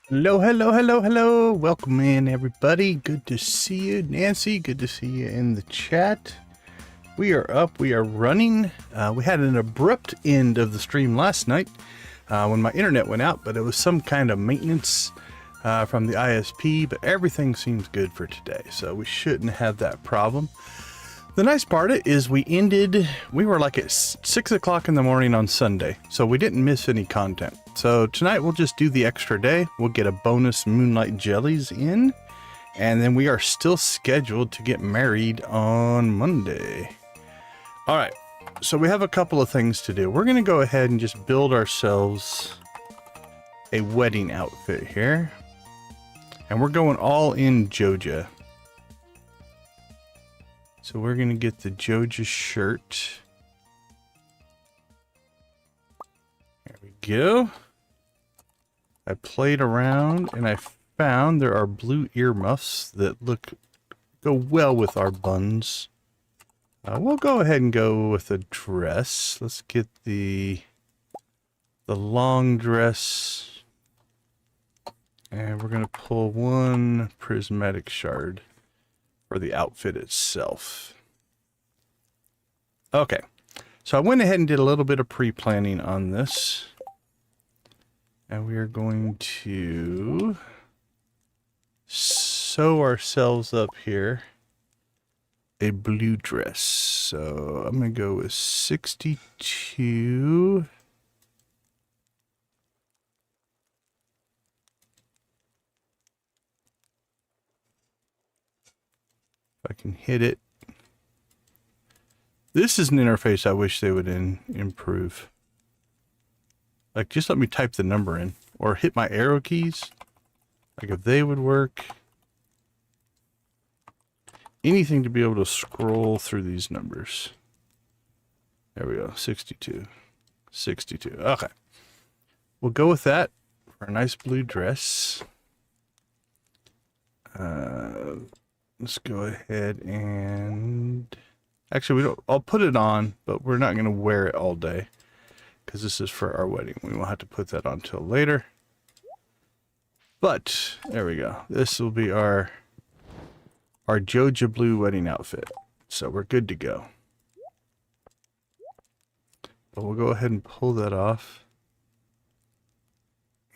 Hello, hello, hello, hello. Welcome in, everybody. Good to see you. Nancy, good to see you in the chat. We are up. We are running. We had an abrupt end of the stream last night when my internet went out, but it was some kind of maintenance from the ISP, but everything seems good for today, so we shouldn't have that problem. The nice part is we were like at 6 o'clock in the morning on Sunday, so we didn't miss any content. So tonight we'll just do the extra day. We'll get a bonus Moonlight Jellies in, and then we are still scheduled to get married on Monday. All right, so we have a couple of things to do. We're going to go ahead and just build ourselves a wedding outfit here, and we're going all in Joja. So we're going to get the Joja shirt. There we go. I played around and I found there are blue earmuffs that go well with our buns. We'll go ahead and go with a dress. Let's get the long dress. And we're going to pull one prismatic shard for the outfit itself. Okay, so I went ahead and did a little bit of pre-planning on this, and we are going to sew ourselves up here a blue dress. So I'm going to go with 62. If I can hit it. This is an interface I wish they would improve. Like, just let me type the number in. Or hit my arrow keys. Like, if they would work. Anything to be able to scroll through these numbers. There we go. 62. 62. Okay. We'll go with that for a nice blue dress. Let's go ahead and actually I'll put it on, but we're not going to wear it all day because this is for our wedding. We won't have to put that on till later. But there we go. This will be our Joja blue wedding outfit. So we're good to go. But we'll go ahead and pull that off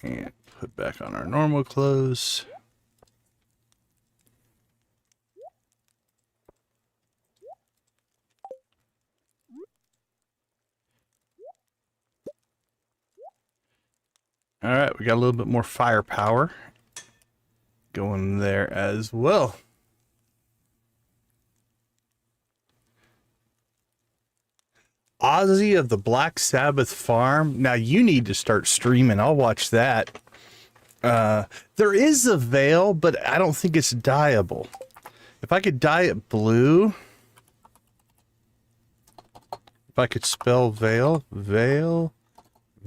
and put back on our normal clothes. All right, we got a little bit more firepower going there as well. Ozzy of the Black Sabbath Farm. Now you need to start streaming. I'll watch that. There is a veil, but I don't think it's dyeable. If I could dye it blue, if I could spell veil, veil.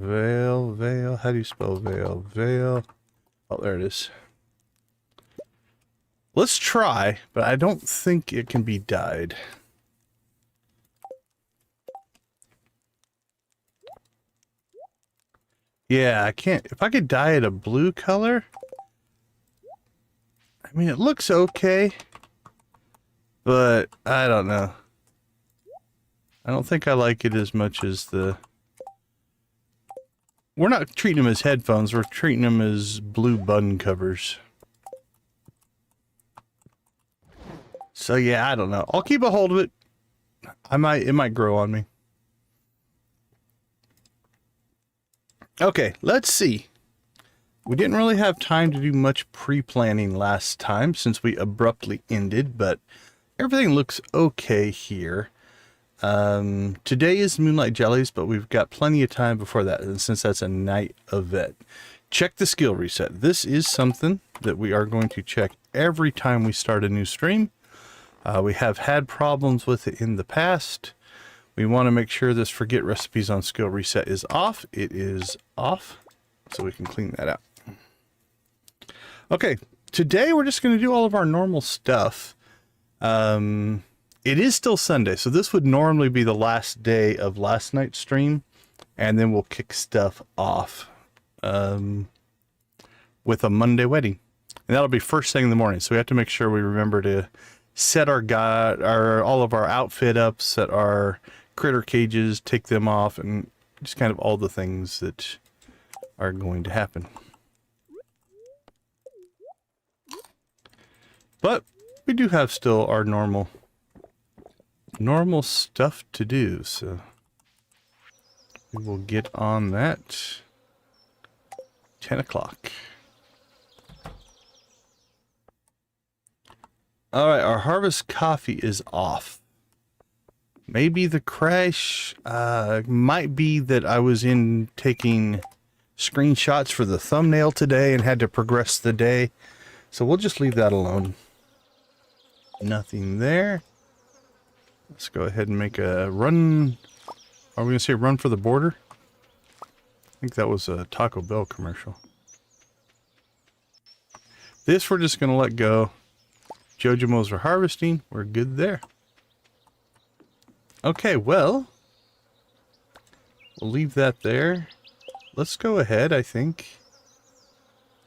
Veil. How do you spell veil? Veil. Oh, there it is. Let's try, but I don't think it can be dyed. Yeah, I can't. If I could dye it a blue color, I mean, it looks okay, but I don't know. I don't think I like it as much as the... We're not treating them as headphones, we're treating them as blue button covers. So yeah, I don't know. I'll keep a hold of it. It might grow on me. Okay, let's see. We didn't really have time to do much pre-planning last time since we abruptly ended, but everything looks okay here. Today is Moonlight Jellies, but we've got plenty of time before that, and since that's a night event. Check the skill reset. This is something that we are going to check every time we start a new stream. We have had problems with it in the past. We want to make sure this forget recipes on skill reset is off. It is off, so we can clean that out. Okay, today we're just going to do all of our normal stuff. It is still Sunday, so this would normally be the last day of last night's stream, and then we'll kick stuff off. with a Monday wedding. And that'll be first thing in the morning. So we have to make sure we remember to set all of our outfit up, set our critter cages, take them off, and just kind of all the things that are going to happen. But we do have still our normal stuff to do, so we will get on that. 10 o'clock. Alright, our harvest coffee is off. Maybe the crash might be that I was in taking screenshots for the thumbnail today and had to progress the day. So we'll just leave that alone. Nothing there. Let's go ahead and make a run. Are we going to say run for the border? I think that was a Taco Bell commercial. This we're just going to let go. Jojamos are harvesting. We're good there. Okay, well, we'll leave that there. Let's go ahead, I think.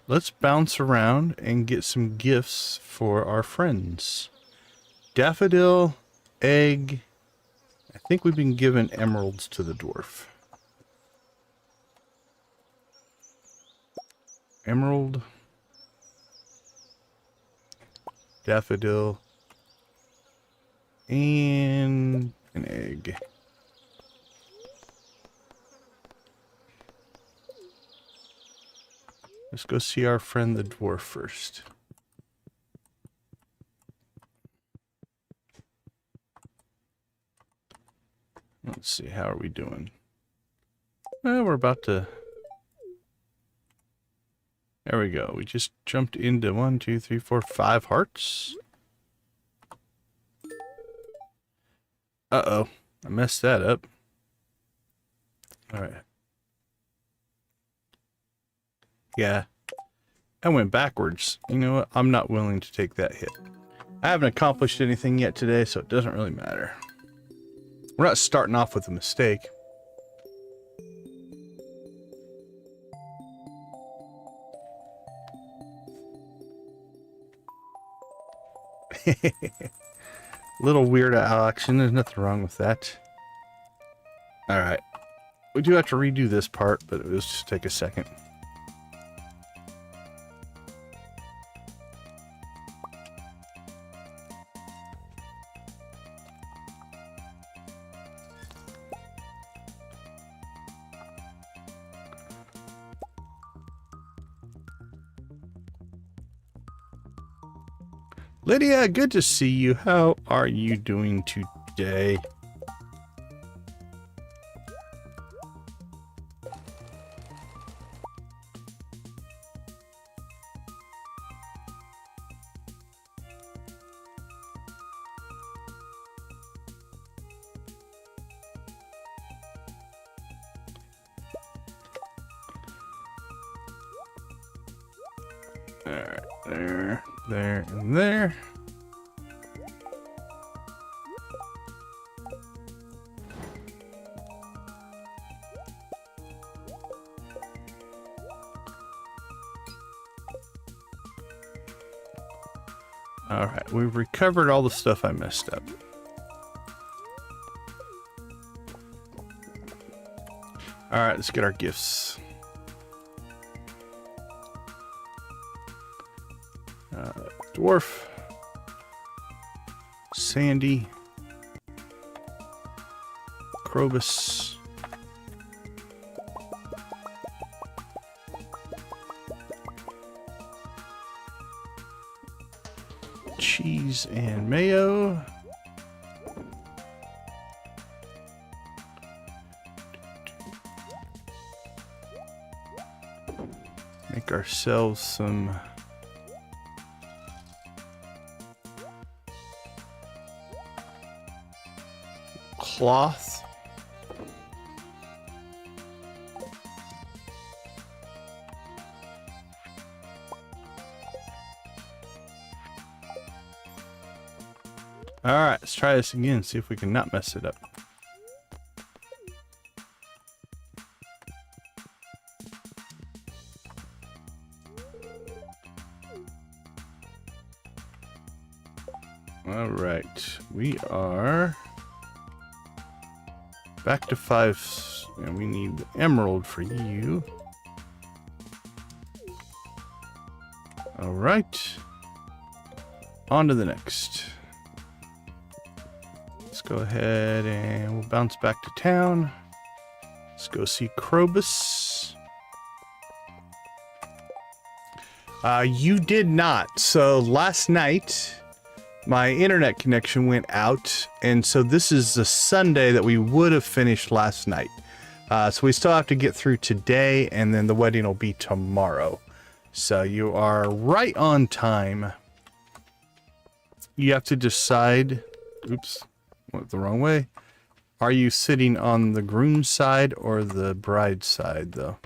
Let's bounce around and get some gifts for our friends. Daffodil, egg. I think we've been given emeralds to the dwarf. Emerald. Daffodil. And an egg. Let's go see our friend the dwarf first. Let's see, how are we doing? Well, we're about to... There we go. We just jumped into 1, 2, 3, 4, 5 hearts. Uh-oh. I messed that up. Alright. Yeah. I went backwards. You know what? I'm not willing to take that hit. I haven't accomplished anything yet today, so it doesn't really matter. We're not starting off with a mistake. Little weird action. There's nothing wrong with that. Alright. We do have to redo this part, but it will just take a second. Lydia, good to see you. How are you doing today? Alright, there, and there. Alright, we've recovered all the stuff I messed up. Alright, let's get our gifts. Dwarf. Sandy. Krobus. Cheese and mayo. Make ourselves some cloth. All right, let's try this again, see if we can not mess it up. All right, we are back to 5, and we need the emerald for you. All right, on to the next. Let's go ahead and we'll bounce back to town. Let's go see Krobus. You did not. So last night, my internet connection went out, and so this is the Sunday that we would have finished last night. So we still have to get through today, and then the wedding will be tomorrow. So you are right on time. You have to decide. Oops, went the wrong way. Are you sitting on the groom's side or the bride's side, though?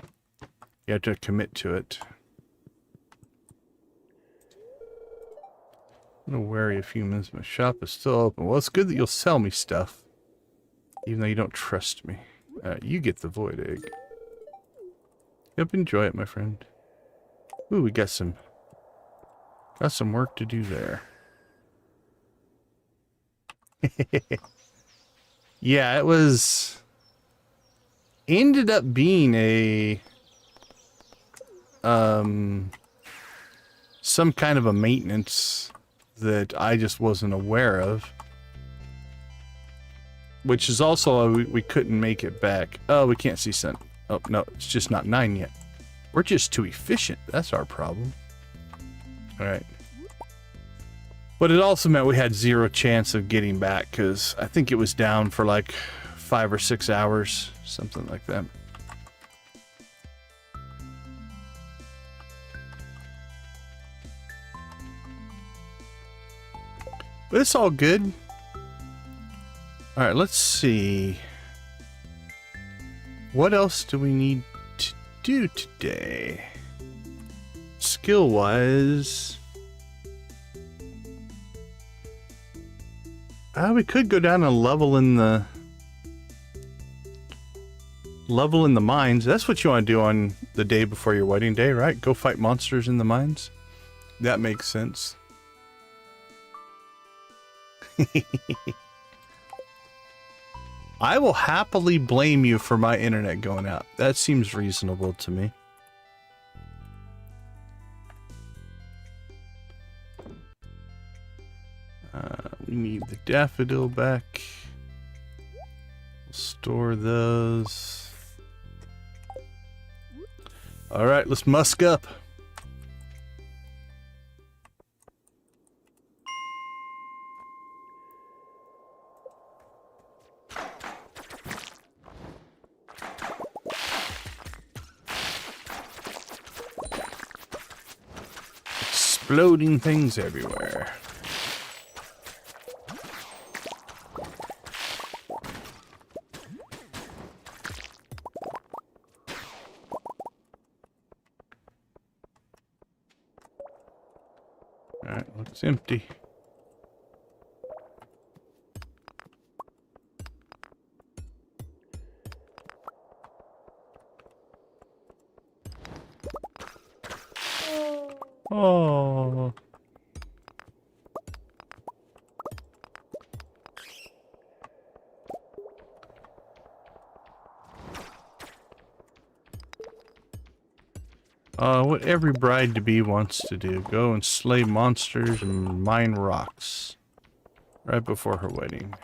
You have to commit to it. I'm gonna worry a few minutes. My shop is still open. Well, it's good that you'll sell me stuff, even though you don't trust me. You get the void egg. Yep, enjoy it, my friend. Ooh, we got some work to do there. Yeah, it was ended up being a some kind of a maintenance that I just wasn't aware of. Which is also we couldn't make it back. Oh, we can't see sun. Oh, no, it's just not 9 yet. We're just too efficient. That's our problem. All right. But it also meant we had 0 chance of getting back because I think it was down for like 5 or 6 hours, something like that. But it's all good. All right, let's see. What else do we need to do today? Skill-wise, we could go down and level in the mines. That's what you want to do on the day before your wedding day, right? Go fight monsters in the mines. That makes sense. I will happily blame you for my internet going out. That seems reasonable to me. We need the daffodil back. We'll store those. All right, let's musk up. Exploding things everywhere. Alright, looks empty. Oh. What every bride-to-be wants to do. Go and slay monsters and mine rocks. Right before her wedding.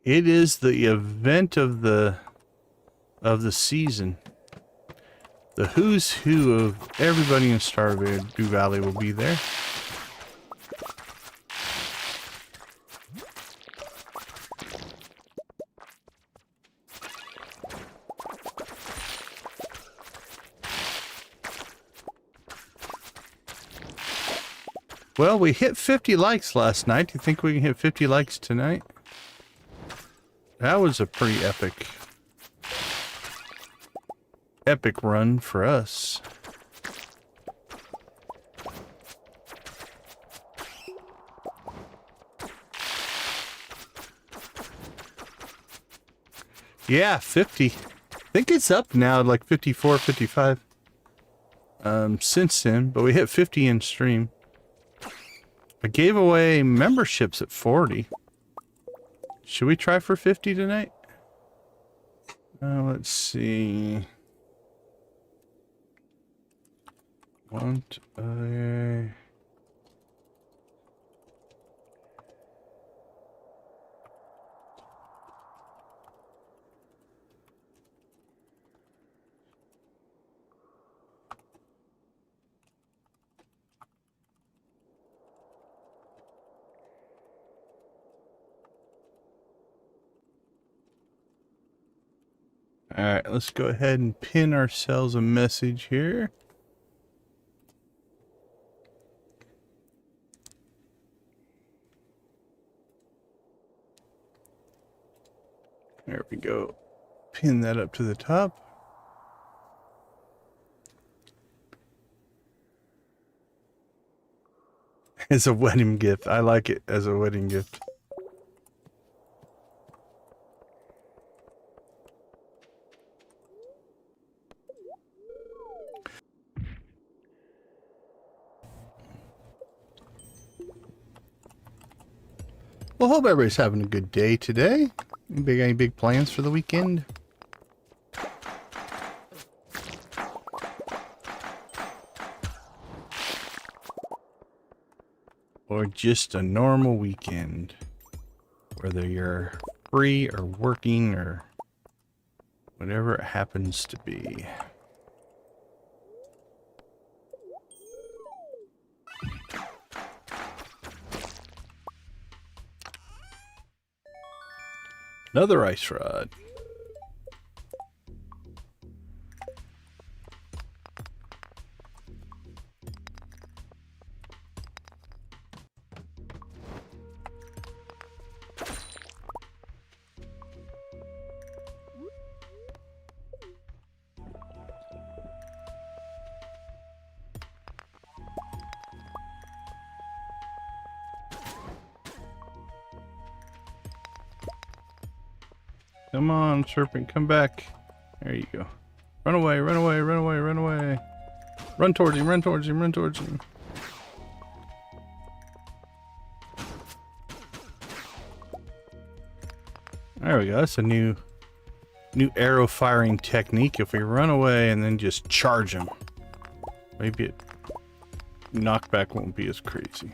It is the event of the season. The who's who of everybody in Stardew Valley will be there. Well, we hit 50 likes last night. Do you think we can hit 50 likes tonight? That was a pretty epic run for us. Yeah, 50. I think it's up now, like 54, 55. Since then, but we hit 50 in stream. I gave away memberships at 40. Should we try for 50 tonight? Let's see. Want Alright, let's go ahead and pin ourselves a message here. There we go. Pin that up to the top. It's a wedding gift. I like it as a wedding gift. Well, hope everybody's having a good day today. Any big plans for the weekend? Or just a normal weekend, whether you're free or working or whatever it happens to be. Another ice rod. Come on, serpent, come back. There you go. Run away, run away, run away, run away. Run towards him, run towards him, run towards him. There we go. That's a new arrow firing technique. If we run away and then just charge him, maybe it knockback won't be as crazy.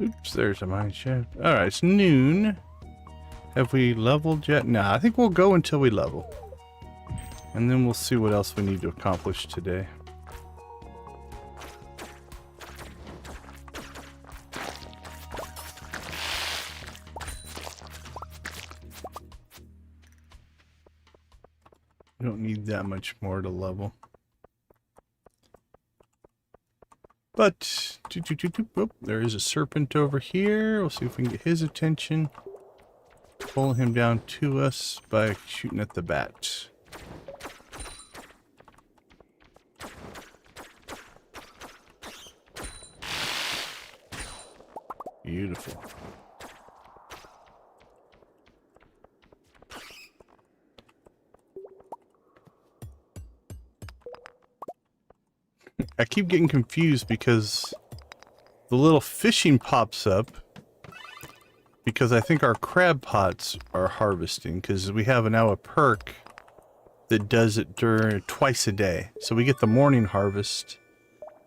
Oops, there's a mine shaft. Alright, it's noon. Have we leveled yet? Nah, I think we'll go until we level. And then we'll see what else we need to accomplish today. We don't need that much more to level. But, oh, there is a serpent over here. We'll see if we can get his attention. Pull him down to us by shooting at the bat. Beautiful. I keep getting confused because the little fishing pops up because I think our crab pots are harvesting, because we have now a perk that does it twice a day. So we get the morning harvest,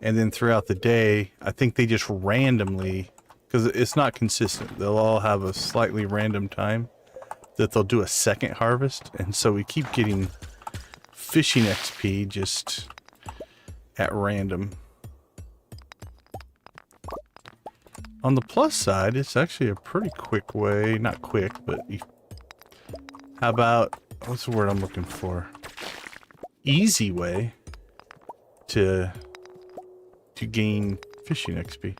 and then throughout the day, I think they just randomly, because it's not consistent, they'll all have a slightly random time that they'll do a second harvest, and so we keep getting fishing XP just at random. On the plus side, it's actually a pretty quick way, not quick, but how about, what's the word I'm looking for? Easy way to gain fishing XP.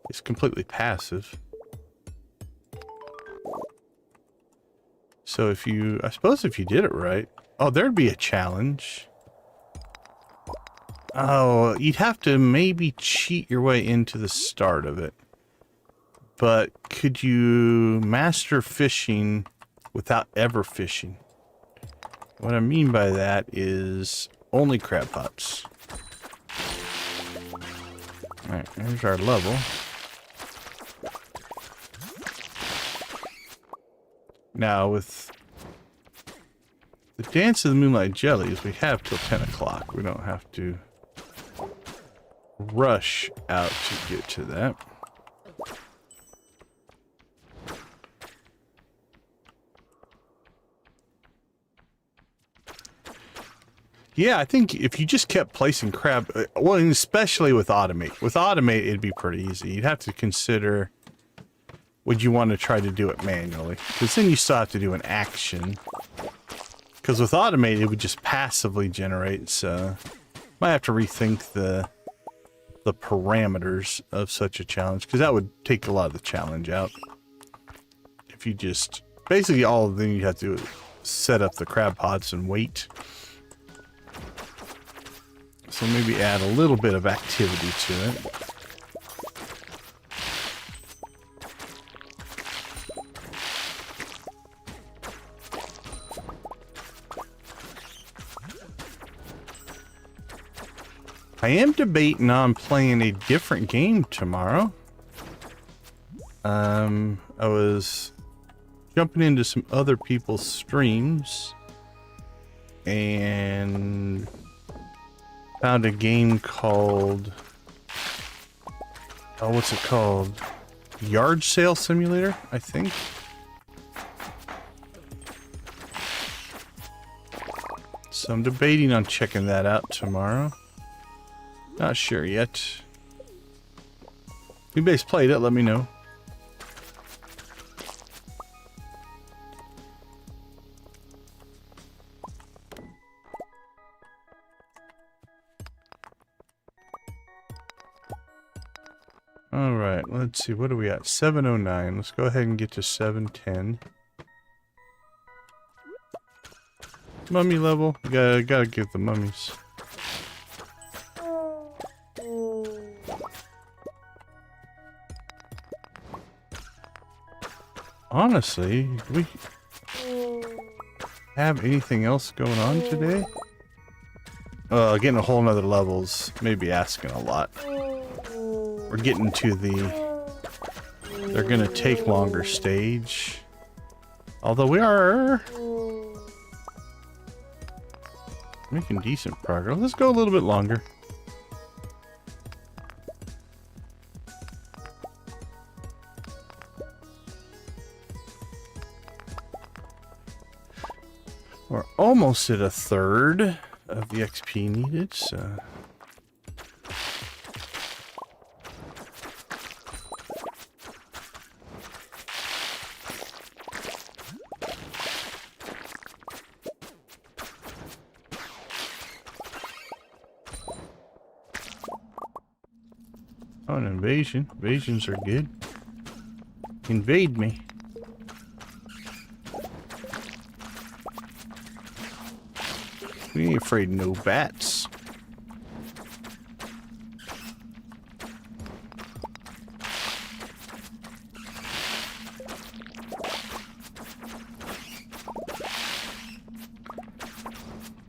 It's completely passive. So if you, I suppose if you did it right, oh, there'd be a challenge. Oh, you'd have to maybe cheat your way into the start of it. But could you master fishing without ever fishing? What I mean by that is only crab pots. Alright, there's our level. Now with the Dance of the Moonlight Jellies, we have till 10 o'clock. We don't have to rush out to get to that. Yeah, I think if you just kept placing crab, well, and especially with Automate. With Automate, it'd be pretty easy. You'd have to consider, would you want to try to do it manually? Because then you still have to do an action. Because with Automate, it would just passively generate, so might have to rethink the parameters of such a challenge, because that would take a lot of the challenge out. If you just, basically all of them you have to do is set up the crab pots and wait. So maybe add a little bit of activity to it. I am debating on playing a different game tomorrow. I was jumping into some other people's streams and found a game called, oh, what's it called? Yard Sale Simulator, I think. So I'm debating on checking that out tomorrow. Not sure yet. If you guys played it, let me know. Alright, let's see, what are we at? 709. Let's go ahead and get to 710. Mummy level. Gotta give the mummies. Honestly, do we have anything else going on today? Getting a whole nother level's maybe asking a lot. We're getting to the, they're gonna take longer stage. Although we are making decent progress. Let's go a little bit longer. We're almost at a third of the XP needed, so. Oh, an invasion. Invasions are good. Invade me. We ain't afraid of no bats.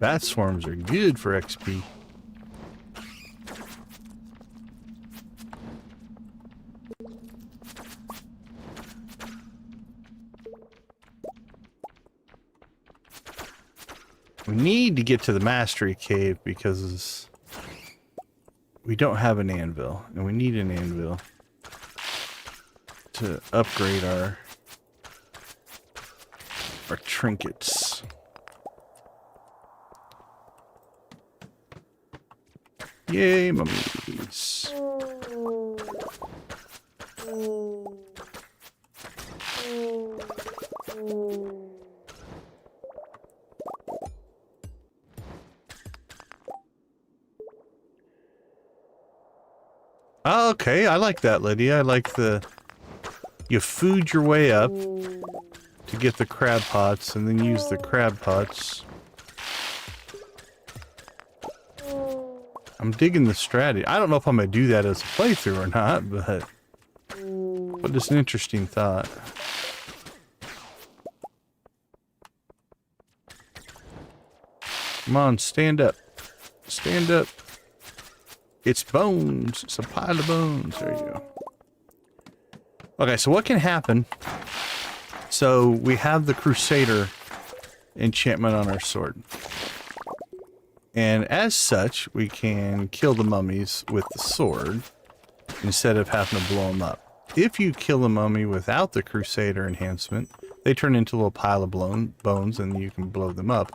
Bat swarms are good for XP. We need to get to the Mastery Cave because we don't have an anvil, and we need an anvil to upgrade our trinkets. Yay, mummies. Okay, I like that, Lydia. I like the, you food your way up to get the crab pots and then use the crab pots. I'm digging the strategy. I don't know if I'm going to do that as a playthrough or not, but it's an interesting thought. Come on, stand up. Stand up. It's bones. It's a pile of bones. There you go. Okay, so what can happen? So we have the Crusader enchantment on our sword. And as such, we can kill the mummies with the sword instead of having to blow them up. If you kill the mummy without the Crusader enhancement, they turn into a little pile of bones and you can blow them up.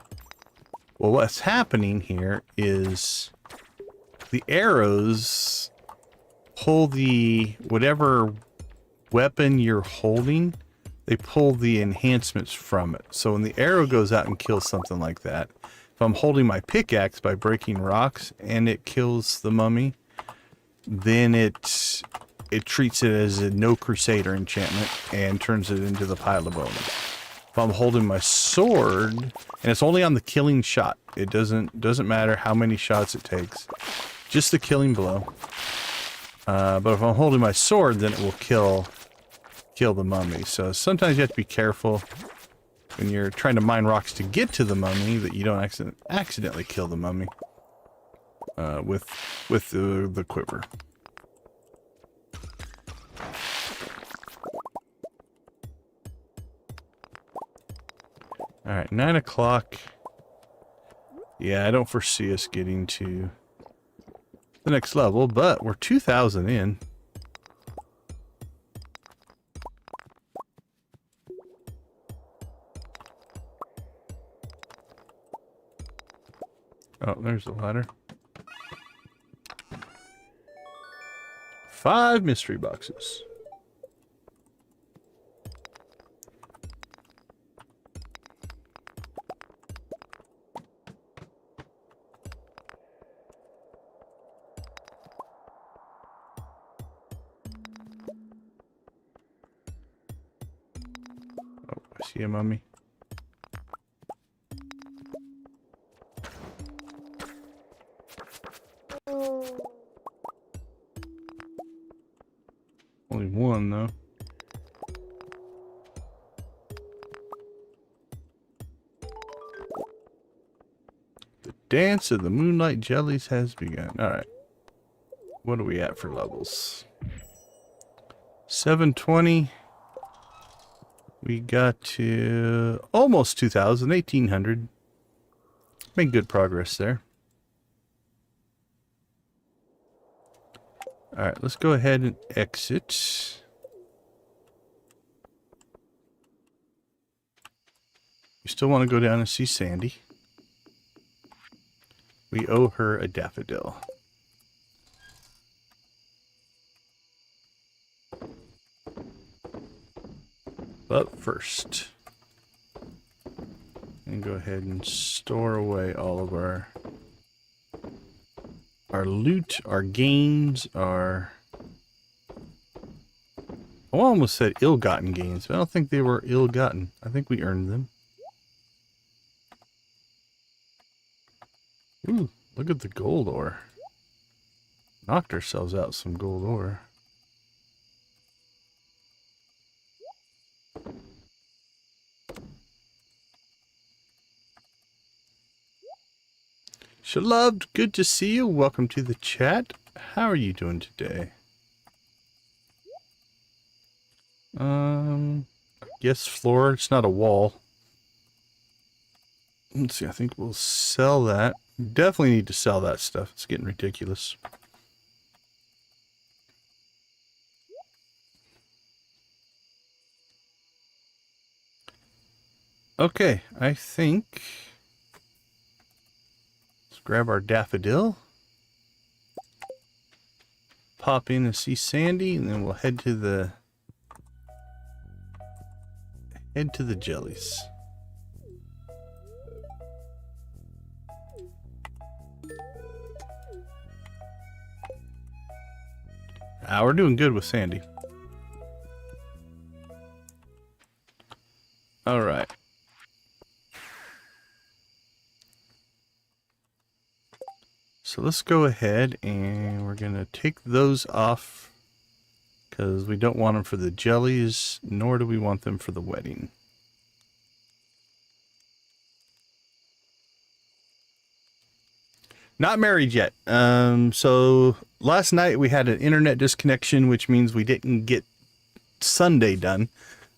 Well, what's happening here is the arrows pull the whatever weapon you're holding, they pull the enhancements from it. So when the arrow goes out and kills something like that, if I'm holding my pickaxe by breaking rocks and it kills the mummy, then it treats it as a no Crusader enchantment and turns it into the pile of bones. If I'm holding my sword, and it's only on the killing shot, it doesn't matter how many shots it takes, just the killing blow. But if I'm holding my sword, then it will kill the mummy. So sometimes you have to be careful when you're trying to mine rocks to get to the mummy that you don't accidentally kill the mummy with the quiver. All right, 9 o'clock. Yeah, I don't foresee us getting to the next level, but we're 2,000 in. Oh, there's the ladder. 5 mystery boxes. Oh, I see a mummy. Only one, though. The dance of the Moonlight Jellies has begun. Alright. What are we at for levels? 720. We got to almost 2,000, 1,800. Made good progress there. Alright, let's go ahead and exit. We still want to go down and see Sandy. We owe her a daffodil. But first, and go ahead and store away all of our loot, our gains, our... I almost said ill-gotten gains, but I don't think they were ill-gotten. I think we earned them. Ooh, look at the gold ore. Knocked ourselves out some gold ore. Shaloved, good to see you. Welcome to the chat. How are you doing today? I guess floor. It's not a wall. Let's see. I think we'll sell that. Definitely need to sell that stuff. It's getting ridiculous. Okay, I think... grab our daffodil, pop in and see Sandy, and then we'll head to the jellies. We're doing good with Sandy. All right. So let's go ahead and we're going to take those off because we don't want them for the jellies, nor do we want them for the wedding. Not married yet. So last night we had an internet disconnection, which means we didn't get Sunday done.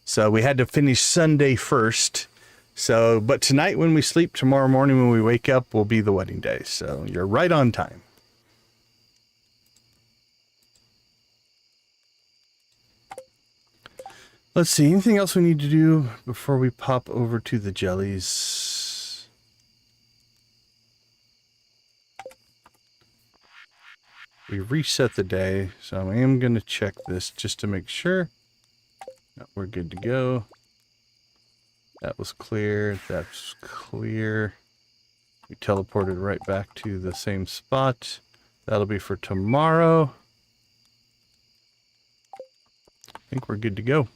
So we had to finish Sunday first. So, but tonight when we sleep, tomorrow morning when we wake up, will be the wedding day. So you're right on time. Let's see, anything else we need to do before we pop over to the jellies? We reset the day, so I am going to check this just to make sure. No, we're good to go. That was clear. That's clear. We teleported right back to the same spot. That'll be for tomorrow. I think we're good to go.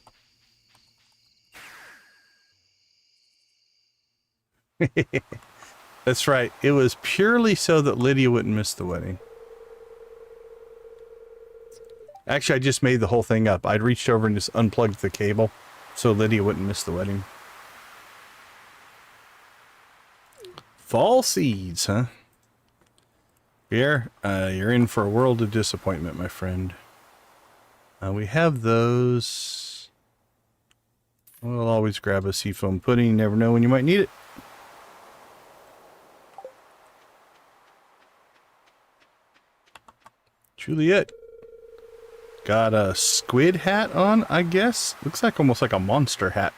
That's right. It was purely so that Lydia wouldn't miss the wedding. Actually, I just made the whole thing up. I'd reached over and just unplugged the cable so Lydia wouldn't miss the wedding. Fall seeds, huh? Pierre, you're in for a world of disappointment, my friend. We have those. We'll always grab a seafoam pudding. You never know when you might need it. Juliet. Got a squid hat on, I guess. Looks like almost like a monster hat.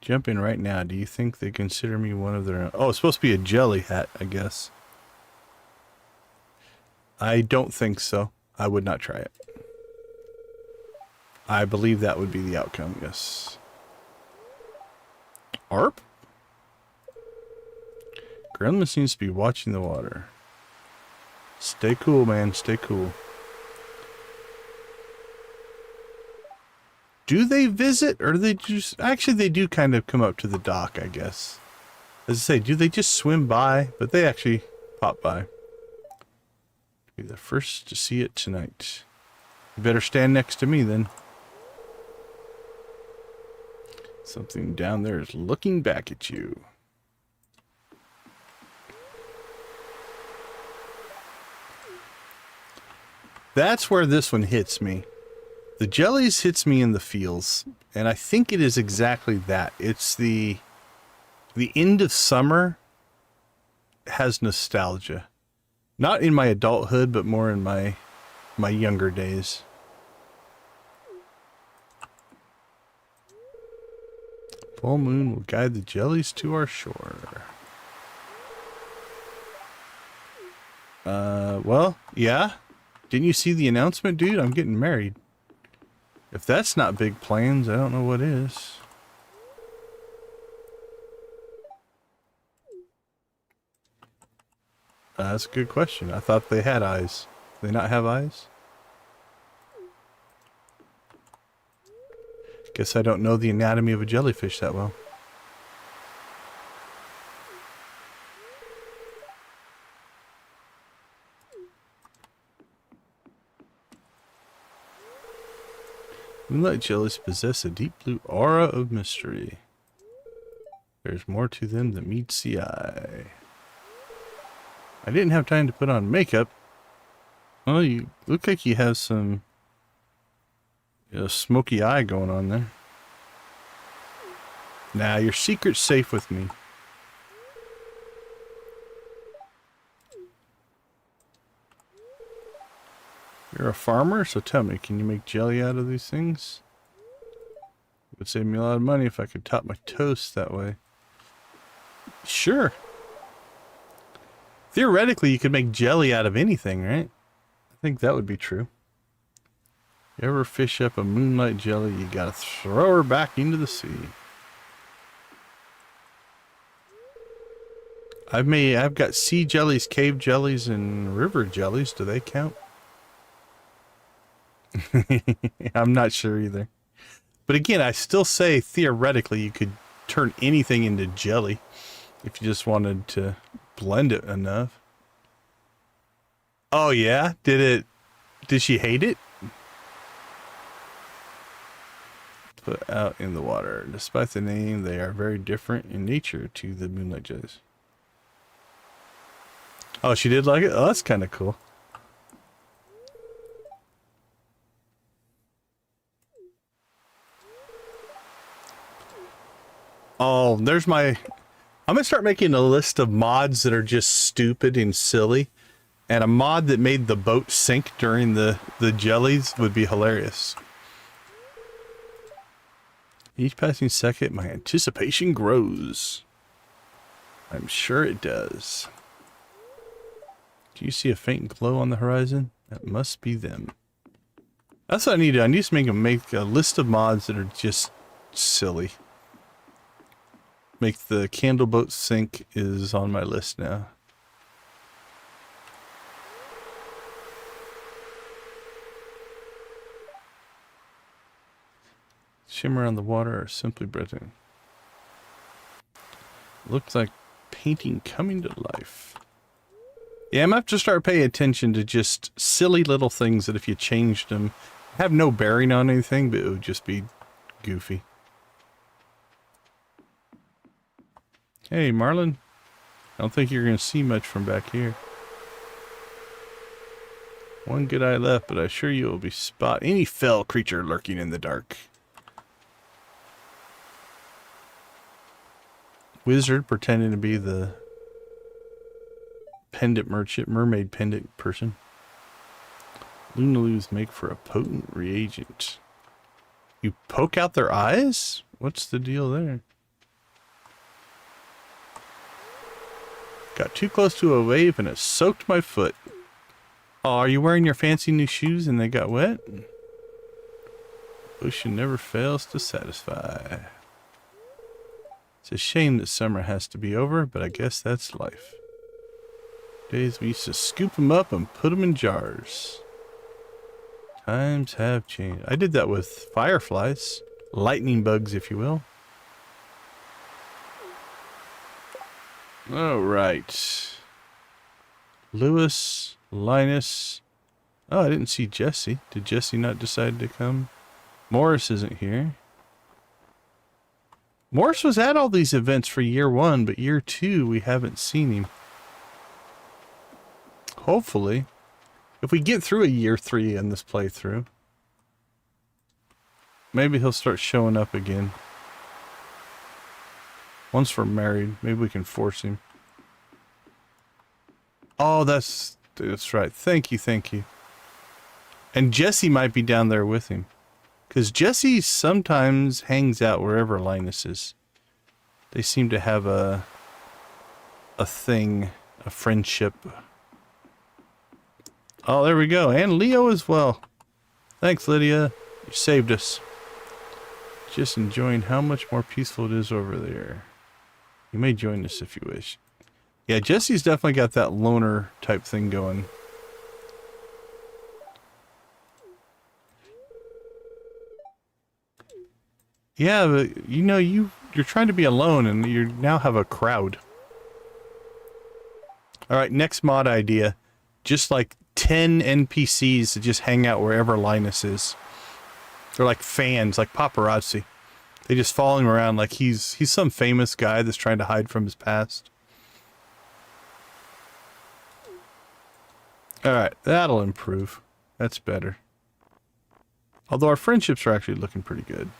Jump in right now. Do you think they consider me one of their... Oh, it's supposed to be a jelly hat, I guess. I don't think so. I would not try it. I believe that would be the outcome, yes. Tarp? Grandma seems to be watching the water. Stay cool, man. Stay cool. Do they visit, or do they just... Actually, they do kind of come up to the dock, I guess. As I say, do they just swim by? But they actually pop by. Be the first to see it tonight. You better stand next to me, then. Something down there is looking back at you. That's where this one hits me. The jellies hits me in the feels, and I think it is exactly that. It's the end of summer has nostalgia. Not in my adulthood, but more in my younger days. Full moon will guide the jellies to our shore. Well, yeah. Didn't you see the announcement, dude? I'm getting married. If that's not big plans, I don't know what is. That's a good question. I thought they had eyes. Do they not have eyes? Guess I don't know the anatomy of a jellyfish that well. Moonlight Jellies possess a deep blue aura of mystery. There's more to them than meets the eye. I didn't have time to put on makeup. Oh, you look like you have some smoky eye going on there. Nah, your secret's safe with me. You're a farmer, so tell me, can you make jelly out of these things? It would save me a lot of money if I could top my toast that way. Sure. Theoretically, you could make jelly out of anything, right? I think that would be true. You ever fish up a moonlight jelly, you gotta throw her back into the sea. I've got sea jellies, cave jellies, and river jellies. Do they count? I'm not sure either. But again, I still say theoretically you could turn anything into jelly if you just wanted to blend it enough. Oh yeah? Did she hate it? Put out in the water. Despite the name, they are very different in nature to the Moonlight Jellies. Oh, she did like it? Oh, that's kind of cool. Oh, there's my... I'm going to start making a list of mods that are just stupid and silly. And a mod that made the boat sink during the jellies would be hilarious. Each passing second, my anticipation grows. I'm sure it does. Do you see a faint glow on the horizon? That must be them. That's what I need to do. I need to make a list of mods that are just silly. Make the candle boat sink is on my list now. Shimmer on the water are simply breathtaking. Looks like painting coming to life. Yeah, I'm going to have to start paying attention to just silly little things that if you changed them, have no bearing on anything, but it would just be goofy. Hey, Marlin. I don't think you're going to see much from back here. One good eye left, but I assure you will be spot any fell creature lurking in the dark. Wizard pretending to be the pendant merchant, mermaid pendant person. Lunaloos make for a potent reagent. You poke out their eyes? What's the deal there? Got too close to a wave and it soaked my foot. Oh, are you wearing your fancy new shoes and they got wet? Ocean never fails to satisfy. It's a shame that summer has to be over, but I guess that's life. Days we used to scoop them up and put them in jars. Times have changed. I did that with fireflies. Lightning bugs, if you will. Alright. Lewis, Linus. Oh, I didn't see Jesse. Did Jesse not decide to come? Morris isn't here. Morris was at all these events for year 1, but year 2 we haven't seen him. Hopefully, if we get through a year 3 in this playthrough, maybe he'll start showing up again. Once we're married, maybe we can force him. Oh, that's right. Thank you, thank you. And Jesse might be down there with him. Because Jesse sometimes hangs out wherever Linus is. They seem to have a thing, a friendship. Oh, there we go. And Leo as well. Thanks, Lydia. You saved us. Just enjoying how much more peaceful it is over there. You may join us if you wish. Yeah, Jesse's definitely got that loner type thing going. Yeah, but you know, you're trying to be alone and you now have a crowd. Alright, next mod idea. Just like 10 NPCs that just hang out wherever Linus is. They're like fans, like paparazzi. They just follow him around like he's some famous guy that's trying to hide from his past. Alright, that'll improve. That's better. Although our friendships are actually looking pretty good.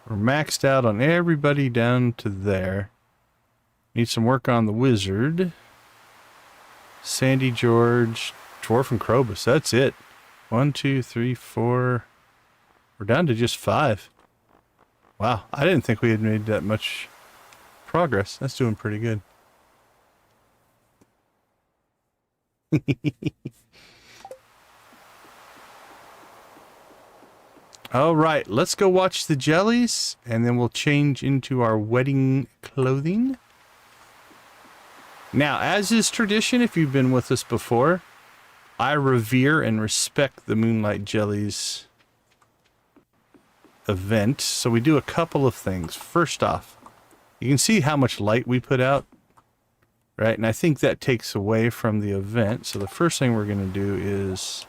We're maxed out on everybody down to there. Need some work on the wizard. Sandy George, Dwarf and Krobus. That's it. 1, 2, 3, 4. We're down to just 5. Wow, I didn't think we had made that much progress. That's doing pretty good. All right, let's go watch the jellies, and then we'll change into our wedding clothing. Now, as is tradition, if you've been with us before, I revere and respect the Moonlight Jellies event. So we do a couple of things. First off, you can see how much light we put out, right? And I think that takes away from the event. So the first thing we're going to do is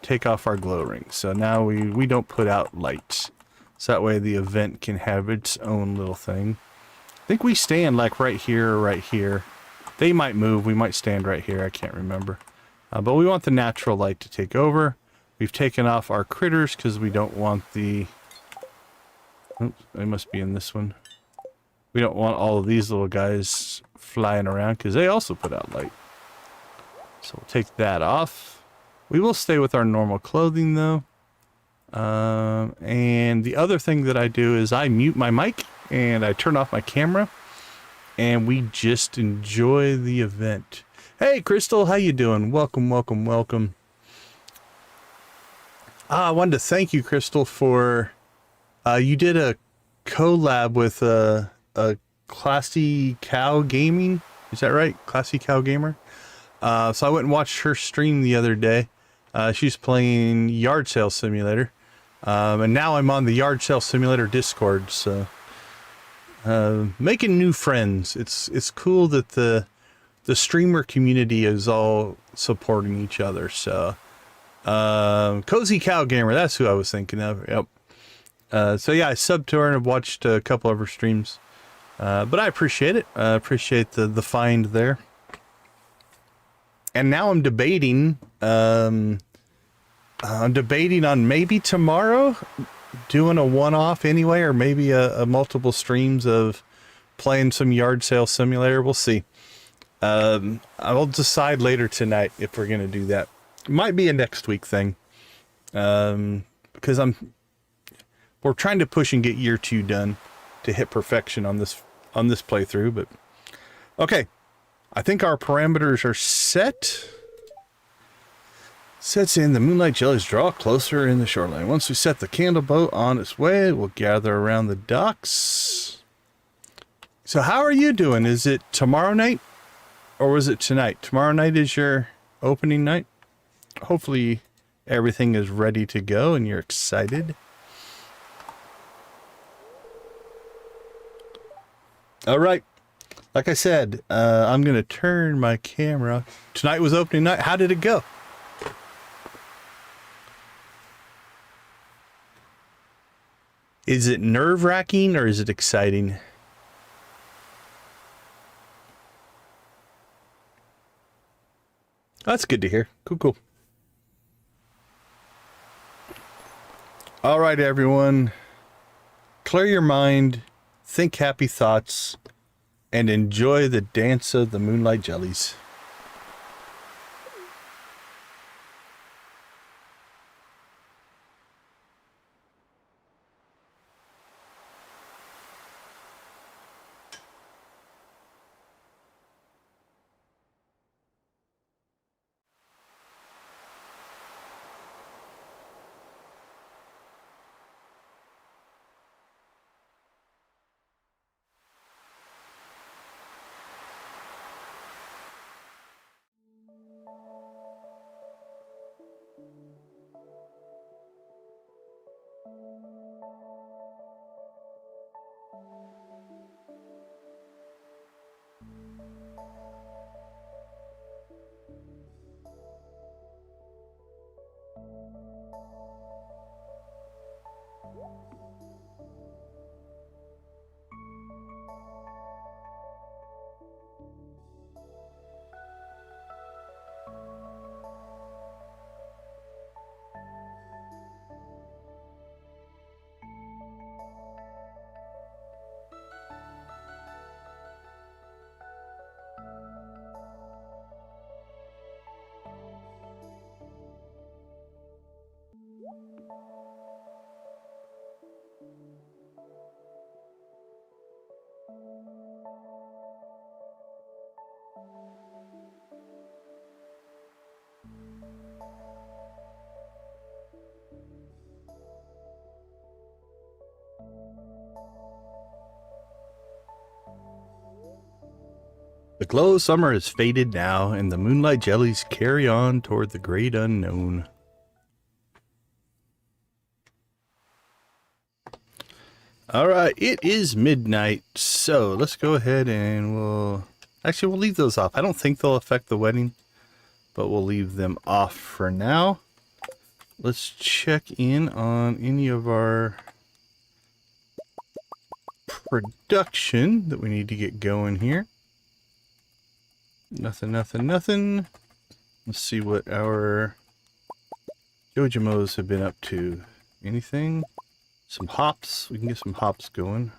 take off our glow ring. So now we don't put out lights. So that way the event can have its own little thing. I think we stand like right here or right here. They might move. We might stand right here. I can't remember. But we want the natural light to take over. We've taken off our critters because we don't want the... Oops, they must be in this one. We don't want all of these little guys flying around because they also put out light. So we'll take that off. We will stay with our normal clothing though. And the other thing that I do is I mute my mic and I turn off my camera and we just enjoy the event. Hey Crystal, how you doing? Welcome, welcome, welcome. I wanted to thank you, Crystal, for you did a collab with a Classy Cow Gaming. Is that right? Classy Cow Gamer. So I went and watched her stream the other day. She's playing Yard Sale Simulator. And now I'm on the Yard Sale Simulator Discord, so making new friends. It's cool that the streamer community is all supporting each other. So Cozy Cow Gamer, that's who I was thinking of. Yep. So yeah, I subbed to her and I've watched a couple of her streams. But I appreciate it. I appreciate the find there. And now I'm debating on maybe tomorrow doing a one-off anyway, or maybe a multiple streams of playing some Yard Sale Simulator. We'll see. I'll decide later tonight if we're going to do that. It might be a next week thing. Because we're trying to push and get year 2 done to hit perfection on this playthrough, but okay. I think our parameters are set. Sets in the Moonlight Jellies draw closer in the shoreline. Once we set the candle boat on its way, we'll gather around the docks. So how are you doing? Is it tomorrow night or was it tonight? Tomorrow night is your opening night. Hopefully everything is ready to go and you're excited. All right. Like I said, I'm going to turn my camera. Tonight was opening night. How did it go? Is it nerve-wracking or is it exciting? That's good to hear. Cool, cool. All right, everyone. Clear your mind, think happy thoughts, and enjoy the dance of the Moonlight Jellies. The glow of summer has faded now, and the Moonlight Jellies carry on toward the great unknown. All right, it is midnight, so let's go ahead and we'll leave those off. I don't think they'll affect the wedding, but we'll leave them off for now. Let's check in on any of our production that we need to get going here. Nothing. Let's see what our Jojamos have been up to. Anything? Some hops. We can get some hops going.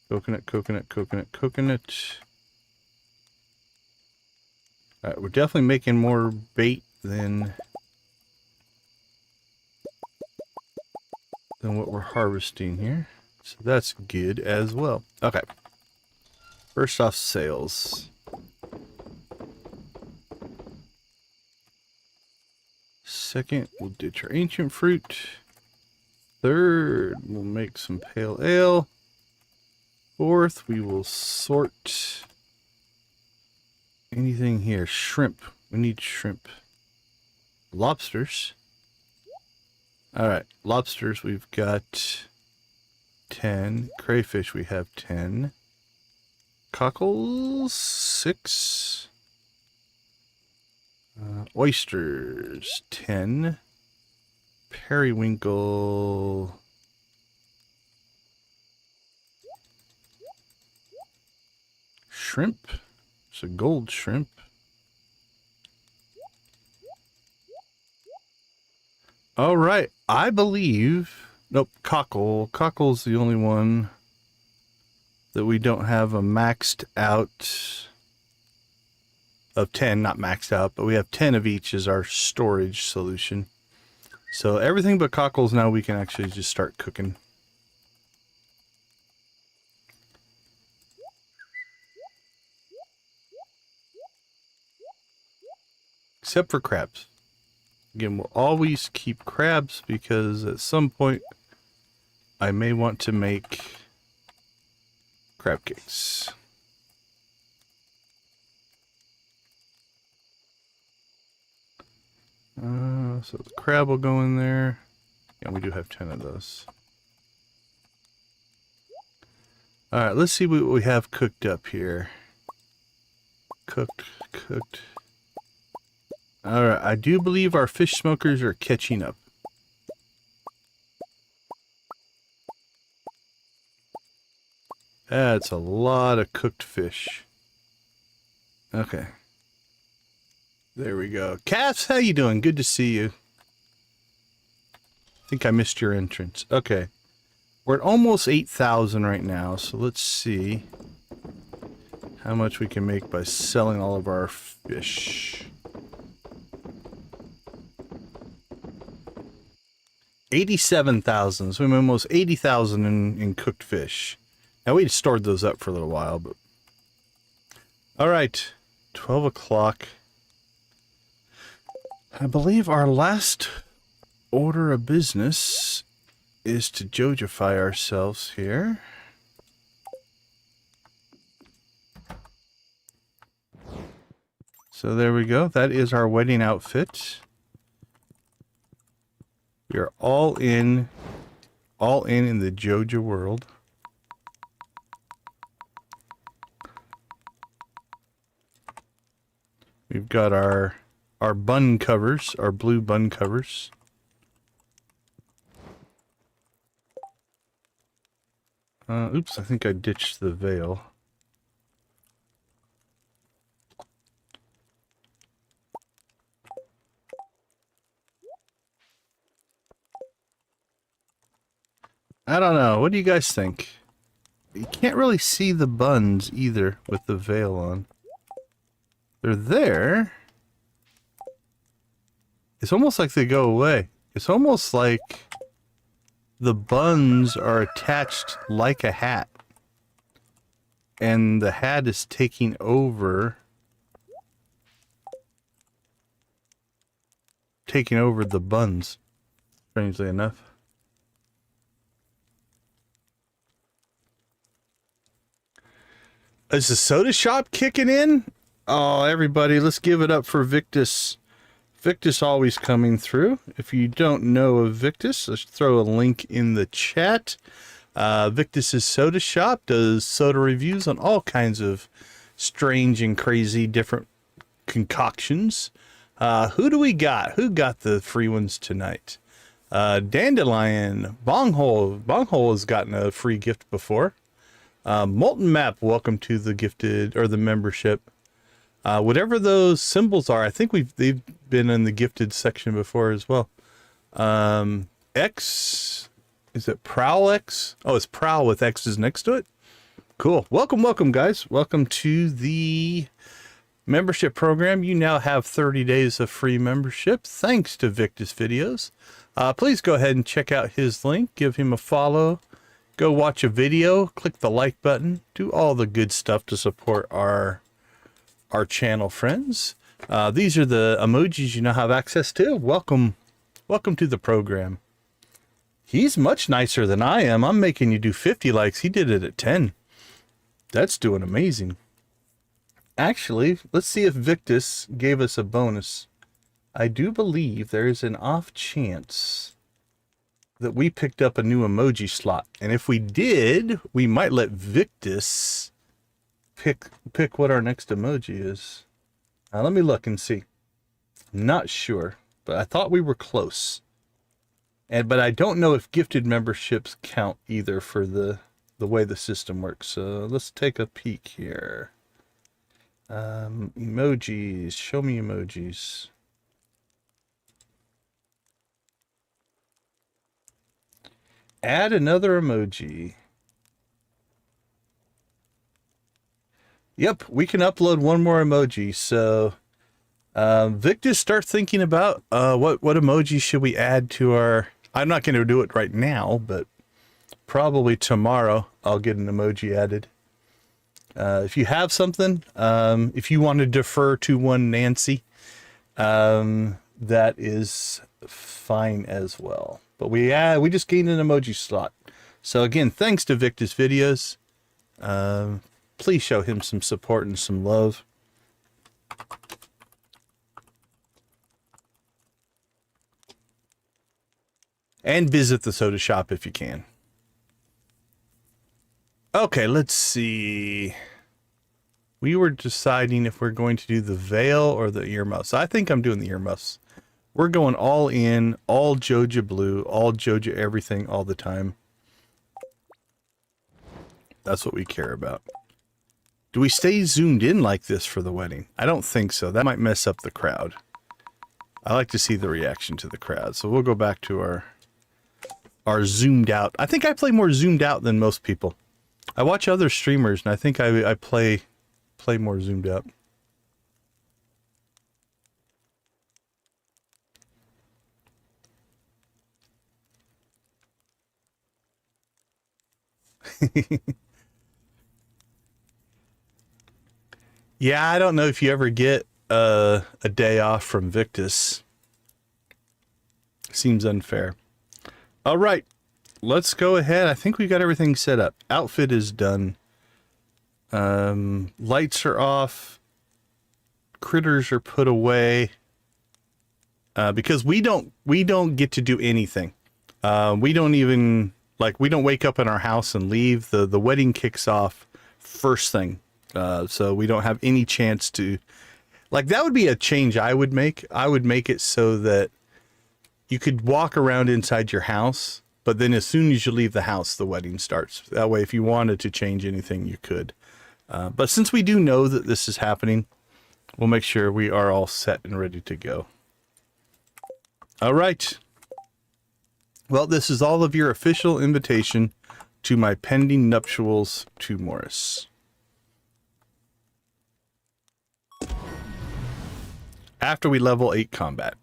Coconut. Alright, we're definitely making more bait than what we're harvesting here. So that's good as well. Okay. First off, sales. Second, we'll ditch our ancient fruit. Third, we'll make some pale ale. Fourth, we will sort anything here. Shrimp. We need shrimp. Lobsters. Alright, lobsters we've got 10. Crayfish we have 10. Cockles 6. Oysters 10. Periwinkle shrimp. It's a gold shrimp. All right, I believe. Nope, cockle. Cockle's the only one that we don't have a maxed out of 10. Not maxed out, but we have 10 of each as our storage solution. So everything but cockles now we can actually just start cooking. Except for crabs. Again, we'll always keep crabs because at some point I may want to make crab cakes. So the crab will go in there. Yeah, we do have 10 of those. Alright, let's see what we have cooked up here. Cooked. Alright, I do believe our fish smokers are catching up. That's a lot of cooked fish. Okay. There we go. Cass, how you doing? Good to see you. I think I missed your entrance. Okay. We're at almost 8,000 right now, so let's see how much we can make by selling all of our fish. 87,000. So we have almost 80,000 in cooked fish. Now we stored those up for a little while, but all right, 12 o'clock. I believe our last order of business is to Jojify ourselves here. So there we go. That is our wedding outfit. We are all in the Joja world. We've got our bun covers, our blue bun covers. Oops, I think I ditched the veil. I don't know. What do you guys think? You can't really see the buns either with the veil on. They're there. It's almost like they go away. It's almost like the buns are attached like a hat. And the hat is taking over the buns, strangely enough. Is the soda shop kicking in? Oh, everybody, let's give it up for Victus. Victus always coming through. If you don't know of Victus, let's throw a link in the chat. Victus's Soda Shop does soda reviews on all kinds of strange and crazy different concoctions. Who do we got? Who got the free ones tonight? Dandelion, Bonghole. Bonghole has gotten a free gift before. Molten Map, welcome to the gifted or the membership. Whatever those symbols are, I think they've been in the gifted section before as well. X, is it Prowl X? Oh, it's Prowl with X's next to it. Cool. Welcome, guys. Welcome to the membership program. You now have 30 days of free membership thanks to Victus Videos. Please go ahead and check out his link. Give him a follow. Go watch a video. Click the like button. Do all the good stuff to support our channel, friends. These are the emojis you now have access to. Welcome to the program. He's much nicer than I am. I'm making you do 50 likes. He did it at 10. That's doing amazing. Actually, let's see if Victus gave us a bonus. I do believe there is an off chance that we picked up a new emoji slot. And if we did, we might let Victus pick what our next emoji is. Let me look and see. Not sure, but I thought we were close. But I don't know if gifted memberships count either for the way the system works. So let's take a peek here. Emojis. Show me emojis. Add another emoji. Yep, we can upload one more emoji. So, Victus, start thinking about what emoji should we add to our... I'm not going to do it right now, but probably tomorrow I'll get an emoji added. If you have something, if you want to defer to one Nancy, that is fine as well. But we just gained an emoji slot. So again, thanks to Victus Videos. Please show him some support and some love. And visit the soda shop if you can. Okay, let's see. We were deciding if we're going to do the veil or the earmuffs. I think I'm doing the earmuffs. We're going all in, all Joja blue, all Joja everything all the time. That's what we care about. Do we stay zoomed in like this for the wedding? I don't think so. That might mess up the crowd. I like to see the reaction to the crowd. So we'll go back to our zoomed out. I think I play more zoomed out than most people. I watch other streamers and I think I play more zoomed out. Yeah, I don't know if you ever get a day off from Victus. Seems unfair. All right, let's go ahead. I think we got everything set up. Outfit is done. Lights are off. Critters are put away. Because we don't get to do anything. We don't even, we don't wake up in our house and leave. The wedding kicks off first thing. So we don't have any chance to, that would be a change I would make. I would make it so that you could walk around inside your house, but then as soon as you leave the house, the wedding starts. That way, if you wanted to change anything, you could. But since we do know that this is happening, we'll make sure we are all set and ready to go. All right. Well, this is all of your official invitation to my pending nuptials to Morris. After we level 8 combat.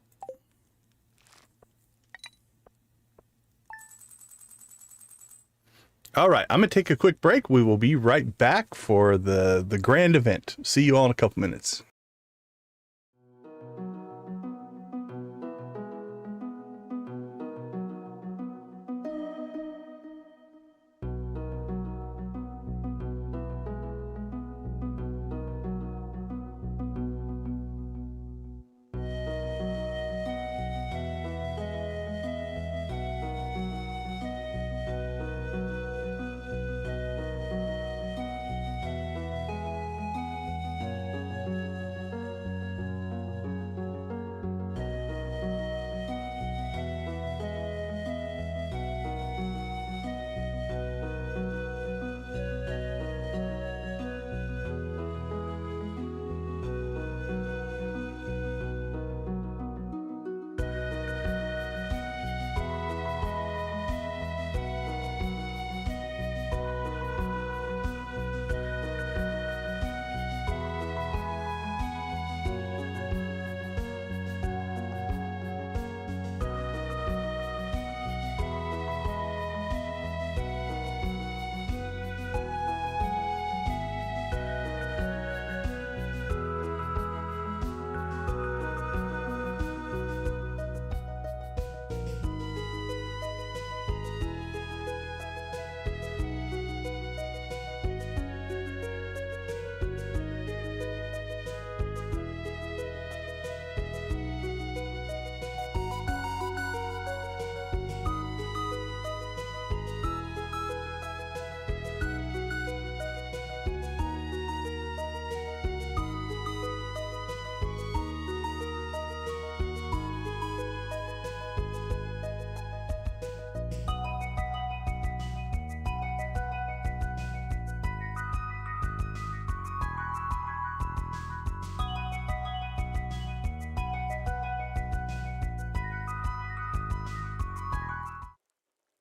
All right, I'm going to take a quick break. We will be right back for the grand event. See you all in a couple minutes.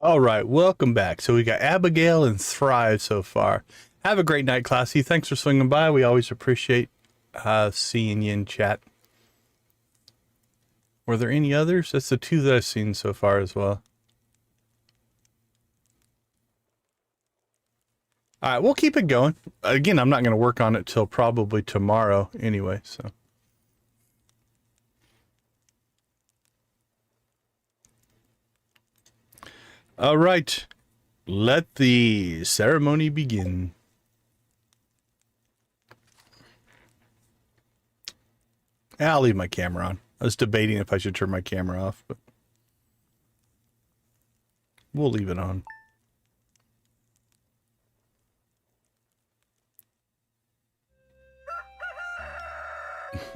All right, welcome back. So we got Abigail and Thrive so far. Have a great night, Classy. Thanks for swinging by. We always appreciate seeing you in chat. Were there any others? That's the two that I've seen so far as well. All right, we'll keep it going. Again, I'm not going to work on it till probably tomorrow anyway, so. All right, let the ceremony begin. I'll leave my camera on. I was debating if I should turn my camera off, but we'll leave it on.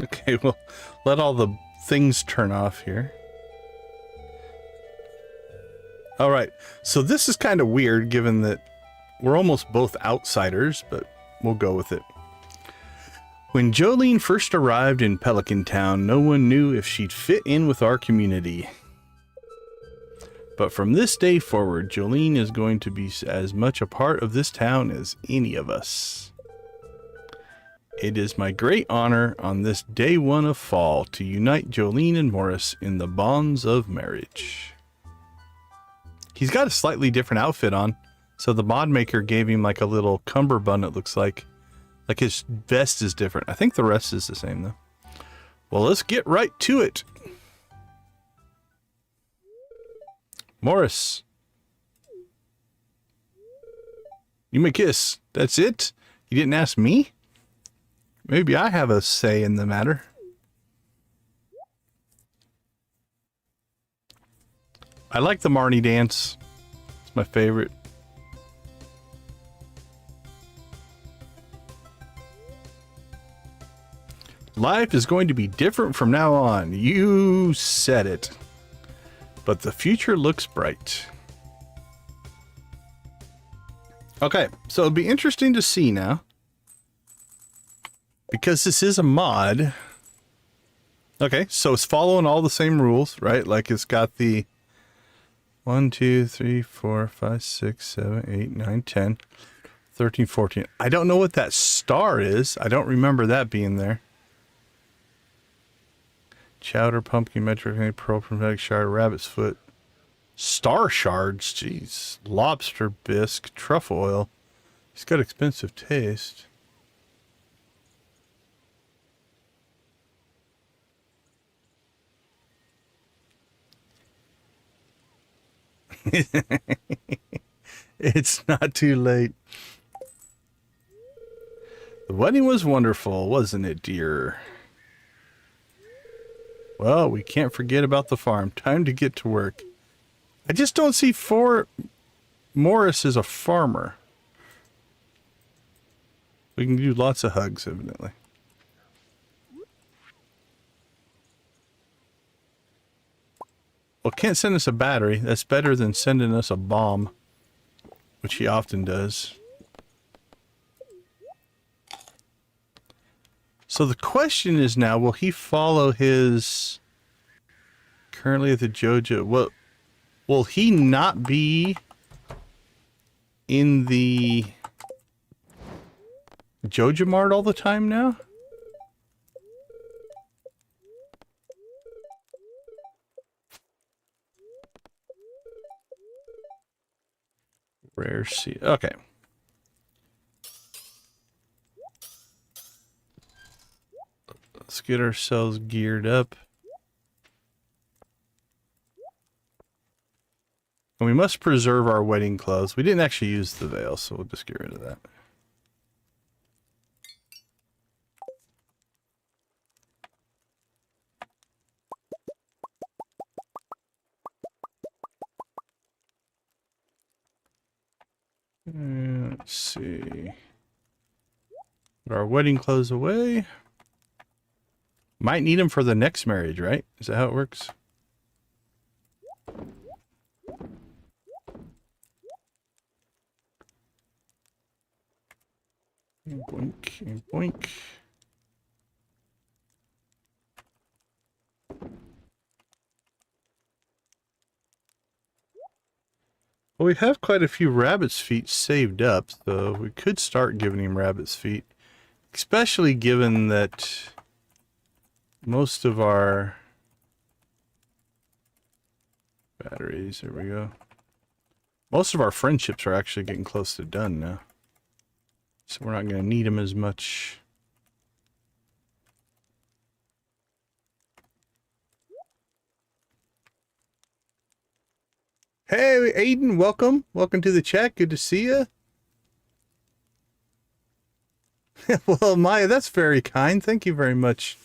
Okay, well, let all the things turn off here. All right, so this is kind of weird given that we're almost both outsiders, but we'll go with it. When Jolene first arrived in Pelican Town, no one knew if she'd fit in with our community. But from this day forward, Jolene is going to be as much a part of this town as any of us. It is my great honor on this day one of fall to unite Jolene and Morris in the bonds of marriage. He's got a slightly different outfit on, so the mod maker gave him like a little cummerbund, it looks like. Like his vest is different. I think the rest is the same though. Well, let's get right to it. Morris. You may kiss. That's it? You didn't ask me? Maybe I have a say in the matter. I like the Marnie dance. It's my favorite. Life is going to be different from now on. You said it. But the future looks bright. Okay, so it'll be interesting to see now. Because this is a mod. Okay, so it's following all the same rules, right? Like it's got the 1, 2, 3, 4, 5, 6, 7, 8, 9, 10, 13, 14. I don't know what that star is. I don't remember that being there. Chowder, pumpkin, metric, pearl, prophetic shard, rabbit's foot. Star shards, jeez. Lobster bisque, truffle oil. It's got expensive taste. It's not too late. The wedding was wonderful, wasn't it, dear? Well, we can't forget about the farm. Time to get to work. I just don't see Morris as a farmer. We can do lots of hugs, evidently. Well, can't send us a battery. That's better than sending us a bomb, which he often does. So the question is now, will he follow his... Currently at the Joja... Well, will he not be in the Joja Mart all the time now? Rare seed. Okay. Let's get ourselves geared up. And we must preserve our wedding clothes. We didn't actually use the veil, so we'll just get rid of that. Let's see. Put our wedding clothes away. Might need them for the next marriage, right? Is that how it works? Boink and boink. Well, we have quite a few rabbit's feet saved up, so we could start giving him rabbit's feet. Especially given that most of our batteries, there we go. Most of our friendships are actually getting close to done now. So we're not going to need them as much. Hey, Aiden, welcome. Welcome to the chat. Good to see you. Well, Maya, that's very kind. Thank you very much.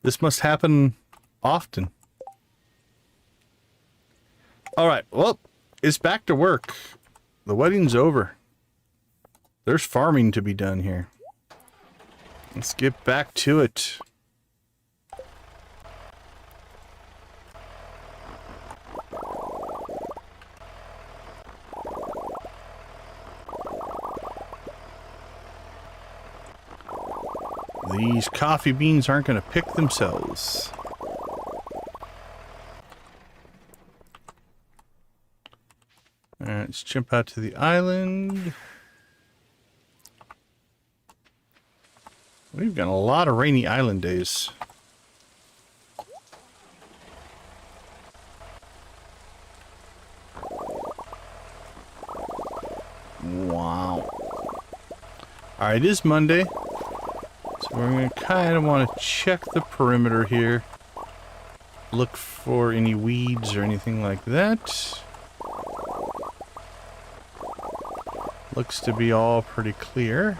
This must happen often. All right, well, it's back to work. The wedding's over. There's farming to be done here. Let's get back to it. These coffee beans aren't going to pick themselves. Alright, let's jump out to the island. We've got a lot of rainy island days. Wow. Alright, it is Monday. So we're going to kind of want to check the perimeter here. Look for any weeds or anything like that. Looks to be all pretty clear.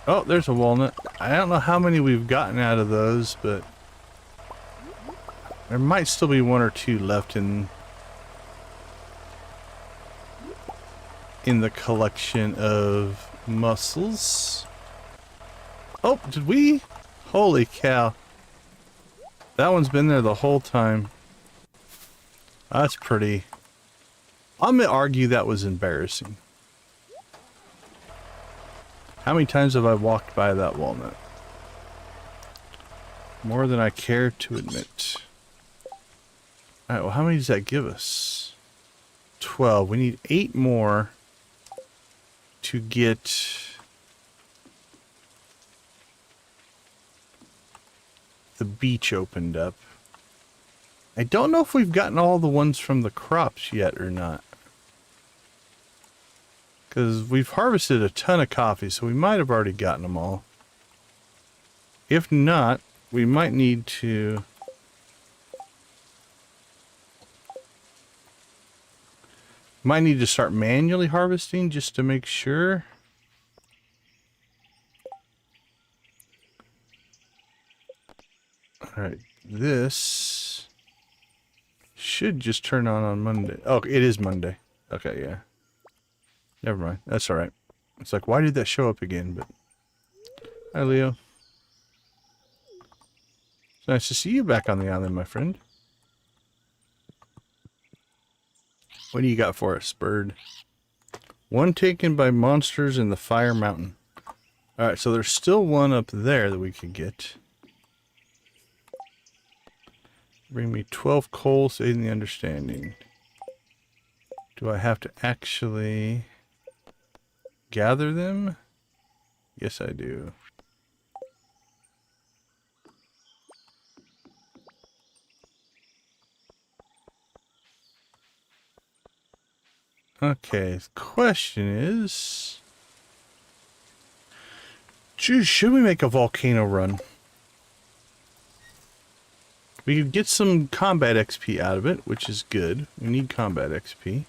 Oh, there's a walnut. I don't know how many we've gotten out of those, but there might still be one or two left in the collection of mussels. Oh, did we? Holy cow. That one's been there the whole time. That's pretty. I'm gonna argue that was embarrassing. How many times have I walked by that walnut? More than I care to admit. Alright, well, how many does that give us? 12. We need 8 more to get the beach opened up. I don't know if we've gotten all the ones from the crops yet or not. Because we've harvested a ton of coffee, so we might have already gotten them all. If not, we might need to... Might need to start manually harvesting just to make sure. Alright, this should just turn on Monday. Oh, it is Monday. Okay, yeah. Never mind. That's alright. It's like, why did that show up again? But hi, Leo. It's nice to see you back on the island, my friend. What do you got for us, bird? One taken by monsters in the Fire Mountain. Alright, so there's still one up there that we could get. Bring me 12 coals, aid in the understanding. Do I have to actually gather them? Yes, I do. Okay, the question is... should we make a volcano run? We could get some combat XP out of it, which is good. We need combat XP.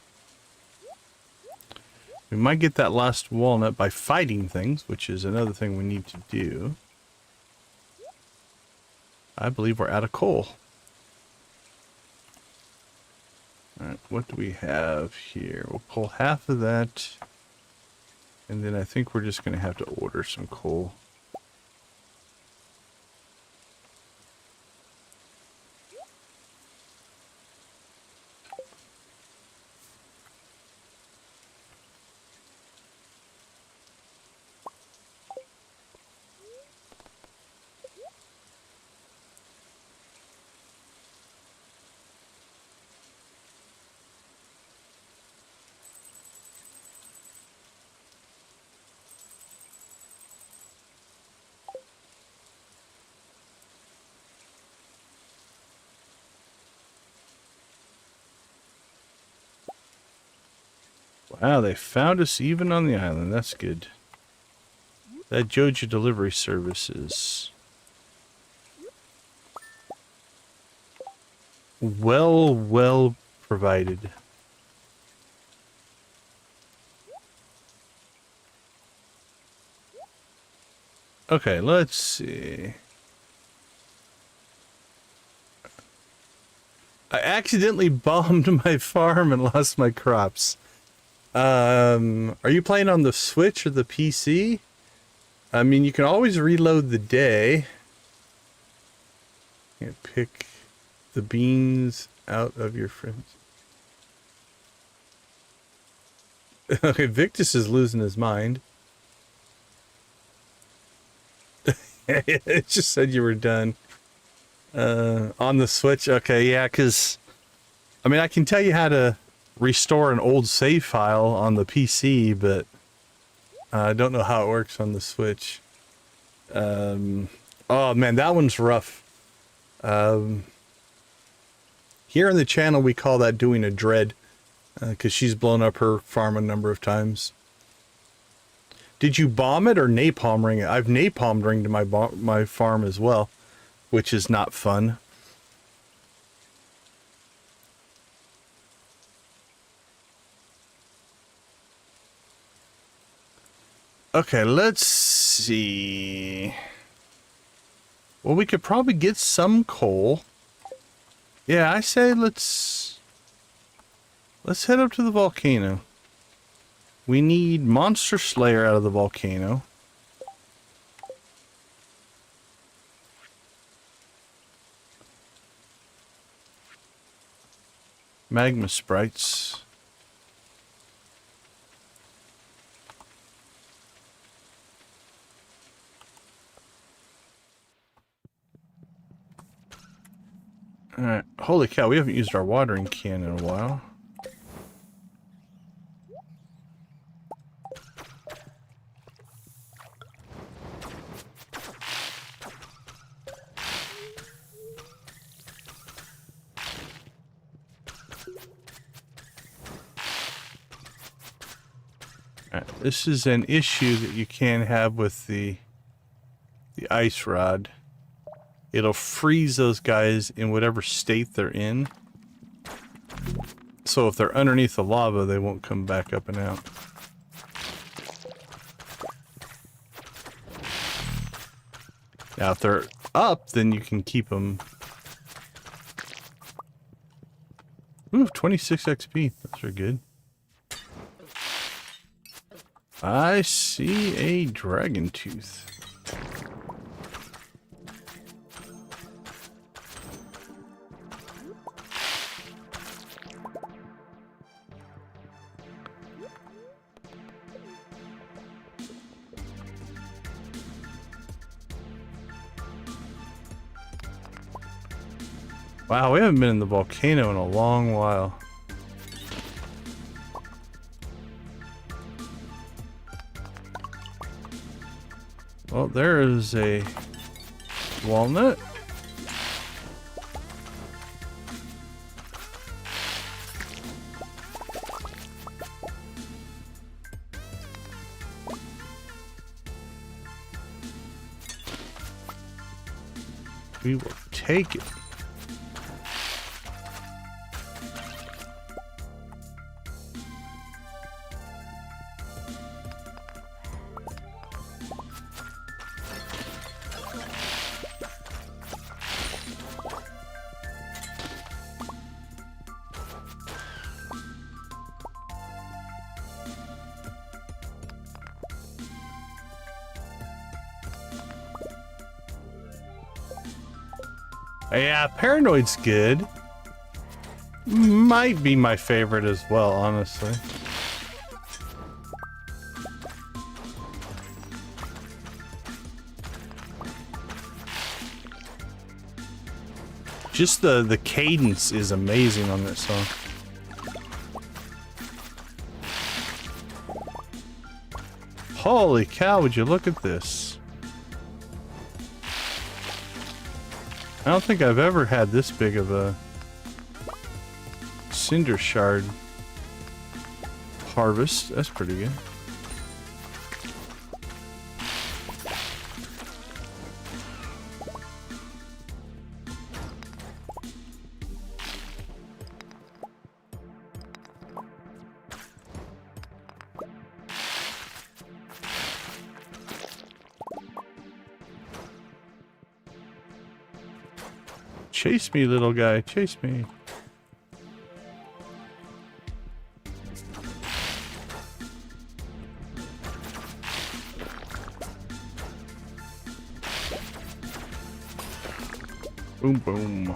We might get that last walnut by fighting things, which is another thing we need to do. I believe we're out of coal. Alright, what do we have here? We'll pull half of that. And then I think we're just going to have to order some coal. Wow, they found us even on the island. That's good. That Joja delivery services. Well provided. Okay, let's see. I accidentally bombed my farm and lost my crops. Are you playing on the Switch or the PC? I mean, you can always reload the day. You pick the beans out of your friends. Okay, Victus is losing his mind. It just said you were done. On the Switch? Okay, yeah, because... I mean, I can tell you how to restore an old save file on the PC, but I don't know how it works on the Switch. Oh, man, that one's rough. Here on the channel, we call that doing a dread, because she's blown up her farm a number of times. Did you bomb it or napalm ring it? I've napalm ringed my farm as well, which is not fun. Okay, let's see. Well, we could probably get some coal. Yeah, I say let's head up to the volcano. We need Monster Slayer out of the volcano. Magma sprites. Alright, holy cow, we haven't used our watering can in a while. Alright, this is an issue that you can have with the ice rod. It'll freeze those guys in whatever state they're in. So if they're underneath the lava, they won't come back up and out. Now if they're up, then you can keep them. Ooh, 26 XP. Those are good. I see a dragon tooth. Wow, we haven't been in the volcano in a long while. Well, there is a walnut. We will take it. Yeah, Paranoid's good. Might be my favorite as well, honestly. Just the cadence is amazing on that song. Holy cow, would you look at this? I don't think I've ever had this big of a cinder shard. harvest. That's pretty good. Chase me, little guy. Chase me. Boom, boom.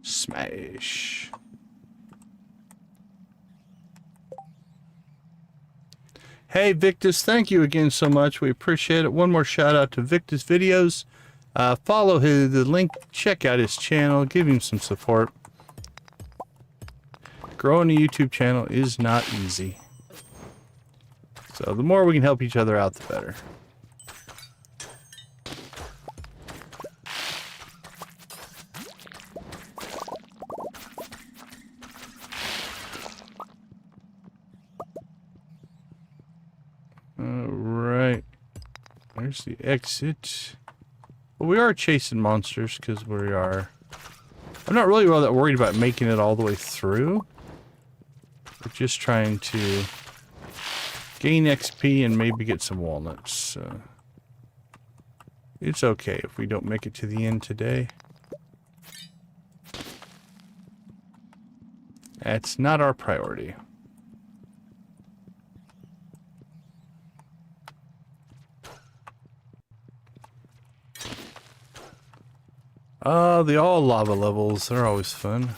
Smash. Hey, Victus, thank you again so much. We appreciate it. One more shout out to Victus Videos. Follow the link. Check out his channel. Give him some support. Growing a YouTube channel is not easy. So the more we can help each other out, the better. Alright. There's the exit. Well, we are chasing monsters because we are... I'm not really all that worried about making it all the way through. We're just trying to gain XP and maybe get some walnuts. It's okay if we don't make it to the end today. That's not our priority. The all lava levels, they're always fun.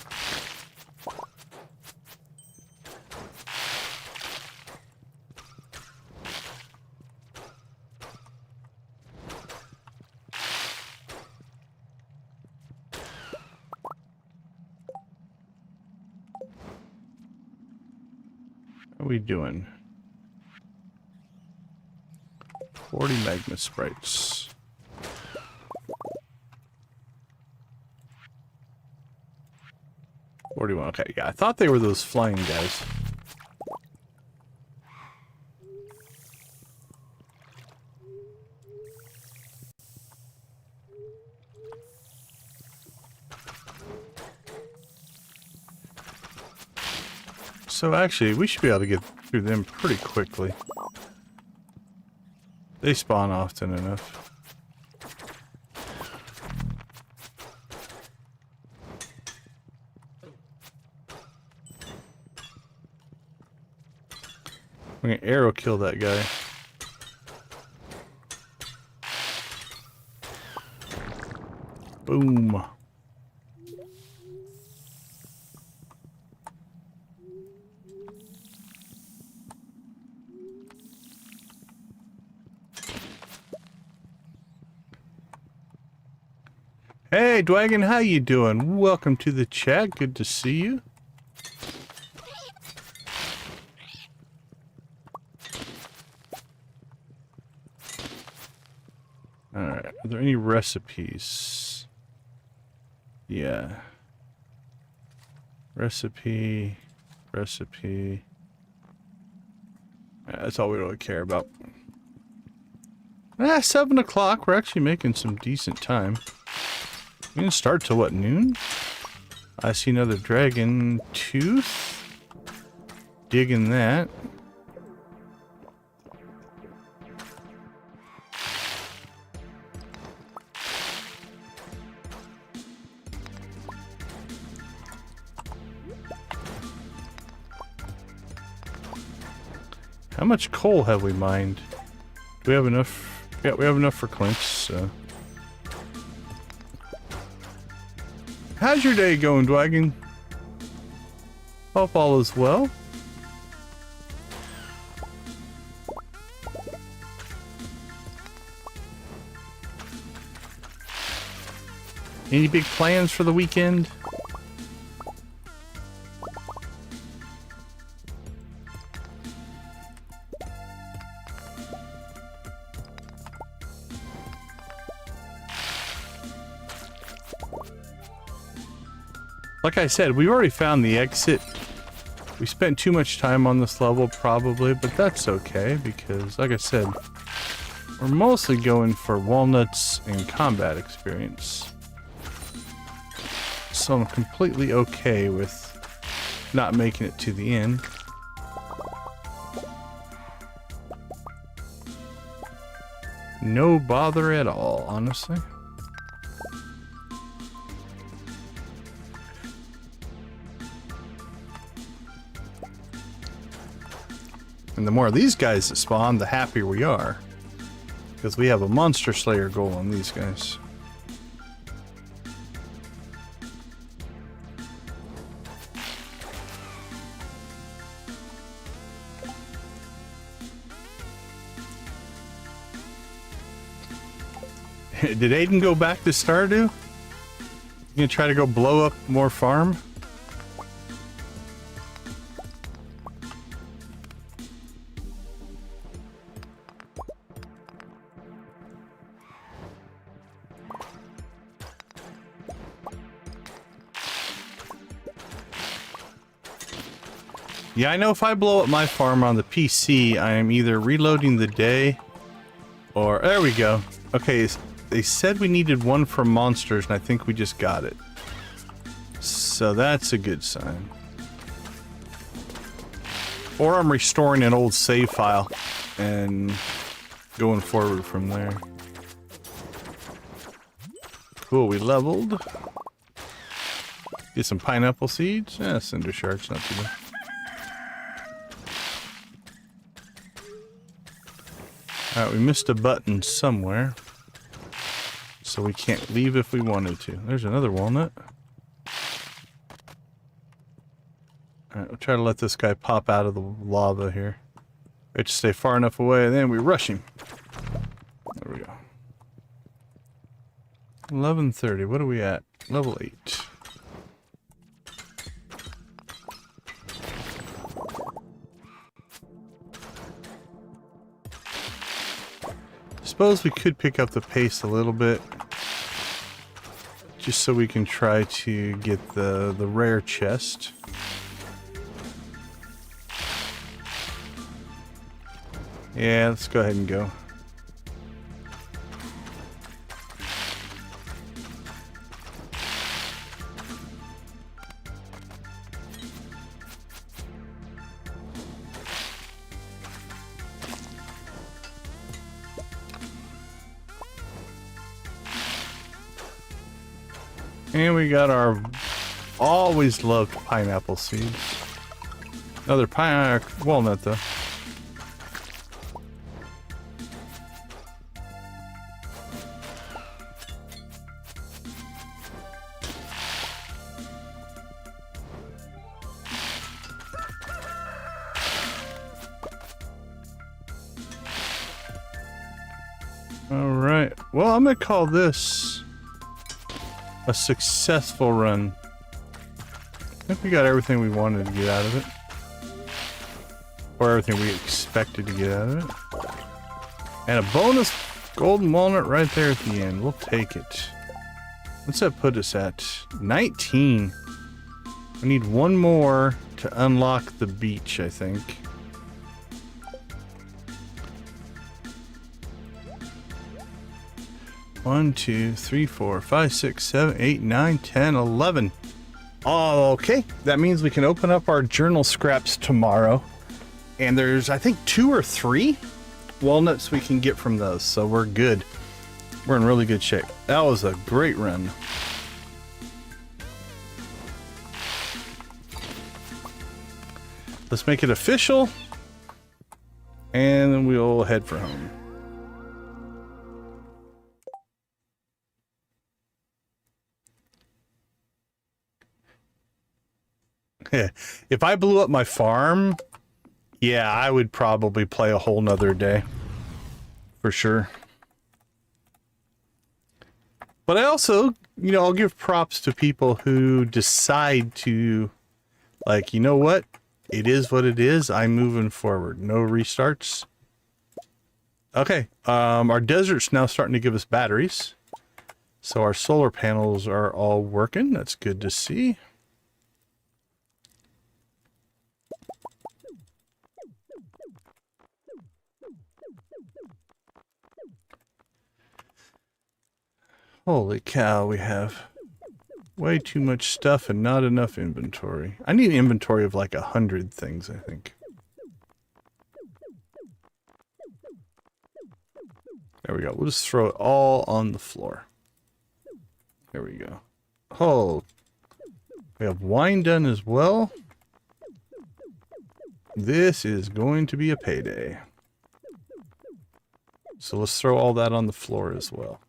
How are we doing? 40 magma sprites. Okay, yeah, I thought they were those flying guys. So actually, we should be able to get through them pretty quickly. They spawn often enough. I'm gonna arrow kill that guy. Boom. Hey, Dwagon, how you doing? Welcome to the chat. Good to see you. Alright, are there any recipes? Yeah. Recipe. Yeah, that's all we really care about. 7 o'clock. We're actually making some decent time. We can start till what, noon? I see another dragon tooth. Digging that. How much coal have we mined? Do we have enough? Yeah, we have enough for clinch, so. How's your day going, Dwagon? Hope all is well. Any big plans for the weekend? Like I said, we already found the exit. We spent too much time on this level probably, but that's okay because, like I said, we're mostly going for walnuts and combat experience. So I'm completely okay with not making it to the end. No bother at all, honestly. And the more of these guys that spawn, the happier we are. Because we have a monster slayer goal on these guys. Did Aiden go back to Stardew? You gonna try to go blow up more farm? Yeah, I know if I blow up my farm on the PC, I am either reloading the day or... There we go. Okay, they said we needed one for monsters, and I think we just got it. So that's a good sign. Or I'm restoring an old save file and going forward from there. Cool, we leveled. Get some pineapple seeds. Yeah, cinder shards, not too bad. Alright, we missed a button somewhere. So we can't leave if we wanted to. There's another walnut. Alright, we'll try to let this guy pop out of the lava here. We have to stay far enough away and then we rush him. There we go. 11:30. What are we at? Level 8. Suppose we could pick up the pace a little bit, just so we can try to get the rare chest. Yeah, let's go ahead and go. And we got our always loved pineapple seeds. Another walnut though. All right. Well, I'm gonna call this a successful run. I think we got everything we wanted to get out of it. Or everything we expected to get out of it. And a bonus golden walnut right there at the end. We'll take it. What's that put us at? 19. We need one more to unlock the beach, I think. One, 2, 3, 4, 5, 6, 7, 8, 9, 10, 11. Okay, that means we can open up our journal scraps tomorrow. And there's, I think, 2 or 3 walnuts we can get from those. So we're good. We're in really good shape. That was a great run. Let's make it official. And then we'll head for home. Yeah, if I blew up my farm, yeah, I would probably play a whole nother day. For sure. But I also, you know, I'll give props to people who decide to, like, you know what? It is what it is. I'm moving forward. No restarts. Okay, our desert's now starting to give us batteries. So our solar panels are all working. That's good to see. Holy cow, we have way too much stuff and not enough inventory. I need an inventory of like 100 things, I think. There we go. We'll just throw it all on the floor. There we go. Oh, we have wine done as well. This is going to be a payday. So let's throw all that on the floor as well.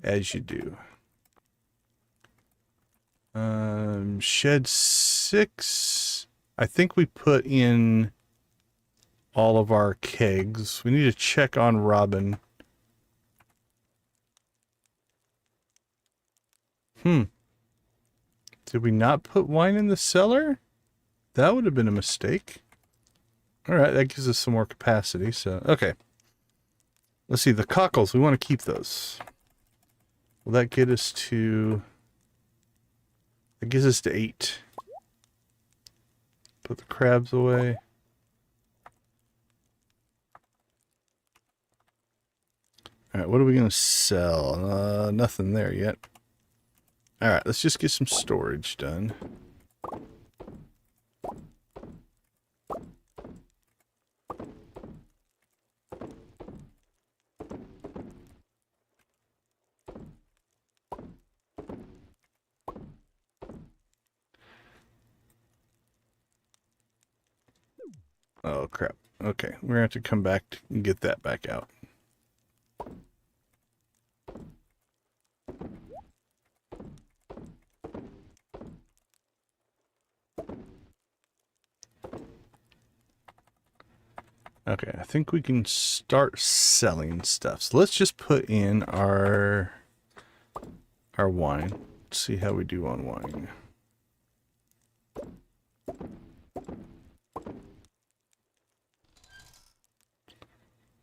As you do. Shed 6. I think we put in all of our kegs. We need to check on Robin. Did we not put wine in the cellar? That would have been a mistake. Alright, that gives us some more capacity, so... Okay. Let's see, the cockles, we want to keep those. Will that get us to... That gives us to 8. Put the crabs away. Alright, what are we going to sell? Nothing there yet. Alright, let's just get some storage done. Oh, crap. Okay, we're going to have to come back and get that back out. Okay, I think we can start selling stuff. So let's just put in our wine. Let's see how we do on wine.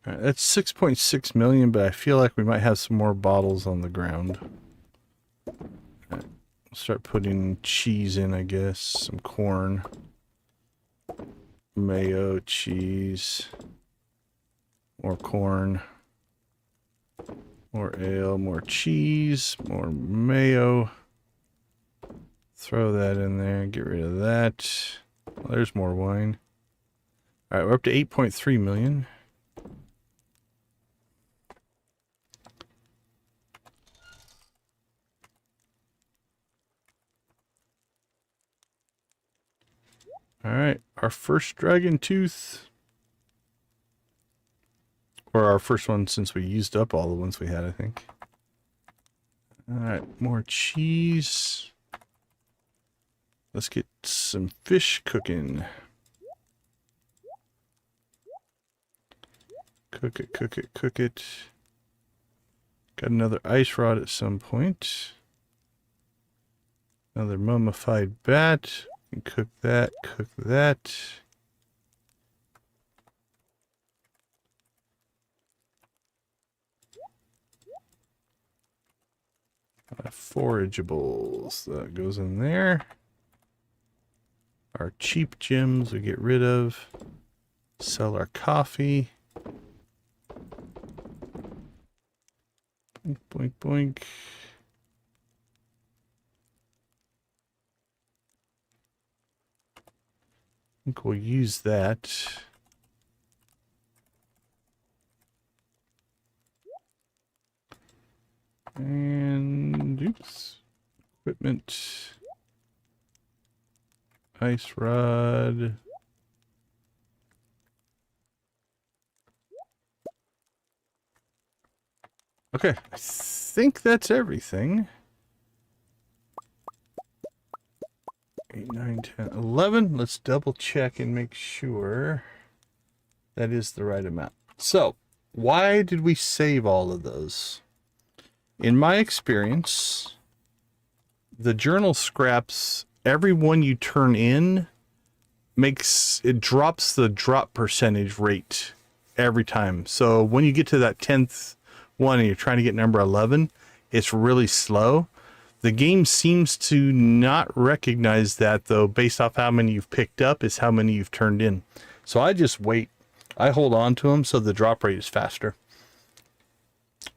All right, that's 6.6 million, but I feel like we might have some more bottles on the ground. All right, start putting cheese in, I guess. Some corn. Mayo, cheese, more corn, more ale, more cheese, more mayo. Throw that in there, get rid of that. Well, there's more wine. All right, we're up to 8.3 million. Alright, our first dragon tooth. Or our first one since we used up all the ones we had, I think. Alright, more cheese. Let's get some fish cooking. Cook it, cook it, cook it. Got another ice rod at some point. Another mummified bat. Cook that, cook that. Forageables, that goes in there. Our cheap gems we get rid of. Sell our coffee. Boink, boink, boink. I think we'll use that. And oops. Equipment. Ice rod. Okay, I think that's everything. 8, 9, 10, 11. Let's double check and make sure that is the right amount. So, why did we save all of those? In my experience, the journal scraps, every one you turn in, it drops the drop percentage rate every time. So when you get to that 10th one and you're trying to get number 11, it's really slow. The game seems to not recognize that, though, based off how many you've picked up is how many you've turned in. So I just wait. I hold on to them so the drop rate is faster.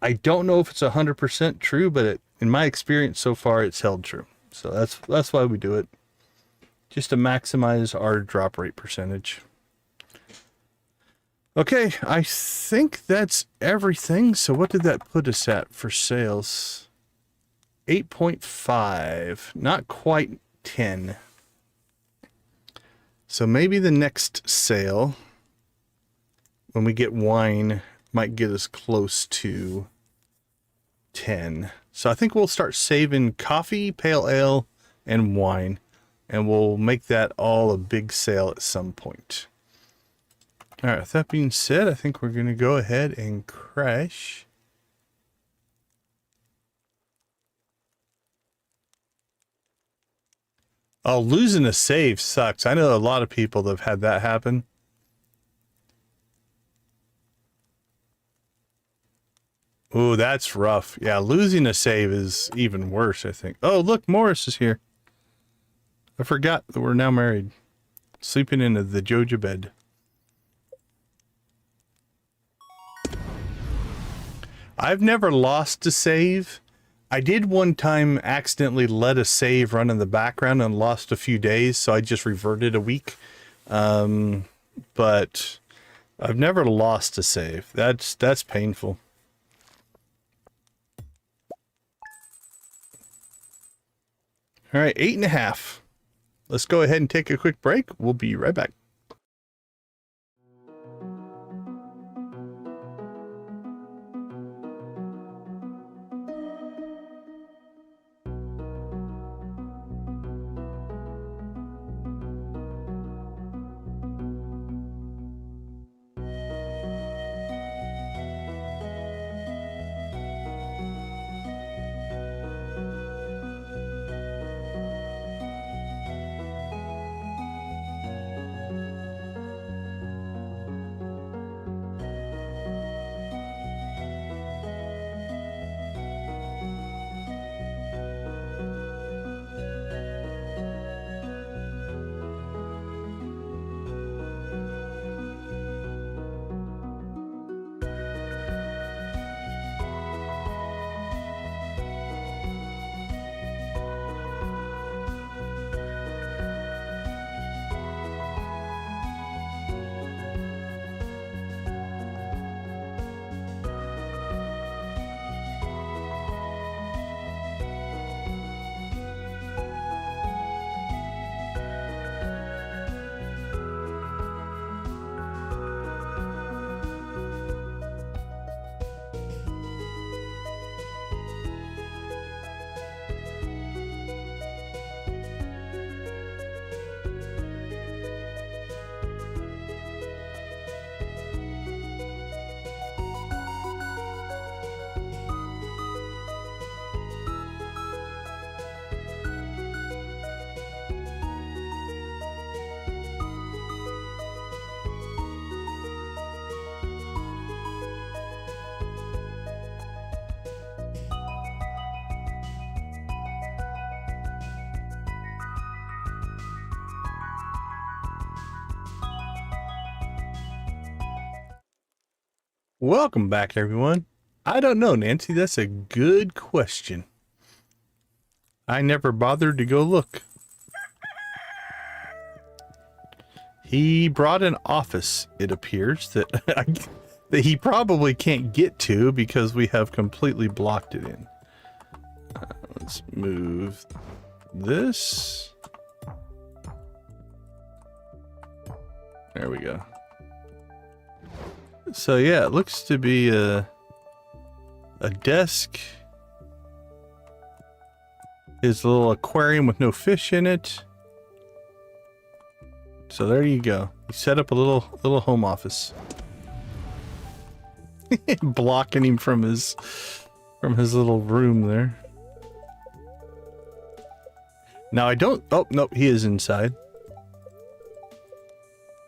I don't know if it's 100% true, but in my experience so far, it's held true. So that's why we do it, just to maximize our drop rate percentage. Okay, I think that's everything. So what did that put us at for sales? 8.5, not quite 10. So maybe the next sale, when we get wine, might get us close to 10. So I think we'll start saving coffee, pale ale, and wine, and we'll make that all a big sale at some point. All right, with that being said, I think we're going to go ahead and crash. Oh, losing a save sucks. I know a lot of people that have had that happen. Ooh, that's rough. Yeah, losing a save is even worse, I think. Oh, look, Morris is here. I forgot that we're now married. Sleeping in the Joja bed. I've never lost a save. I did one time accidentally let a save run in the background and lost a few days, so I just reverted a week. But I've never lost a save. That's painful. All right, 8.5. Let's go ahead and take a quick break. We'll be right back. Welcome back, everyone. I don't know, Nancy. That's a good question. I never bothered to go look. He brought an office, it appears, that that he probably can't get to because we have completely blocked it in. Let's move this. There we go. So yeah, it looks to be a desk. His little aquarium with no fish in it. So there you go. He set up a little home office. Blocking him from his little room there. Now I don't, oh no, he is inside.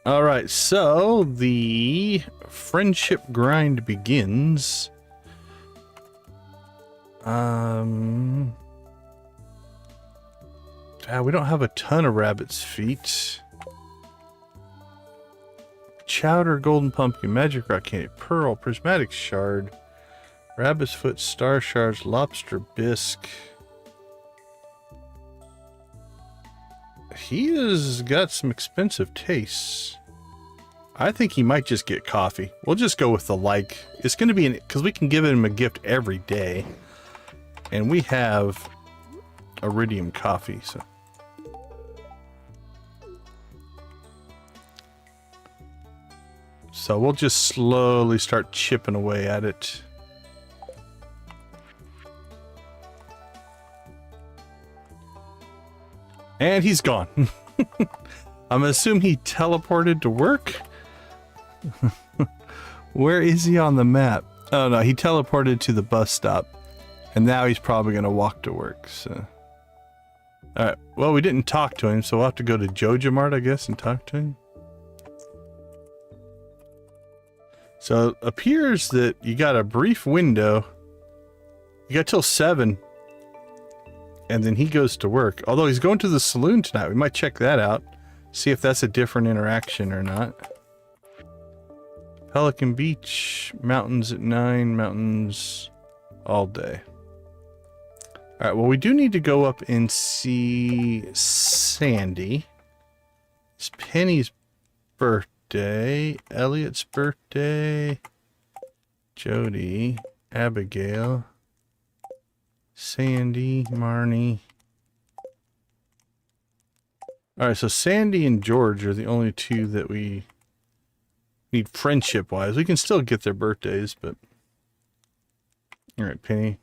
All right, so the friendship grind begins. We don't have a ton of rabbit's feet. Chowder, golden pumpkin, magic rock candy, pearl, prismatic shard, Rabbit's foot, star shards, lobster bisque. He has got some expensive tastes. I think he might just get coffee. We'll just go with the like. It's going to be because we can give him a gift every day. And we have iridium coffee, so. So we'll just slowly start chipping away at it. And he's gone. I'm assuming he teleported to work. Where is he on the map? Oh no, he teleported to the bus stop. And now he's probably going to walk to work, so. Alright, well we didn't talk to him, so we'll have to go to Joja Mart, I guess, and talk to him. So it appears that you got a brief window. You got till 7. And then he goes to work. Although he's going to the saloon tonight. We might check that out. See if that's a different interaction or not. Pelican Beach. Mountains at 9. Mountains all day. Alright, well we do need to go up and see Sandy. It's Penny's birthday. Elliot's birthday. Jody. Abigail. Sandy, Marnie. Alright, so Sandy and George are the only two that we need friendship-wise. We can still get their birthdays, but... Alright, Penny.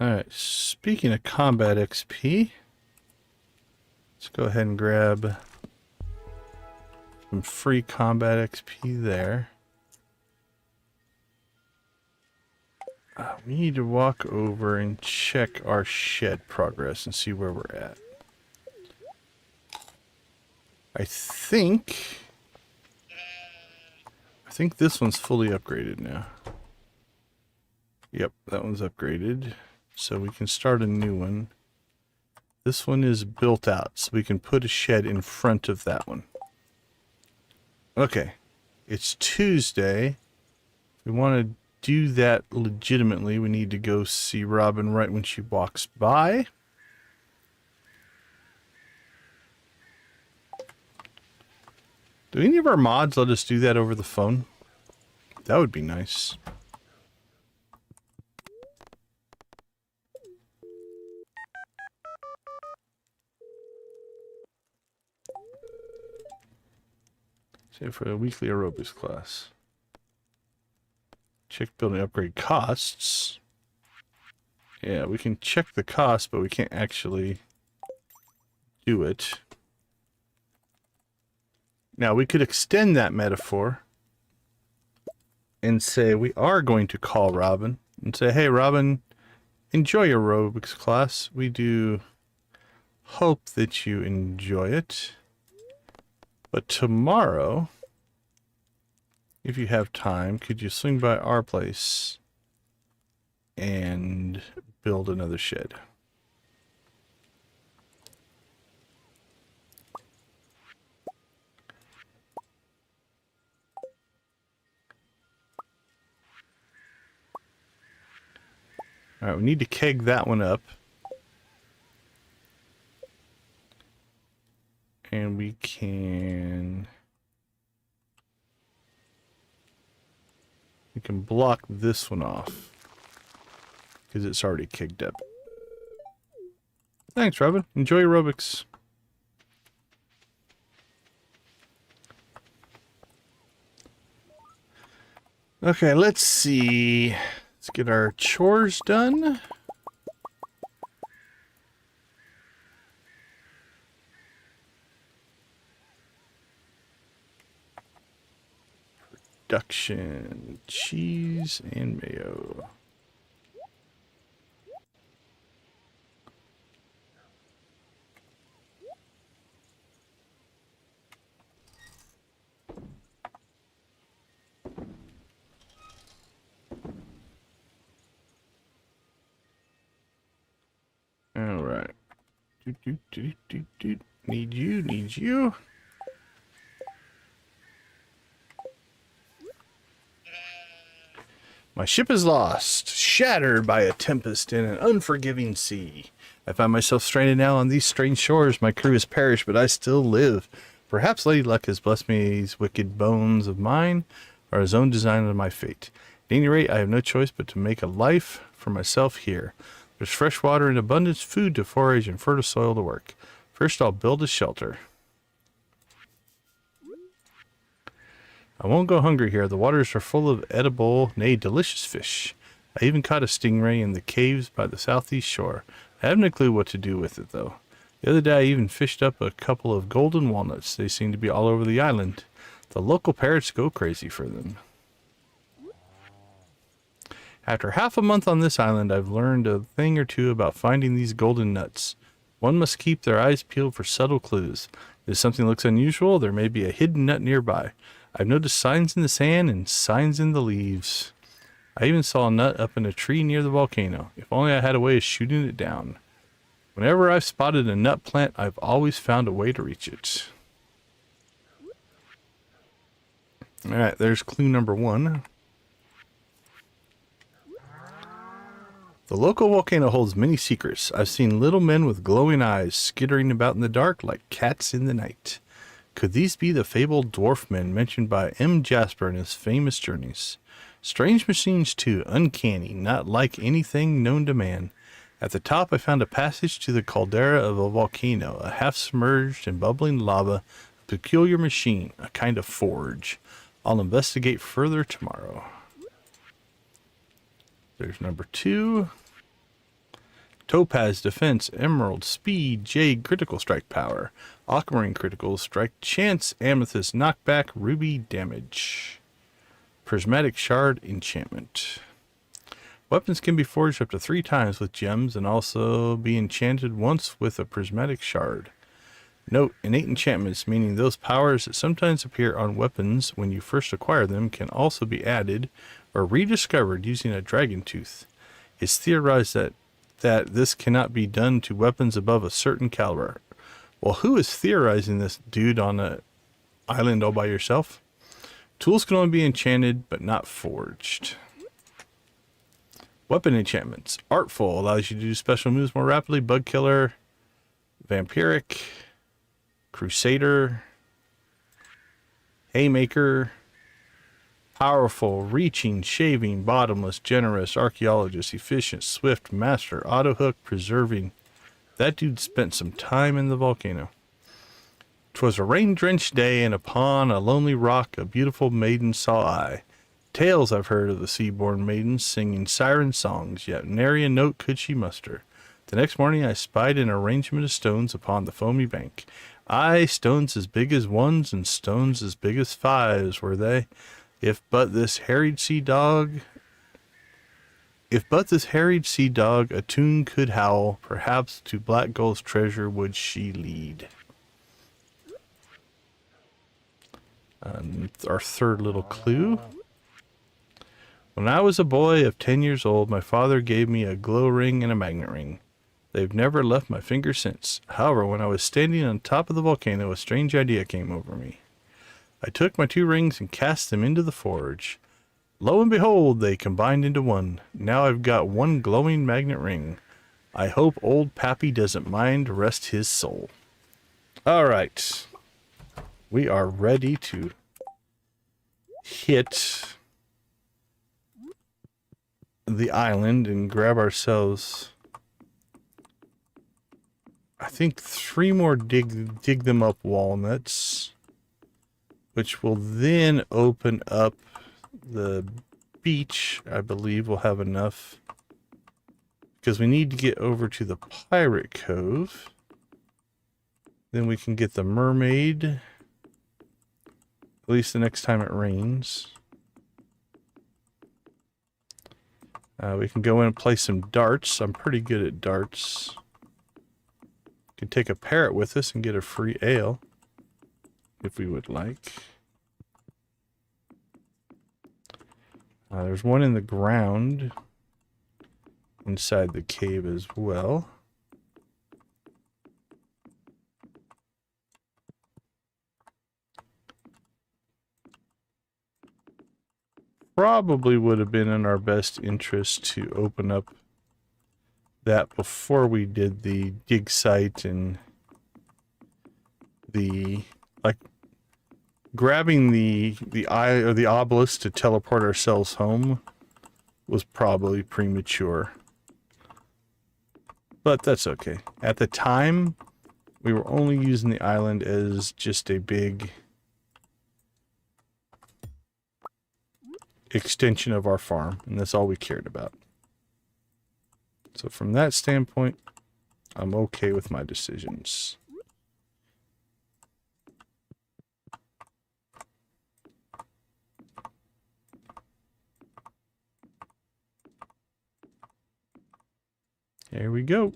Alright, speaking of combat XP... Let's go ahead and grab some free combat XP there. We need to walk over and check our shed progress and see where we're at. I think this one's fully upgraded now. Yep, that one's upgraded. So we can start a new one. This one is built out, so we can put a shed in front of that one. Okay, it's Tuesday. If we want to do that legitimately, we need to go see Robin right when she walks by. Do any of our mods let us do that over the phone? That would be nice. Say for a weekly aerobics class. Check building upgrade costs. Yeah, we can check the cost, but we can't actually do it. Now, we could extend that metaphor and say we are going to call Robin and say, hey, Robin, enjoy your aerobics class. We do hope that you enjoy it. But tomorrow, if you have time, could you swing by our place and build another shed? All right, we need to keg that one up. And we can block this one off because it's already kicked up. Thanks, Robin. Enjoy aerobics. Okay, let's see. Let's get our chores done. Production, cheese, and mayo. All right. Need you, need you. My ship is lost, shattered by a tempest in an unforgiving sea. I find myself stranded now on these strange shores. My crew has perished, but I still live. Perhaps Lady Luck has blessed me. These wicked bones of mine are his own design of my fate. At any rate, I have no choice but to make a life for myself here. There's fresh water in abundance, food to forage, and fertile soil to work. First, I'll build a shelter. I won't go hungry here. The waters are full of edible, nay, delicious fish. I even caught a stingray in the caves by the southeast shore. I have no clue what to do with it, though. The other day I even fished up a couple of golden walnuts. They seem to be all over the island. The local parrots go crazy for them. After half a month on this island, I've learned a thing or two about finding these golden nuts. One must keep their eyes peeled for subtle clues. If something looks unusual, there may be a hidden nut nearby. I've noticed signs in the sand and signs in the leaves. I even saw a nut up in a tree near the volcano. If only I had a way of shooting it down. Whenever I've spotted a nut plant, I've always found a way to reach it. Alright, there's clue number 1. The local volcano holds many secrets. I've seen little men with glowing eyes skittering about in the dark like cats in the night. Could these be the fabled dwarf men mentioned by M. Jasper in his famous journeys? Strange machines too, uncanny, not like anything known to man. At the top I found a passage to the caldera of a volcano, a half-submerged and bubbling lava, a peculiar machine, a kind of forge. I'll investigate further tomorrow. There's number 2. Topaz, defense, emerald, speed, jade, critical strike power, aquamarine critical strike chance, amethyst knockback, ruby damage, prismatic shard enchantment. Weapons can be forged up to 3 times with gems and also be enchanted once with a prismatic shard. Note, innate enchantments, meaning those powers that sometimes appear on weapons when you first acquire them, can also be added or rediscovered using a dragon tooth. It's theorized that this cannot be done to weapons above a certain caliber. Well, who is theorizing this, dude, on an island all by yourself? Tools can only be enchanted, but not forged. Weapon enchantments. Artful allows you to do special moves more rapidly. Bug killer, vampiric, crusader, haymaker. Powerful, reaching, shaving, bottomless, generous, archaeologist, efficient, swift, master, auto hook, preserving. That dude spent some time in the volcano. 'Twas a rain-drenched day, and upon a lonely rock a beautiful maiden saw I. Tales I've heard of the sea-born maidens singing siren songs, yet nary a note could she muster. The next morning I spied an arrangement of stones upon the foamy bank. Aye, stones as big as 1s and stones as big as 5s were they. If but this harried sea dog a tune could howl, perhaps to Black Gull's treasure would she lead. Our third little clue. When I was a boy of 10 years old, my father gave me a glow ring and a magnet ring. They've never left my finger since. However, when I was standing on top of the volcano, a strange idea came over me. I took my 2 rings and cast them into the forge. Lo and behold, they combined into one. Now I've got 1 glowing magnet ring. I hope old Pappy doesn't mind, rest his soul. Alright. We are ready to hit the island and grab ourselves, I think, 3 more dig them up walnuts, which will then open up the beach. I believe we'll have enough because we need to get over to the Pirate Cove. Then we can get the mermaid, at least the next time it rains. We can go in and play some darts. I'm pretty good at darts. Can take a parrot with us and get a free ale if we would like. There's one in the ground inside the cave as well. probably would have been in our best interest to open up that before we did the dig site, and the like grabbing the eye or the obelisk to teleport ourselves home was probably premature. But that's okay. At the time, we were only using the island as just a big extension of our farm, and that's all we cared about. So from that standpoint, I'm okay with my decisions. Here we go.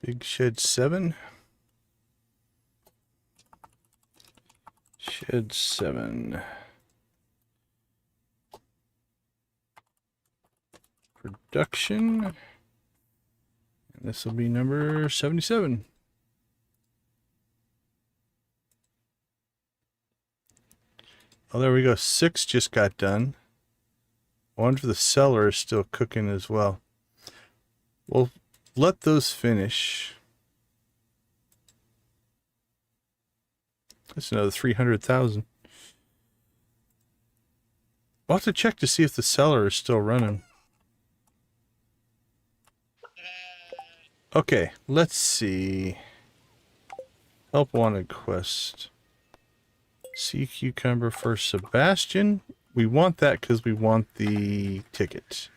Big shed 7. Shed 7. Production. And this will be number 77. Oh, there we go. 6 just got done. I wonder if the cellar is still cooking as well. We'll let those finish. That's another 300,000. I'll have to check to see if the cellar is still running. Okay, let's see. Help wanted quest. Sea cucumber for Sebastian. We want that because we want the ticket.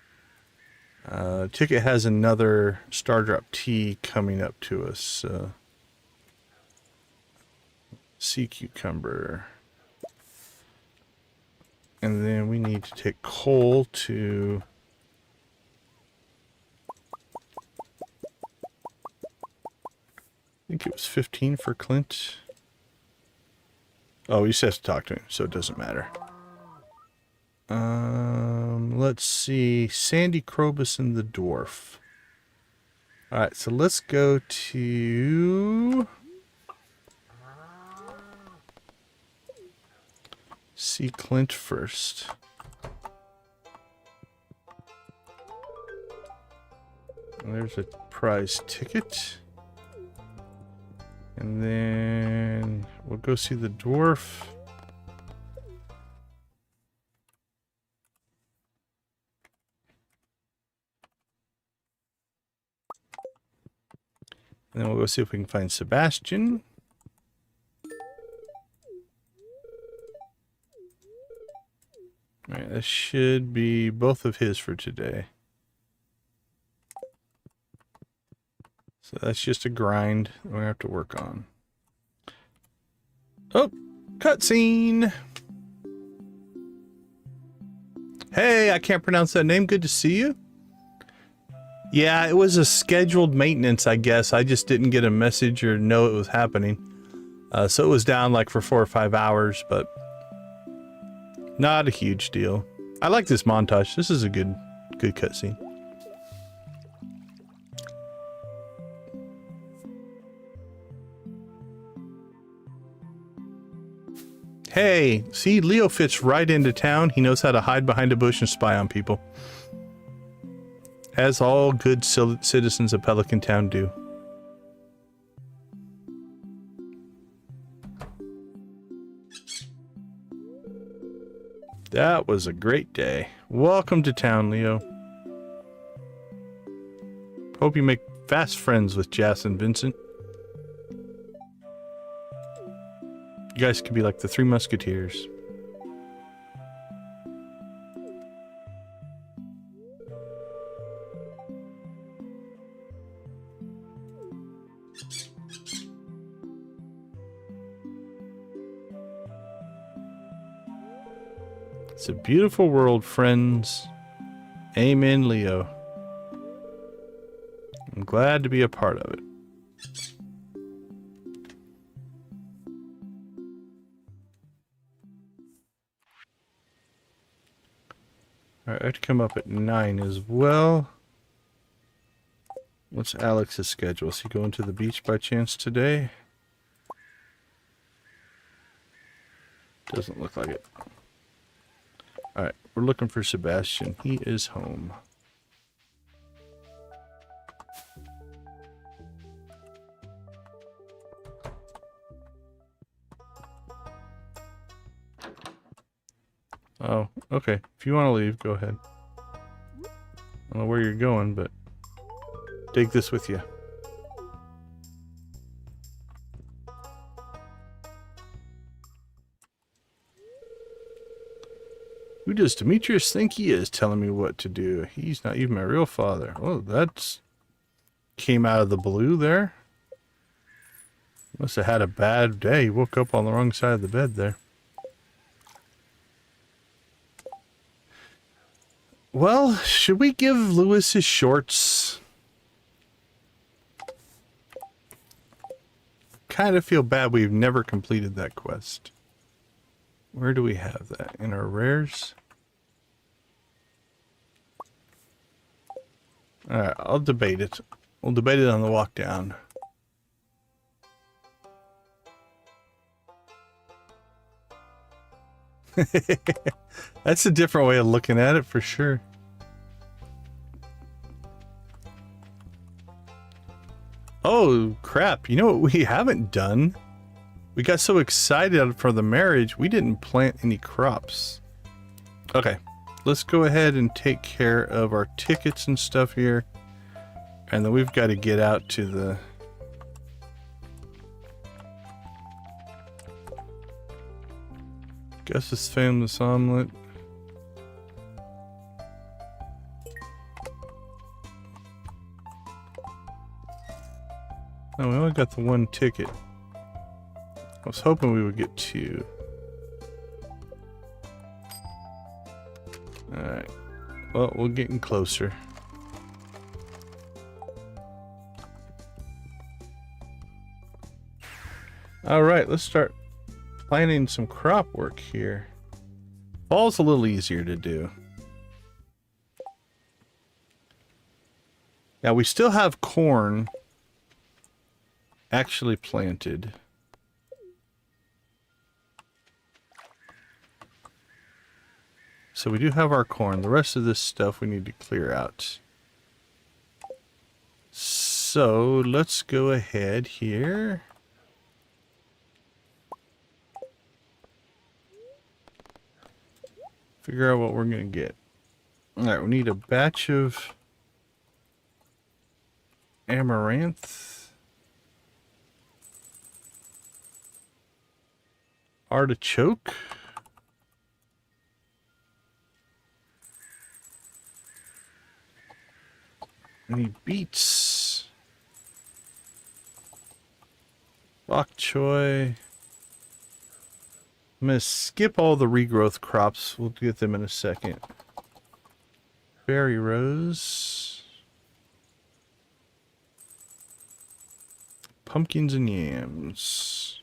Ticket has another Star Drop tea coming up to us. Sea cucumber. And then we need to take coal to... I think it was 15 for Clint. Oh, you just have to talk to him, so it doesn't matter. Let's see. Sandy Krobus and the Dwarf. Alright, so let's go to... see Clint first. And there's a prize ticket. And then we'll go see the dwarf. And then we'll go see if we can find Sebastian. Alright, that should be both of his for today. So that's just a grind we're going to have to work on. Oh, cutscene! Hey, I can't pronounce that name. Good to see you. Yeah, it was a scheduled maintenance, I guess. I just didn't get a message or know it was happening. So it was down like for 4 or 5 hours, but not a huge deal. I like this montage. This is a good cutscene. Hey, see, Leo fits right into town. He knows how to hide behind a bush and spy on people. As all good citizens of Pelican Town do. That was a great day. Welcome to town, Leo. Hope you make fast friends with Jas and Vincent. You guys could be like the Three Musketeers. It's a beautiful world, friends. Amen, Leo. I'm glad to be a part of it. Alright, I have to come up at 9 as well. What's Alex's schedule? Is he going to the beach by chance today? Doesn't look like it. Alright, we're looking for Sebastian. He is home. Oh, okay. If you want to leave, go ahead. I don't know where you're going, but take this with you. Who does Demetrius think he is telling me what to do? He's not even my real father. Oh, that's came out of the blue there. Must have had a bad day. He woke up on the wrong side of the bed there. Well, should we give Lewis his shorts? Kind of feel bad we've never completed that quest. Where do we have that? In our rares? Alright, I'll debate it. We'll debate it on the walk down. That's a different way of looking at it for sure. Oh, crap. You know what we haven't done? We got so excited for the marriage, we didn't plant any crops. Okay, let's go ahead and take care of our tickets and stuff here. And then we've got to get out to the... Gus's famous omelet. Oh, we only got the one ticket. I was hoping we would get two. Alright. Well, we're getting closer. Alright, let's start planning some crop work here. Fall's a little easier to do. Now we still have corn actually planted. So we do have our corn. The rest of this stuff we need to clear out. So let's go ahead here. Figure out what we're going to get. Alright, we need a batch of amaranth. Artichoke. We need beets. Bok choy. I'm going to skip all the regrowth crops. We'll get them in a second. Berry rose. Pumpkins and yams.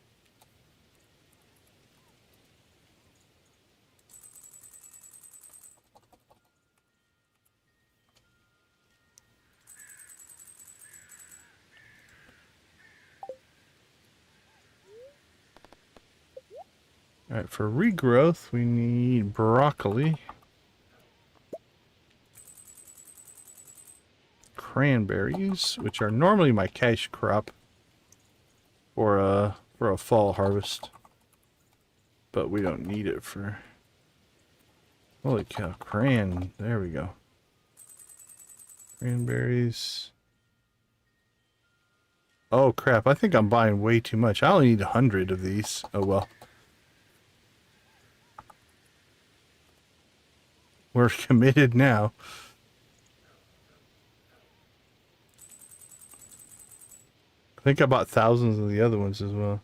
Alright, for regrowth, we need broccoli, cranberries, which are normally my cash crop for a fall harvest, but we don't need it for... Holy cow, there we go. Cranberries. Oh crap, I think I'm buying way too much. I only need 100 of these. Oh well. We're committed now. I think I bought thousands of the other ones as well.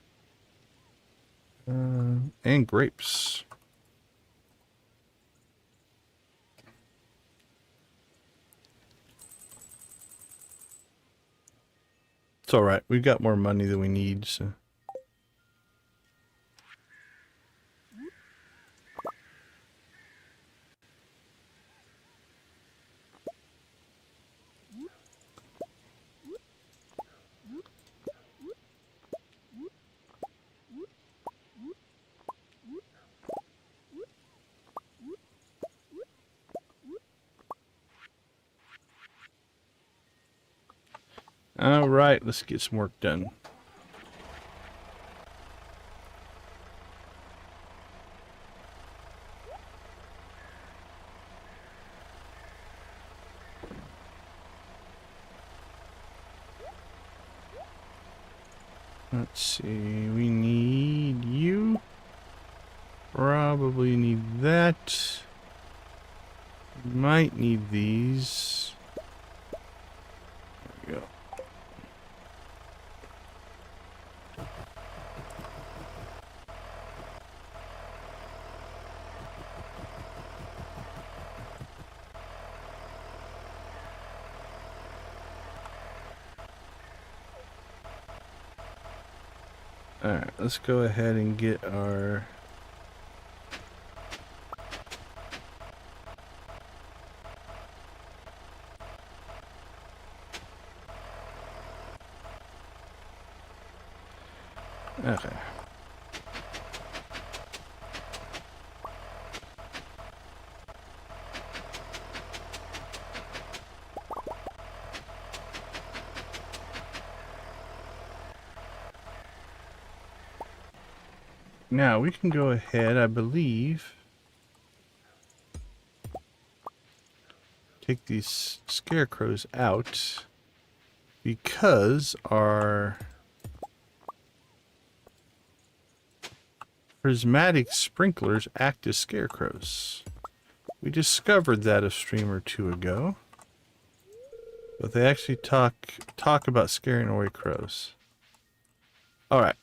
And grapes. It's alright. We've got more money than we need, so... All right, let's get some work done. Let's see, we need you. Probably need that. Might need these. There we go. Alright, let's go ahead and get our... Okay. Now we can go ahead, I believe, take these scarecrows out because our prismatic sprinklers act as scarecrows. We discovered that a stream or two ago, but they actually talk about scaring away crows. All right.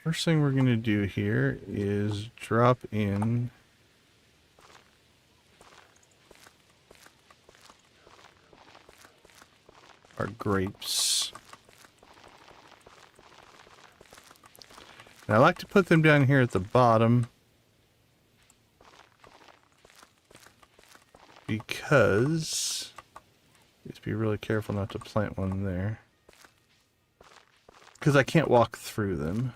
First thing we're going to do here is drop in our grapes. And I like to put them down here at the bottom because just be really careful not to plant one there, because I can't walk through them.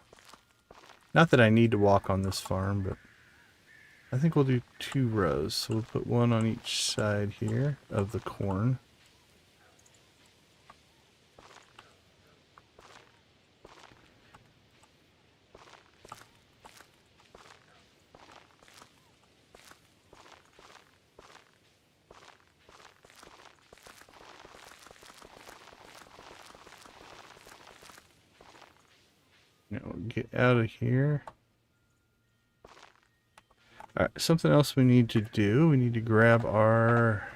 Not that I need to walk on this farm, but I think we'll do 2 rows. So we'll put one on each side here of the corn. Now we'll get out of here. Alright, something else we need to do. We need to grab our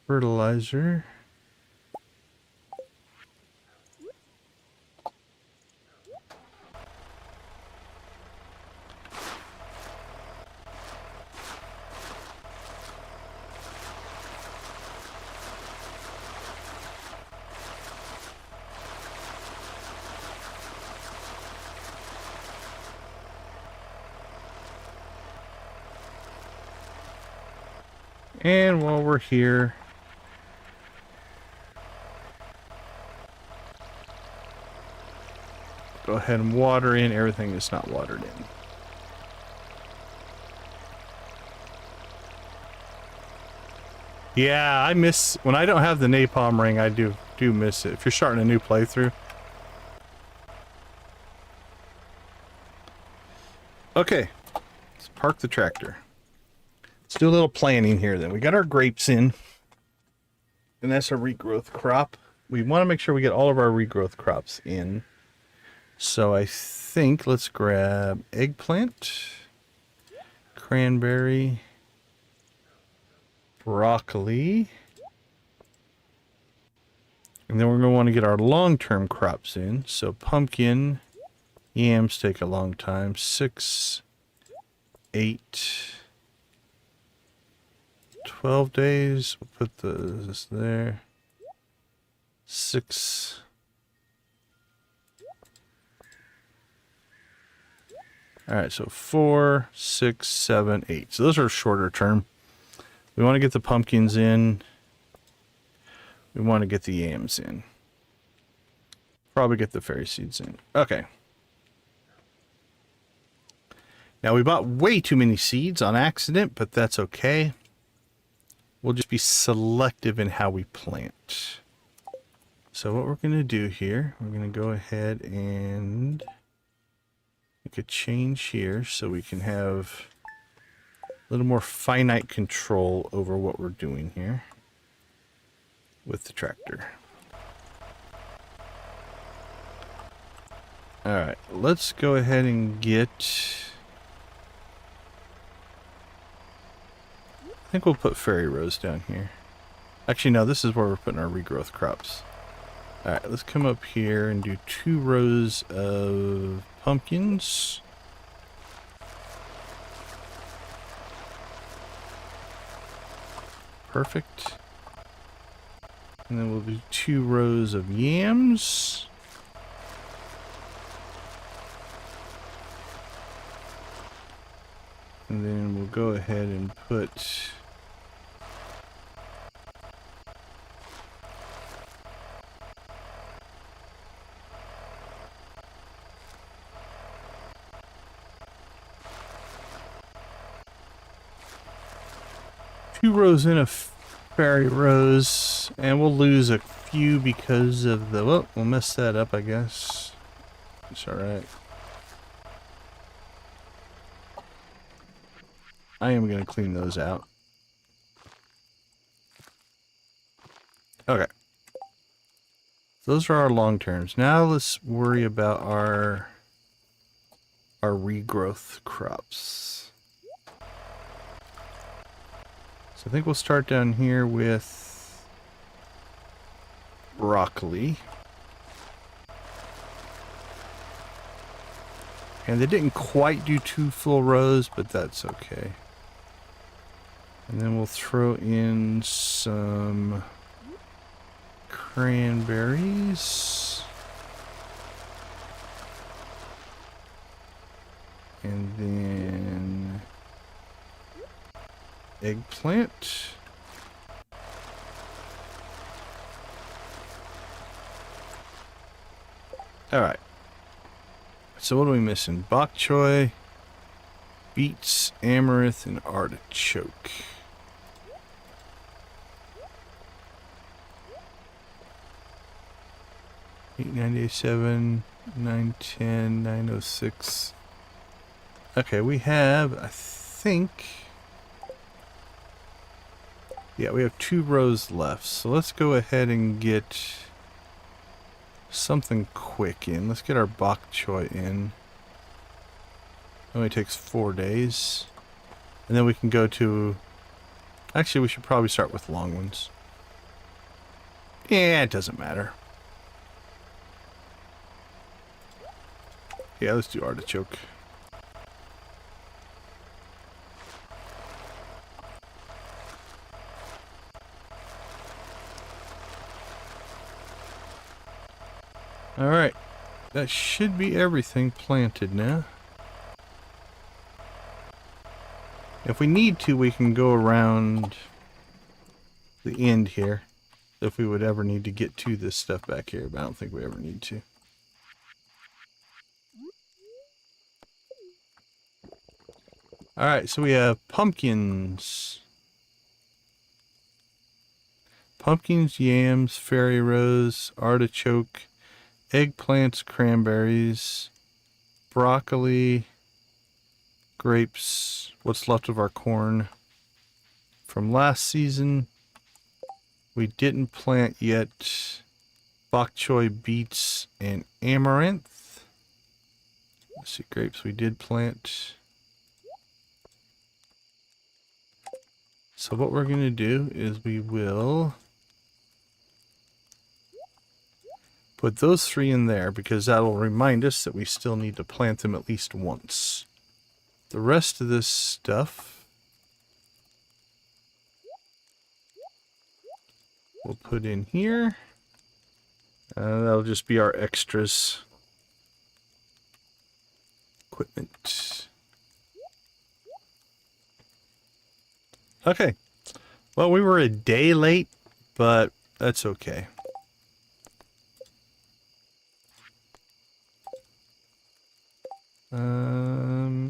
fertilizer. And while we're here, go ahead and water in everything that's not watered in. Yeah, I miss when I don't have the napalm ring. I do miss it. If you're starting a new playthrough. Okay, let's park the tractor. Let's do a little planning here then. We got our grapes in, and that's a regrowth crop. We want to make sure we get all of our regrowth crops in. So I think let's grab eggplant, cranberry, broccoli, and then we're going to want to get our long-term crops in. So pumpkin, yams take a long time. 6, 8, 12 days. We'll put this there. 6. All right, so 4, 6, 7, 8. So those are shorter term. We want to get the pumpkins in. We want to get the yams in. Probably get the fairy seeds in. Okay. Now we bought way too many seeds on accident, but that's okay. We'll just be selective in how we plant. So what we're going to do here, we're going to go ahead and make a change here so we can have a little more finite control over what we're doing here with the tractor. Alright, let's go ahead and get... I think we'll put fairy rose down here. Actually, no, this is where we're putting our regrowth crops. Alright, let's come up here and do 2 rows of pumpkins. Perfect. And then we'll do 2 rows of yams. And then we'll go ahead and put... two rows in a fairy rose, and we'll lose a few because of the... well, we'll mess that up, I guess. It's alright. I am going to clean those out. Okay. Those are our long terms. Now let's worry about our regrowth crops. I think we'll start down here with broccoli. And they didn't quite do 2 full rows, but that's okay. And then we'll throw in some cranberries. And then eggplant. Alright. So what are we missing? Bok choy, beets, amaranth, and artichoke. $8.97, $9.10, $9.06. Okay, we have, I think... yeah, we have 2 rows left. So let's go ahead and get something quick in. Let's get our bok choy in. It only takes 4 days. And then we can go to... actually, we should probably start with long ones. Yeah, it doesn't matter. Yeah, let's do artichoke. Alright, that should be everything planted now. If we need to, we can go around the end here. If we would ever need to get to this stuff back here, but I don't think we ever need to. Alright, so we have pumpkins. Pumpkins, yams, fairy rose, artichoke, eggplants, cranberries, broccoli, grapes, what's left of our corn from last season. We didn't plant yet bok choy, beets, and amaranth. Let's see, grapes we did plant. So what we're going to do is we will put those 3 in there because that will remind us that we still need to plant them at least once. The rest of this stuff we'll put in here. That'll just be our extras. Equipment. Okay. Well, we were a day late, but that's okay.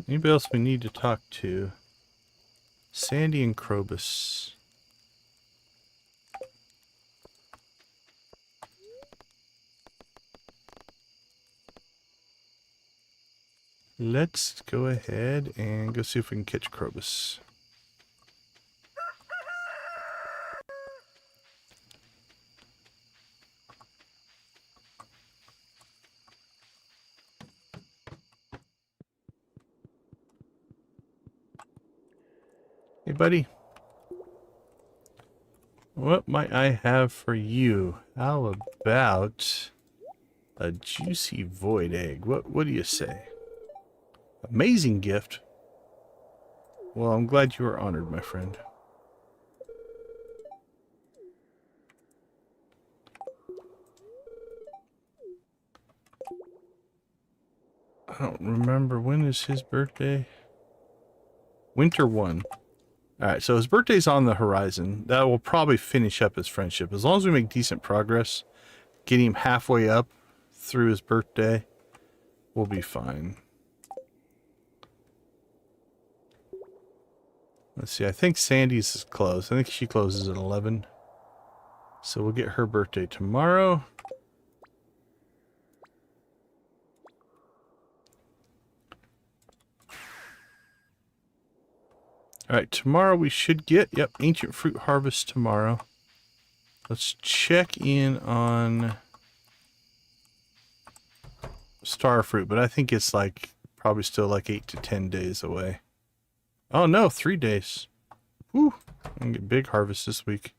Anybody else we need to talk to? Sandy and Krobus. let's go ahead and go see if we can catch Krobus. Hey, buddy. What might I have for you? How about a juicy void egg? What do you say? Amazing gift. Well, I'm glad you were honored, my friend. I don't remember, when is his birthday? Winter 1. Alright, so his birthday's on the horizon. That will probably finish up his friendship. As long as we make decent progress, getting him halfway up through his birthday, we'll be fine. Let's see, I think Sandy's is close. I think she closes at 11. So we'll get her birthday tomorrow. Alright, tomorrow we should get, yep, Ancient Fruit Harvest tomorrow. Let's check in on Star Fruit, but I think it's like, probably still like 8 to 10 days away. Oh no, 3 days. Whew, I'm gonna get big harvest this week.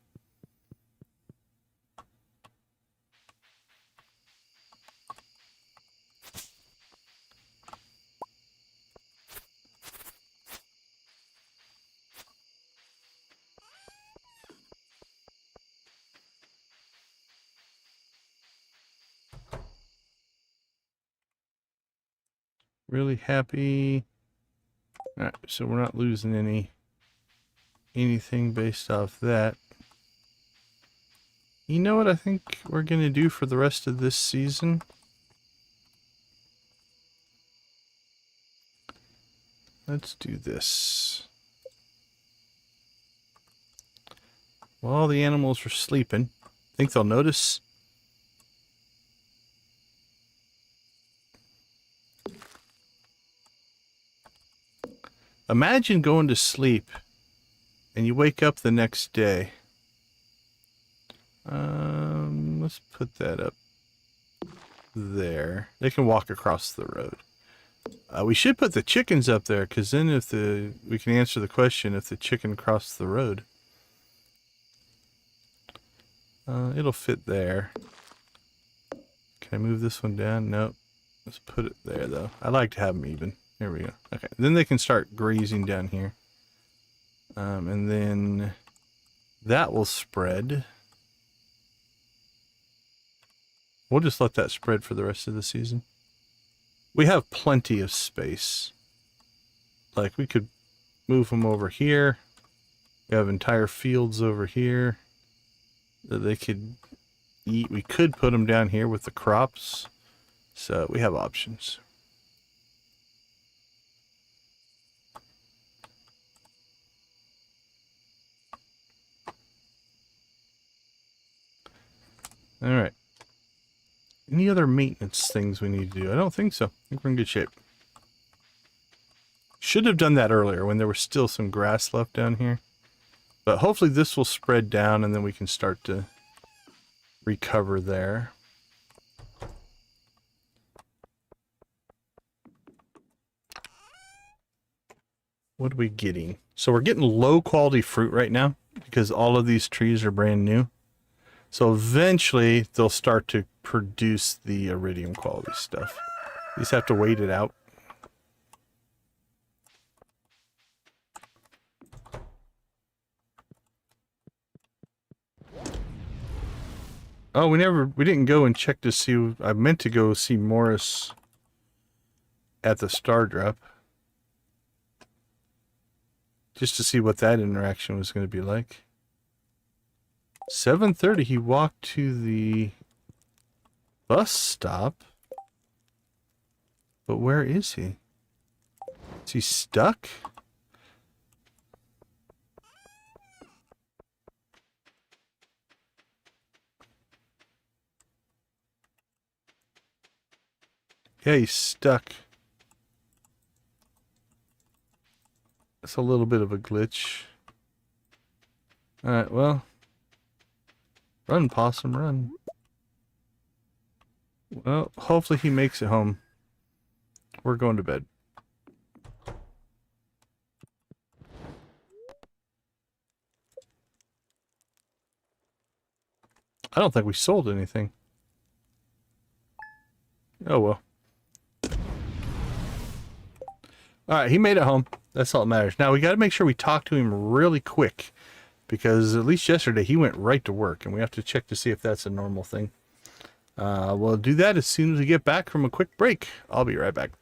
Really happy. Alright, so we're not losing anything based off that. You know what I think we're gonna do for the rest of this season? Let's do this. While the animals are sleeping, think they'll notice? Imagine going to sleep and you wake up the next day. Let's put that up there. They can walk across the road. We should put the chickens up there, because then if we can answer the question if the chicken crossed the road. It'll fit there. Can I move this one down? Nope. Let's put it there, though. I like to have them even. There we go. Okay, then they can start grazing down here. And then that will spread. We'll just let that spread for the rest of the season. We have plenty of space. Like, we could move them over here. We have entire fields over here that they could eat. We could put them down here with the crops. So we have options. All right. Any other maintenance things we need to do? I don't think so. I think we're in good shape. Should have done that earlier when there was still some grass left down here. But hopefully this will spread down and then we can start to recover there. What are we getting? So we're getting low quality fruit right now because all of these trees are brand new. So eventually they'll start to produce the iridium quality stuff. You just have to wait it out. Oh, we didn't go and check to see. I meant to go see Morris at the Star Drop. Just to see what that interaction was going to be like. 7:30, he walked to the bus stop. But where is he? Is he stuck? Yeah, he's stuck. That's a little bit of a glitch. Alright, well. Run, possum, run. Well, hopefully he makes it home. We're going to bed. I don't think we sold anything. Oh well. Alright, he made it home. That's all that matters. Now we got to make sure we talk to him really quick. Because at least yesterday he went right to work. And we have to check to see if that's a normal thing. We'll do that as soon as we get back from a quick break. I'll be right back.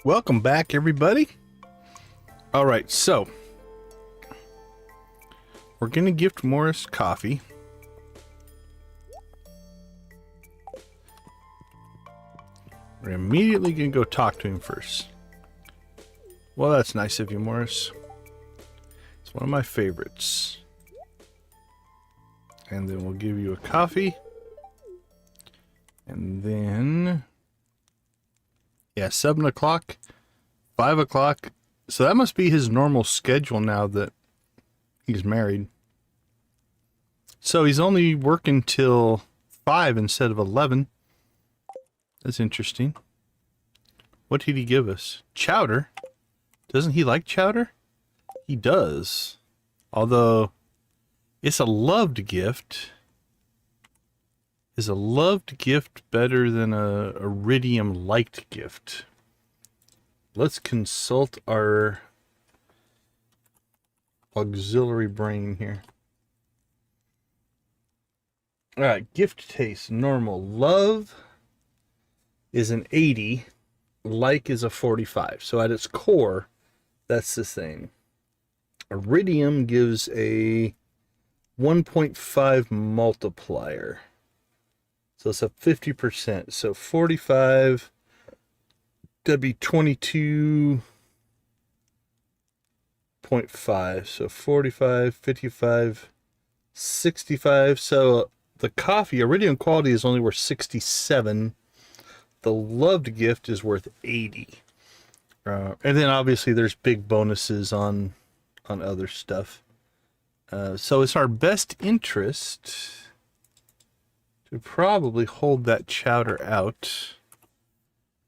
Welcome back, everybody. All right, so we're going to gift Morris coffee. We're immediately going to go talk to him first. Well, that's nice of you, Morris. It's one of my favorites. And then we'll give you a coffee. And then... yeah, 7 o'clock, 5 o'clock. So that must be his normal schedule now that he's married. So he's only working till 5 instead of 11. That's interesting. What did he give us? Chowder? Doesn't he like chowder? He does. Although, it's a loved gift. Is a loved gift better than a iridium liked gift? Let's consult our auxiliary brain here. Alright, gift taste, normal. Love is an 80. Like is a 45. So at its core, that's the same. Iridium gives a 1.5 multiplier. So it's a 50%. So 45, that'd be 22.5. So 45, 55, 65. So the coffee, iridium quality is only worth 67. The loved gift is worth 80. And then obviously there's big bonuses on other stuff. So it's our best interest to probably hold that chowder out.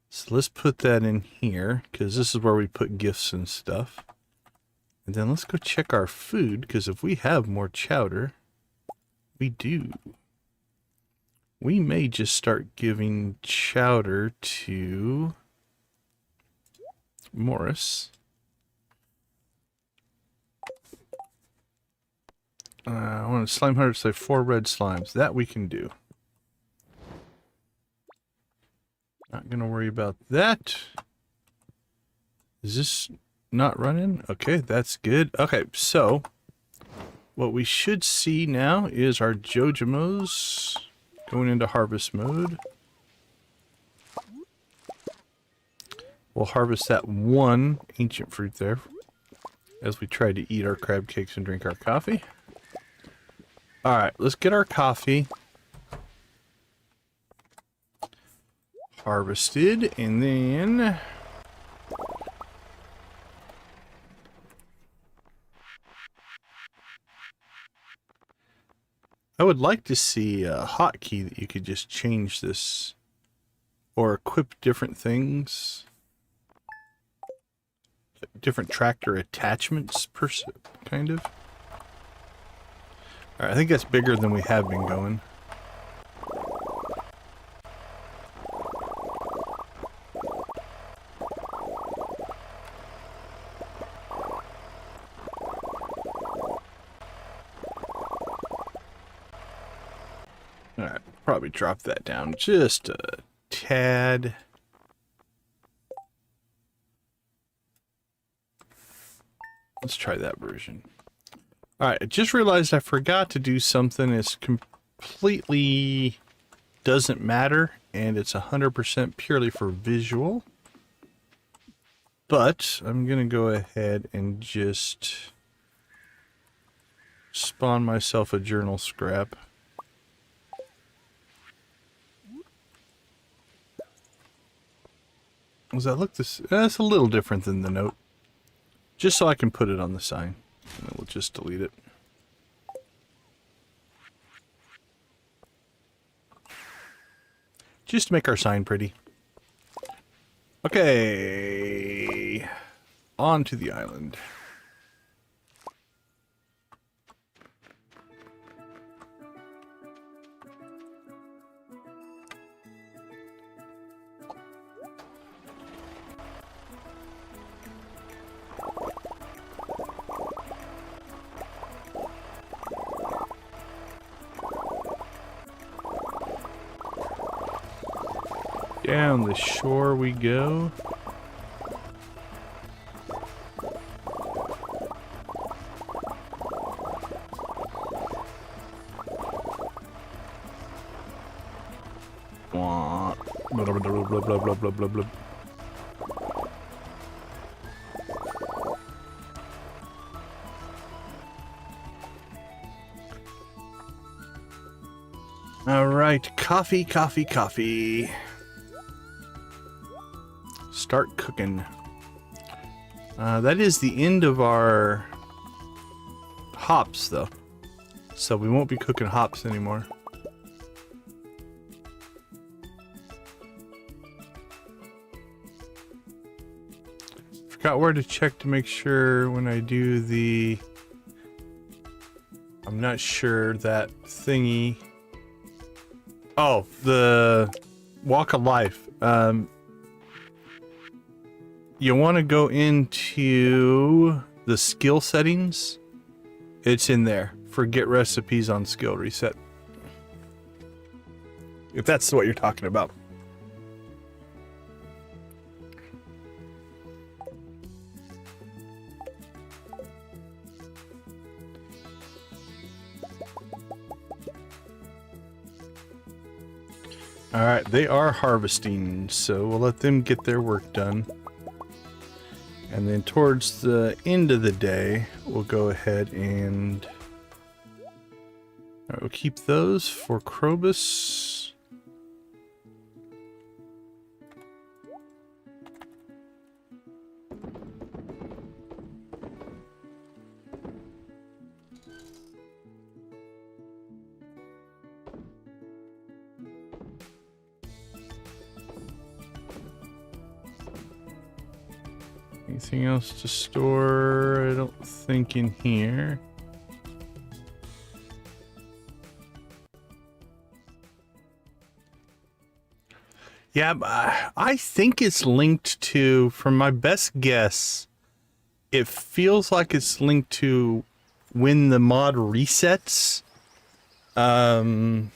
So let's put that in here, because this is where we put gifts and stuff. And then let's go check our food, because if we have more chowder, we do. we may just start giving chowder to Morris. I want a slime hunter to say 4 red slimes. That we can do. Not gonna worry about that. Is this not running? Okay, that's good. Okay, so what we should see now is our Jojamos going into harvest mode. We'll harvest that 1 ancient fruit there as we try to eat our crab cakes and drink our coffee. Alright, let's get our coffee harvested, and then I would like to see a hotkey that you could just change this or equip different things, different tractor attachments kind of. Alright, I think that's bigger than we have been going. Alright, probably drop that down just a tad. Let's try that version. Alright, I just realized I forgot to do something that's completely doesn't matter, and it's 100% purely for visual. But I'm going to go ahead and just spawn myself a journal scrap. Does that look this? That's a little different than the note. Just so I can put it on the sign. And then we'll just delete it. Just to make our sign pretty. Okay. On to the island. Down the shore we go. Blah, blah, blah, blah, blah, blah, blah, blah. All right, coffee, coffee, coffee. Start cooking. That is the end of our hops, though. So we won't be cooking hops anymore. Forgot where to check to make sure when I do the... I'm not sure that thingy... Oh, the Walk of Life. You want to go into the skill settings. It's in there. Forget recipes on skill reset. If that's what you're talking about. Alright, they are harvesting, so we'll let them get their work done. And then towards the end of the day, we'll go ahead and we'll keep those for Krobus. Anything else to store? I don't think in here. Yeah, I think it's linked to, from my best guess, it feels like it's linked to when the mod resets, or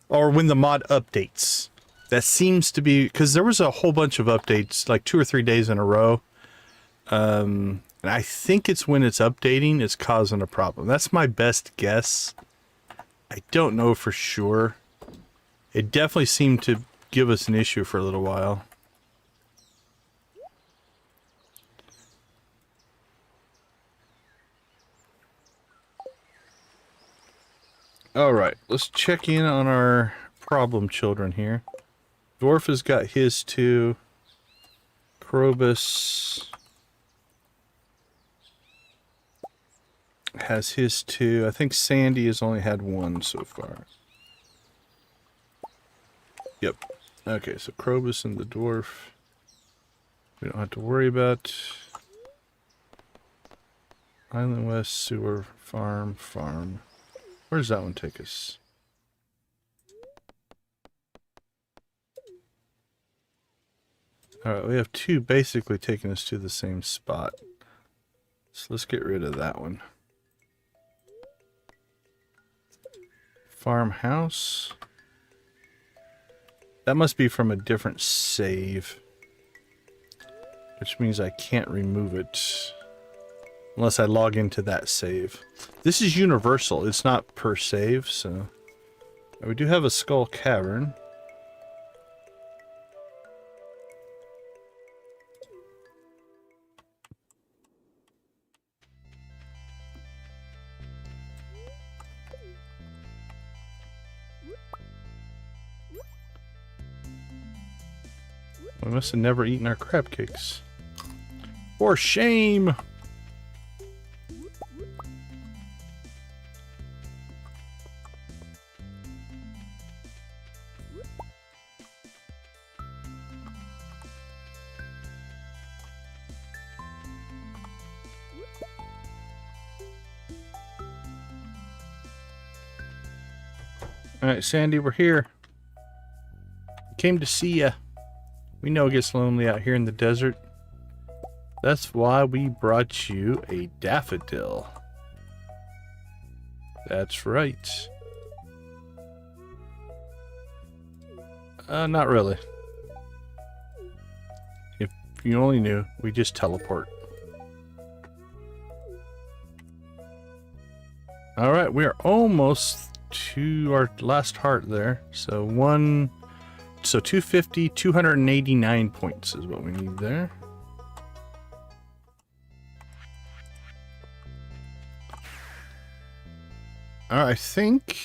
when the mod updates. That seems to be, because there was a whole bunch of updates, like 2 or 3 days in a row. And I think it's when it's updating, it's causing a problem. That's my best guess. I don't know for sure. It definitely seemed to give us an issue for a little while. All right, let's check in on our problem children here. Dwarf has got his too. Krobus has his too. I think Sandy has only had one so far. Yep. Okay, so Krobus and the dwarf we don't have to worry about. Island West, sewer, farm. Where does that one take us? Alright, we have two basically taking us to the same spot. So let's get rid of that one. Farmhouse. That must be from a different save. Which means I can't remove it. Unless I log into that save. This is universal. It's not per save, so... We do have a Skull Cavern. We must have never eaten our crab cakes. For shame! Alright, Sandy, we're here. Came to see ya. We know it gets lonely out here in the desert. That's why we brought you a daffodil. That's right. Not really. If you only knew, we just teleport. Alright, we are almost to our last heart there. So 250, 289 points is what we need there. Alright, I think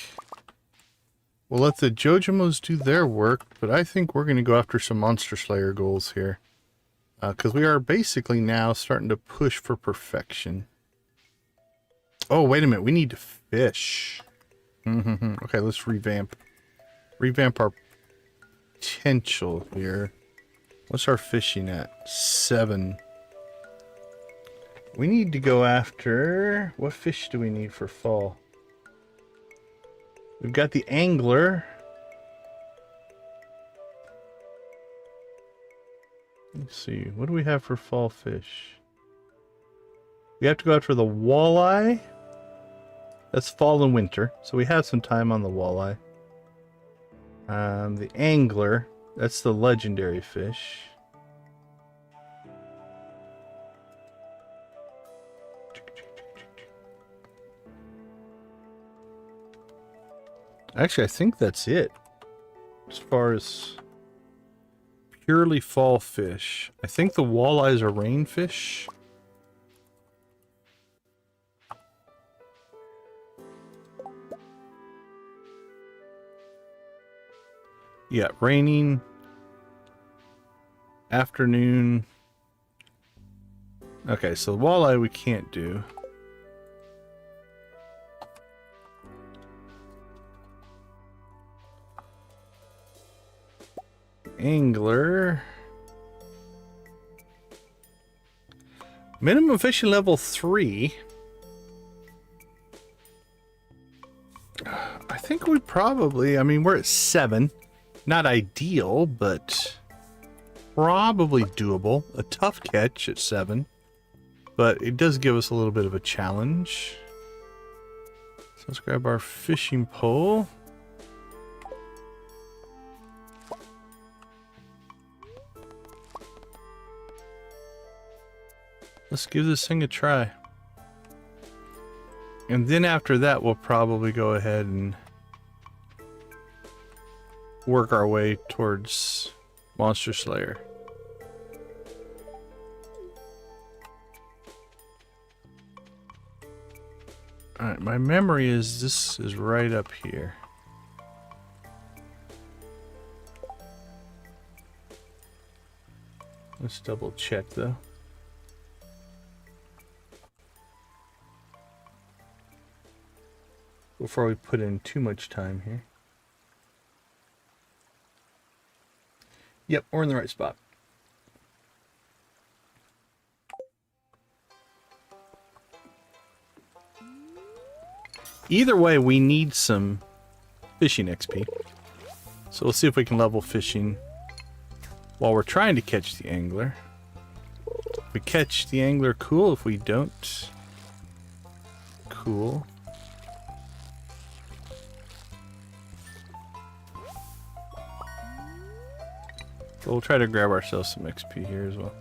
we'll let the Jojamos do their work, but I think we're going to go after some Monster Slayer goals here. Because we are basically now starting to push for perfection. Oh, wait a minute. We need to fish. Okay, let's revamp our potential here. What's our fishing at? 7. We need to go after... What fish do we need for fall? We've got the angler. Let's see. What do we have for fall fish? We have to go after the walleye. That's fall and winter, so we have some time on the walleye. The angler, that's the legendary fish. Actually, I think that's it. As far as purely fall fish. I think the walleyes are rain fish. Yeah, raining, afternoon. Okay, so walleye we can't do. Angler. Minimum fishing level 3. I think we probably, I mean, we're at 7. Not ideal, but probably doable. A tough catch at 7, but it does give us a little bit of a challenge. So let's grab our fishing pole. Let's give this thing a try. And then after that, we'll probably go ahead and work our way towards Monster Slayer. Alright, my memory is this is right up here. Let's double check though. Before we put in too much time here. Yep, we're in the right spot. Either way, we need some fishing XP. So we'll see if we can level fishing while we're trying to catch the angler. If we catch the angler, cool. If we don't, cool. We'll try to grab ourselves some XP here as well.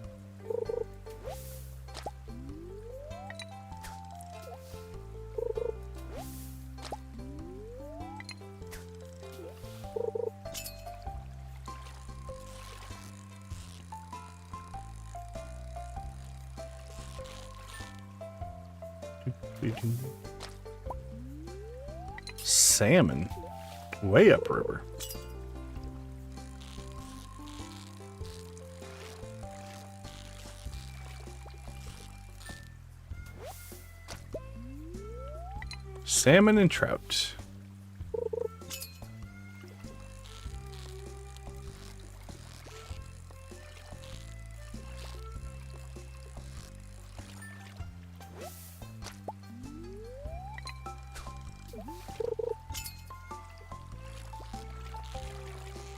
Salmon, way upriver. Salmon and trout.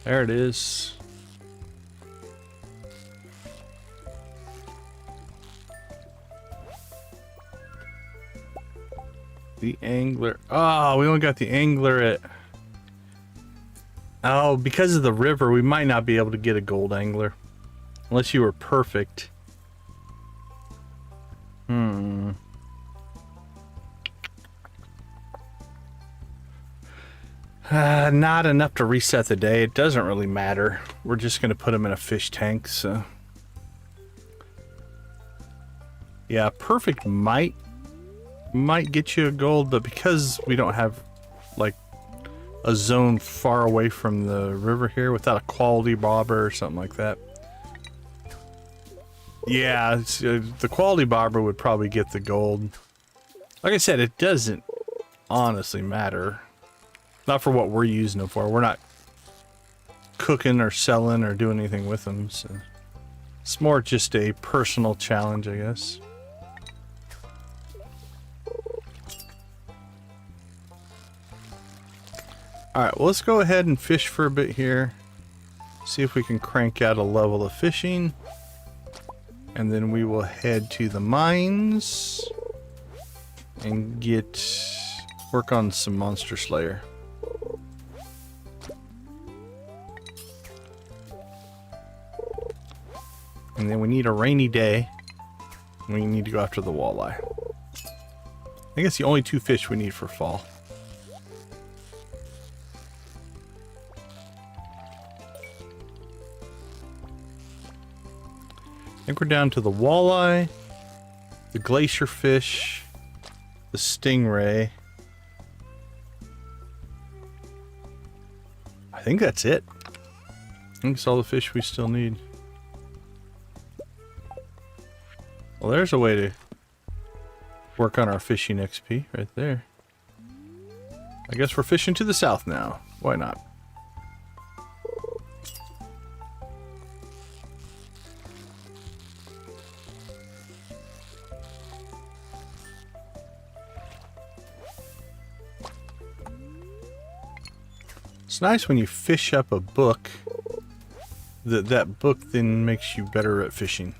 There it is. The angler. Oh, we only got the angler at... Oh, because of the river, we might not be able to get a gold angler. Unless you were perfect. Not enough to reset the day. It doesn't really matter. We're just going to put them in a fish tank, so... Yeah, perfect might get you a gold, but because we don't have, like, a zone far away from the river here without a quality bobber or something like that. Yeah, the quality bobber would probably get the gold. Like I said, it doesn't honestly matter. Not for what we're using them for. We're not cooking or selling or doing anything with them, so it's more just a personal challenge, I guess. Alright, well, let's go ahead and fish for a bit here. See if we can crank out a level of fishing. And then we will head to the mines and work on some Monster Slayer. And then we need a rainy day. We need to go after the walleye. I think it's the only 2 fish we need for fall. I think we're down to the walleye, the glacier fish, the stingray. I think that's it. I think it's all the fish we still need. Well, there's a way to work on our fishing XP right there. I guess we're fishing to the south now. Why not? It's nice when you fish up a book, that book then makes you better at fishing.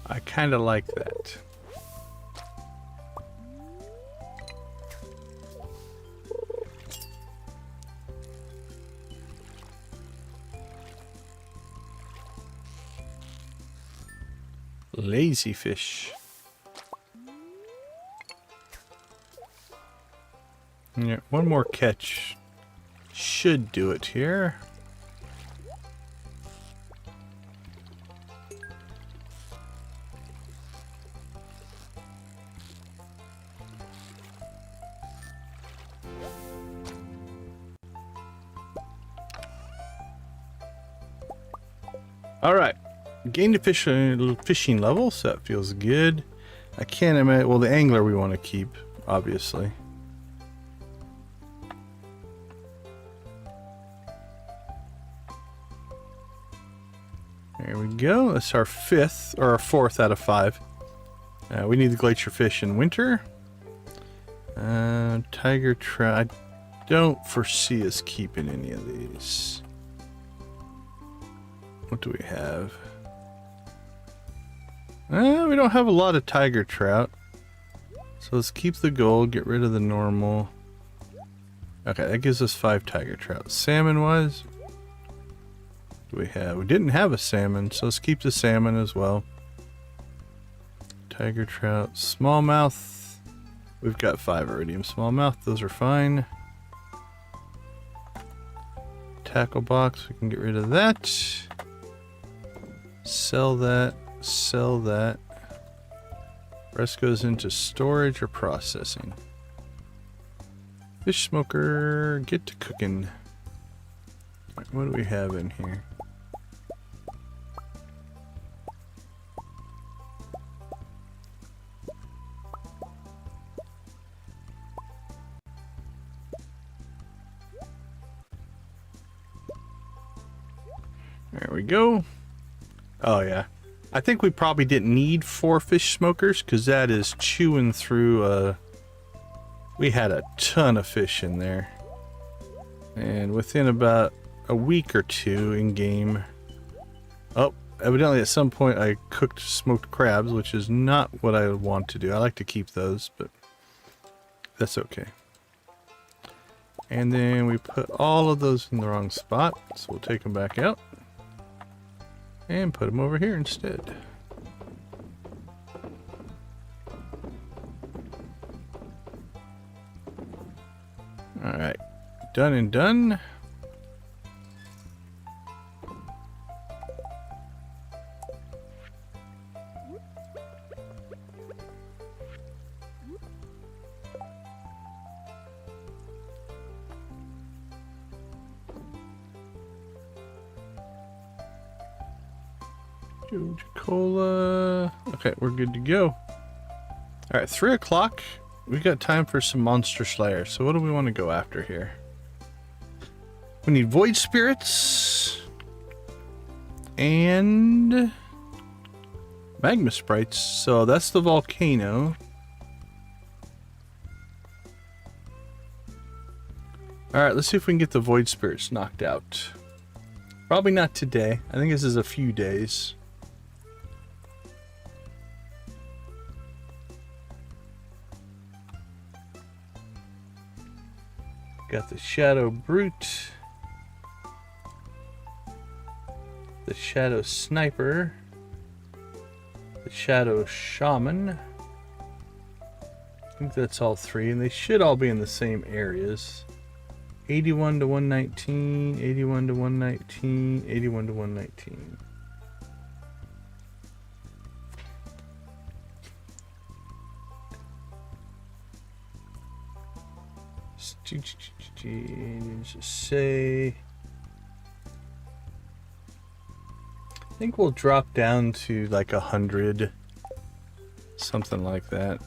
I kind of like that. Lazy fish. Yeah, one more catch should do it here. All right. Gained a fishing level, so that feels good. I can't imagine. Well, the angler we want to keep, obviously. There we go. That's our fifth, or our fourth out of 5. We need the glacier fish in winter. Tiger trout. I don't foresee us keeping any of these. What do we have? We don't have a lot of tiger trout. So let's keep the gold, get rid of the normal. Okay, that gives us 5 tiger trout. Salmon wise, do we have? We didn't have a salmon, so let's keep the salmon as well. Tiger trout, smallmouth. We've got 5 iridium smallmouth, those are fine. Tackle box, we can get rid of that. Sell that. Sell that. Rest goes into storage or processing. Fish smoker, get to cooking. Right, what do we have in here? There we go. Oh yeah. I think we probably didn't need 4 fish smokers because that is chewing through we had a ton of fish in there. And within about a week or 2 in game. Oh, evidently at some point I cooked smoked crabs, which is not what I would want to do. I like to keep those, but that's okay. And then we put all of those in the wrong spot, so we'll take them back out. And put them over here instead. Alright. Done and done. Joja Cola. Okay, we're good to go. Alright, 3 o'clock. We got time for some monster slayer. So what do we want to go after here? We need void spirits and magma sprites. So that's the volcano. Alright, let's see if we can get the void spirits knocked out. Probably not today. I think this is a few days. Got the Shadow Brute, the Shadow Sniper, the Shadow Shaman. I think that's all 3, and they should all be in the same areas. 81 to 119, 81 to 119, 81 to 119. Just say, I think we'll drop down to like 100, something like that.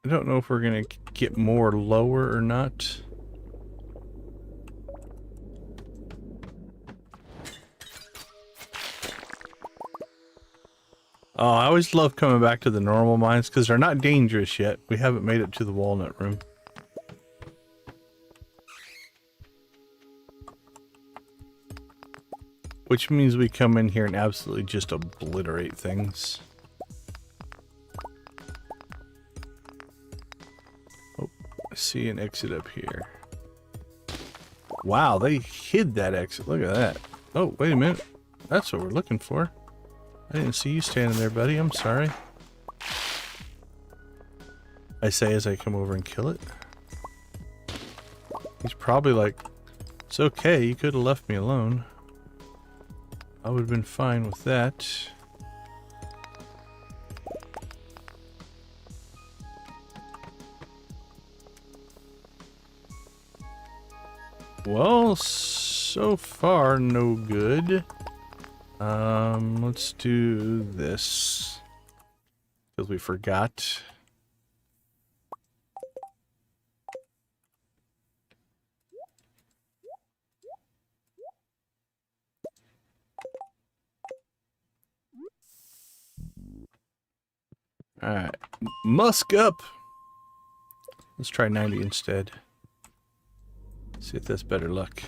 I don't know if we're gonna get more lower or not. Oh, I always love coming back to the normal mines because they're not dangerous yet. We haven't made it to the walnut room. Which means we come in here and absolutely just obliterate things. Oh, I see an exit up here. Wow, they hid that exit. Look at that. Oh, wait a minute. That's what we're looking for. I didn't see you standing there, buddy. I'm sorry. I say as I come over and kill it. He's probably like, it's okay, you could have left me alone. I would have been fine with that. Well, so far, no good. Let's do this. Because we forgot. Alright. Musk up! Let's try 90 instead. See if that's better luck.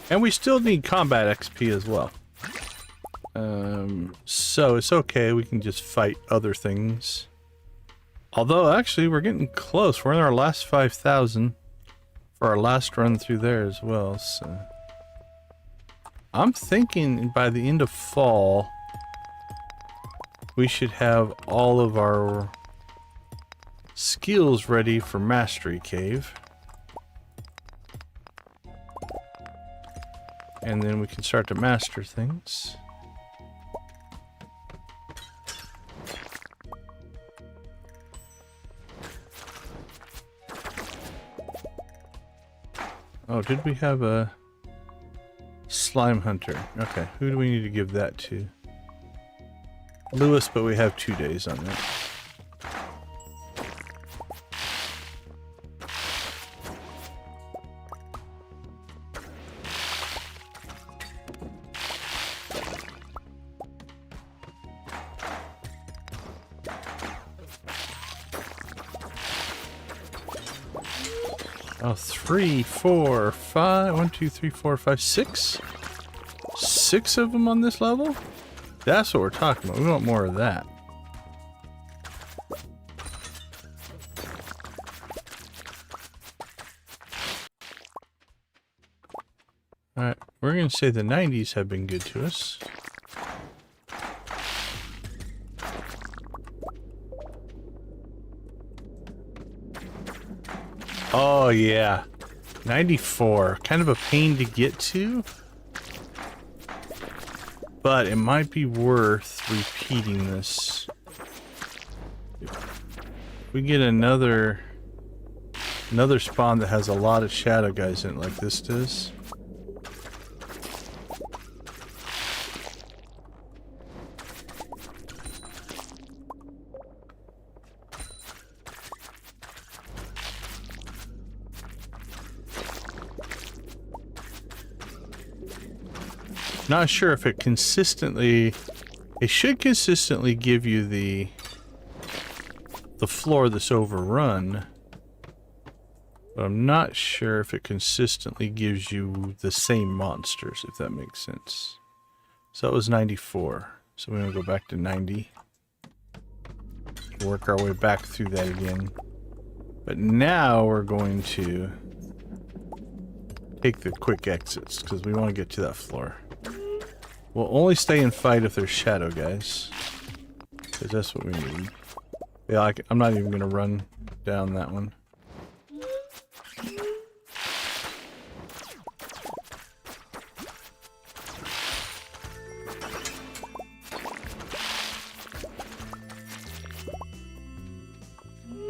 And we still need combat XP as well. So it's okay, we can just fight other things. Although, actually, we're getting close. We're in our last 5,000 for our last run through there as well, so... I'm thinking by the end of fall, we should have all of our skills ready for Mastery Cave. And then we can start to master things. Oh, did we have a slime hunter? Okay, who do we need to give that to? Lewis, but we have 2 days on that. Oh, 3, 4, 5. 1, 2, 3, 4, 5, 6. 6 of them on this level? That's what we're talking about. We want more of that. Alright, we're going to say the 90s have been good to us. Oh, yeah. 94. Kind of a pain to get to. But it might be worth repeating this. If we get another spawn that has a lot of shadow guys in it like this does. Not sure if it consistently... It should consistently give you the floor that's overrun. But I'm not sure if it consistently gives you the same monsters, if that makes sense. So that was 94. So we're going to go back to 90. Work our way back through that again. But now we're going to take the quick exits, because we want to get to that floor. We'll only stay and fight if there's shadow guys, because that's what we need. Yeah, I'm not even going to run down that one.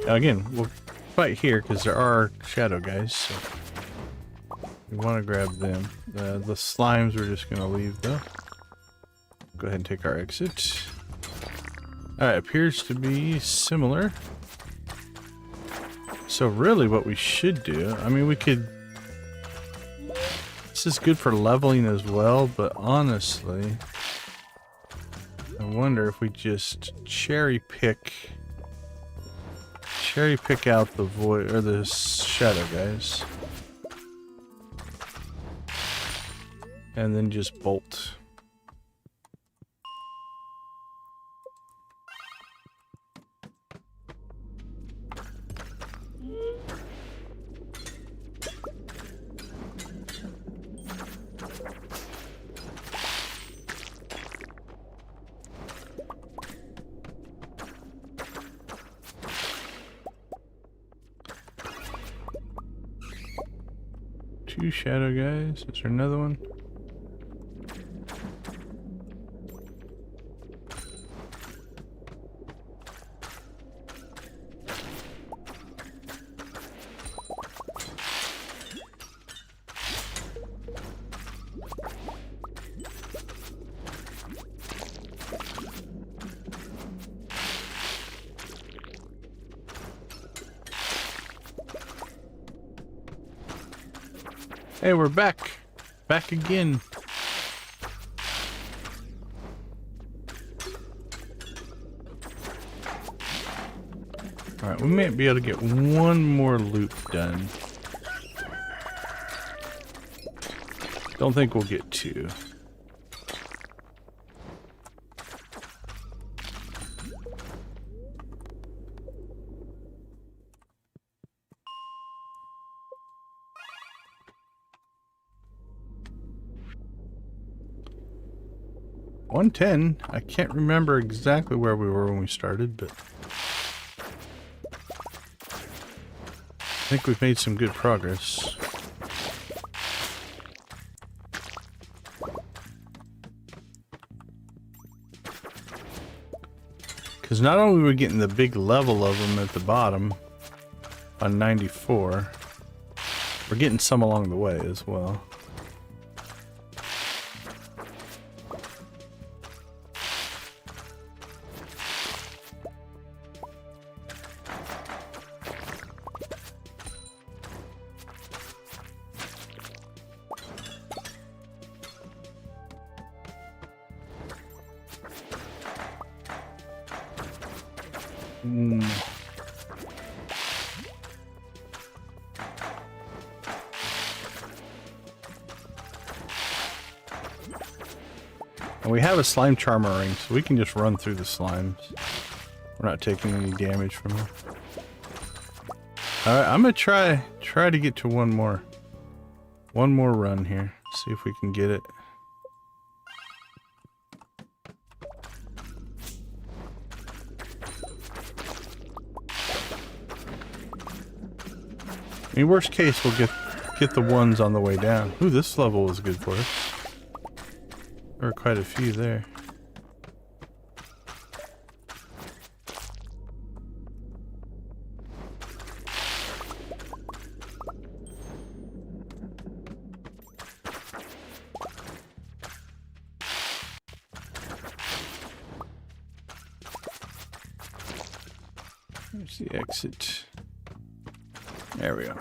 Now again, we'll fight here because there are shadow guys. So. We want to grab them. The slimes we're just going to leave though. Go ahead and take our exit. Alright, appears to be similar. So really what we should do, I mean we could... This is good for leveling as well, but honestly... I wonder if we just cherry pick out the void or the shadow guys. And then just bolt. Two shadow guys. Is there another one? Hey, we're back. Back again. Alright, we might be able to get one more loop done. Don't think we'll get two. $110. I can't remember exactly where we were when we started, but I think we've made some good progress. Because not only are we getting the big level of them at the bottom on 94, we're getting some along the way as well. And we have a slime charmer ring, so we can just run through the slimes. We're not taking any damage from them. Alright, I'm gonna try to get to one more run here. See if we can get it. I mean, worst case, we'll get the ones on the way down. Ooh, this level was good for us. There were quite a few there. There's the exit. There we go.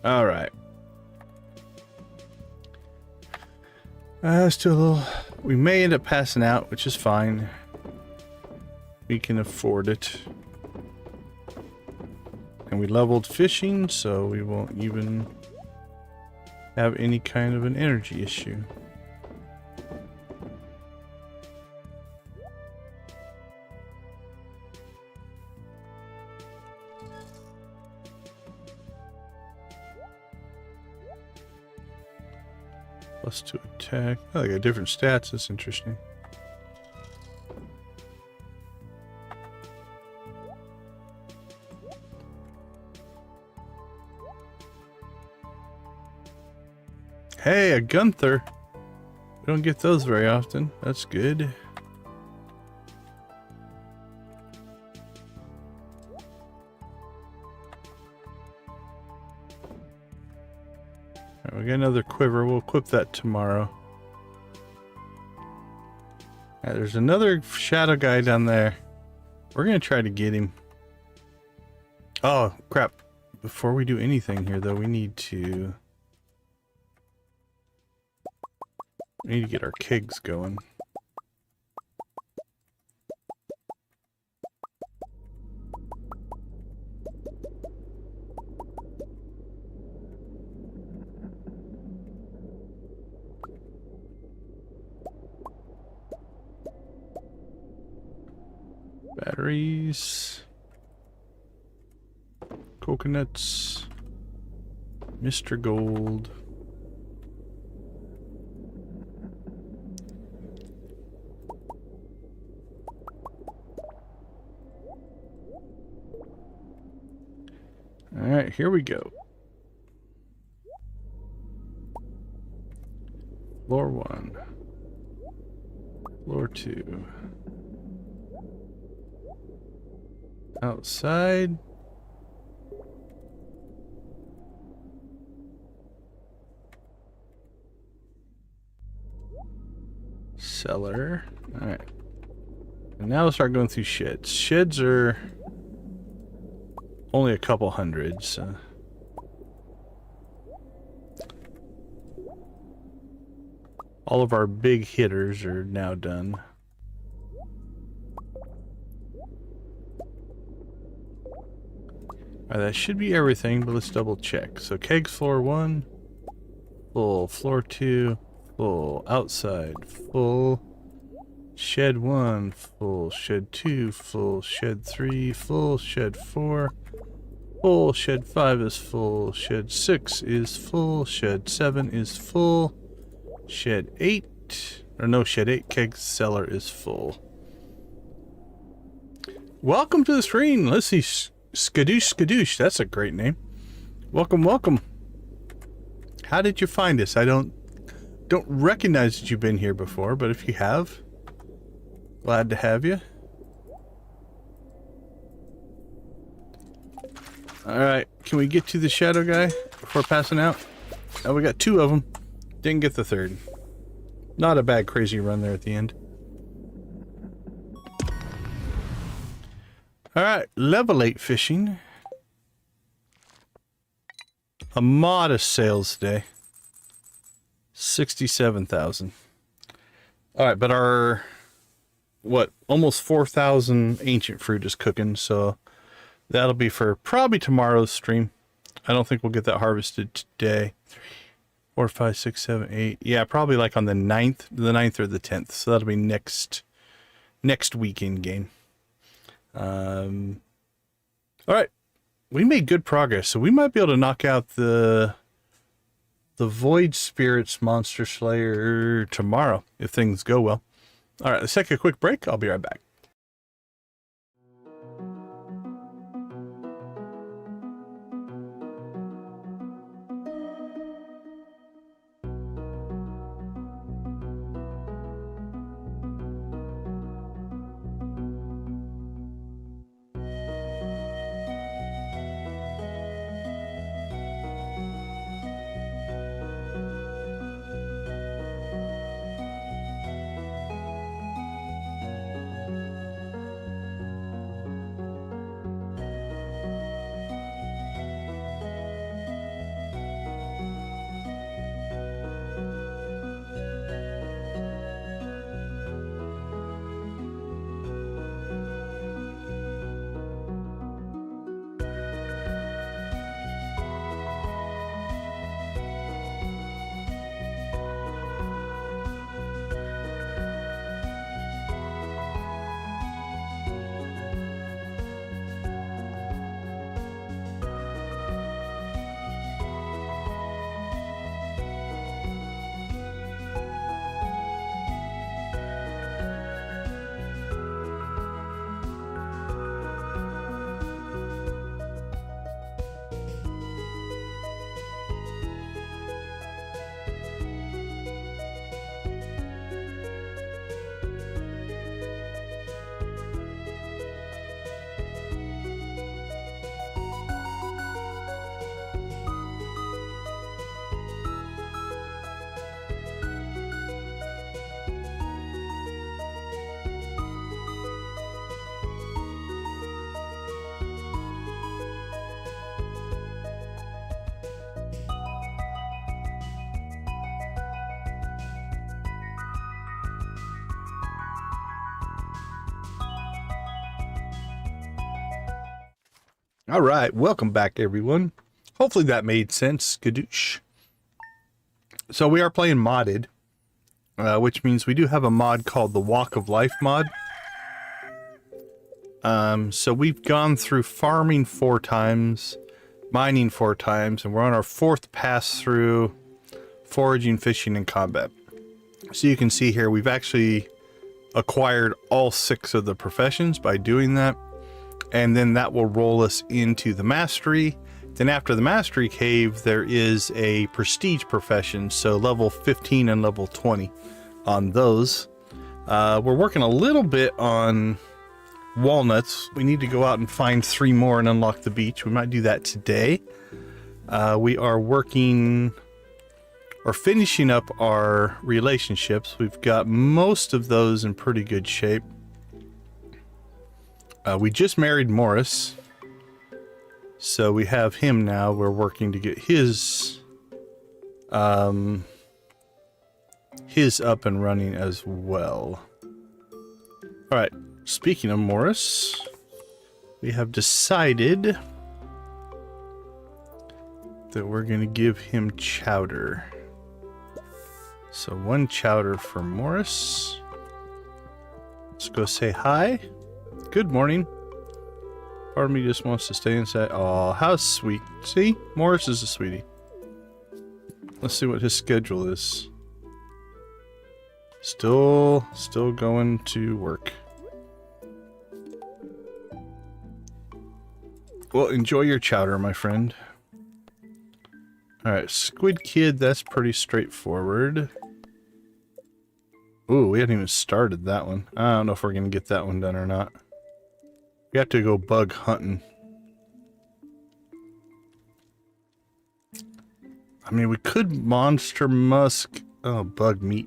All right. Still a little. We may end up passing out, which is fine. We can afford it. And we leveled fishing, so we won't even have any kind of an energy issue. Plus 2 attack. Oh, they got different stats. That's interesting. Hey, a Gunther. We don't get those very often. That's good. Alright, we got another quiver. We'll equip that tomorrow. Alright, there's another shadow guy down there. We're gonna try to get him. Oh, crap. Before we do anything here, though, we need to get our kegs going. Batteries. Coconuts. Mr. Gold. Alright, here we go. Floor 1. Floor 2. Outside. Cellar. Alright. And now we'll start going through sheds. Sheds are only a couple hundred, so. All of our big hitters are now done. Alright, that should be everything, but let's double check. So kegs floor 1, full. Floor 2, full. Outside, full. Shed 1, full. Shed 2, full. Shed 3, full. Shed 4, full. Shed 5 is full. Shed 6 is full. Shed 7 is full. Shed 8, or no, Shed 8 keg cellar is full. Welcome to the stream. Let's see. Skadoosh Skadoosh, that's a great name. Welcome, welcome. How did you find us? I don't recognize that you've been here before, but if you have, glad to have you. Alright, can we get to the shadow guy before passing out? Oh, we got 2 of them. Didn't get the 3rd. Not a bad crazy run there at the end. Alright, level 8 fishing. A modest sales day. 67,000. Alright, but our, almost 4,000 ancient fruit is cooking, so that'll be for probably tomorrow's stream. I don't think we'll get that harvested today. 4, 5, 6, 7, 8. Yeah, probably like on the 9th or the 10th. So that'll be next weekend game. All right, we made good progress, so we might be able to knock out the Void Spirits Monster Slayer tomorrow if things go well. All right, let's take a quick break. I'll be right back. All right, welcome back, everyone. Hopefully that made sense, Skadoosh. So we are playing modded, which means we do have a mod called the Walk of Life mod. So we've gone through farming 4 times, mining 4 times, and we're on our 4th pass through foraging, fishing, and combat. So you can see here, we've actually acquired all 6 of the professions by doing that. And then that will roll us into the mastery. Then after the mastery cave, there is a prestige profession. So level 15 and level 20 on those. We're working a little bit on walnuts. We need to go out and find 3 more and unlock the beach. We might do that today. We are working or finishing up our relationships. We've got most of those in pretty good shape. We just married Morris, so we have him now. We're working to get his up and running as well. All right, speaking of Morris, we have decided that we're going to give him chowder. So 1 chowder for Morris. Let's go say hi. Good morning. Part of me just wants to stay inside. Oh, how sweet. See? Morris is a sweetie. Let's see what his schedule is. Still going to work. Well, enjoy your chowder, my friend. Alright, Squid Kid, that's pretty straightforward. Ooh, we haven't even started that one. I don't know if we're going to get that one done or not. We have to go bug hunting. I mean, we could monster musk. Oh, bug meat.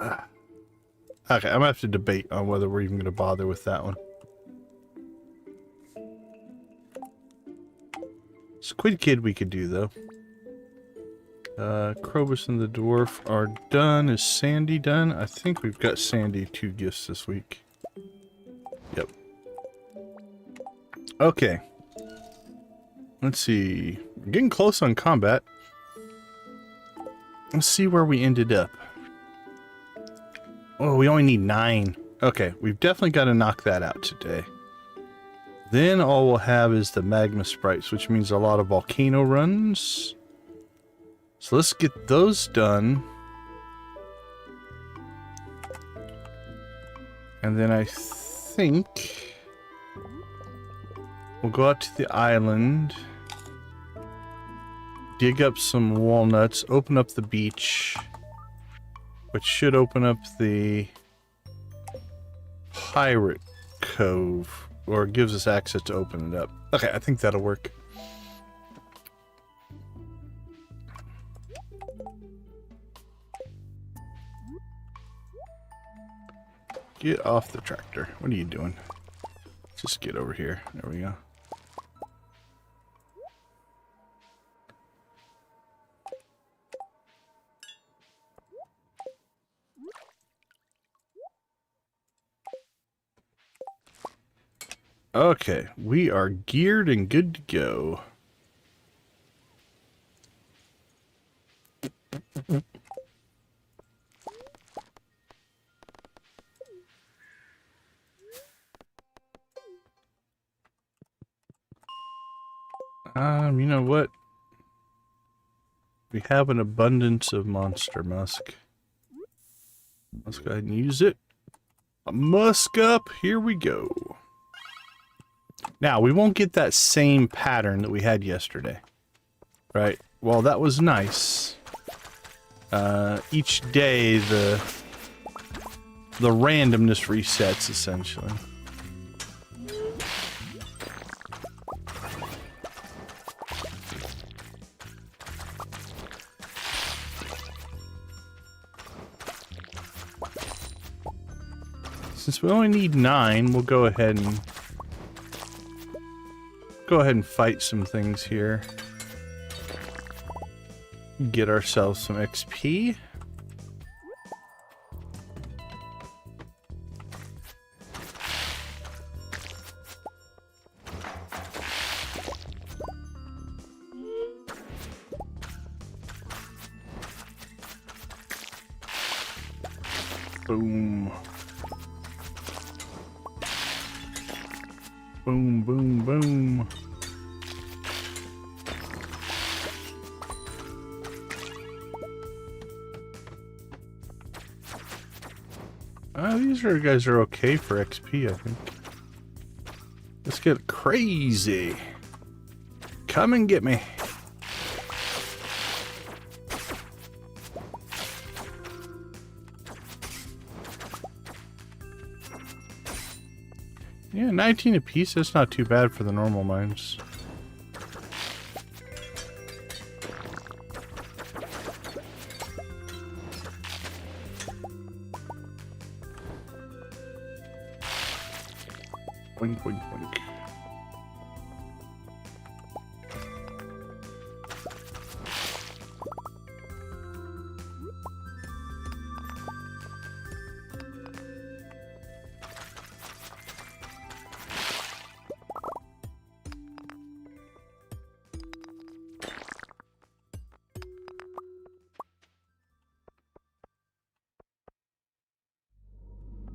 Okay, I'm gonna have to debate on whether we're even gonna bother with that one. Squid Kid we could do, though. Krobus and the Dwarf are done. Is Sandy done? I think we've got Sandy 2 gifts this week. Yep. Okay. Let's see. We're getting close on combat. Let's see where we ended up. Oh, we only need 9. Okay, we've definitely got to knock that out today. Then all we'll have is the magma sprites, which means a lot of volcano runs. So let's get those done. And then I think we'll go out to the island, dig up some walnuts, open up the beach, which should open up the pirate cove, or gives us access to open it up. Okay, I think that'll work. Get off the tractor. What are you doing? Just get over here. There we go. Okay, we are geared and good to go. You know what? We have an abundance of monster musk. Let's go ahead and use it. A musk up, here we go. Now, we won't get that same pattern that we had yesterday. Right? Well, that was nice. Each day, the randomness resets, essentially. Since we only need 9, we'll go ahead and fight some things here. Get ourselves some XP. Boom. Boom, boom, boom. These guys are okay for XP, I think. Let's get crazy. Come and get me. Yeah, 19 apiece. That's not too bad for the normal mines. Boink, boink, boink.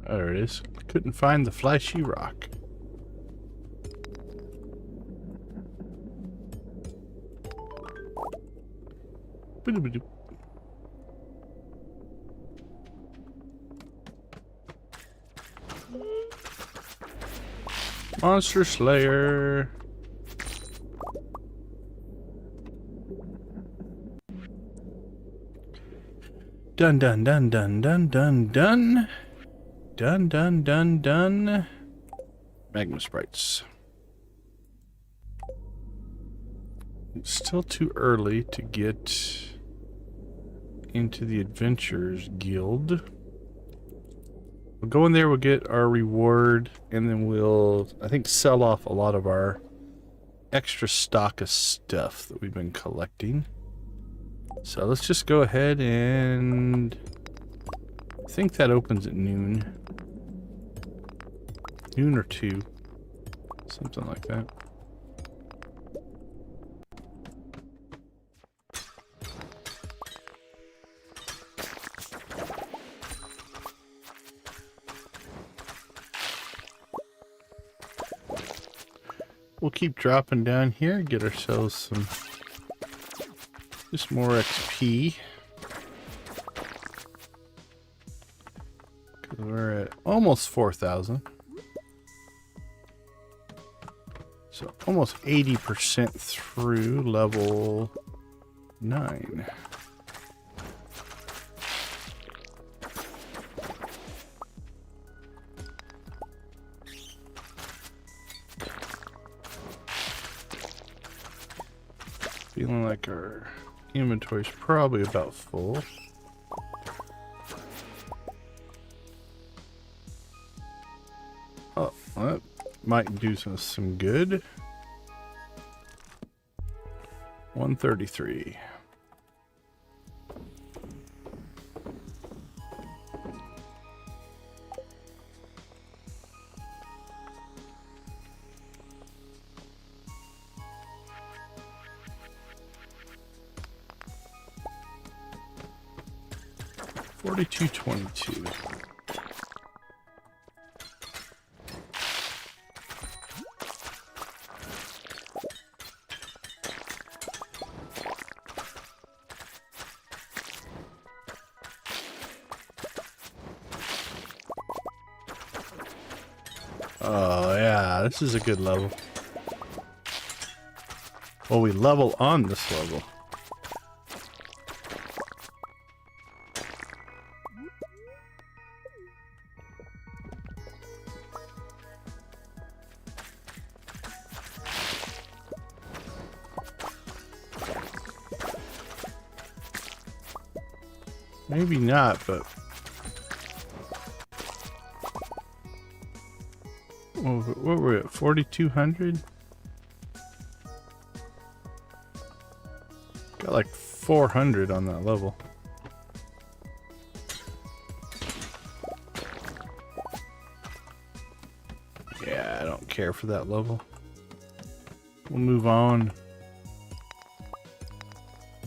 There it is. Couldn't find the flashy rock. Monster Slayer. Dun dun dun dun dun dun dun. Dun dun dun dun. Magma sprites. It's still too early to get into the Adventurers Guild. We'll go in there, we'll get our reward, and then we'll, I think, sell off a lot of our extra stock of stuff that we've been collecting. So let's just go ahead and I think that opens at noon. Noon or 2. Something like that. We'll keep dropping down here, get ourselves some just more XP. We're at almost 4,000. So almost 80% through level 9. Feeling like our inventory's probably about full. Oh, that might do some good. 133. $42.22. Oh yeah, this is a good level. Well, we level on this level. Maybe not, but what were we at? 4,200? Got like 400 on that level. Yeah, I don't care for that level. We'll move on.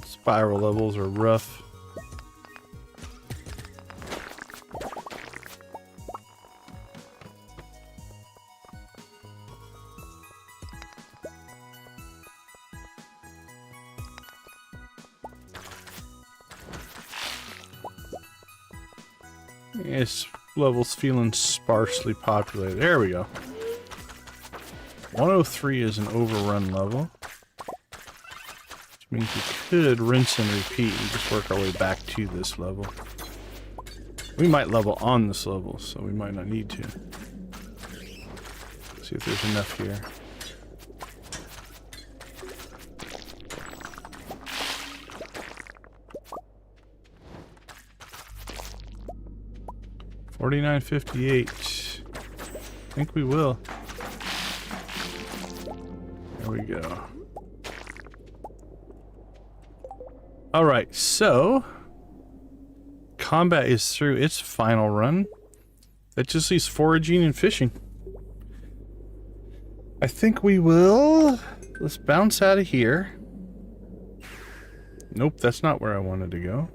Spiral levels are rough. This level's feeling sparsely populated. There we go. 103 is an overrun level. Which means we could rinse and repeat and just work our way back to this level. We might level on this level, so we might not need to. See if there's enough here. $49.58. I think we will. There we go. Alright, so combat is through its final run. That just leaves foraging and fishing. I think we will... Let's bounce out of here. Nope, that's not where I wanted to go.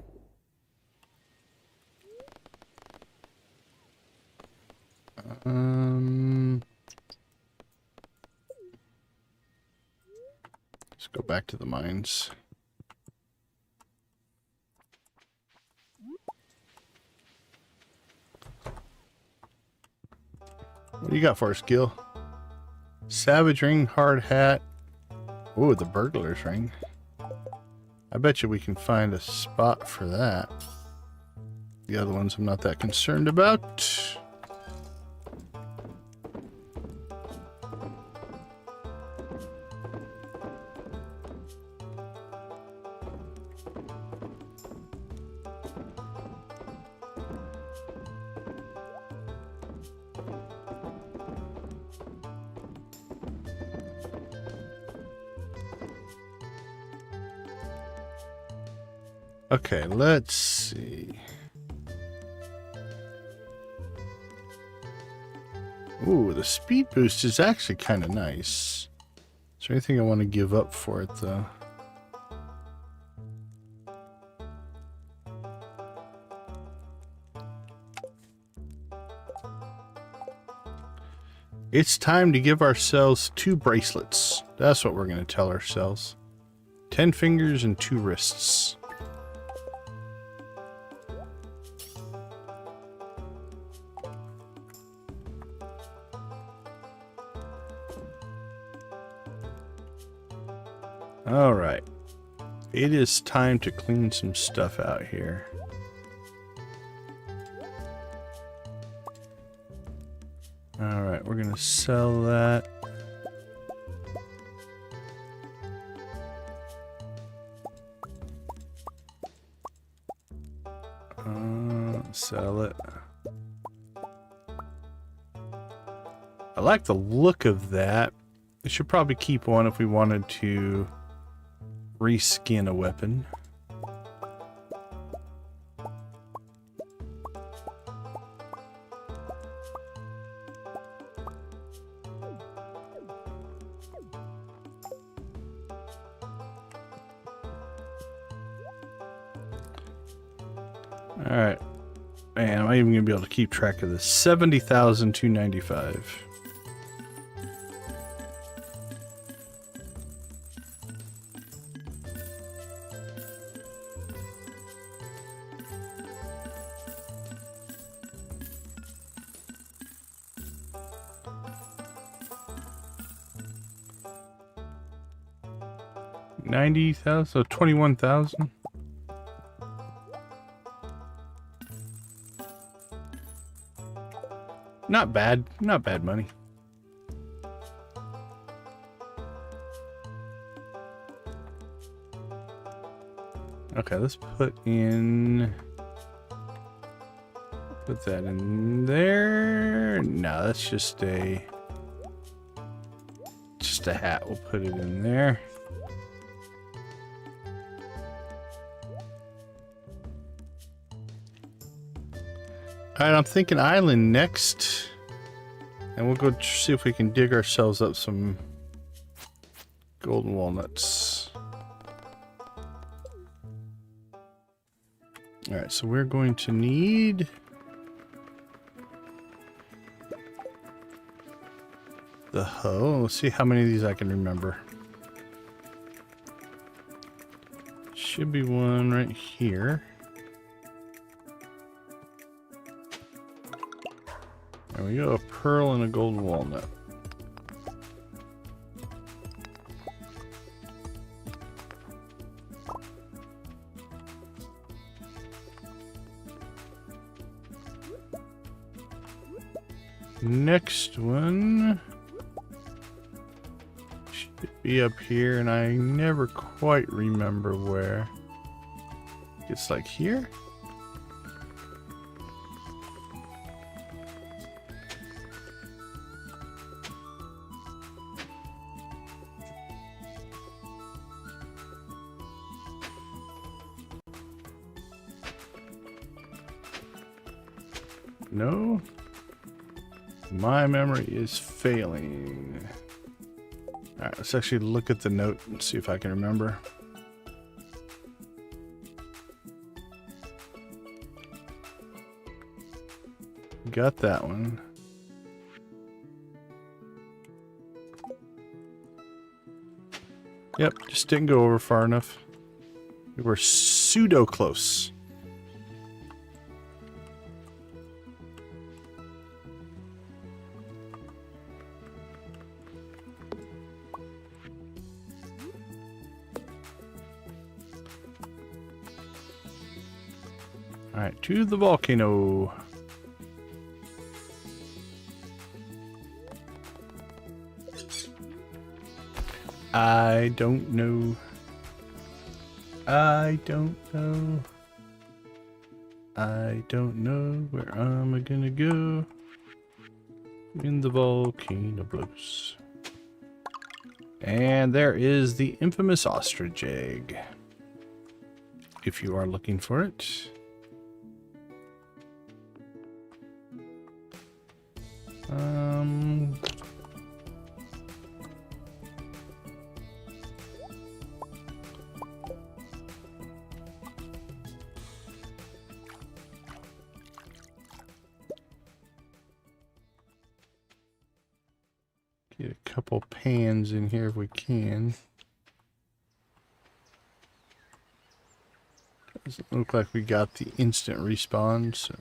Let's go back to the mines. What do you got for us, Gil? Savage ring, hard hat. Ooh, the burglar's ring. I bet you we can find a spot for that. The other ones I'm not that concerned about. Okay, let's see. Ooh, the speed boost is actually kind of nice. Is there anything I want to give up for it, though? It's time to give ourselves 2 bracelets. That's what we're going to tell ourselves. 10 fingers and 2 wrists. Alright, it is time to clean some stuff out here. Alright, we're gonna sell that. Sell it. I like the look of that. We should probably keep one if we wanted to reskin a weapon. Alright. Man, am I even going to be able to keep track of this? 70,295. $90,000, so $21,000. Not bad, not bad money. Okay, let's put that in there. No, that's just a hat. We'll put it in there. Alright, I'm thinking island next. And we'll go see if we can dig ourselves up some golden walnuts. Alright, so we're going to need the hoe. Let's see how many of these I can remember. Should be one right here. There we go, a pearl and a golden walnut. Next one should be up here, and I never quite remember where. It's like here? No? My memory is failing. Alright, let's actually look at the note and see if I can remember. Got that one. Yep, just didn't go over far enough. We were pseudo close. Alright, to the volcano. I don't know. I don't know. I don't know where I'm gonna go when the volcano blows. And there is the infamous ostrich egg, if you are looking for it. Get a couple pans in here if we can. Doesn't look like we got the instant respawn, so.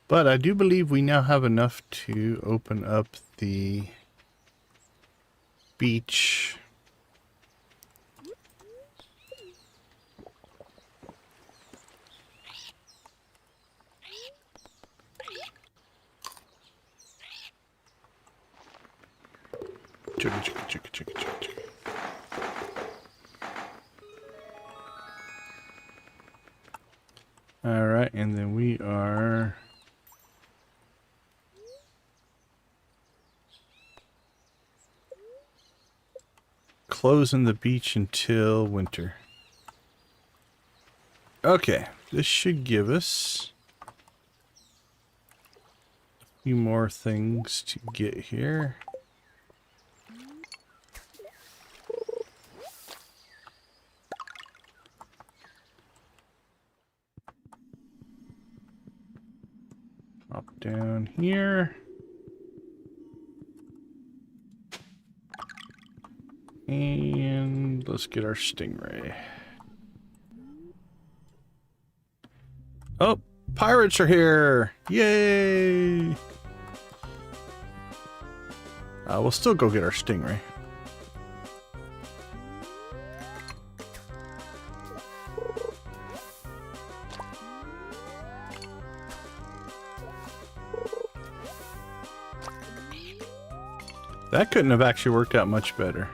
But I do believe we now have enough to open up the beach. Chicka, chicka, chicka, chicka, chicka, chicka. All right, and then we are closing the beach until winter. Okay, this should give us a few more things to get here. Hop down here. And let's get our stingray. Oh, pirates are here! Yay! We'll still go get our stingray. That couldn't have actually worked out much better.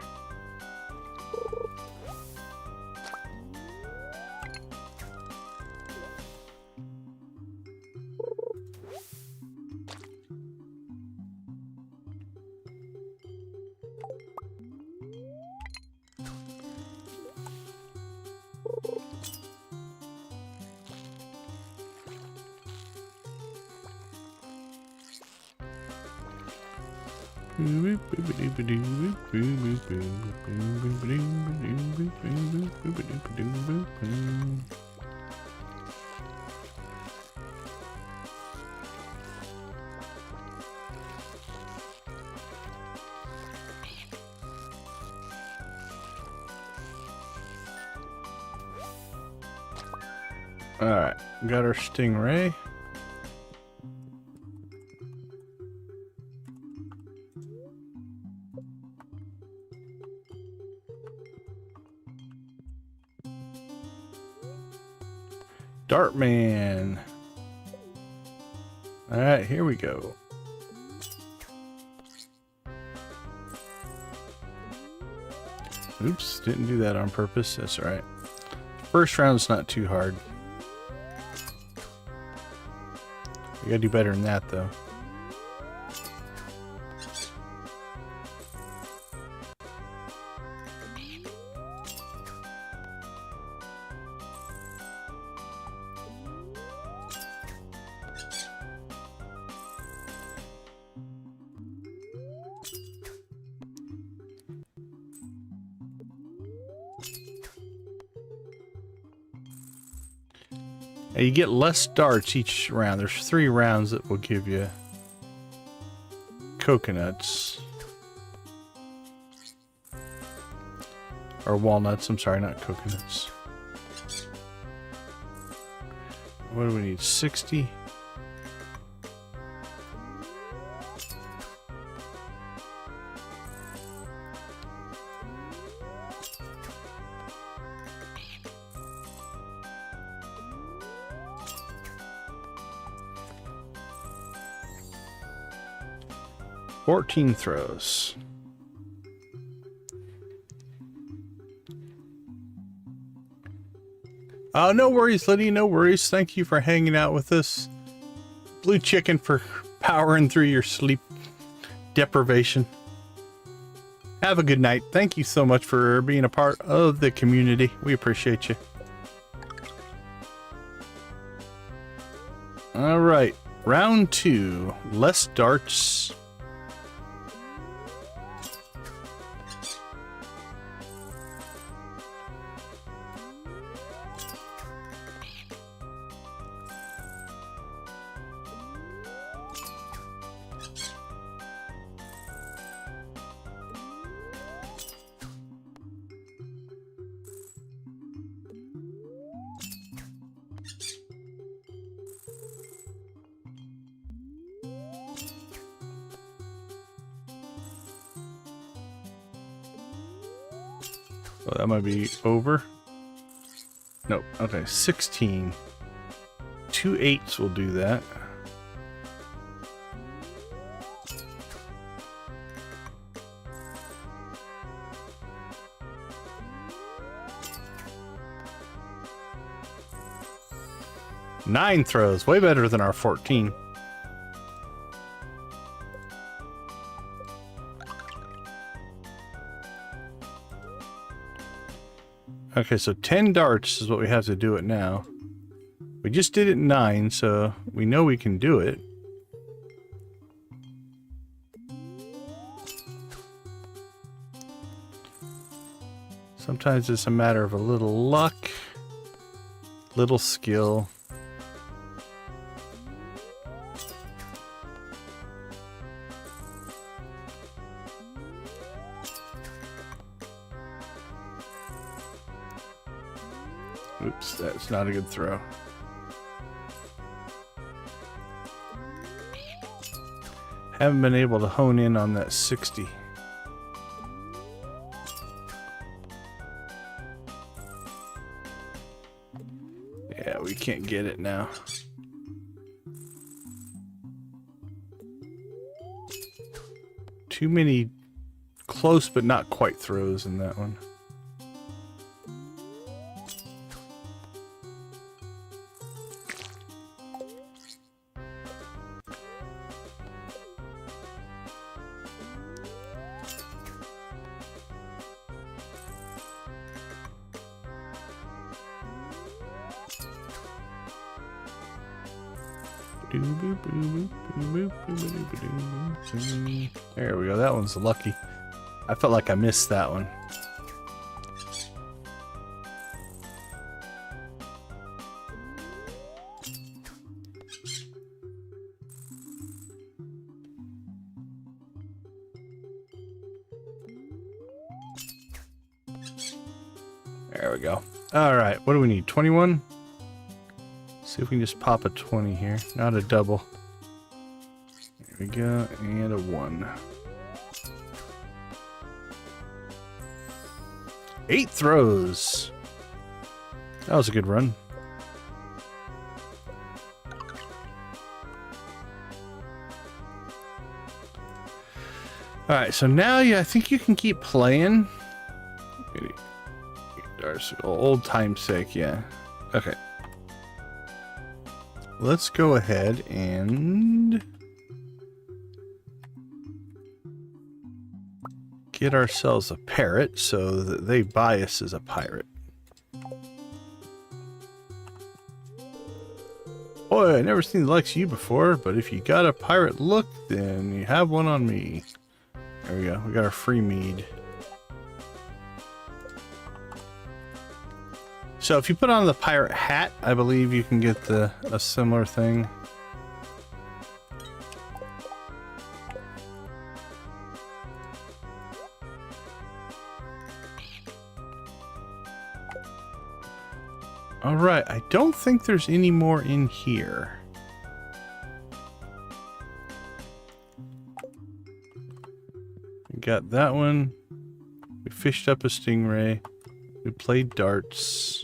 Alright, got our stingray. Dartman. Alright, here we go. Oops, didn't do that on purpose. That's alright. First round's not too hard. We gotta do better than that, though. You get less darts each round. There's 3 rounds that will give you coconuts. Or walnuts, I'm sorry, not coconuts. What do we need? 60? $14 throws. No worries, Lydia, no worries. Thank you for hanging out with us. Blue Chicken for powering through your sleep deprivation. Have a good night. Thank you so much for being a part of the community. We appreciate you. All right, round 2. Less darts. Well, that might be over. Nope. Okay, 16. 2 8s will do that. Nine throws, way better than our 14. Okay, so 10 darts is what we have to do it now. We just did it 9, so we know we can do it. Sometimes it's a matter of a little luck, little skill. Oops, that's not a good throw. Haven't been able to hone in on that 60. Yeah, we can't get it now. Too many close but not quite throws in that one. There we go. That one's lucky. I felt like I missed that one. There we go. All right. What do we need? 21? See if we can just pop a 20 here. Not a double. There we go. And a 1. 8 throws. That was a good run. Alright, so now I think you can keep playing. Old time's sake, yeah. Okay. Let's go ahead and get ourselves a parrot so that they buy us as a pirate. Boy, I never seen the likes of you before, but if you got a pirate look, then you have one on me. There we go. We got our free mead. So if you put on the pirate hat, I believe you can get a similar thing. All right, I don't think there's any more in here. We got that one. We fished up a stingray. We played darts.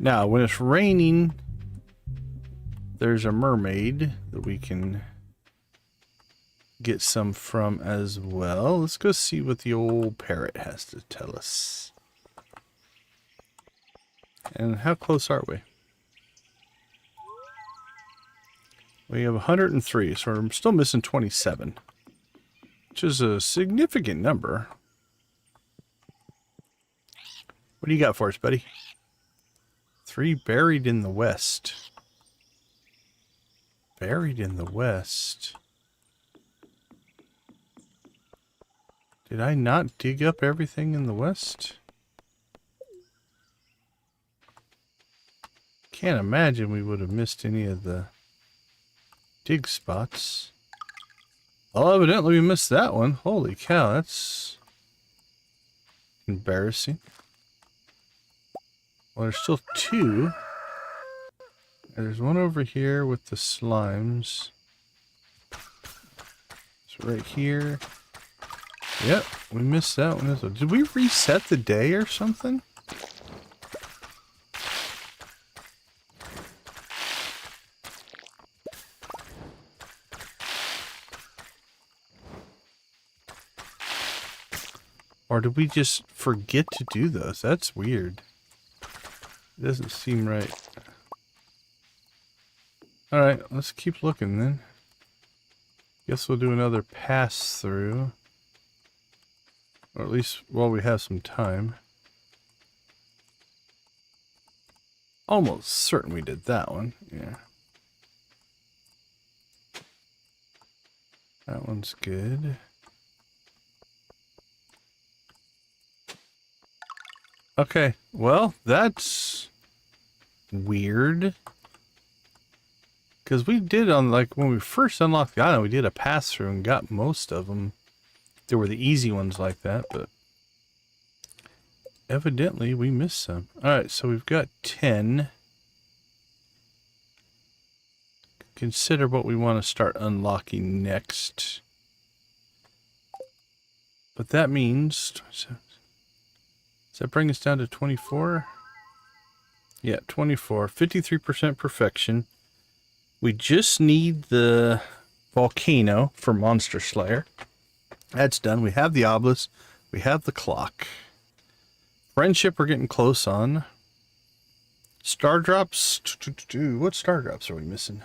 Now, when it's raining, there's a mermaid that we can get some from as well. Let's go see what the old parrot has to tell us. And how close are we? We have 103, so we're still missing 27, which is a significant number. What do you got for us, buddy? 3 buried in the west. Buried in the west. Did I not dig up everything in the west? Can't imagine we would have missed any of the dig spots. Well, evidently we missed that one. Holy cow, that's embarrassing. Well, there's still 2. There's one over here with the slimes. It's right here. Yep, we missed that one as well. Did we reset the day or something? Or did we just forget to do those? That's weird. It doesn't seem right. Alright, let's keep looking then. Guess we'll do another pass through. Or at least while we have some time. Almost certain we did that one. Yeah. That one's good. Okay, well, that's weird. Because we did on, like, when we first unlocked the island, we did a pass through and got most of them. There were the easy ones like that, but evidently we missed some. Alright, so we've got 10. Consider what we want to start unlocking next. But that means... Does that bring us down to 24? Yeah, 24. 53% perfection. We just need the volcano for Monster Slayer. That's done. We have the obelisk. We have the clock. Friendship we're getting close on. Star drops. What star drops are we missing?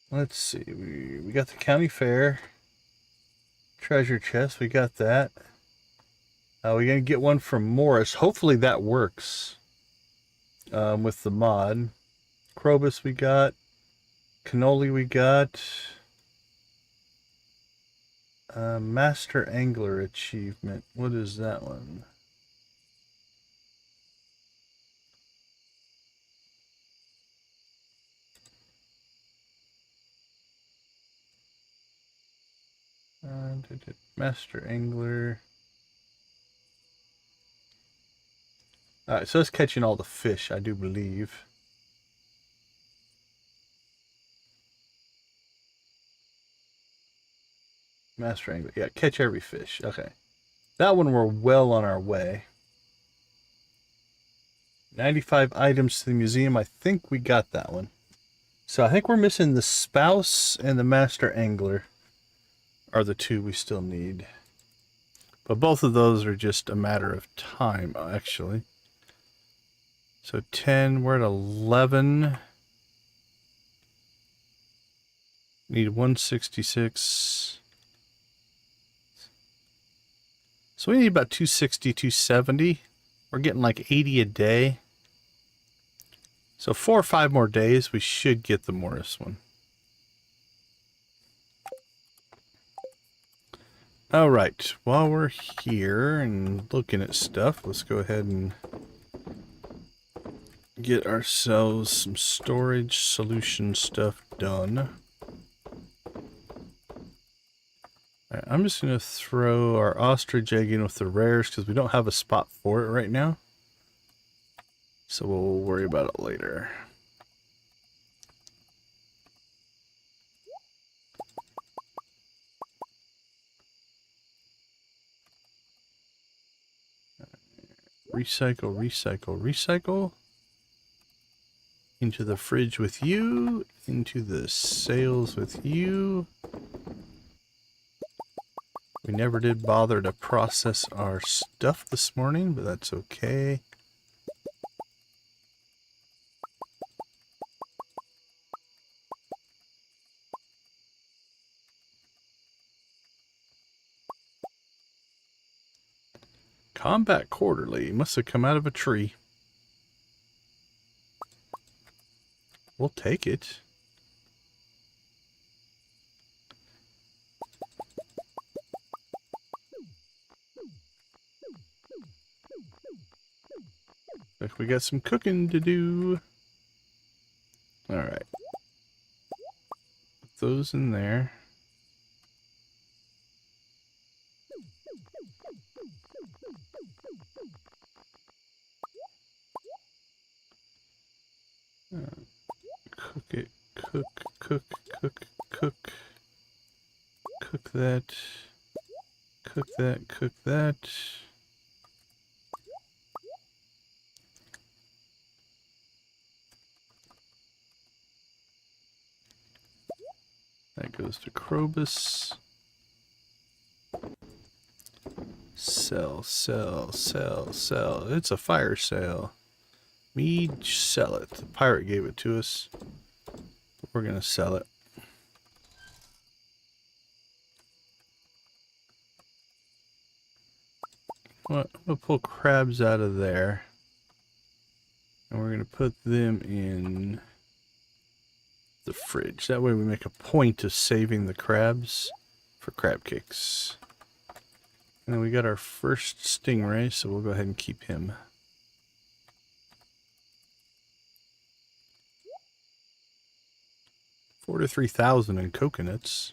Let's see. We got the county fair. Treasure chest. We got that. We're going to get one from Morris. Hopefully that works with the mod. Krobus we got. Cannoli we got. Master Angler achievement. What is that one? Master Angler. Alright, so it's catching all the fish, I do believe. Master Angler. Yeah, catch every fish. Okay. That one we're well on our way. 95 items to the museum. I think we got that one. So I think we're missing the spouse and the Master Angler are the two we still need. But both of those are just a matter of time, actually. So 10, we're at 11. Need 166. So we need about 260, 270. We're getting like 80 a day. So 4 or 5 more days, we should get the Morris one. All right, while we're here and looking at stuff, let's go ahead and get ourselves some storage solution stuff done. All right, I'm just going to throw our ostrich egg in with the rares because we don't have a spot for it right now. So we'll worry about it later. Recycle, recycle, recycle. Into the fridge with you. Into the sales with you. We never did bother to process our stuff this morning, but that's okay. Combat Quarterly. Must have come out of a tree. We'll take it. Like we got some cooking to do. Alright. Put those in there. Cook it. Cook, cook, cook, cook. Cook that. Cook that, cook that. That goes to Krobus. Sell, sell, sell, sell. It's a fire sale. Mead, sell it. The pirate gave it to us. We're going to sell it. What? We'll pull crabs out of there. And we're going to put them in the fridge. That way we make a point of saving the crabs for crab cakes. And then we got our first stingray, so we'll go ahead and keep him. $4,000 to $3,000 in coconuts.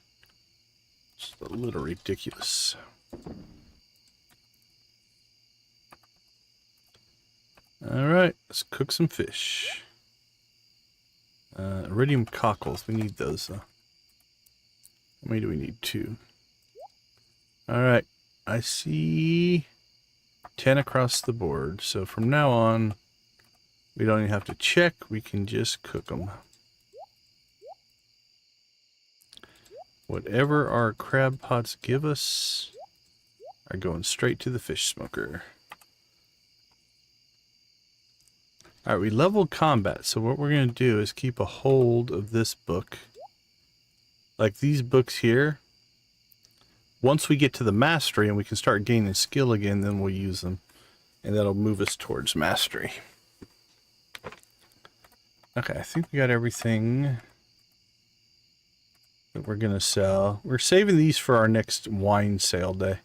It's a little ridiculous. Alright, let's cook some fish. Iridium cockles, we need those though. How many do we need? 2. Alright, I see 10 across the board. So from now on, we don't even have to check, we can just cook them. Whatever our crab pots give us are going straight to the fish smoker. Alright, we leveled combat, so what we're going to do is keep a hold of this book. Like these books here. Once we get to the mastery and we can start gaining skill again, then we'll use them. And that'll move us towards mastery. Okay, I think we got everything that we're going to sell. We're saving these for our next wine sale day.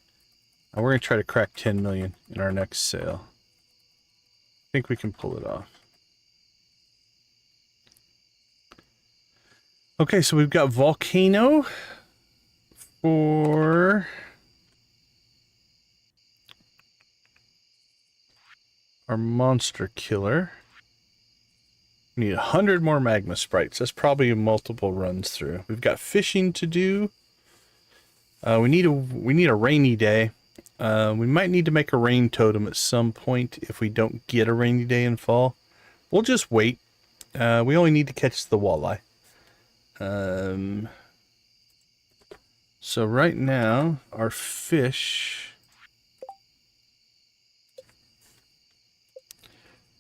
And we're going to try to crack 10 million in our next sale. I think we can pull it off. Okay, so we've got Volcano, for our monster killer, we need 100 more magma sprites. That's probably multiple runs through. We've got fishing to do. We need a rainy day. We might need to make a rain totem at some point if we don't get a rainy day in fall. We'll just wait. We only need to catch the walleye. So right now, our fish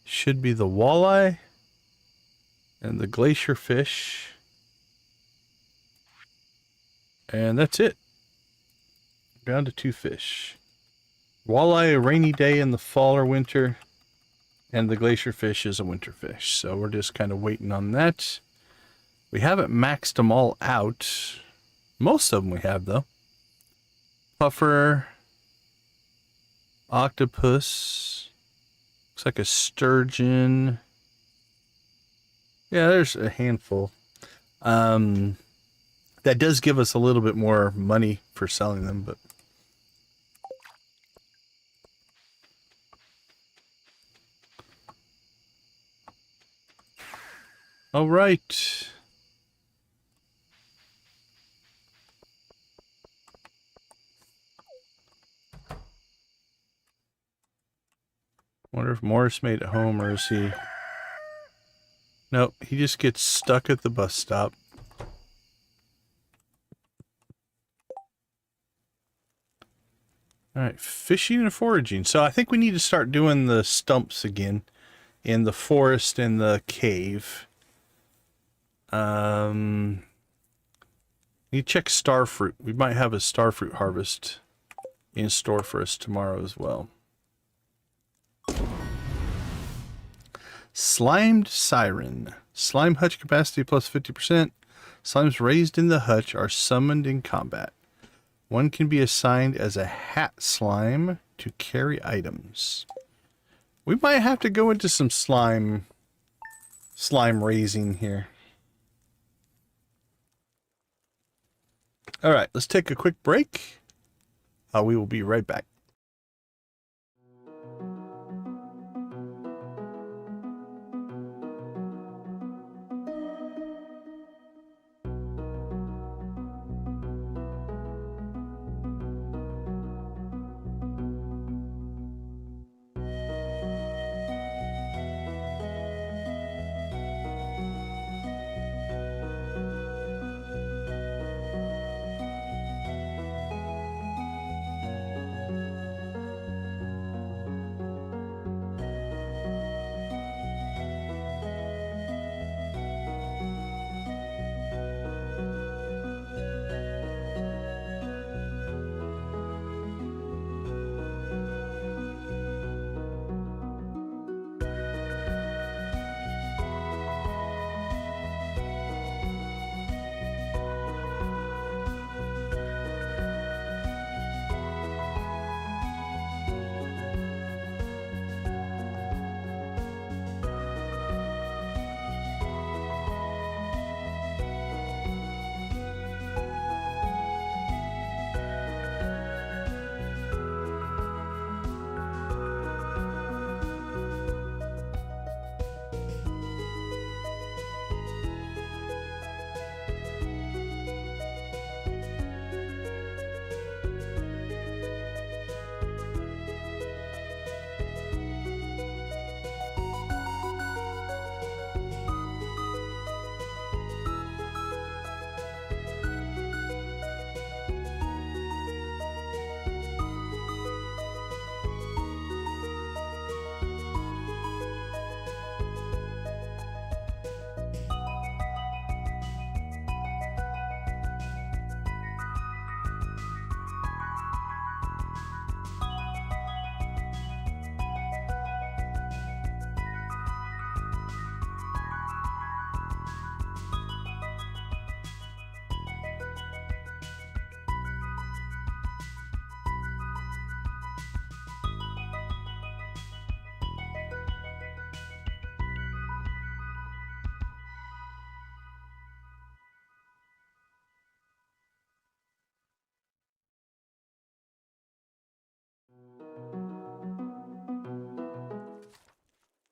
should be the walleye and the glacier fish. And that's it. Down to 2 fish. Walleye, a rainy day in the fall or winter, and the glacier fish is a winter fish. So we're just kind of waiting on that. We haven't maxed them all out. Most of them we have, though. Puffer. Octopus. Looks like a sturgeon. Yeah, there's a handful. That does give us a little bit more money for selling them, but... All right. Wonder if Morris made it home, or is he... Nope, he just gets stuck at the bus stop. Alright, fishing and foraging. So I think we need to start doing the stumps again in the forest and the cave. Need to check starfruit. We might have a starfruit harvest in store for us tomorrow as well. Slimed Siren. Slime hutch capacity plus 50%. Slimes raised in the hutch are summoned in combat. One can be assigned as a hat slime to carry items. We might have to go into some slime raising here. Alright, let's take a quick break. We will be right back.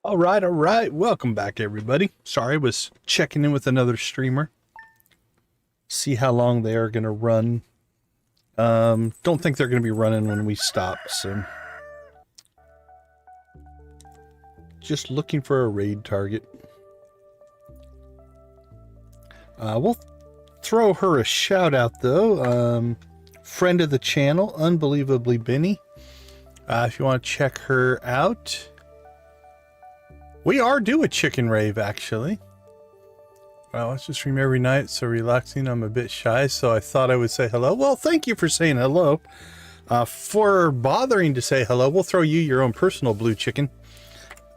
All right. Welcome back, everybody. Sorry, I was checking in with another streamer. See how long they are going to run. Don't think they're going to be running when we stop, so. Just looking for a raid target. We'll throw her a shout out, though. Friend of the channel, Unbelievably Benny. If you want to check her out. We are due a chicken rave, actually. Well, let's just stream every night, so relaxing. I'm a bit shy, so I thought I would say hello. Well, thank you for saying hello. For bothering to say hello, we'll throw you your own personal blue chicken.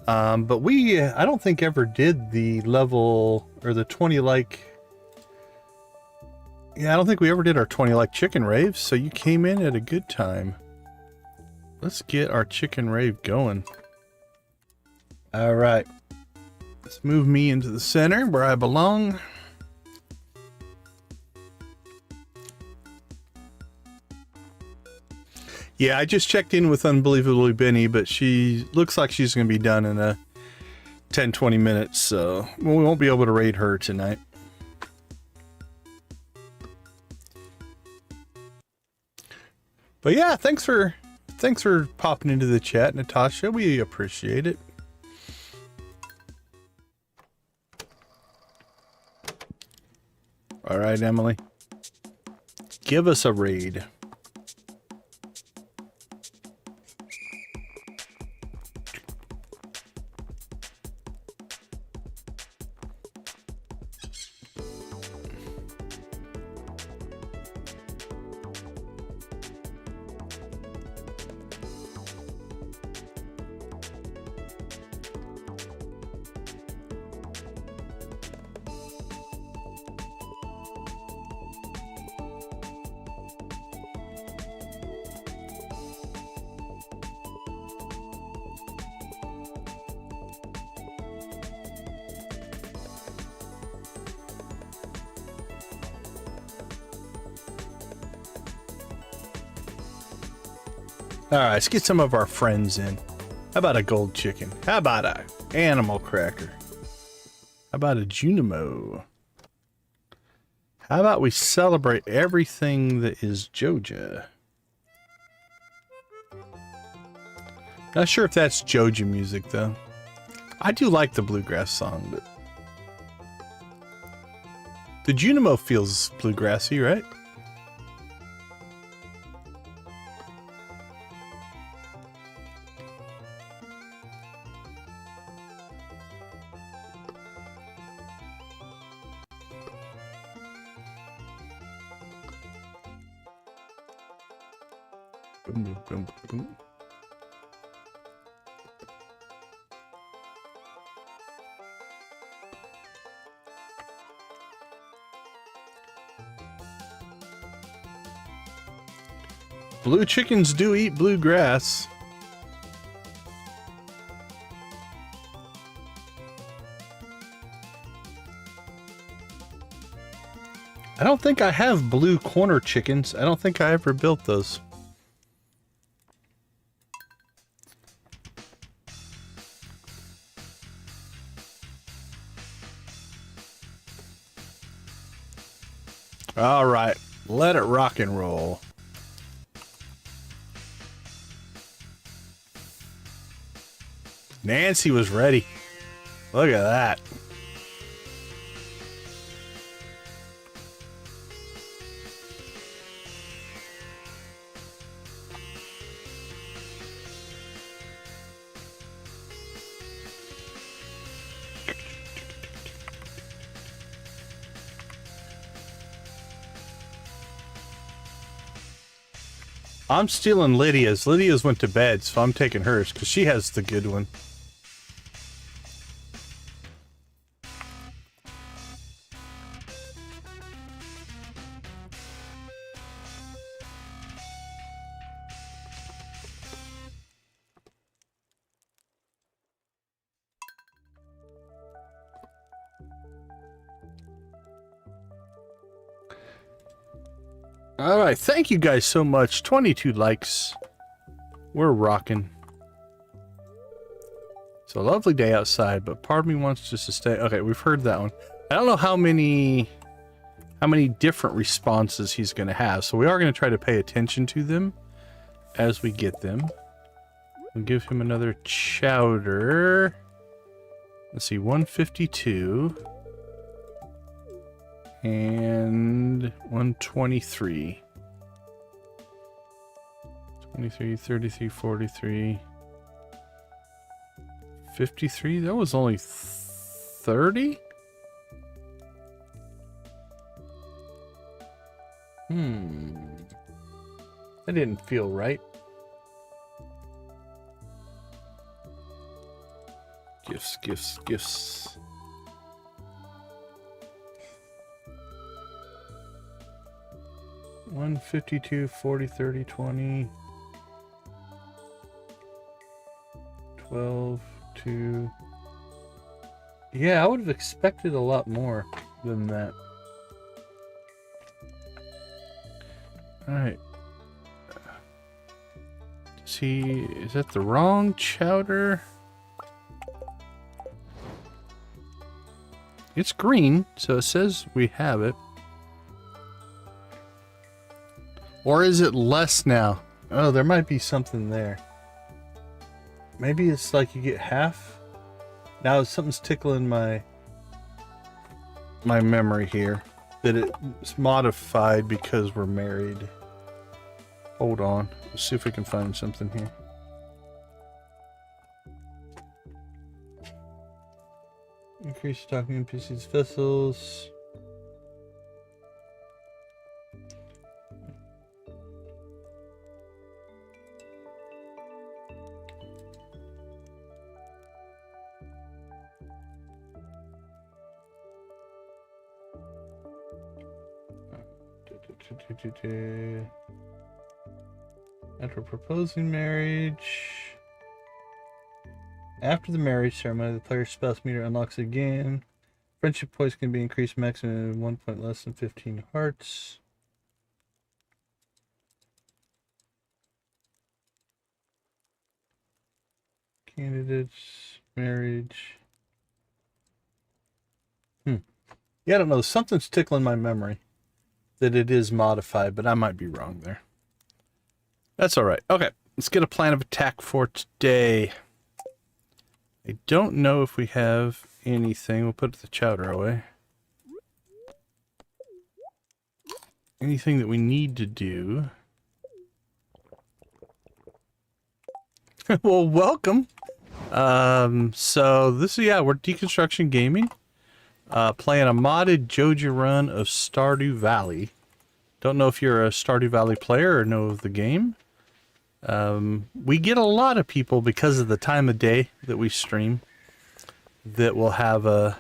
But I don't think ever did the level, or the 20 like... Yeah, I don't think we ever did our 20 like chicken rave, so you came in at a good time. Let's get our chicken rave going. All right, let's move me into the center where I belong. Yeah, I just checked in with Unbelievably Benny, but she looks like she's going to be done in a 10-20 minutes, so we won't be able to raid her tonight. But yeah, thanks for popping into the chat, Natasha. We appreciate it. All right, Emily. Give us a raid. All right, let's get some of our friends in. How about a gold chicken? How about a animal cracker? How about a Junimo? How about we celebrate everything that is Joja? Not sure if that's Joja music, though. I do like the bluegrass song, but... The Junimo feels bluegrassy, right? Boom, boom, boom. Blue chickens do eat blue grass. I don't think I have blue corner chickens. I don't think I ever built those. All right, let it rock and roll. Nancy was ready. Look at that. I'm stealing Lydia's. Lydia's went to bed, so I'm taking hers because she has the good one. All right, thank you guys so much. 22 likes. We're rocking. It's a lovely day outside, but part of me wants just to stay. Okay, we've heard that one. I don't know how many different responses he's going to have, so we are going to try to pay attention to them as we get them. We'll give him another chowder. Let's see, 152 and 123. 23, 33, 43, 53. That was only 30? That didn't feel right. Gifts. $152, 40, 30, 20, 12, 2. Yeah, I would have expected a lot more than that. Alright. Is that the wrong chowder? It's green, so it says we have it. Or is it less now? Oh, there might be something there. Maybe it's like you get half. Now something's tickling my memory here. That it's modified because we're married. Hold on. Let's see if we can find something here. Increase stocking NPC's vessels. After proposing marriage. After the marriage ceremony, the player's spouse meter unlocks again. Friendship points can be increased maximum 1 point less than 15 hearts. Candidates, marriage. Yeah, I don't know. Something's tickling my memory that it is modified, but I might be wrong there. That's all right. Okay, let's get a plan of attack for today. I don't know if we have anything. We'll put the chowder away. Anything that we need to do. Well, welcome. So this is, yeah, we're Deconstruction Gaming. Playing a modded Joja run of Stardew Valley. Don't know if you're a Stardew Valley player or know of the game. We get a lot of people because of the time of day that we stream that will have a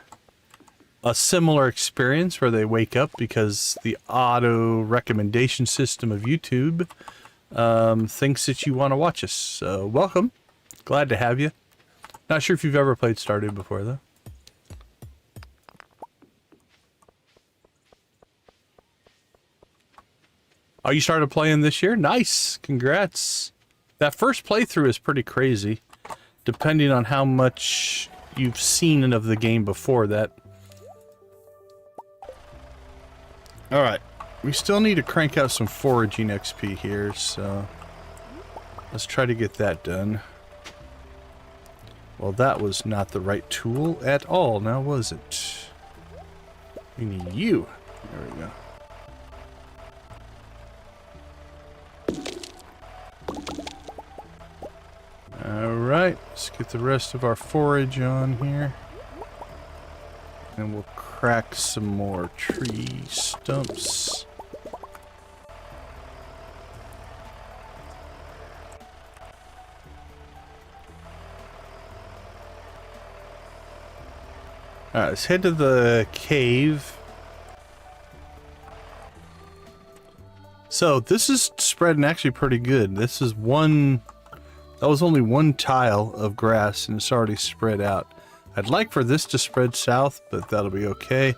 similar experience where they wake up because the auto recommendation system of YouTube thinks that you want to watch us. So welcome. Glad to have you. Not sure if you've ever played Stardew before though. Oh, you started playing this year? Nice. Congrats. That first playthrough is pretty crazy, depending on how much you've seen of the game before that. Alright. We still need to crank out some foraging XP here, so let's try to get that done. Well, that was not the right tool at all, now was it? We need you. There we go. Alright, let's get the rest of our forage on here. And we'll crack some more tree stumps. Alright, let's head to the cave. So, this is spreading actually pretty good. This is one... That was only one tile of grass, and it's already spread out. I'd like for this to spread south, but that'll be okay.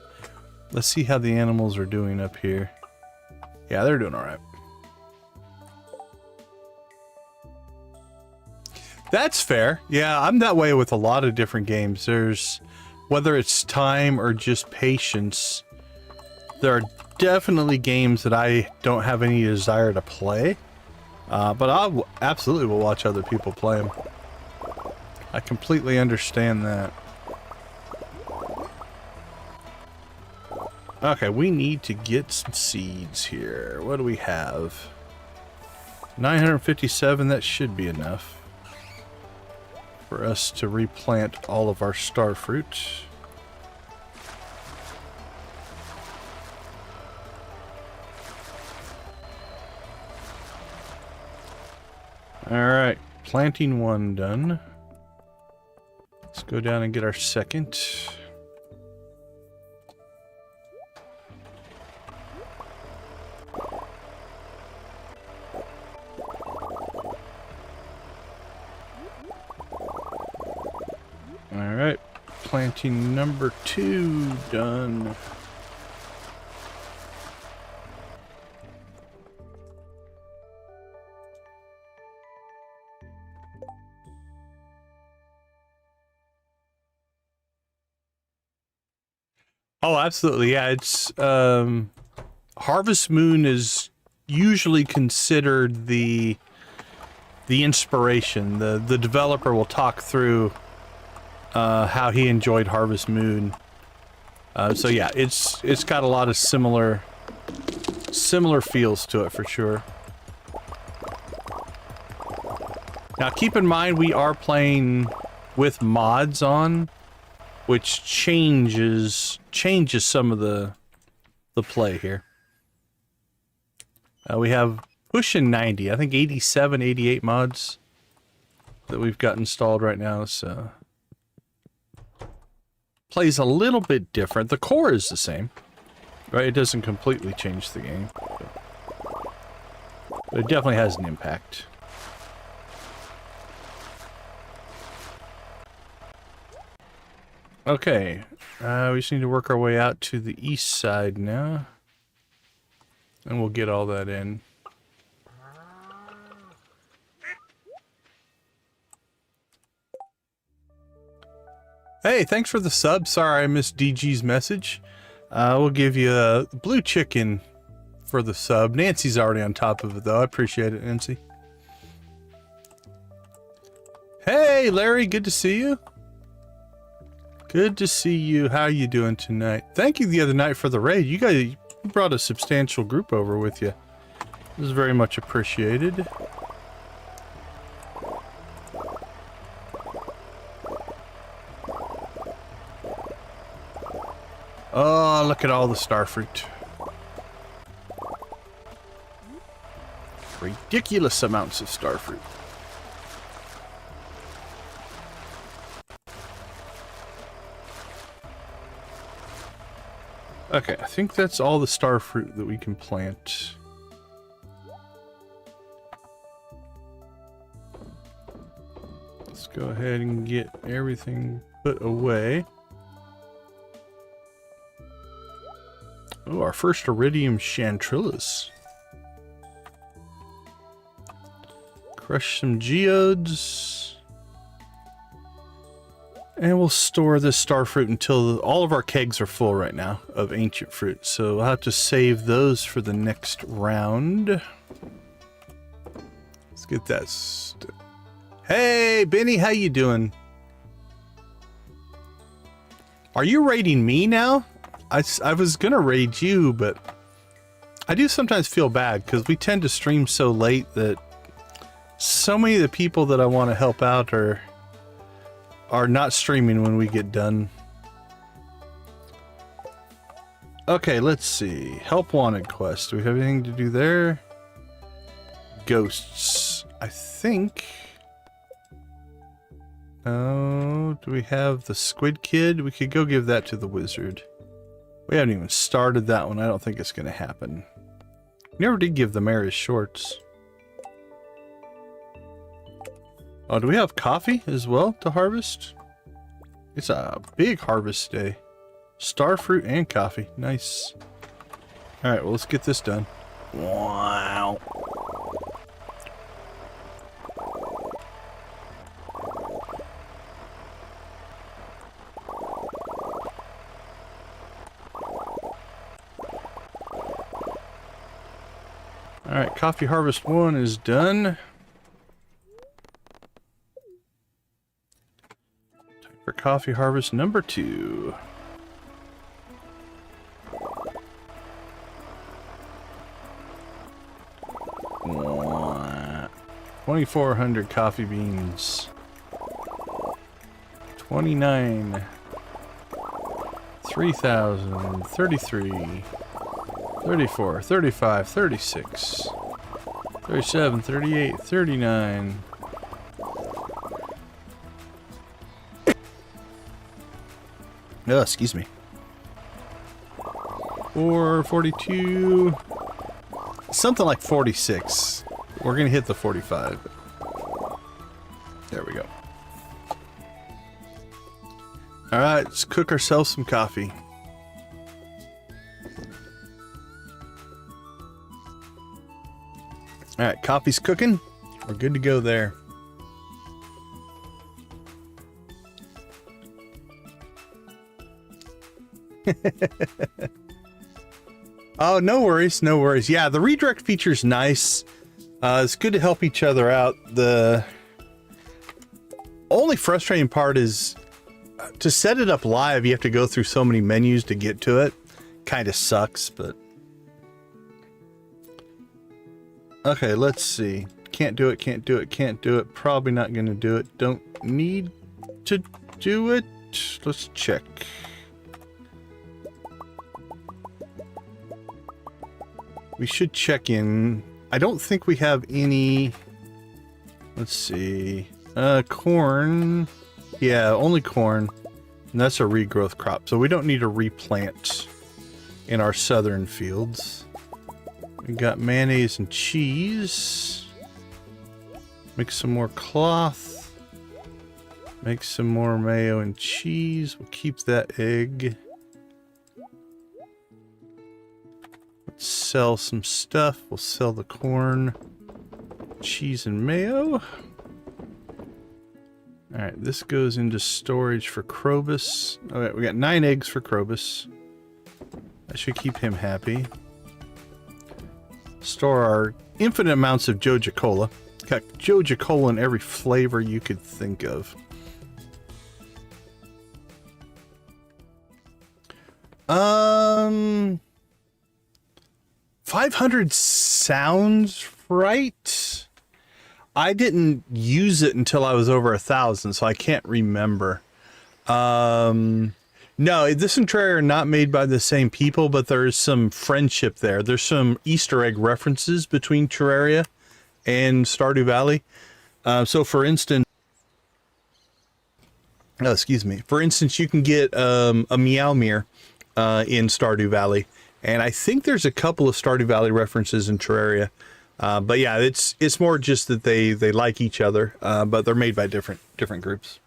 Let's see how the animals are doing up here. Yeah, they're doing alright. That's fair. Yeah, I'm that way with a lot of different games. There's, whether it's time or just patience, there are definitely games that I don't have any desire to play. But I absolutely will watch other people play them. I completely understand that. Okay, we need to get some seeds here. What do we have? 957, that should be enough for us to replant all of our star fruit. Alright, planting one done. Let's go down and get our second. Alright, planting number 2 done. Oh, absolutely. Yeah, it's Harvest Moon is usually considered the inspiration. The developer will talk through how he enjoyed Harvest Moon. So yeah, it's got a lot of similar feels to it for sure. Now keep in mind we are playing with mods on, which changes some of the play here. We have pushing 90, I think 87, 88 mods that we've got installed right now, so plays a little bit different. The core is the same, right? It doesn't completely change the game, but it definitely has an impact. Okay, we just need to work our way out to the east side now, and we'll get all that in. Hey, thanks for the sub. Sorry I missed DG's message. We'll give you a blue chicken for the sub. Nancy's already on top of it, though. I appreciate it, Nancy. Hey, Larry, good to see you. Good to see you. How are you doing tonight? Thank you the other night for the raid. You guys brought a substantial group over with you. This is very much appreciated. Oh, look at all the starfruit. Ridiculous amounts of starfruit. Okay, I think that's all the starfruit that we can plant. Let's go ahead and get everything put away. Oh, our first iridium chantillas. Crush some geodes. And we'll store this starfruit until all of our kegs are full right now of ancient fruit. So we'll have to save those for the next round. Let's get that. Hey, Benny, how you doing? Are you raiding me now? I was gonna raid you, but I do sometimes feel bad because we tend to stream so late that so many of the people that I want to help out are not streaming when we get done. Okay, let's see. Help wanted quest. Do we have anything to do there? Ghosts. I think. Oh, do we have the squid kid? We could go give that to the wizard. We haven't even started that one. I don't think it's going to happen. We never did give the mayor his shorts. Oh, do we have coffee as well to harvest? It's a big harvest day. Starfruit and coffee. Nice. Alright, well, let's get this done. Wow. coffee harvest 1 is done. Time for coffee harvest number 2. Mwah. 2,400 coffee beans. 29. 3,000. 33. 34, 35, 36, 37, 38, 39. Oh, excuse me. 42. Something like 46. We're going to hit the 45. There we go. Alright, let's cook ourselves some coffee. Alright, coffee's cooking. We're good to go there. Oh, no worries, no worries. Yeah, the redirect feature's nice. It's good to help each other out. The only frustrating part is to set it up live, you have to go through so many menus to get to it. Kind of sucks, but... Okay, let's see. Can't do it, can't do it, can't do it. Probably not going to do it. Don't need to do it. Let's check. We should check in. I don't think we have any... Let's see. Corn. Yeah, only corn. And that's a regrowth crop, so we don't need to replant in our southern fields. We got mayonnaise and cheese. Make some more cloth. Make some more mayo and cheese. We'll keep that egg. Let's sell some stuff. We'll sell the corn, cheese, and mayo. Alright, this goes into storage for Krobus. Alright, we got 9 eggs for Krobus. That should keep him happy. Store our infinite amounts of Joja Cola. Got Joja Cola in every flavor you could think of. 500 sounds right. I didn't use it until I was over 1,000, so I can't remember. No, this and Terraria are not made by the same people, but there is some friendship there. There's some Easter egg references between Terraria and Stardew Valley. So for instance, For instance, you can get a Meowmere in Stardew Valley, and I think there's a couple of Stardew Valley references in Terraria. But yeah, it's more just that they like each other, but they're made by different groups.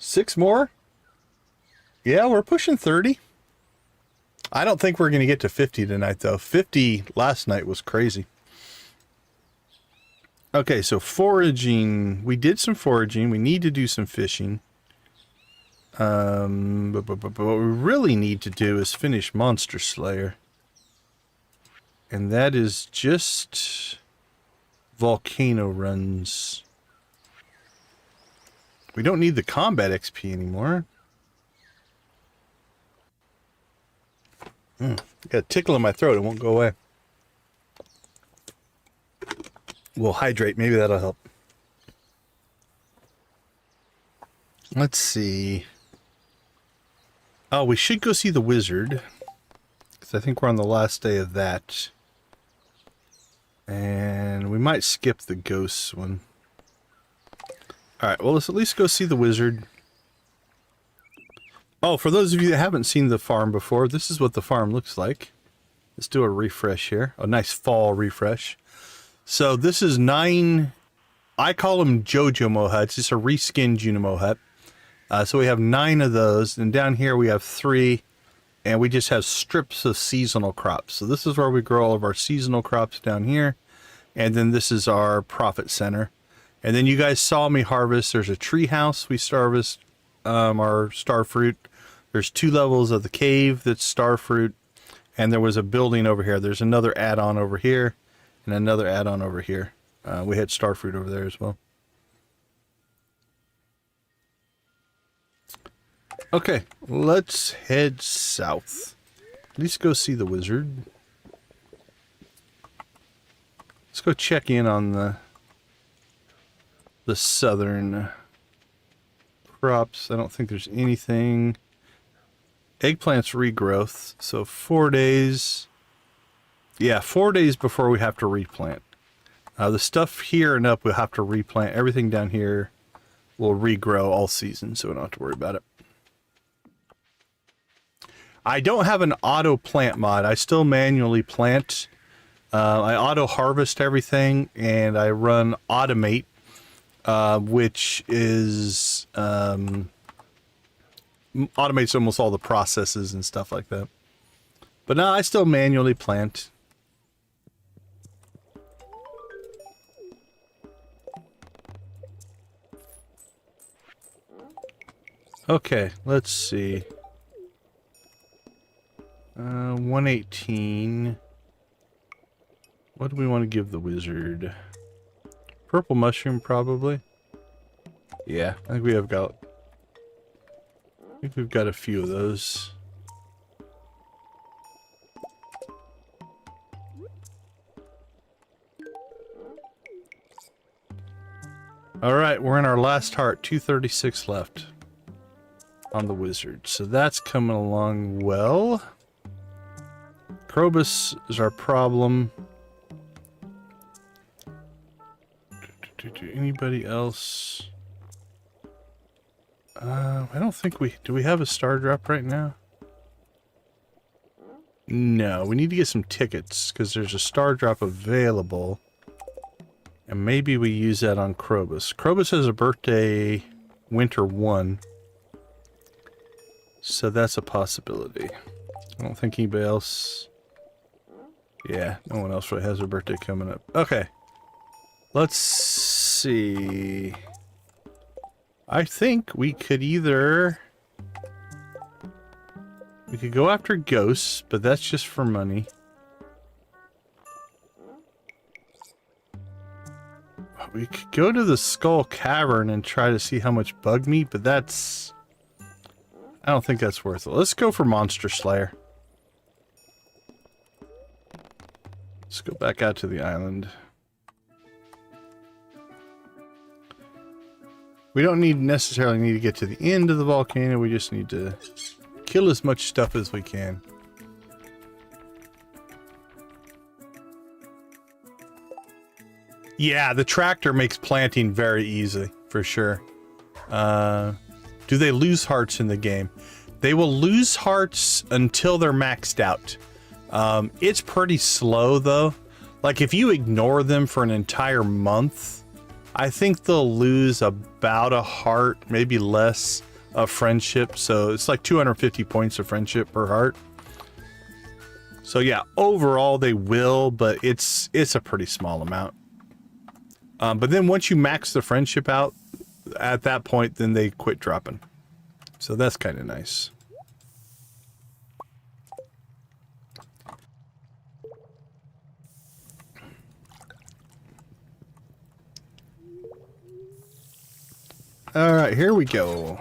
6 more? Yeah, we're pushing 30. I don't think we're going to get to 50 tonight, though. 50 last night was crazy. Okay, so foraging. We did some foraging. We need to do some fishing. But what we really need to do is finish Monster Slayer. And that is just volcano runs. We don't need the combat XP anymore. Got a tickle in my throat. It won't go away. We'll hydrate. Maybe that'll help. Let's see. Oh, we should go see the wizard. Because I think we're on the last day of that. And we might skip the ghosts one. Alright, well, let's at least go see the wizard. Oh, for those of you that haven't seen the farm before, this is what the farm looks like. Let's do a refresh here. A nice fall refresh. So this is 9... I call them Jojo huts. It's a reskinned Junimo hut. So we have 9 of those. And down here we have 3. And we just have strips of seasonal crops. So this is where we grow all of our seasonal crops down here. And then this is our profit center. And then you guys saw me harvest. There's a tree house. We harvest our star fruit. There's 2 levels of the cave that's star fruit. And there was a building over here. There's another add-on over here and another add-on over here. We had starfruit over there as well. Okay, let's head south. At least go see the wizard. Let's go check in on the southern crops. I don't think there's anything. Eggplant's regrowth, so 4 days. Yeah, 4 days before we have to replant. The stuff here and up we'll have to replant. Everything down here will regrow all season, so we don't have to worry about it. I don't have an auto plant mod. I still manually plant. I auto harvest everything, and I run automate, which is automates almost all the processes and stuff like that. But no, I still manually plant. Okay, let's see. 118. What do we want to give the wizard? Purple mushroom, probably. Yeah, I think we've got a few of those. All right, we're in our last heart. 236 left on the wizard, so that's coming along well. Krobus is our problem. Anybody else? I don't think do we have a star drop right now? No, we need to get some tickets because there's a star drop available. And maybe we use that on Krobus. Krobus has a birthday winter 1. So that's a possibility. I don't think anybody else... Yeah, no one else really has a birthday coming up. Okay. Let's see. I think we could either... We could go after ghosts, but that's just for money. We could go to the Skull Cavern and try to see how much bug meat, but that's... I don't think that's worth it. Let's go for Monster Slayer. Let's go back out to the island. We don't necessarily need to get to the end of the volcano. We just need to kill as much stuff as we can. Yeah, the tractor makes planting very easy, for sure. Do they lose hearts in the game? They will lose hearts until they're maxed out. It's pretty slow, though. Like, if you ignore them for an entire month, I think they'll lose about a heart, maybe less, of friendship. So it's like 250 points of friendship per heart. So yeah, overall they will, but it's a pretty small amount. But then once you max the friendship out, at that point, then they quit dropping. So that's kind of nice. All right, here we go.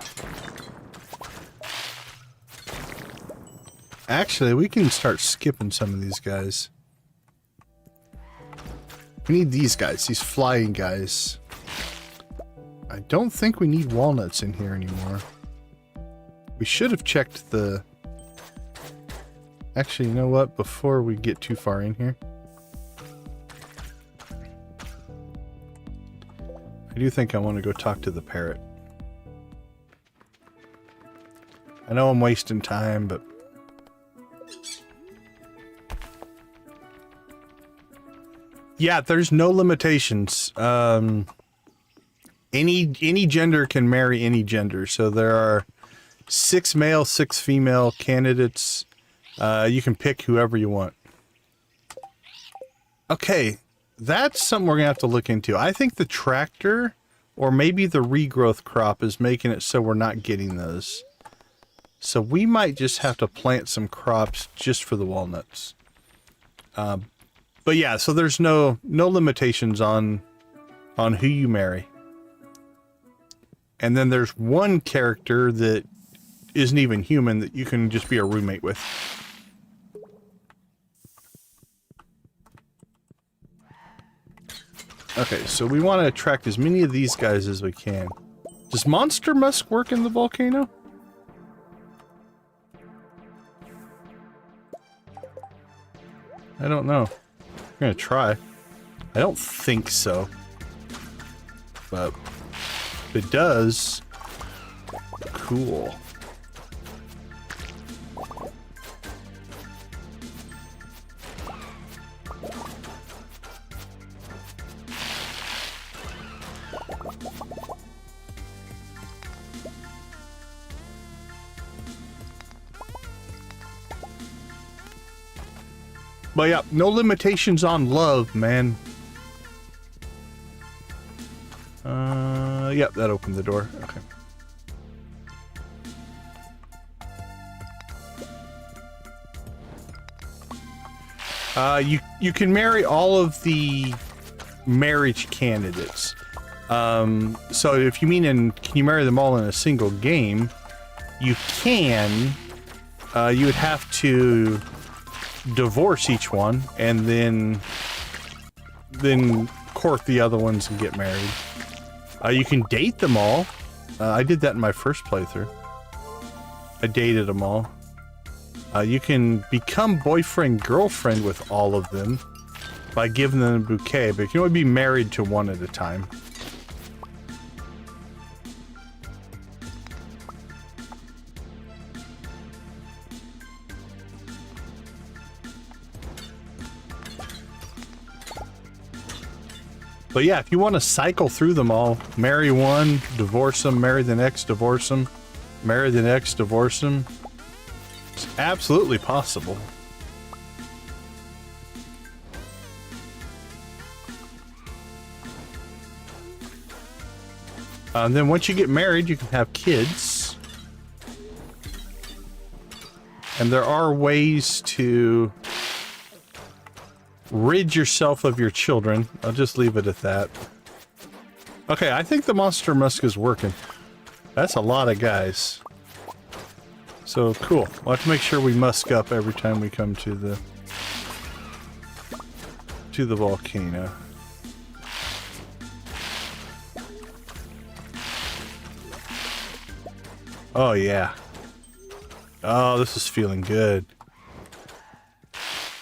Actually, we can start skipping some of these guys. We need these guys, these flying guys. I don't think we need walnuts in here anymore. We should have checked the... Actually, you know what? Before we get too far in here, I do think I want to go talk to the parrot. I know I'm wasting time, but... Yeah, there's no limitations. Any gender can marry any gender. So there are 6 male, 6 female candidates. You can pick whoever you want. Okay, that's something we're going to have to look into. I think the tractor, or maybe the regrowth crop, is making it so we're not getting those. So we might just have to plant some crops just for the walnuts. But yeah, so there's no limitations on who you marry. And then there's one character that isn't even human that you can just be a roommate with. Okay, so we want to attract as many of these guys as we can. Does Monster Musk work in the volcano? I don't know. I'm gonna try. I don't think so. But if it does, cool. But yeah, no limitations on love, man. Yep, that opened the door. Okay. You can marry all of the marriage candidates. So if you mean can you marry them all in a single game? You can. You would have to divorce each one and then court the other ones and get married. You can date them all. I did that in my first playthrough. I dated them all. You can become boyfriend girlfriend with all of them by giving them a bouquet, but you can only be married to one at a time. But yeah, if you want to cycle through them all, marry one, divorce them, marry the next, divorce them, marry the next, divorce them, it's absolutely possible. And then once you get married, you can have kids. And there are ways to rid yourself of your children. I'll just leave it at that. Okay, I think the Monster Musk is working. That's a lot of guys. So cool. We'll have to make sure we musk up every time we come to the volcano. Oh yeah. Oh, this is feeling good.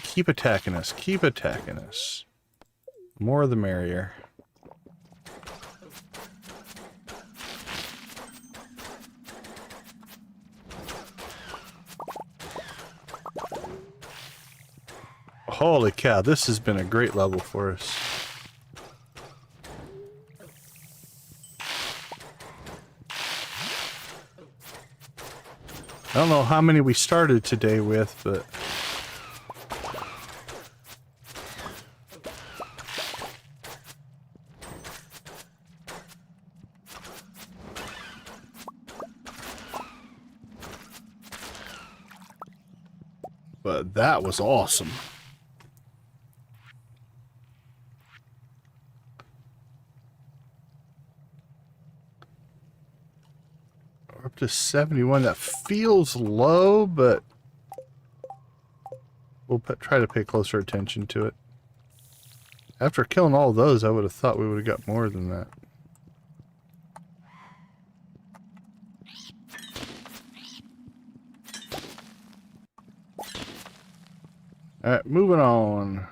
Keep attacking us. Keep attacking us. More the merrier. Holy cow, this has been a great level for us. I don't know how many we started today with, but that was awesome. We're up to 71. That feels low, but we'll try to pay closer attention to it. After killing all those, I would have thought we would have got more than that. Alright, moving on.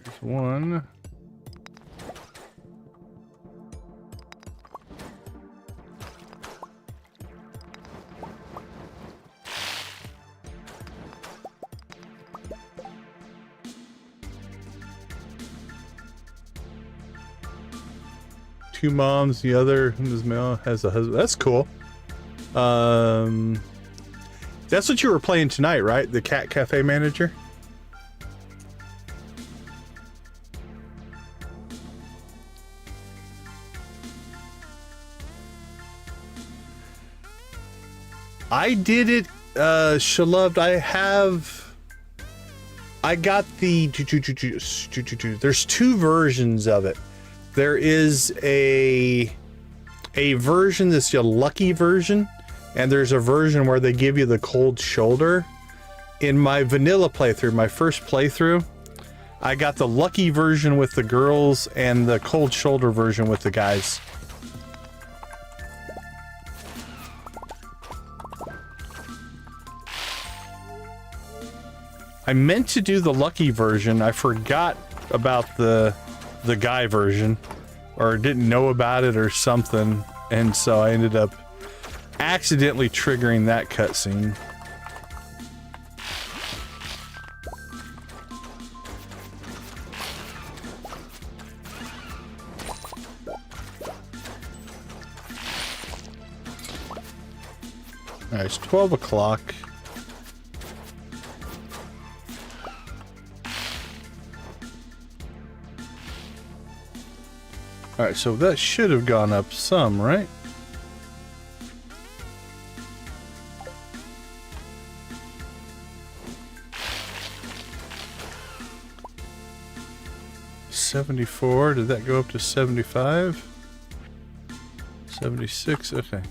There's one. Two moms, the other is male, has a husband. That's cool. That's what you were playing tonight, right? The Cat Cafe Manager? I did it, Shaloved. I got the, there's two versions of it. There is a version that's your lucky version, and there's a version where they give you the cold shoulder. In my vanilla playthrough, my first playthrough, I got the lucky version with the girls and the cold shoulder version with the guys. I meant to do the lucky version. I forgot about the guy version, or didn't know about it or something, and so I ended up accidentally triggering that cutscene. Alright, it's 12 o'clock. Alright, so that should have gone up some, right? $74, did that go up to $75? $76, okay.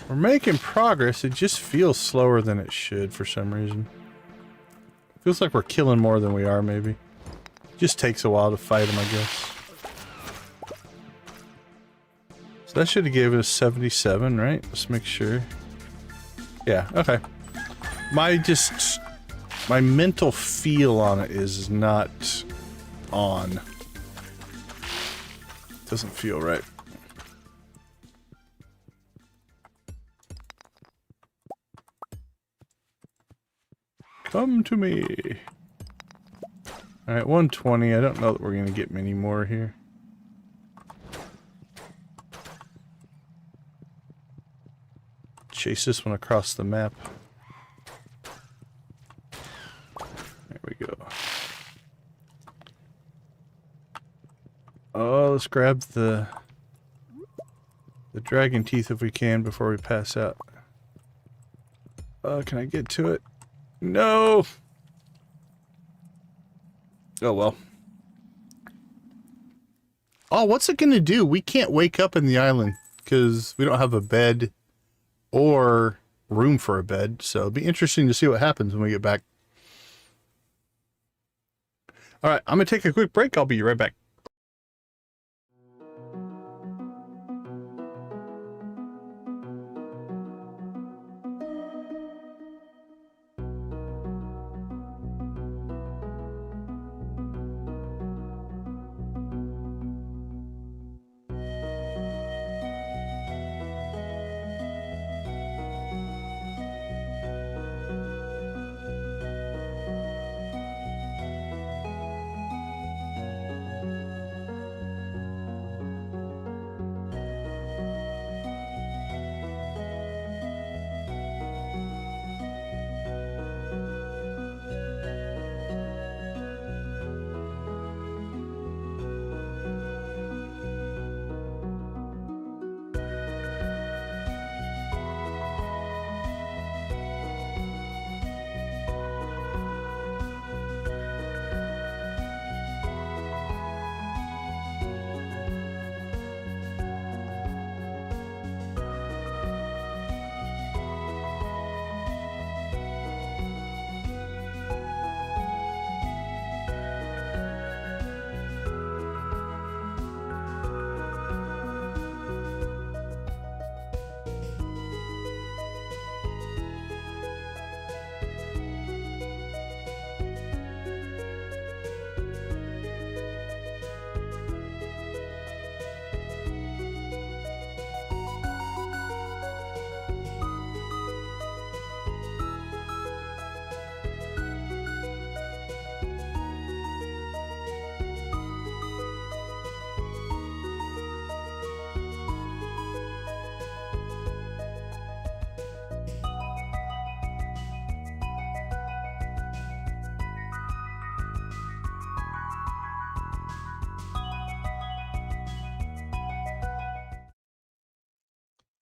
We're making progress, it just feels slower than it should for some reason. Feels like we're killing more than we are, maybe. Just takes a while to fight them, I guess. So that should have given us 77, right? Let's make sure. Yeah, okay. My mental feel on it is not on. Doesn't feel right. Come to me. Alright, 120. I don't know that we're going to get many more here. Chase this one across the map. There we go. Oh, let's grab the dragon teeth if we can before we pass out. Can I get to it? No! Oh well. Oh, what's it gonna do? We can't wake up in the island because we don't have a bed or room for a bed, so it'll be interesting to see what happens when we get back. Alright, I'm gonna take a quick break. I'll be right back.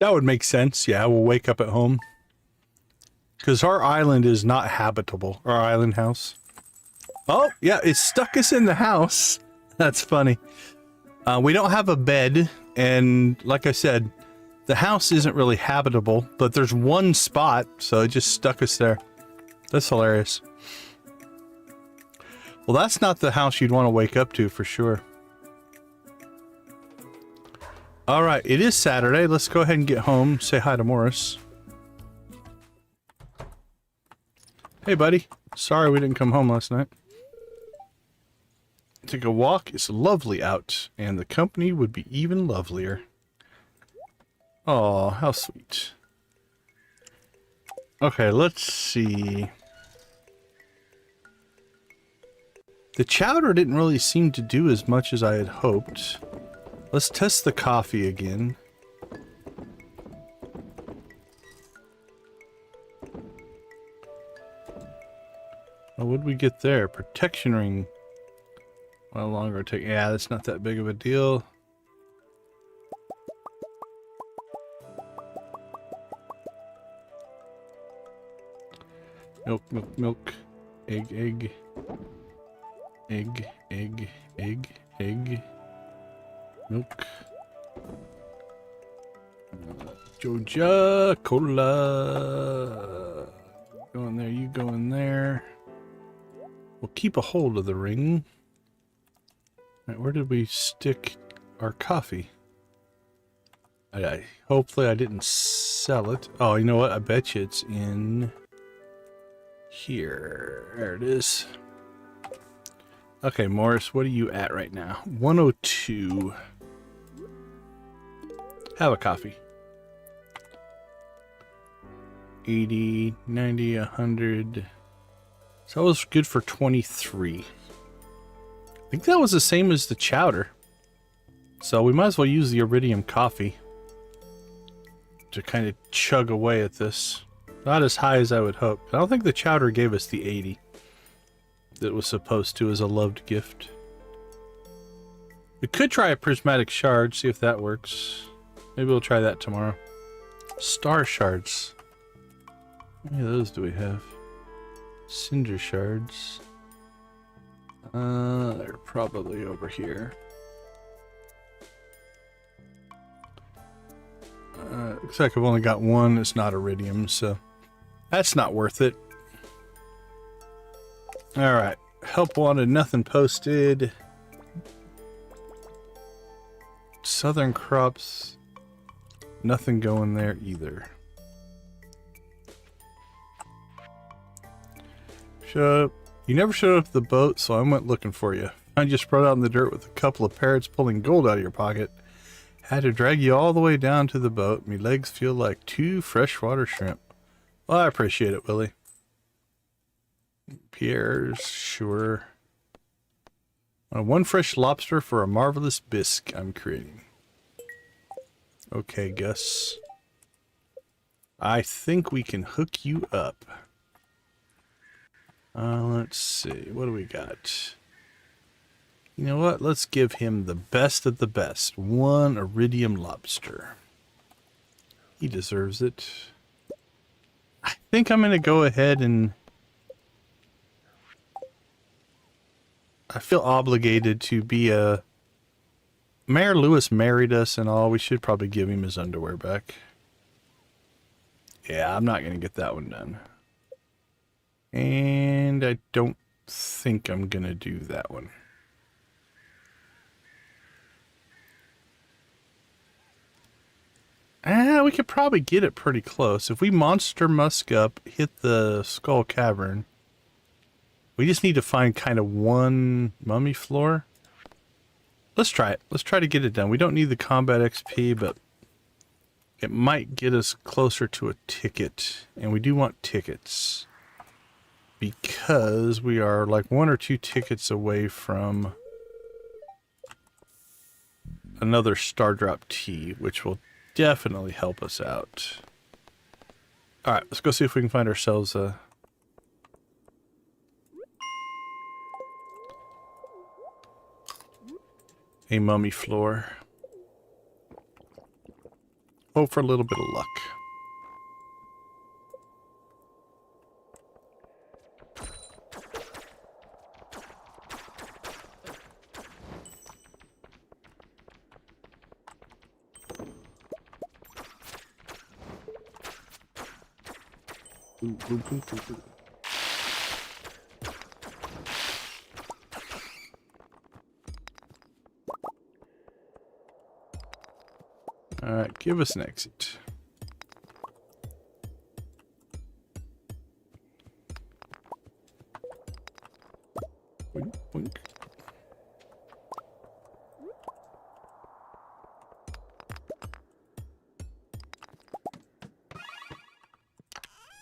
That would make sense. Yeah, we'll wake up at home. Because our island is not habitable. Our island house. Oh, yeah, it stuck us in the house. That's funny. We don't have a bed. And like I said, the house isn't really habitable. But there's one spot, so it just stuck us there. That's hilarious. Well, that's not the house you'd want to wake up to for sure. Alright, it is Saturday. Let's go ahead and get home. Say hi to Morris. Hey, buddy. Sorry we didn't come home last night. Take a walk. It's lovely out, and the company would be even lovelier. Oh, how sweet. Okay, let's see. The chowder didn't really seem to do as much as I had hoped. Let's test the coffee again. Oh, what did we get there? Protection ring. How longer it take? Yeah, that's not that big of a deal. Milk, milk, milk. Egg, egg. Egg, egg, egg, egg. Milk. Joja Cola. Go in there, you go in there. We'll keep a hold of the ring. Right, where did we stick our coffee? Hopefully I didn't sell it. Oh, you know what? I bet you it's in here. There it is. Okay, Morris, what are you at right now? 102. Have a coffee. 80, 90, 100. So that was good for 23. I think that was the same as the chowder. So we might as well use the iridium coffee to kind of chug away at this. Not as high as I would hope. I don't think the chowder gave us the 80 that was supposed to as a loved gift. We could try a prismatic shard, see if that works. Maybe we'll try that tomorrow. Star shards. How many of those do we have? Cinder shards. They're probably over here. Looks like I've only got one. It's not iridium, so that's not worth it. Alright. Help wanted, nothing posted. Southern crops. Nothing going there either. Shut up. You never showed up at the boat, so I went looking for you. I just spread out in the dirt with a couple of parrots pulling gold out of your pocket. Had to drag you all the way down to the boat. Me legs feel like 2 freshwater shrimp. Well, I appreciate it, Willie. Pierre's, sure. 1 fresh lobster for a marvelous bisque I'm creating. Okay, Gus. I think we can hook you up. Let's see. What do we got? You know what? Let's give him the best of the best. 1 iridium lobster. He deserves it. I think I'm going to go ahead and... I feel obligated to be a... Mayor Lewis married us and all. We should probably give him his underwear back. Yeah, I'm not going to get that one done. And I don't think I'm going to do that one. We could probably get it pretty close. If we monster musk up, hit the Skull Cavern. We just need to find kind of 1 mummy floor. Let's try it. Let's try to get it done. We don't need the combat XP, but it might get us closer to a ticket. And we do want tickets. Because we are like 1 or 2 tickets away from another Star Drop Tea, which will definitely help us out. Alright, let's go see if we can find ourselves a mummy floor. Hope for a little bit of luck. Alright, give us an exit. Boink, boink.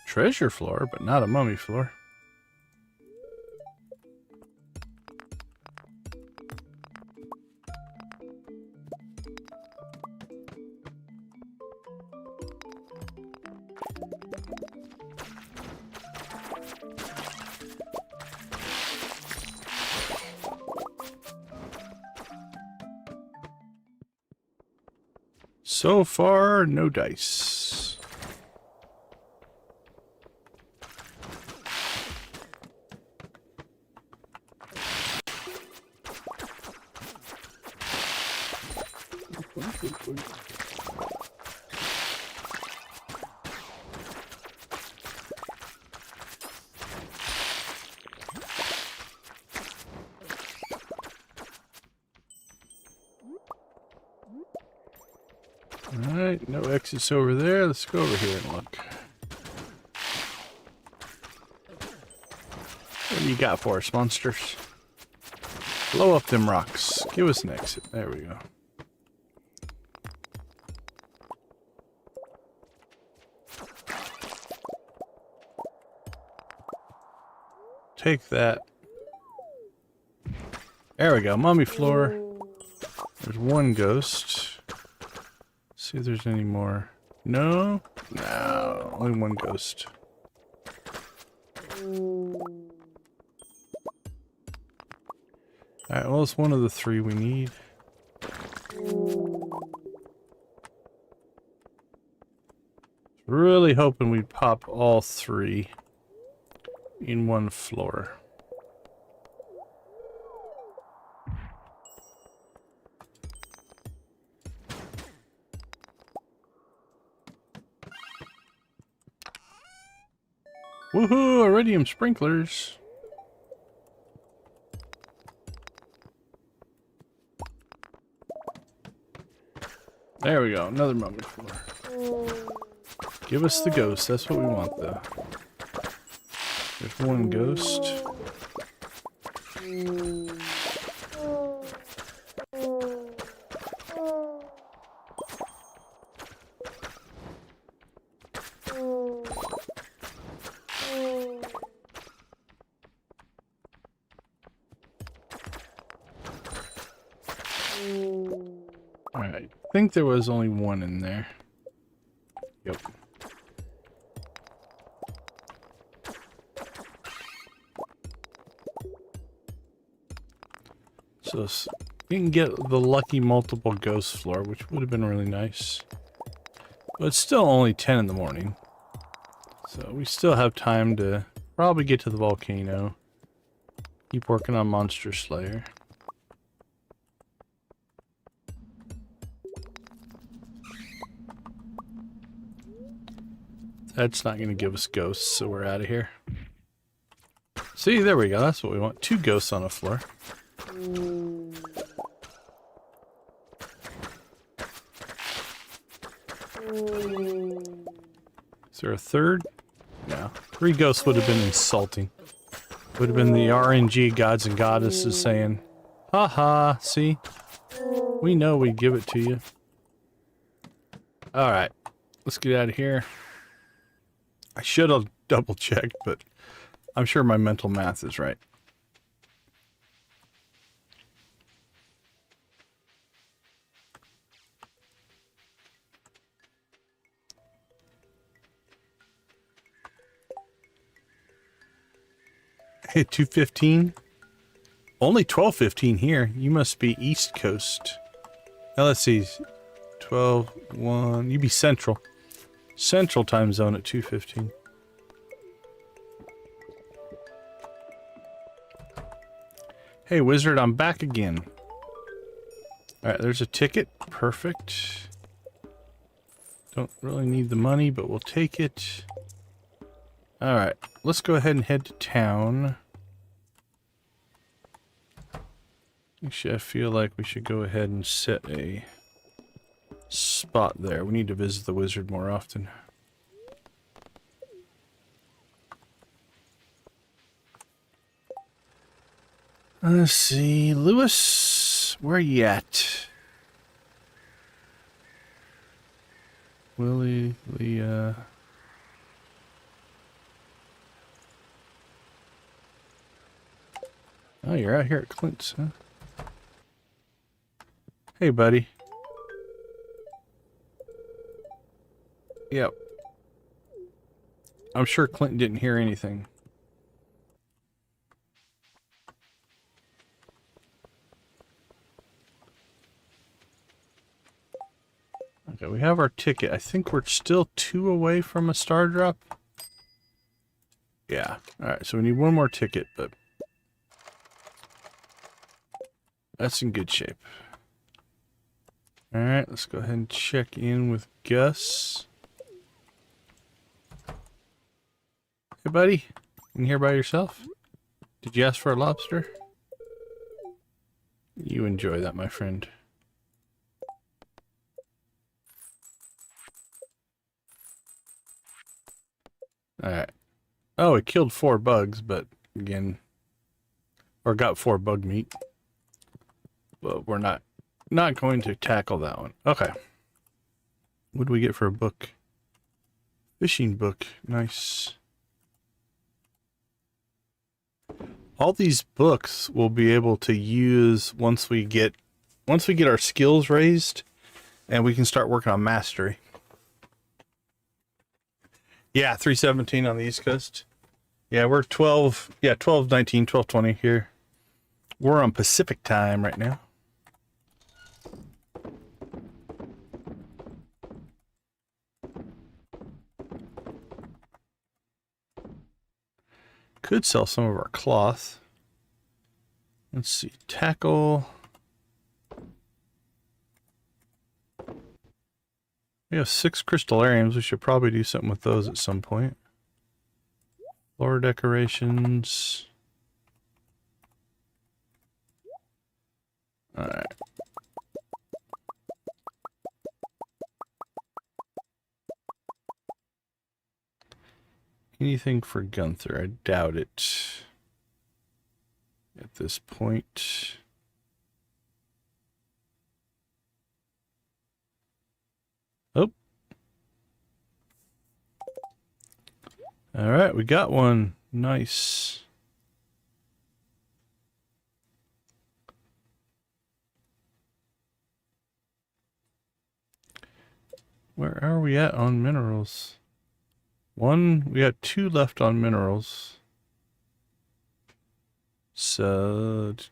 Treasure floor, but not a mummy floor. So far, no dice. Alright, no exits over there. Let's go over here and look. What do you got for us, monsters? Blow up them rocks. Give us an exit. There we go. Take that. There we go. Mummy floor. There's one ghost. See if there's any more. No? No. Only one ghost. Alright, well, it's one of the three we need. Really hoping we'd pop all three in one floor. Woohoo! Iridium sprinklers. There we go. Another mummy floor. Give us the ghost. That's what we want, though. There's one ghost. Alright, I think there was only one in there. Yep. So we can get the lucky multiple ghost floor, which would have been really nice. But it's still only 10 in the morning. So we still have time to probably get to the volcano. Keep working on Monster Slayer. That's not going to give us ghosts, so we're out of here. See, there we go. That's what we want. 2 ghosts on a floor. Is there a third? No. 3 ghosts would have been insulting. Would have been the RNG gods and goddesses saying, haha, see? We know we'd give it to you. Alright. Let's get out of here. I should have double checked, but I'm sure my mental math is right. Hey, 2:15? Only 12:15 here. You must be East Coast. Now let's see. 12, 1. You be central. Central time zone at 2:15. Hey, wizard, I'm back again. Alright, there's a ticket. Perfect. Don't really need the money, but we'll take it. Alright, let's go ahead and head to town. Actually, I feel like we should go ahead and set a spot there. We need to visit the wizard more often. Let's see, Lewis, where you at? Willie, Leah. Oh, you're out here at Clint's, huh? Hey, buddy. Yep. I'm sure Clint didn't hear anything. Okay, we have our ticket. I think we're still 2 away from a star drop. Yeah. Alright, so we need one more ticket, but that's in good shape. Alright, let's go ahead and check in with Gus. Hey, buddy. In here by yourself? Did you ask for a lobster? You enjoy that, my friend. Alright. Oh, it killed 4 bugs, but again... Or got 4 bug meat. But we're not going to tackle that one. Okay. What do we get for a book? Fishing book. Nice. All these books we'll be able to use once we get our skills raised and we can start working on mastery. Yeah, 3:17 on the East Coast. Yeah, we're 12:19, 12:20 here. We're on Pacific time right now. Could sell some of our cloth. Let's see, tackle. We have 6 crystallariums. We should probably do something with those at some point. Floor decorations. Alright. Anything for Gunther? I doubt it. At this point. Oh. Alright, we got one. Nice. Where are we at on minerals? We got 2 left on minerals. So, I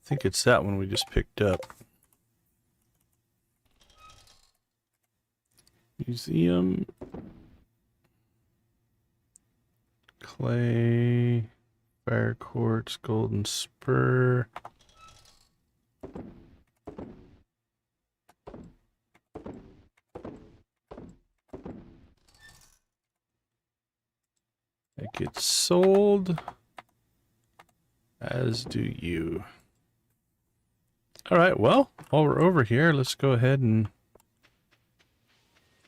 think it's that one we just picked up. Museum. Clay. Fire quartz. Golden spur. It gets sold. As do you. Alright, well, while we're over here, let's go ahead and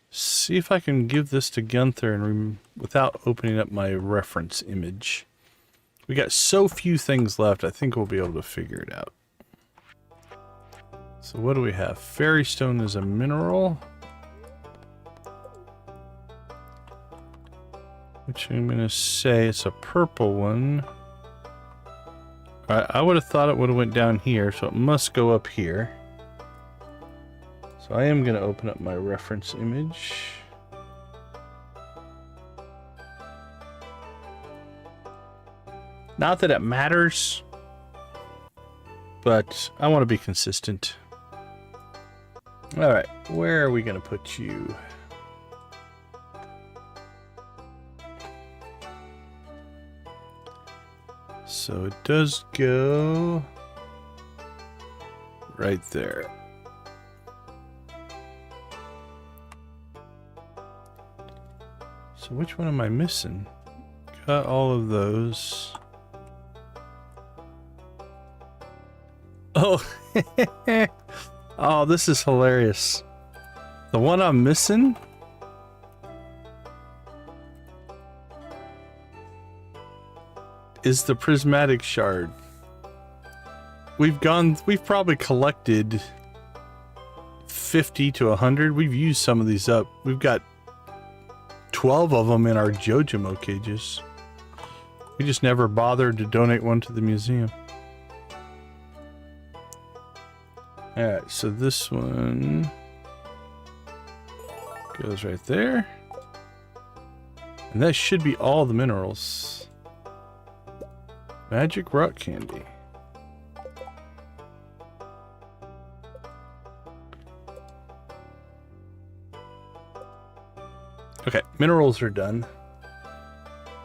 see if I can give this to Gunther and without opening up my reference image. We got so few things left, I think we'll be able to figure it out. So what do we have? Fairy stone is a mineral. Which I'm going to say it's a purple one. I would have thought it would have went down here, so it must go up here. So I am going to open up my reference image. Not that it matters, but I want to be consistent. All right, where are we gonna put you? So it does go right there. So which one am I missing? Got all of those. Oh, oh, this is hilarious. The one I'm missing is the prismatic shard. We've probably collected 50 to 100. We've used some of these up. We've got 12 of them in our Joja cages. We just never bothered to donate one to the museum. Alright, so this one goes right there. And that should be all the minerals. Magic rock candy. Okay, minerals are done.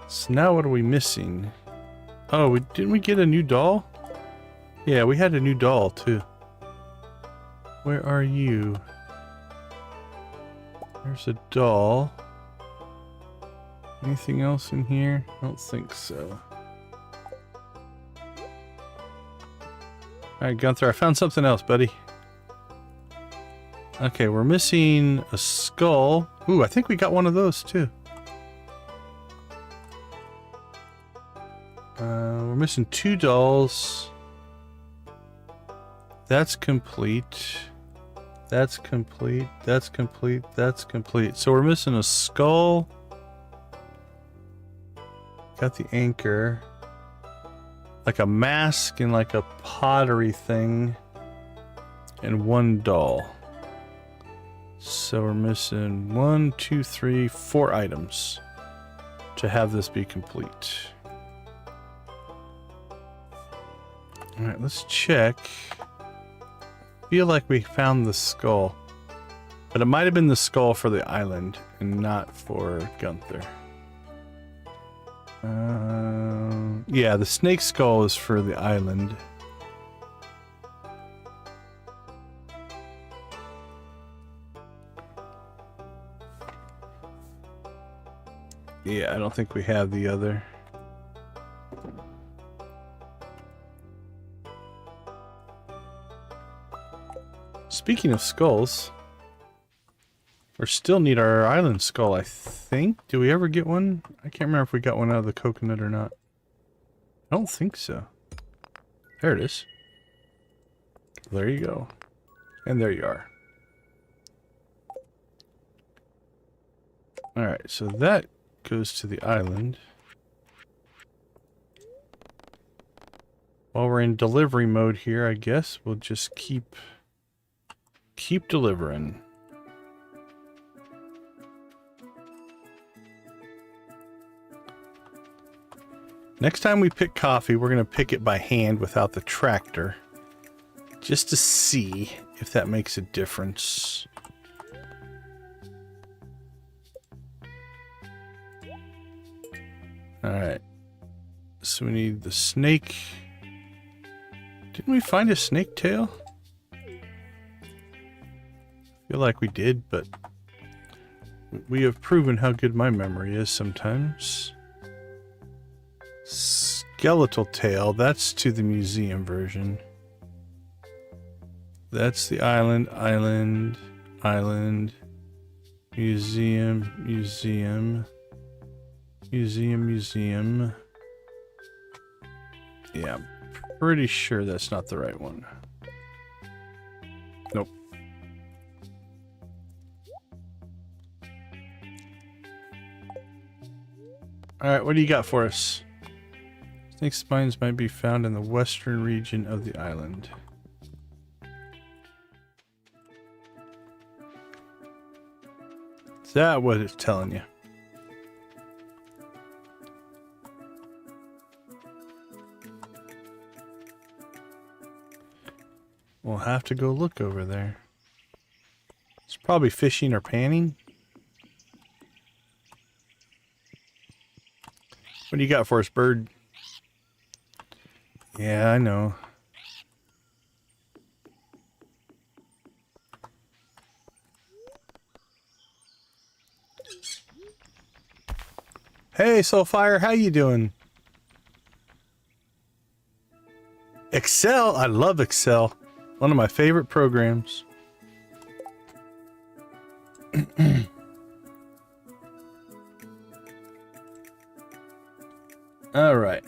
So now what are we missing? Oh, didn't we get a new doll? Yeah, we had a new doll too. Where are you? There's a doll. Anything else in here? I don't think so. Alright, Gunther, I found something else, buddy. Okay, we're missing a skull. Ooh, I think we got one of those too. We're missing 2 dolls. That's complete. That's complete. That's complete. That's complete. So we're missing a skull. Got the anchor. Like a mask and like a pottery thing. And 1 doll. So we're missing 1, 2, 3, 4 items to have this be complete. Alright, let's check. Feel like we found the skull. But it might have been the skull for the island and not for Gunther. Yeah, the snake skull is for the island. Yeah, I don't think we have the other. Speaking of skulls, we still need our island skull, I think. Do we ever get one? I can't remember if we got one out of the coconut or not. I don't think so. There it is. There you go. And there you are. Alright, so that goes to the island. While we're in delivery mode here, I guess we'll just keep delivering. Next time we pick coffee, we're going to pick it by hand without the tractor, just to see if that makes a difference. Alright, so we need the snake. Didn't we find a snake tail? Feel like we did, but we have proven how good my memory is sometimes. Skeletal tail, that's to the museum version. That's the island, museum, museum. Yeah, I'm pretty sure that's not the right one. Nope. Alright, what do you got for us? Snake spines might be found in the western region of the island. Is that what it's telling you? We'll have to go look over there. Probably fishing or panning. What do you got for us, bird? Yeah, I know. Hey, Soulfire, how you doing? Excel, I love Excel. One of my favorite programs. All right.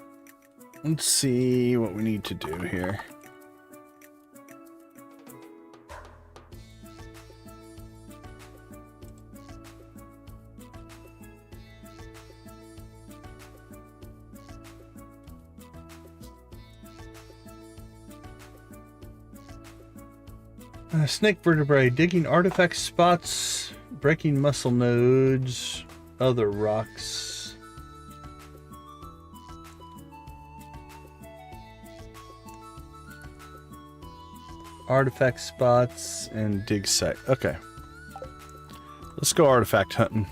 Let's see what we need to do here. Snake vertebrae, digging artifact spots, breaking muscle nodes, other rocks. Artifact spots and dig site. Okay. Let's go artifact hunting.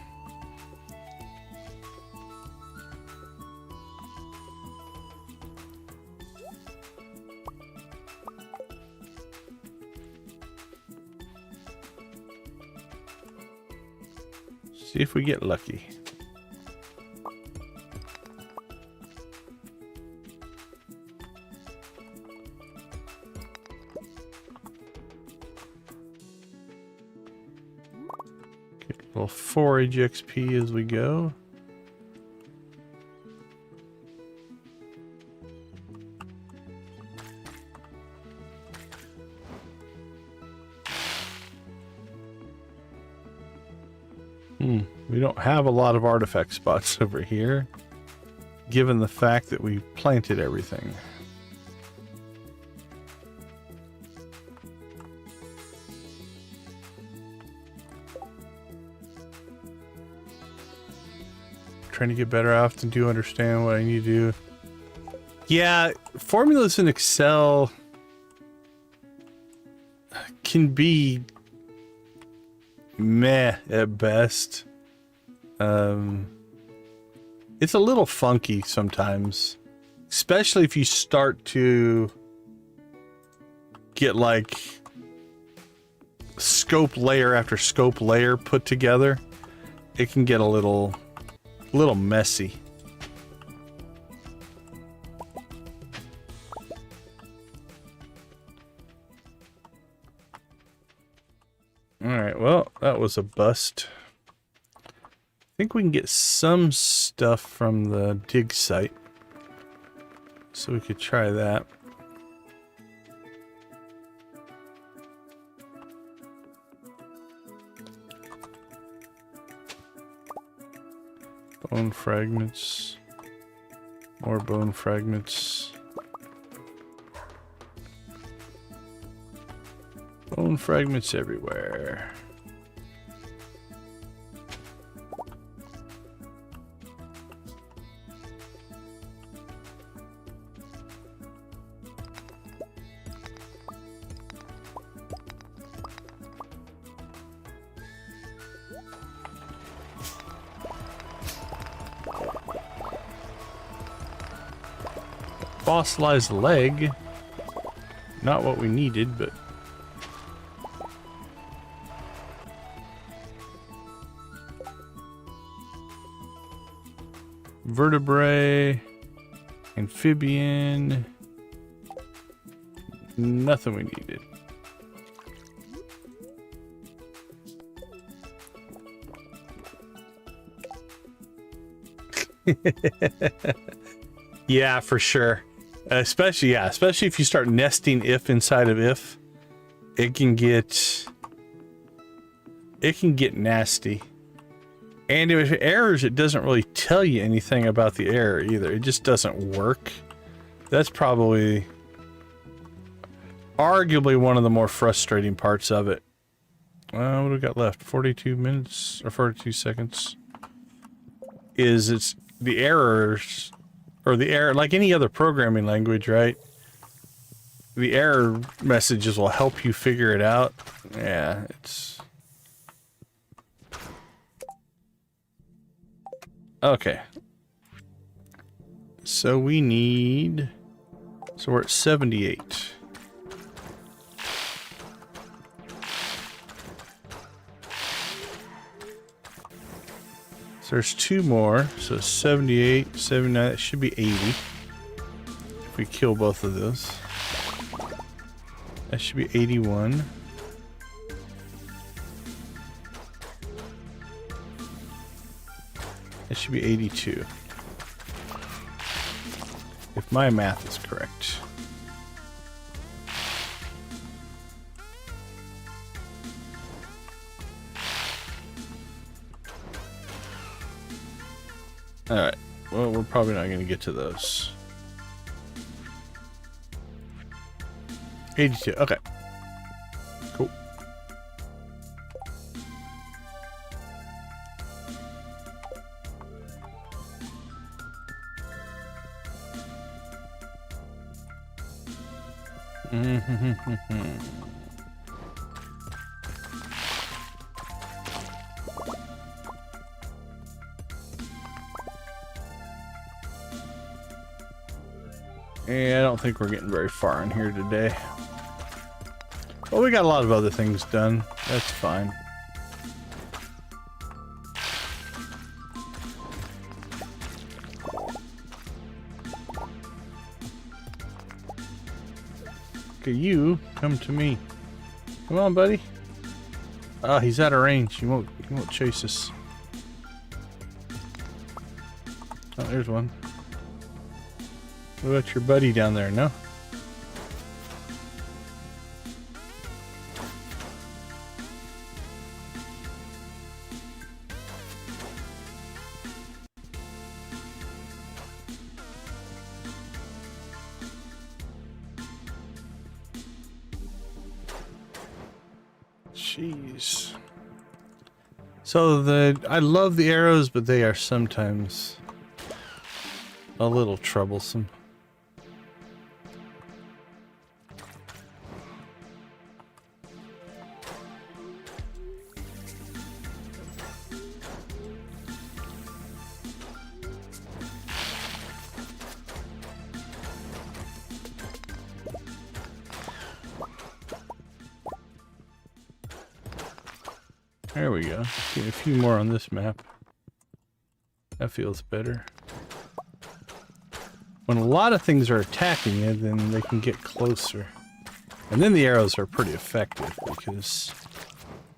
See if we get lucky. Get a little forage XP as we go. We don't have a lot of artifact spots over here, given the fact that we planted everything. Trying to get better. I often do understand what I need to do. Yeah, formulas in Excel can be meh at best. It's a little funky sometimes, especially if you start to get like scope layer after scope layer put together. It can get a little messy. All right, well, that was a bust. I think we can get some stuff from the dig site, so we could try that. Bone fragments. More bone fragments. Bone fragments everywhere. Fossilized leg. Not what we needed, but vertebrae, amphibian, nothing we needed. Yeah, for sure. Especially if you start nesting if inside of if, it can get nasty. And if it errors, it doesn't really tell you anything about the error either. It just doesn't work. That's probably arguably one of the more frustrating parts of it. What do we got left? 42 minutes or 42 seconds. It's the errors, or the error, like any other programming language, right? The error messages will help you figure it out. Yeah, Okay. So we need... So we're at 78. So there's 2 more. So 78, 79, that should be 80. If we kill both of those. That should be 81. That should be 82. If my math is correct. Alright. Well, we're probably not going to get to those. 82. Okay. Cool. Yeah, I don't think we're getting very far in here today. Well, we got a lot of other things done. That's fine. Okay, you come to me. Come on, buddy. Oh, he's out of range. He won't chase us. Oh, there's one. What about your buddy down there, no? Jeez. So I love the arrows, but they are sometimes a little troublesome. There we go. Get a few more on this map. That feels better. When a lot of things are attacking you, then they can get closer. And then the arrows are pretty effective because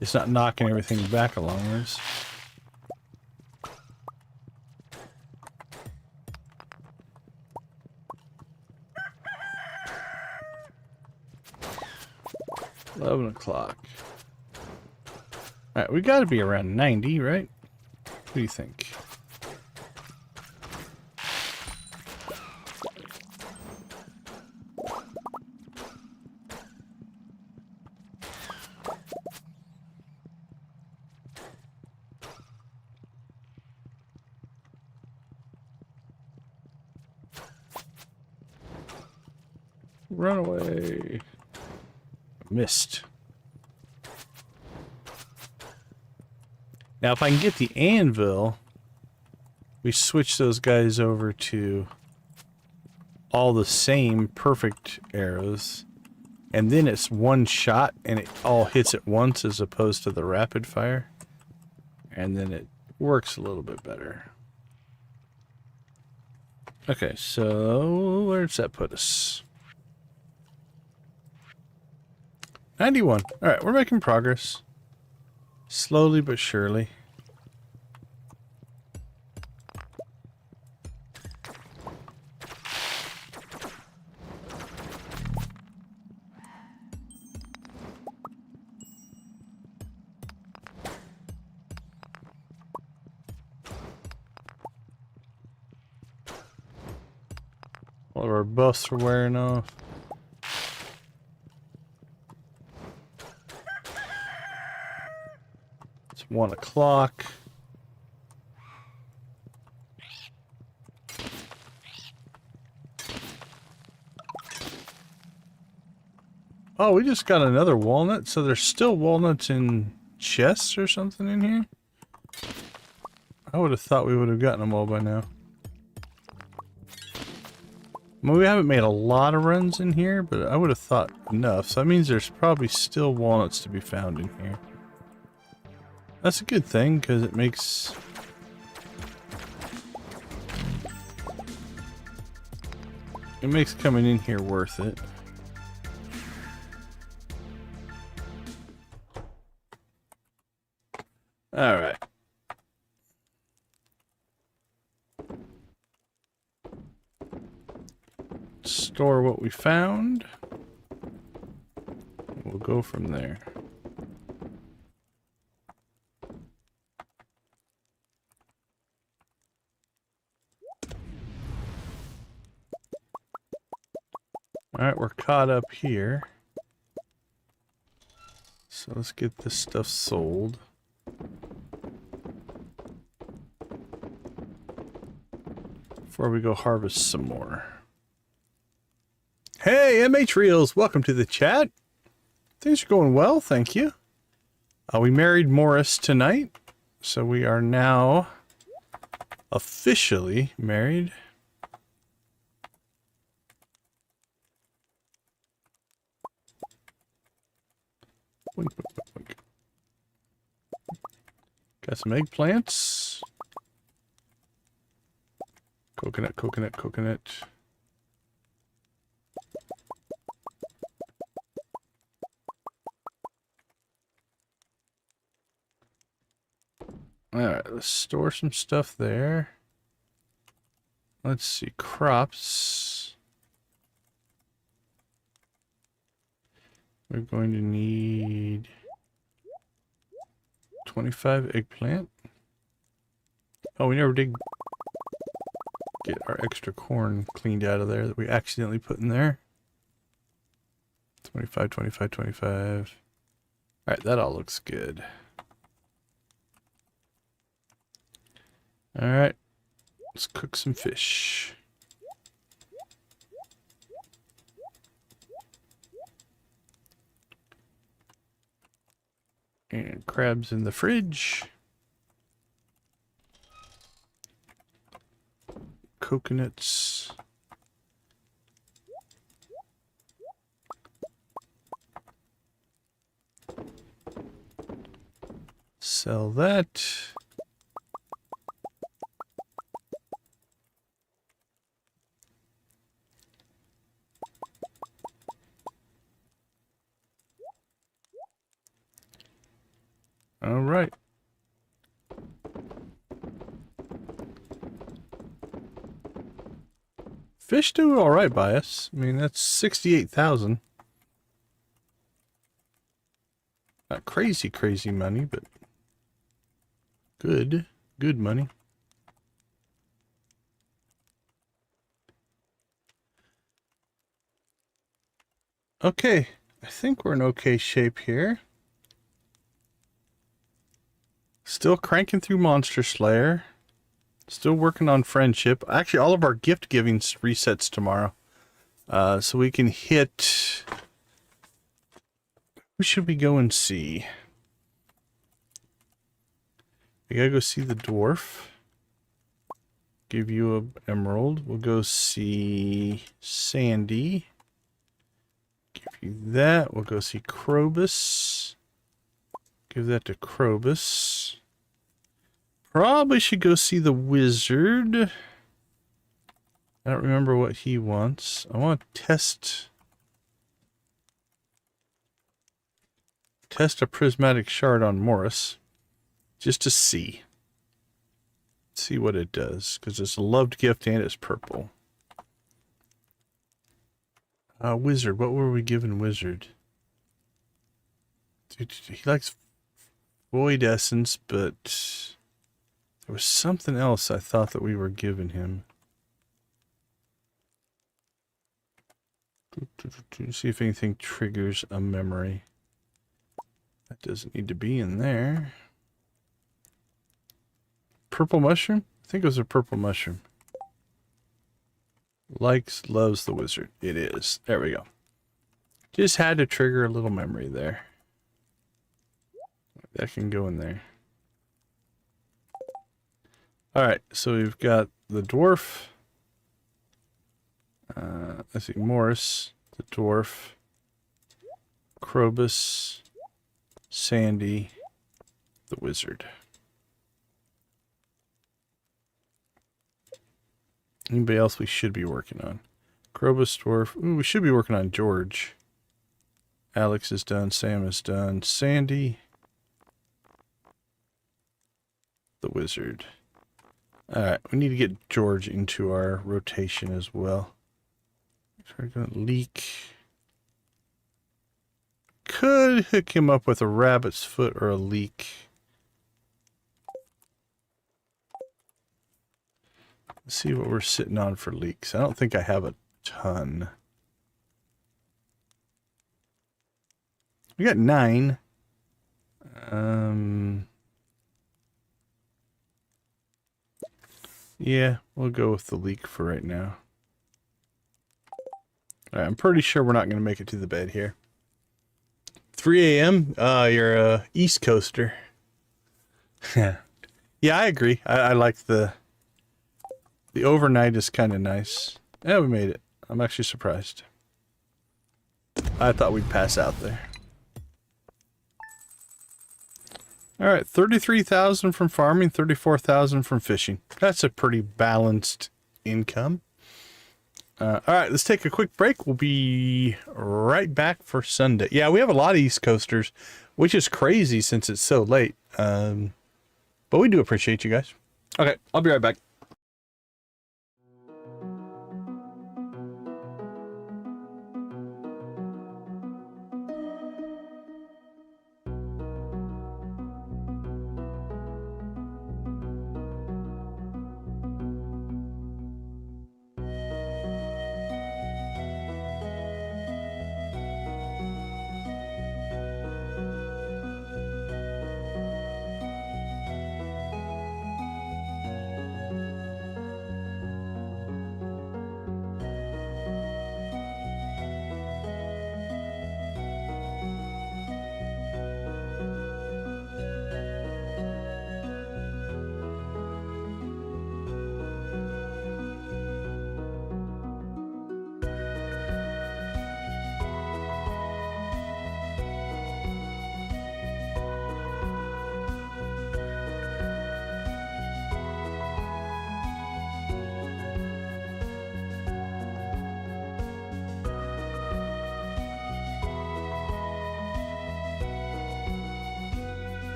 it's not knocking everything back a long ways. $11 o'clock. Alright, we gotta be around 90, right? What do you think? Run away. Missed. Now, if I can get the anvil, we switch those guys over to all the same perfect arrows. And then it's one shot and it all hits at once as opposed to the rapid fire. And then it works a little bit better. Okay, so where does that put us? 91. Alright, we're making progress. Slowly but surely. All of our buffs are wearing off. It's 1 o'clock. Oh, we just got another walnut, so there's still walnuts in chests or something in here? I would have thought we would have gotten them all by now. I mean, we haven't made a lot of runs in here, but I would have thought enough. So that means there's probably still walnuts to be found in here. That's a good thing, because it makes... it makes coming in here worth it. Alright. Store what we found. We'll go from there. Alright, we're caught up here. So let's get this stuff sold. Before we go harvest some more. Hey, MH Reels, welcome to the chat. Things are going well, thank you. We married Morris tonight, so we are now officially married. Wink, wink, wink, wink. Got some eggplants. Coconut, coconut, coconut. Alright, let's store some stuff there. Let's see, crops. We're going to need 25 eggplant. Oh, we never did get our extra corn cleaned out of there that we accidentally put in there. 25, 25, 25. Alright, that all looks good. Alright, let's cook some fish. And crabs in the fridge. Coconuts. Sell that. All right. Fish do all right by us. I mean, that's 68,000. Not crazy, crazy money, but good money. Okay, I think we're in okay shape here. Still cranking through Monster Slayer. Still working on friendship. Actually, all of our gift giving resets tomorrow. So we can hit... Who should we go and see? We gotta go see the dwarf. Give you an emerald. We'll go see Sandy. Give you that. We'll go see Krobus. Give that to Krobus. Probably should go see the wizard. I don't remember what he wants. I want to test a prismatic shard on Morris. Just to see. See what it does. Because it's a loved gift and it's purple. Wizard. What were we giving Wizard? Dude, he likes Void Essence, but there was something else I thought that we were giving him. See if anything triggers a memory. That doesn't need to be in there. Purple mushroom? I think it was a purple mushroom. Likes, loves the wizard. It is. There we go. Just had to trigger a little memory there. That can go in there. Alright, so we've got the dwarf. Let's see, Morris, the dwarf, Krobus, Sandy, the wizard. Anybody else we should be working on? Krobus, dwarf. Ooh, we should be working on George. Alex is done. Sam is done. Sandy, the wizard. Alright, we need to get George into our rotation as well. So we're going to leak. Could hook him up with a rabbit's foot or a leek. Let's see what we're sitting on for leeks. I don't think I have a ton. We got 9. Yeah, we'll go with the leek for right now. All right, I'm pretty sure we're not going to make it to the bed here. 3 a.m. You're a East Coaster. Yeah, I agree. I like the overnight is kind of nice. Yeah, we made it. I'm actually surprised. I thought we'd pass out there. All right, 33,000 from farming, 34,000 from fishing. That's a pretty balanced income. All right, let's take a quick break. We'll be right back for Sunday. Yeah, we have a lot of East Coasters, which is crazy since it's so late. But we do appreciate you guys. Okay, I'll be right back.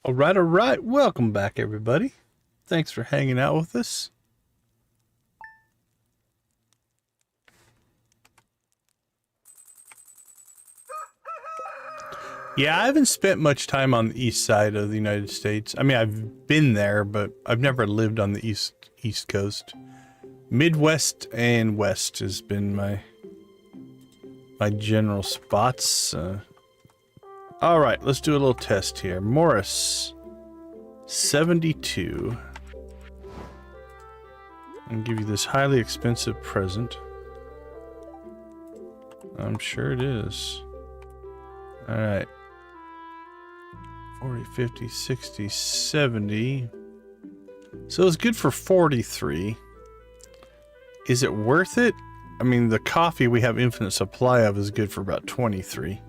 All right. Welcome back, everybody. Thanks for hanging out with us. Yeah, I haven't spent much time on the east side of the United States. I mean, I've been there, but I've never lived on the east coast. Midwest and West has been my general spots. All right, let's do a little test here. Morris, 72. And give you this highly expensive present. I'm sure it is. All right. 40, 50, 60, 70. So it's good for 43. Is it worth it? I mean, the coffee we have infinite supply of is good for about 23.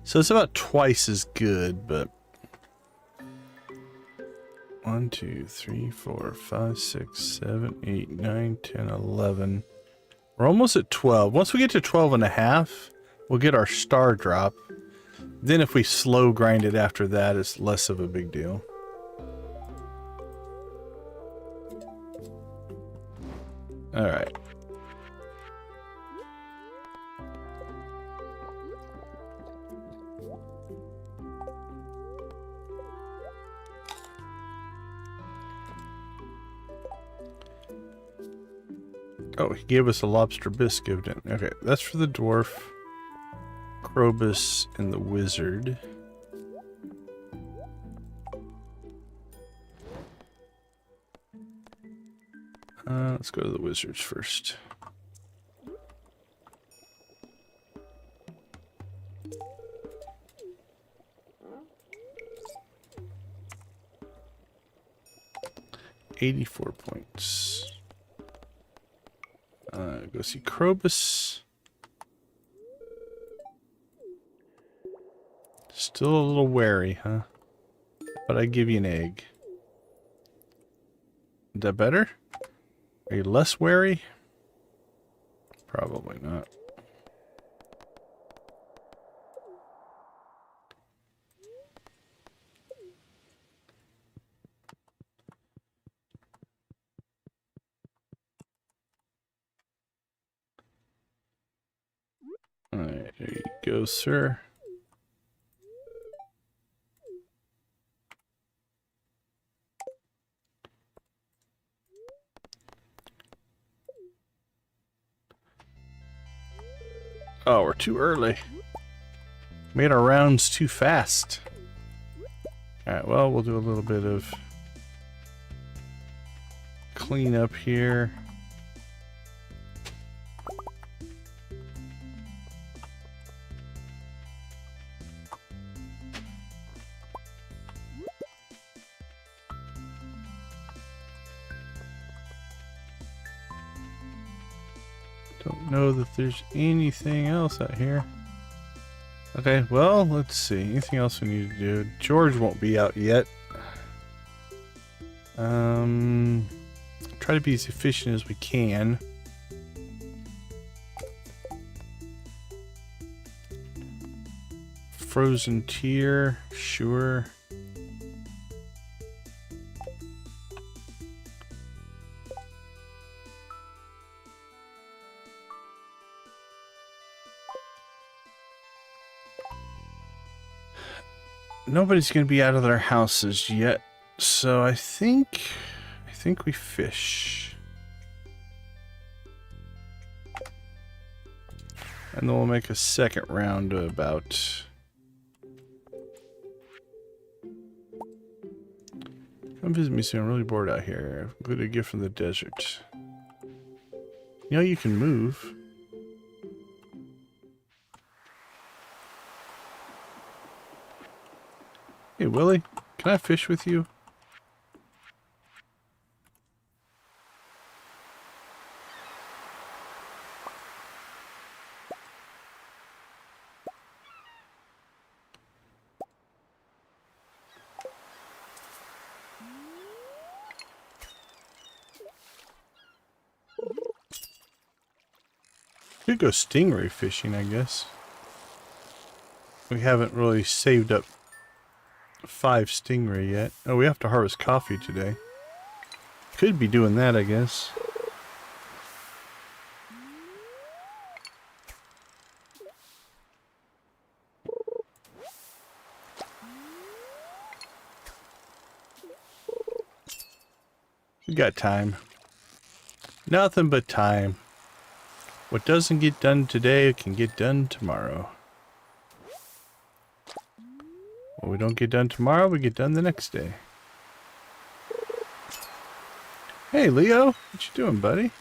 So it's about twice as good, but 1, 2, 3, 4, 5, 6, 7, 8, 9, 10, 11. We're almost at 12. Once we get to 12 and a half, we'll get our star drop. Then if we slow grind it after that, it's less of a big deal. All right. Oh, he gave us a lobster biscuit. Okay, that's for the dwarf, Krobus, and the wizard. Let's go to the wizards first. $84 points. Go see Krobus. Still a little wary, huh? But I give you an egg. Is that better? Are you less wary? Probably not. Alright, there you go, sir. Oh, we're too early. Made our rounds too fast. Alright, well, we'll do a little bit of cleanup here. Don't know that there's anything else out here. Okay, well, let's see. Anything else we need to do? George won't be out yet. Try to be as efficient as we can. Frozen tier, sure. Nobody's gonna be out of their houses yet, so I think we fish. And then we'll make a second round about. Come visit me soon. I'm really bored out here. Include a gift from the desert. You know you can move. Hey, Willie, can I fish with you? Could go stingray fishing, I guess. We haven't really saved up 5 stingray yet. Oh, we have to harvest coffee today. Could be doing that, I guess. We got time. Nothing but time. What doesn't get done today can get done tomorrow. What we don't get done tomorrow, we get done the next day. Hey, Leo. What you doing, buddy?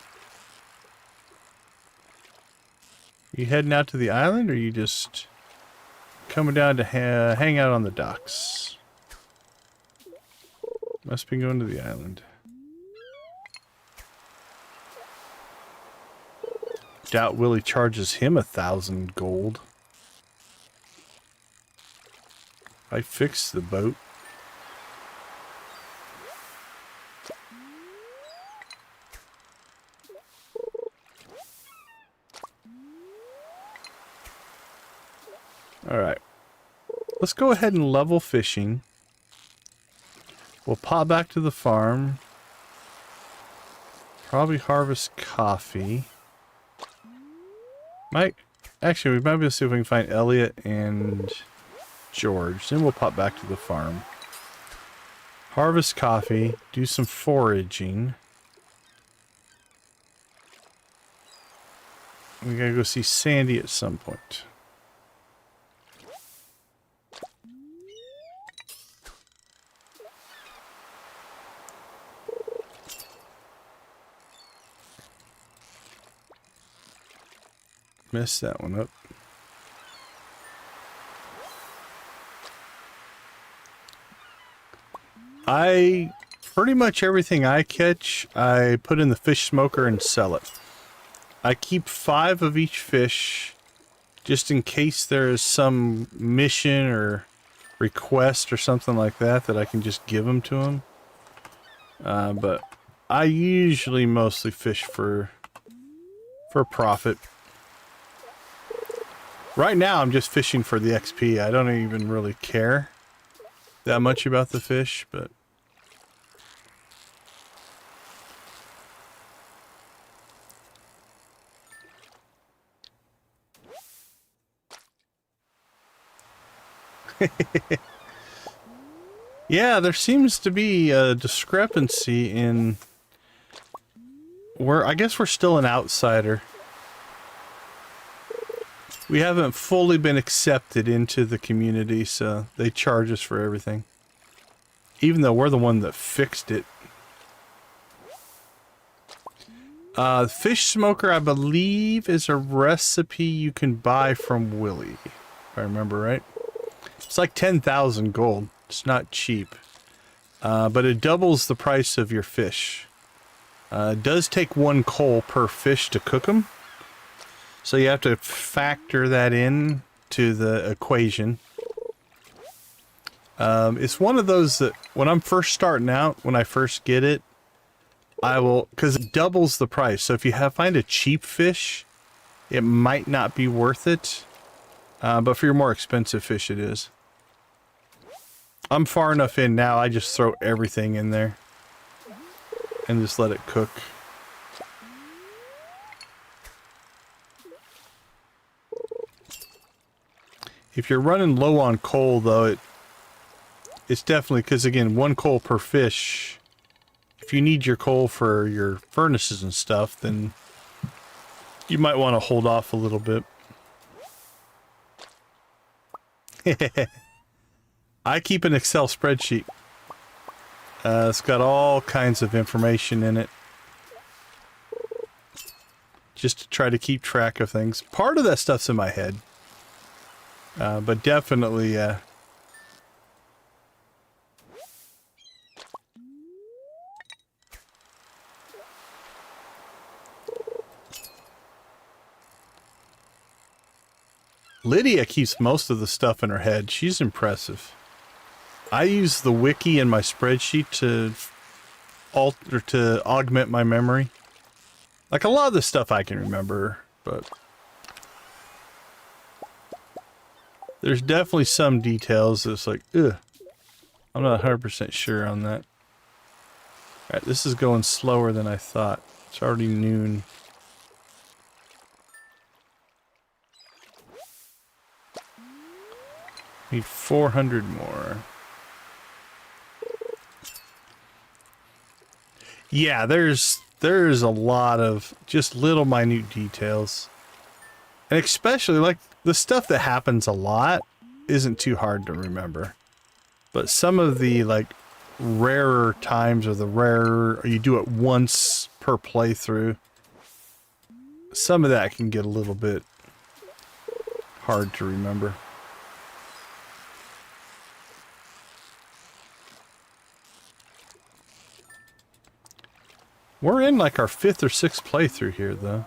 You heading out to the island, or you just coming down to hang out on the docks? Must be going to the island. Doubt Willie charges him 1,000 gold. I fixed the boat. Alright. Let's go ahead and level fishing. We'll pop back to the farm. Probably harvest coffee. Actually, we might be able to see if we can find Elliot and George. Then we'll pop back to the farm. Harvest coffee. Do some foraging. We gotta go see Sandy at some point. Messed that one up. Pretty much everything I catch, I put in the fish smoker and sell it. I keep 5 of each fish just in case there is some mission or request or something like that that I can just give them to them. But I usually mostly fish for profit. Right now I'm just fishing for the XP. I don't even really care that much about the fish, but yeah, there seems to be a discrepancy in where I guess we're still an outsider. We haven't fully been accepted into the community, so they charge us for everything. Even though we're the one that fixed it. Fish smoker, I believe, is a recipe you can buy from Willie, if I remember right. It's like 10,000 gold. It's not cheap. But it doubles the price of your fish. It does take 1 coal per fish to cook them. So you have to factor that in to the equation. It's one of those that when I'm first starting out, when I first get it, I will, because it doubles the price. So if you find a cheap fish, it might not be worth it. But for your more expensive fish, it is. I'm far enough in now, I just throw everything in there and just let it cook. If you're running low on coal, though, it's definitely, because again, 1 coal per fish. If you need your coal for your furnaces and stuff, then you might want to hold off a little bit. I keep an Excel spreadsheet. It's got all kinds of information in it. Just to try to keep track of things. Part of that stuff's in my head. But definitely, Lydia keeps most of the stuff in her head. She's impressive. I use the wiki in my spreadsheet to augment my memory. Like a lot of the stuff I can remember, but there's definitely some details that's like, ugh. I'm not 100% sure on that. Alright, this is going slower than I thought. It's already noon. Need 400 more. Yeah, there's a lot of just little minute details. And especially, like, the stuff that happens a lot isn't too hard to remember. But some of the, like, rarer times or the rarer, or you do it once per playthrough, some of that can get a little bit hard to remember. We're in like our 5th or 6th playthrough here, though.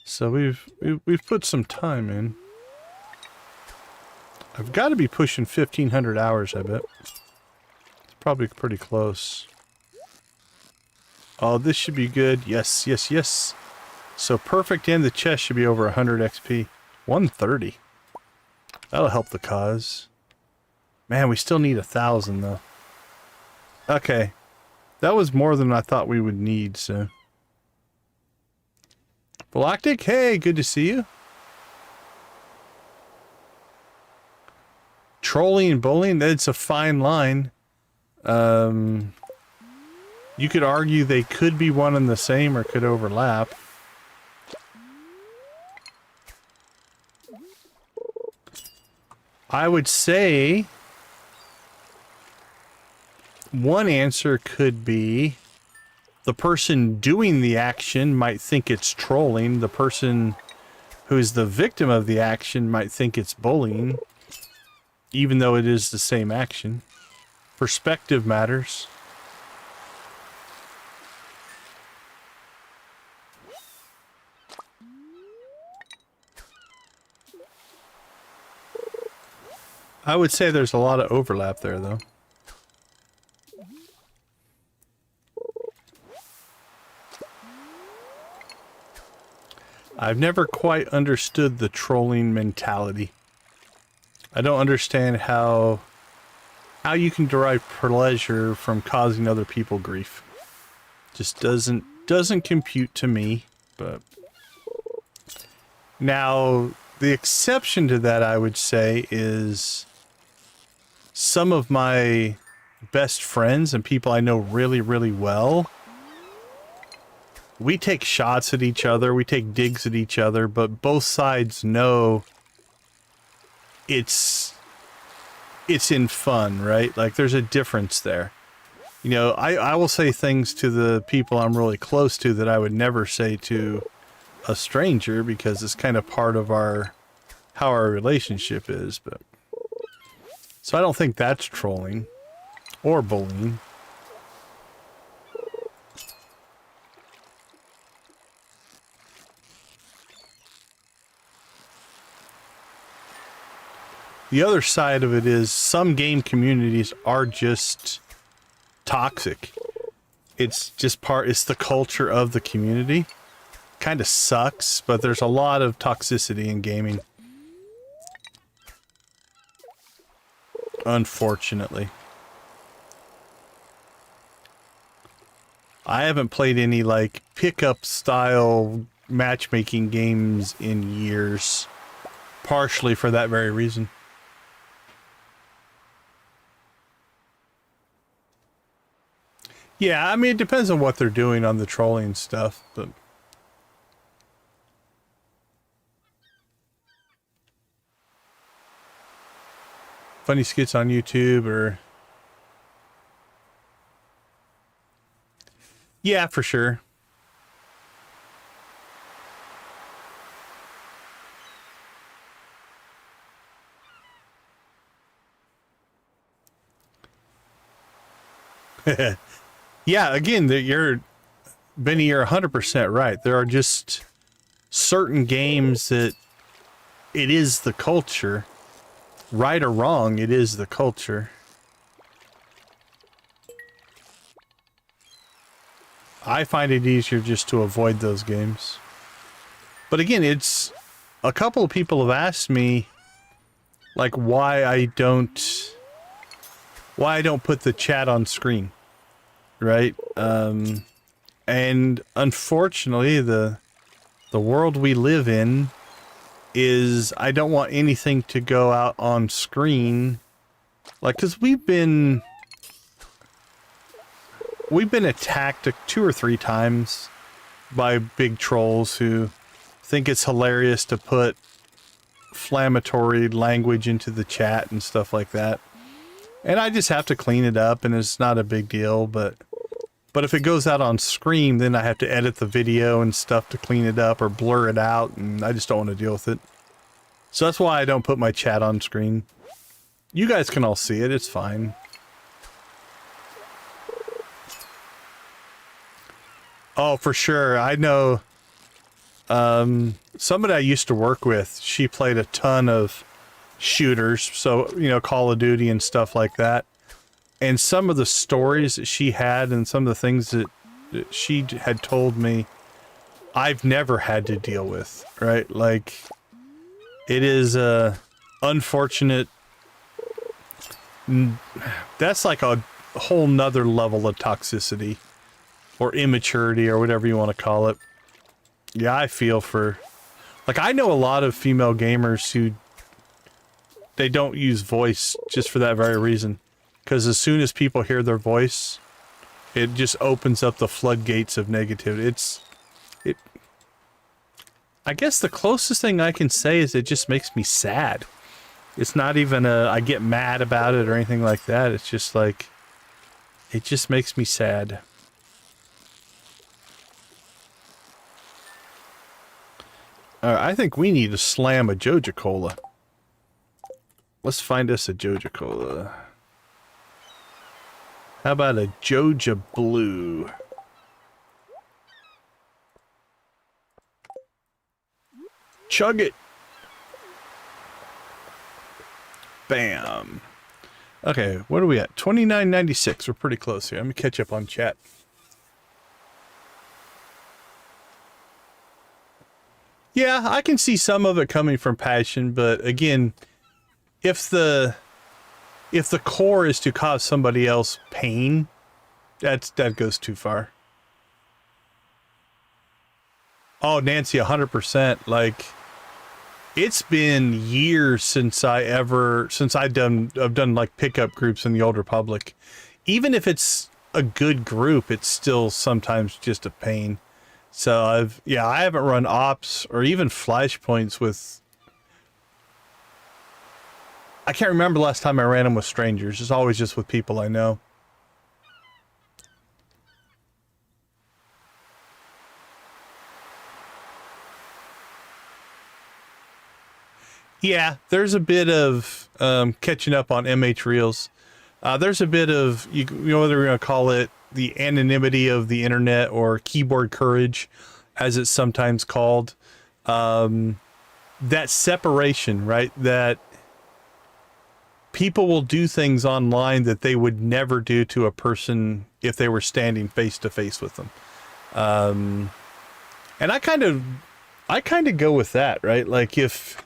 So we've put some time in. I've got to be pushing 1,500 hours, I bet. It's probably pretty close. Oh, this should be good. Yes, yes, yes. So perfect and the chest should be over 100 XP. 130. That'll help the cause. Man, we still need 1,000 though. Okay. That was more than I thought we would need, so. Galactic, hey, good to see you. Trolling and bullying, that's a fine line. You could argue they could be one and the same or could overlap. I would say one answer could be the person doing the action might think it's trolling. The person who's the victim of the action might think it's bullying, even though it is the same action. Perspective matters. I would say there's a lot of overlap there, though. I've never quite understood the trolling mentality. I don't understand how you can derive pleasure from causing other people grief. Just doesn't compute to me, but now the exception to that, I would say, is some of my best friends and people I know really, really well. We take shots at each other, we take digs at each other, but both sides know it's in fun, right? Like, there's a difference there. You know, I will say things to the people I'm really close to that I would never say to a stranger, because it's kind of part of how our relationship is. But so I don't think that's trolling or bullying. The other side of it is some game communities are just toxic. It's just it's the culture of the community. Kind of sucks, but there's a lot of toxicity in gaming. Unfortunately. I haven't played any like pickup style matchmaking games in years. Partially for that very reason. Yeah, I mean, it depends on what they're doing on the trolling stuff, but... Funny skits on YouTube, or... Yeah, for sure. Yeah, again, Benny, you're 100% right. There are just certain games that it is the culture. Right or wrong, it is the culture. I find it easier just to avoid those games. But again, it's... A couple of people have asked me, like, why I don't put the chat on screen. Right? And unfortunately, the world we live in is, I don't want anything to go out on screen. Like, because we've been attacked 2 or 3 times by big trolls who think it's hilarious to put inflammatory language into the chat and stuff like that. And I just have to clean it up, and it's not a big deal, but if it goes out on screen, then I have to edit the video and stuff to clean it up or blur it out, and I just don't want to deal with it. So that's why I don't put my chat on screen. You guys can all see it, it's fine. Oh, for sure. I know somebody I used to work with, she played a ton of shooters, so, you know, Call of Duty and stuff like that. And some of the stories that she had and some of the things that she had told me I've never had to deal with, right? Like, it is a unfortunate. That's like a whole nother level of toxicity or immaturity or whatever you want to call it. Yeah, I feel for, like, I know a lot of female gamers who they don't use voice just for that very reason. Because as soon as people hear their voice, it just opens up the floodgates of negativity. I guess the closest thing I can say is it just makes me sad. It's not even I get mad about it or anything like that. It's just like, it just makes me sad. I think we need to slam a Joja Cola. Let's find us a Joja Cola. How about a Joja Blue? Chug it. Bam. Okay, what are we at? 29.96. We're pretty close here. Let me catch up on chat. Yeah, I can see some of it coming from passion, but again, if the core is to cause somebody else pain, that goes too far. Oh, Nancy, 100%. Like, it's been years since I've done like pickup groups in the Old Republic. Even if it's a good group, it's still sometimes just a pain. So I haven't run ops or even flashpoints with. I can't remember the last time I ran them with strangers. It's always just with people I know. Yeah, there's a bit of catching up on MH Reels. There's a bit of, you know, whether we're going to call it the anonymity of the internet or keyboard courage, as it's sometimes called. That separation, right? That people will do things online that they would never do to a person if they were standing face to face with them. And I kind of go with that, right? Like if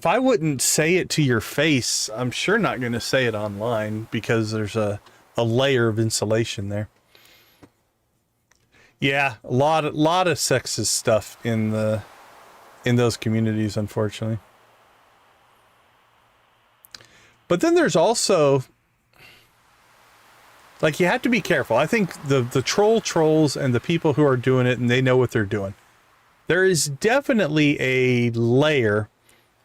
I wouldn't say it to your face, I'm sure not going to say it online because there's a layer of insulation there. Yeah, a lot of sexist stuff in those communities, unfortunately. But then there's also, like, you have to be careful. I think the trolls and the people who are doing it and they know what they're doing. There is definitely a layer,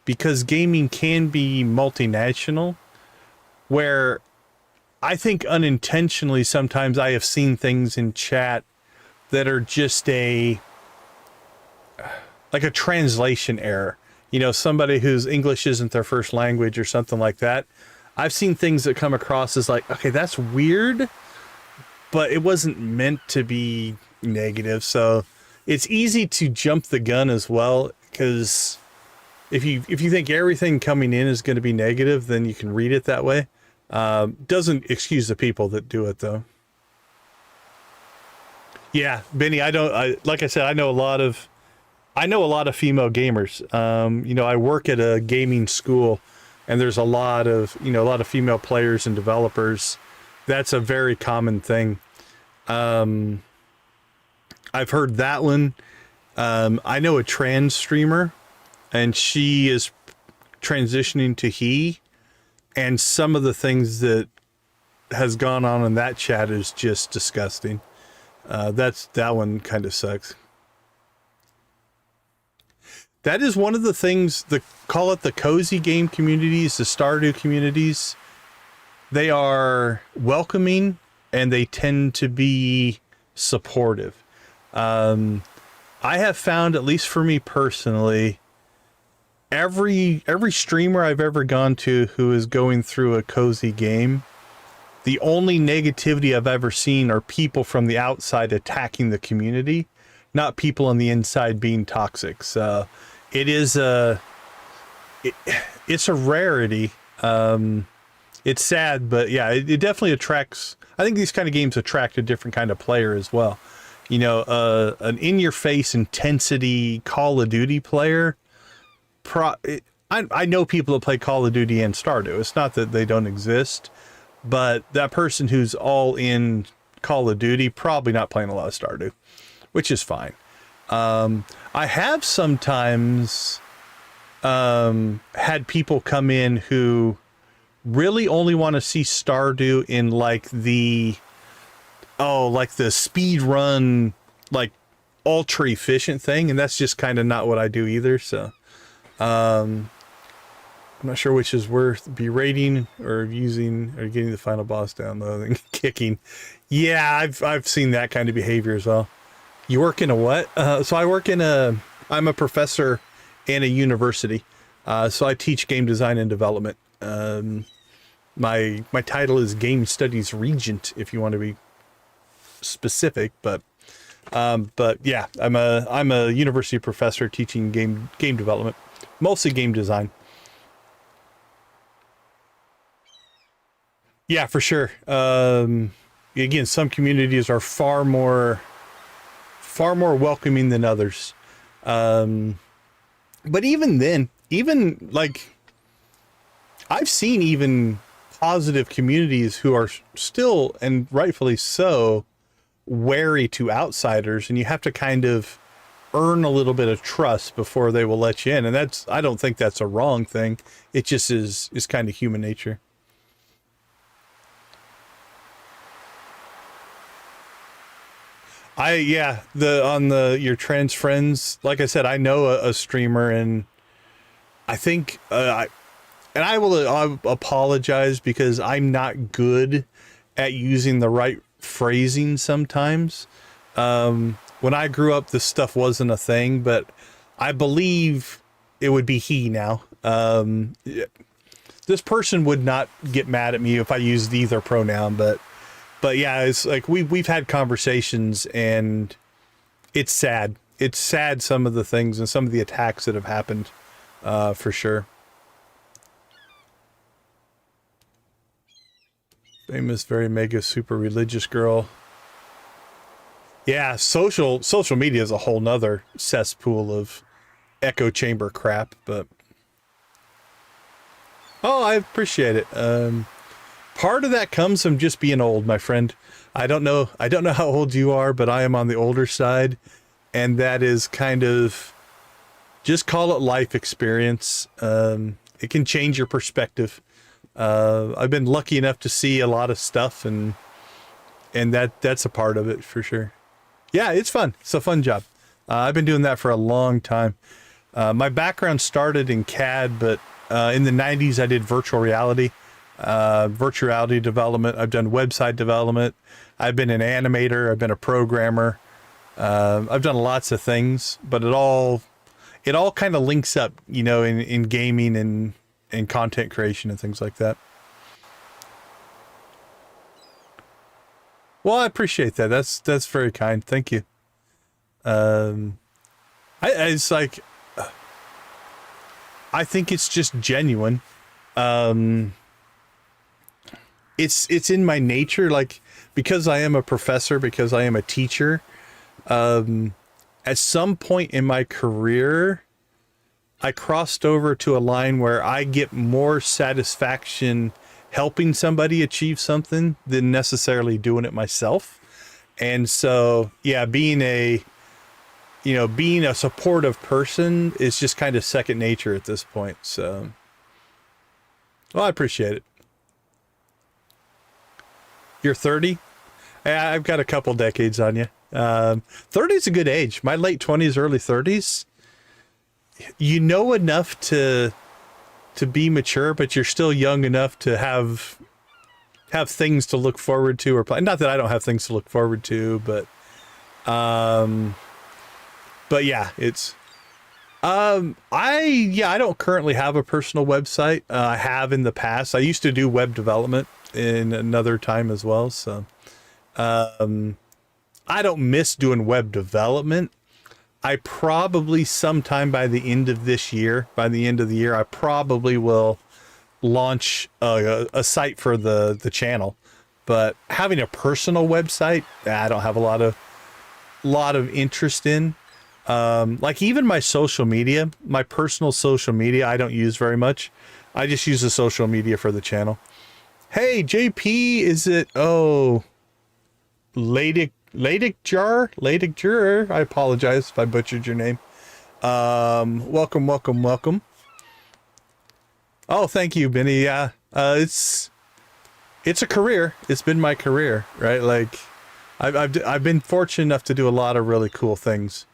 because gaming can be multinational, where I think unintentionally sometimes I have seen things in chat that are just like a translation error. You know, somebody whose English isn't their first language or something like that. I've seen things that come across as like, okay, that's weird, but it wasn't meant to be negative. So it's easy to jump the gun as well, because if you think everything coming in is going to be negative, then you can read it that way. Doesn't excuse the people that do it, though. Yeah, Benny, like I said, I know a lot of female gamers. You know, I work at a gaming school, and there's a lot of female players and developers. That's a very common thing. I've heard that one. I know a trans streamer, and she is transitioning to he, and some of the things that has gone on in that chat is just disgusting. That one kind of sucks. That is one of the things, call it the cozy game communities, the Stardew communities. They are welcoming and they tend to be supportive. I have found, at least for me personally, every streamer I've ever gone to who is going through a cozy game, the only negativity I've ever seen are people from the outside attacking the community, not people on the inside being toxic. So it's a rarity. It's sad, but yeah, it definitely attracts. I think these kind of games attract a different kind of player as well. an in-your-face intensity Call of Duty player. I know people that play Call of Duty and Stardew. It's not that they don't exist, but that person who's all in Call of Duty probably not playing a lot of Stardew, which is fine. I have sometimes had people come in who really only want to see Stardew in like the speed run, like ultra efficient thing, and that's just kind of not what I do either. So I'm not sure which is worth berating or using or getting the final boss down though than kicking. Yeah, I've seen that kind of behavior as well. You work in a what? So I'm a professor in a university. So I teach game design and development. My title is Game Studies Regent, if you want to be specific, but yeah, I'm a university professor teaching game development, mostly game design. Yeah, for sure. Again, some communities are far more welcoming than others. But even then, even like I've seen even positive communities who are still, and rightfully so, wary to outsiders, and you have to kind of earn a little bit of trust before they will let you in. And I don't think that's a wrong thing. It just is kind of human nature. Your trans friends, like I said, I know a streamer, and I think I will apologize because I'm not good at using the right phrasing sometimes. When I grew up, this stuff wasn't a thing, but I believe it would be he now. This person would not get mad at me if I used either pronoun, but yeah, it's like we've had conversations, and it's sad. It's sad, some of the things and some of the attacks that have happened, for sure. Famous, very mega, super religious girl. Yeah, social media is a whole nother cesspool of echo chamber crap, but I appreciate it. Part of that comes from just being old, my friend. I don't know how old you are, but I am on the older side, and that is kind of, just call it life experience. It can change your perspective. I've been lucky enough to see a lot of stuff, and that's a part of it for sure. Yeah, it's fun. It's a fun job. I've been doing that for a long time. My background started in CAD, but in the 90s I did virtual reality development. I've done website development. I've been an animator. I've been a programmer. I've done lots of things, but it all kind of links up, in gaming and content creation and things like that. Well, I appreciate that. That's very kind. Thank you. It's like, I think it's just genuine. It's in my nature, like, because I am a professor, because I am a teacher, at some point in my career, I crossed over to a line where I get more satisfaction helping somebody achieve something than necessarily doing it myself. And so, yeah, being a supportive person is just kind of second nature at this point. So, well, I appreciate it. You're 30? I've got a couple decades on you. 30 is a good age. My late 20s, early 30s. You know enough to be mature, but you're still young enough to have things to look forward to or plan. Not that I don't have things to look forward to, but yeah, it's I don't currently have a personal website. I have in the past. I used to do web development in another time as well, so I don't miss doing web development. I probably sometime by the end of the year, I probably will launch a site for the channel. But having a personal website, I don't have a lot of lot of interest in. Like even my social media, my personal social media, I don't use very much. I just use the social media for the channel. Hey, JP, is it, oh, Ladic Jar? I apologize if I butchered your name. Welcome, welcome, welcome. Oh, thank you, Benny. Yeah, it's a career. It's been my career, right? Like, I've been fortunate enough to do a lot of really cool things.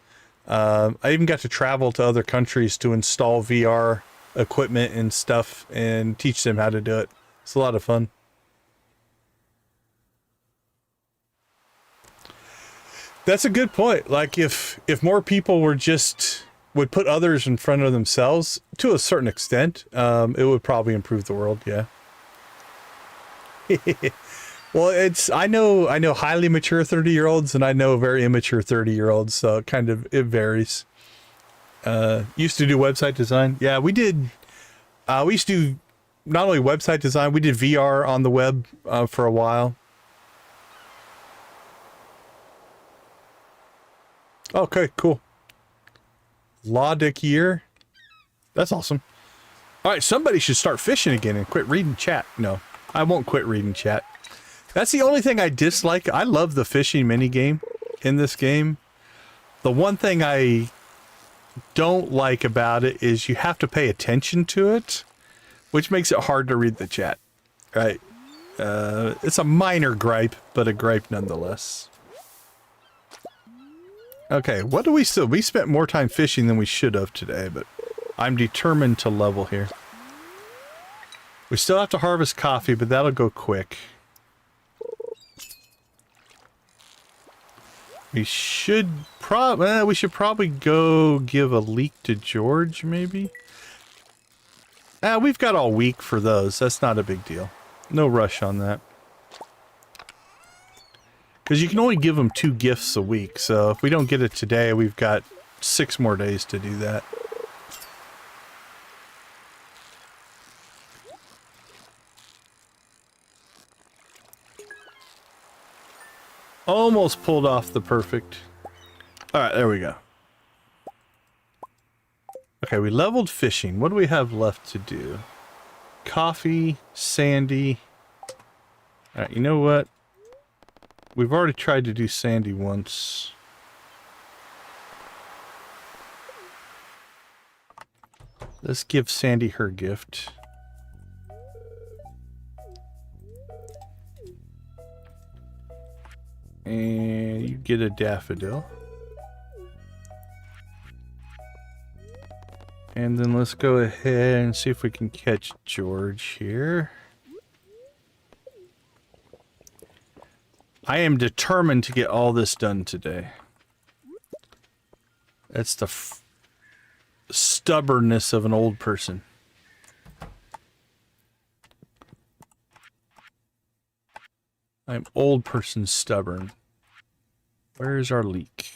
I even got to travel to other countries to install VR equipment and stuff and teach them how to do it. It's a lot of fun. That's a good point. Like if more people would put others in front of themselves to a certain extent, it would probably improve the world. Yeah. Well, I know highly mature 30-year-olds and I know very immature 30-year-olds. So it varies. Used to do website design. Yeah, we did. We used to do not only website design, we did VR on the web for a while. Okay, cool. Laudic year. That's awesome. All right, somebody should start fishing again and quit reading chat. No, I won't quit reading chat. That's the only thing I dislike. I love the fishing minigame in this game. The one thing I don't like about it is you have to pay attention to it, which makes it hard to read the chat. Right? It's a minor gripe, but a gripe nonetheless. Okay, what do we still... We spent more time fishing than we should have today, but I'm determined to level here. We still have to harvest coffee, but that'll go quick. We should probably go give a leak to George, maybe? We've got all week for those. That's not a big deal. No rush on that. Because you can only give them 2 gifts a week, so if we don't get it today, we've got 6 more days to do that. Almost pulled off the perfect. Alright, there we go. Okay, we leveled fishing. What do we have left to do? Coffee, Sandy. Alright, you know what? We've already tried to do Sandy once. Let's give Sandy her gift. And you get a daffodil. And then let's go ahead and see if we can catch George here. I am determined to get all this done today. That's the stubbornness of an old person. I'm old person stubborn. Where is our leak?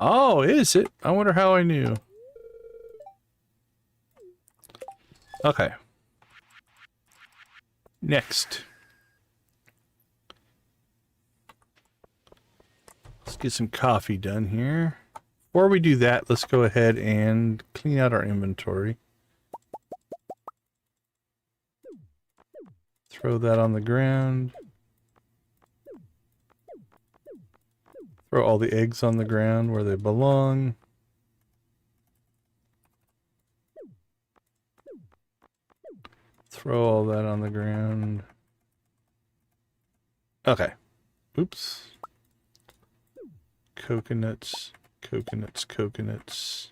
Oh, is it? I wonder how I knew. Okay. Next. Let's get some coffee done here. Before we do that, let's go ahead and clean out our inventory. Throw that on the ground. Throw all the eggs on the ground where they belong. Throw all that on the ground. Okay. Oops. Coconuts, coconuts, coconuts.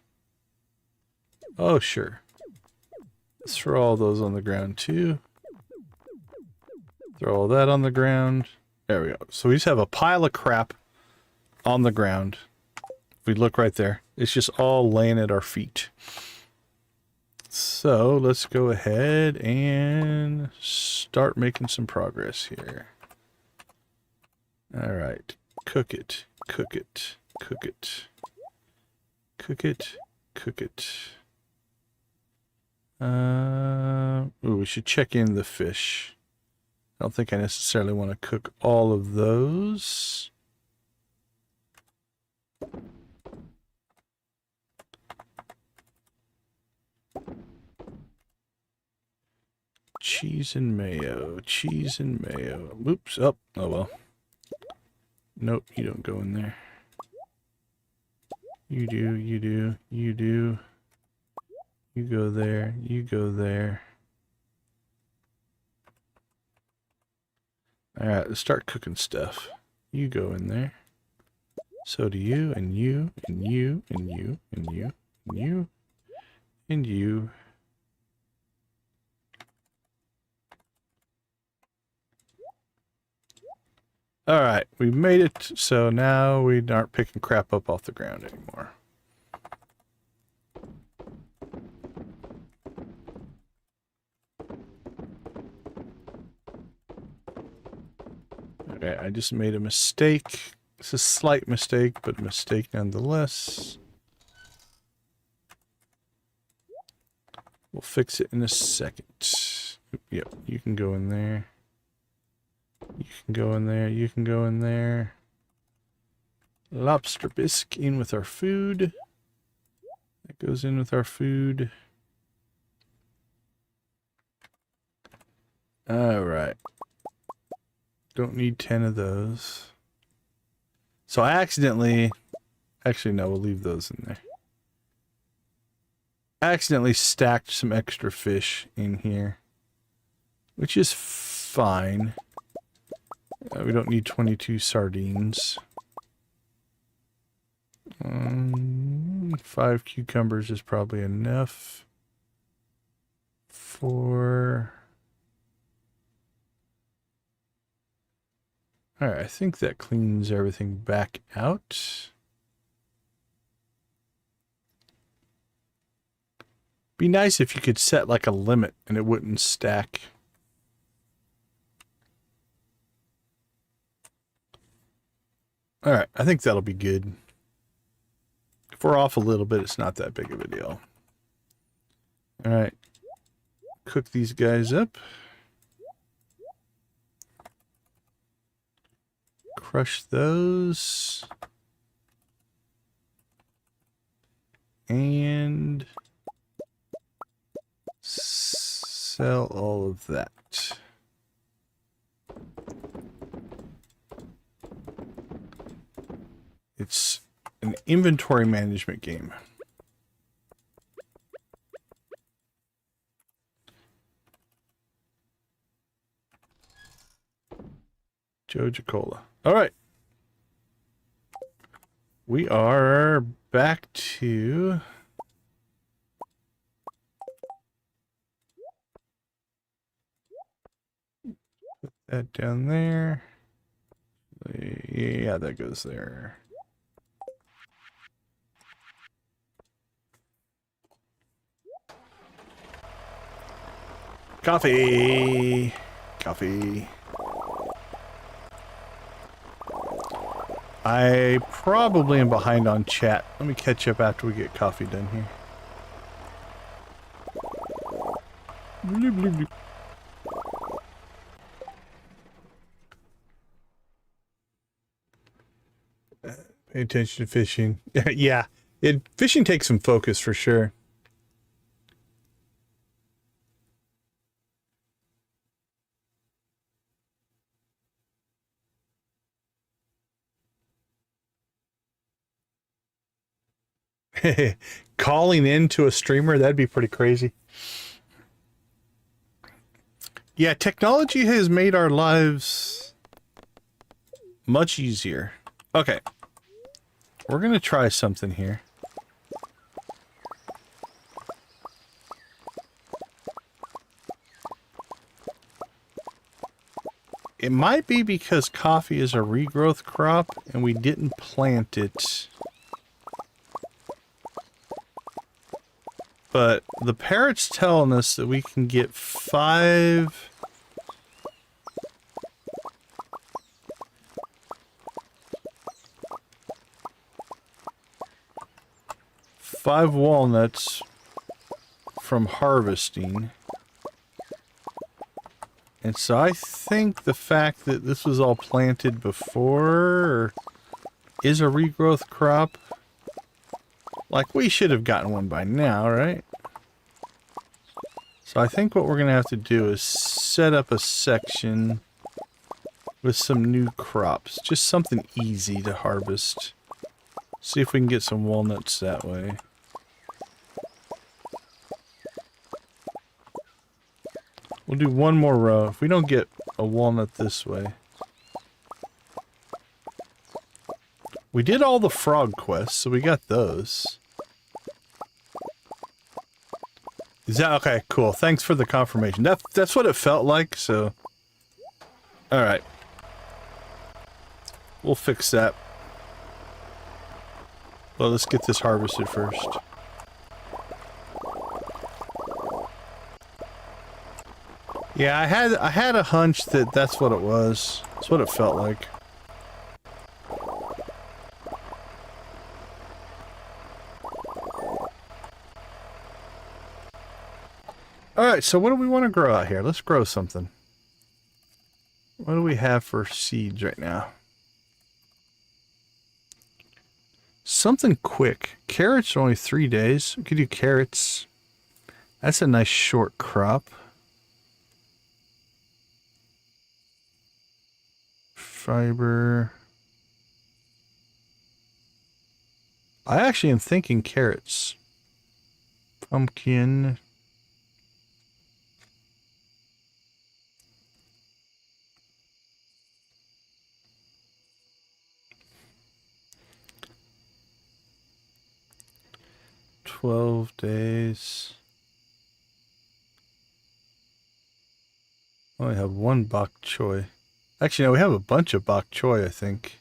Oh, sure. Let's throw all those on the ground too. Throw all that on the ground. There we go. So we just have a pile of crap on the ground. If we look right there, it's just all laying at our feet. So let's go ahead and start making some progress here. All right, cook it, cook it, cook it, cook it, cook it. Ooh, we should check in the fish. I don't think I necessarily want to cook all of those. Cheese and mayo. Cheese and mayo. Oops. Oh well. Nope, you don't go in there. You do, you do, you do. You go there, you go there. Alright, let's start cooking stuff. You go in there. So do you, and you, and you, and you, and you, and you, and you. Alright, we made it, so now we aren't picking crap up off the ground anymore. Okay, I just made a mistake. It's a slight mistake, but a mistake nonetheless. We'll fix it in a second. Yep, you can go in there. You can go in there, you can go in there. Lobster bisque in with our food. That goes in with our food. Alright. Don't need 10 of those. So I accidentally... Actually, no, we'll leave those in there. I accidentally stacked some extra fish in here. Which is fine. We don't need 22 sardines. 5 cucumbers is probably enough. 4... Alright, I think that cleans everything back out. Be nice if you could set like a limit and it wouldn't stack. Alright, I think that'll be good. If we're off a little bit, it's not that big of a deal. Alright. Cook these guys up. Crush those. And sell all of that. It's an inventory management game. Joja Cola. All right. We are back to... Put that down there. Yeah, that goes there. Coffee. Coffee. I probably am behind on chat. Let me catch up after we get coffee done here. Bloop, bloop, bloop. Pay attention to fishing. Yeah, fishing takes some focus for sure. Calling in to a streamer, that'd be pretty crazy. Yeah, technology has made our lives much easier. Okay. We're gonna try something here. It might be because coffee is a regrowth crop and we didn't plant it. But the parrot's telling us that we can get 5 walnuts from harvesting. And so I think the fact that this was all planted before is a regrowth crop. Like, we should have gotten one by now, right? So I think what we're going to have to do is set up a section with some new crops. Just something easy to harvest. See if we can get some walnuts that way. We'll do one more row. If we don't get a walnut this way. We did all the frog quests, so we got those. Is that okay? Cool. Thanks for the confirmation. That's what it felt like, so. Alright. We'll fix that. Well, let's get this harvested first. Yeah, I had a hunch that that's what it was. That's what it felt like. Alright, so what do we want to grow out here? Let's grow something. What do we have for seeds right now? Something quick. Carrots are only 3 days. We could do carrots. That's a nice short crop. Fiber. I actually am thinking carrots. Pumpkin. $12 days. I only have one bok choy. Actually, no, we have a bunch of bok choy, I think.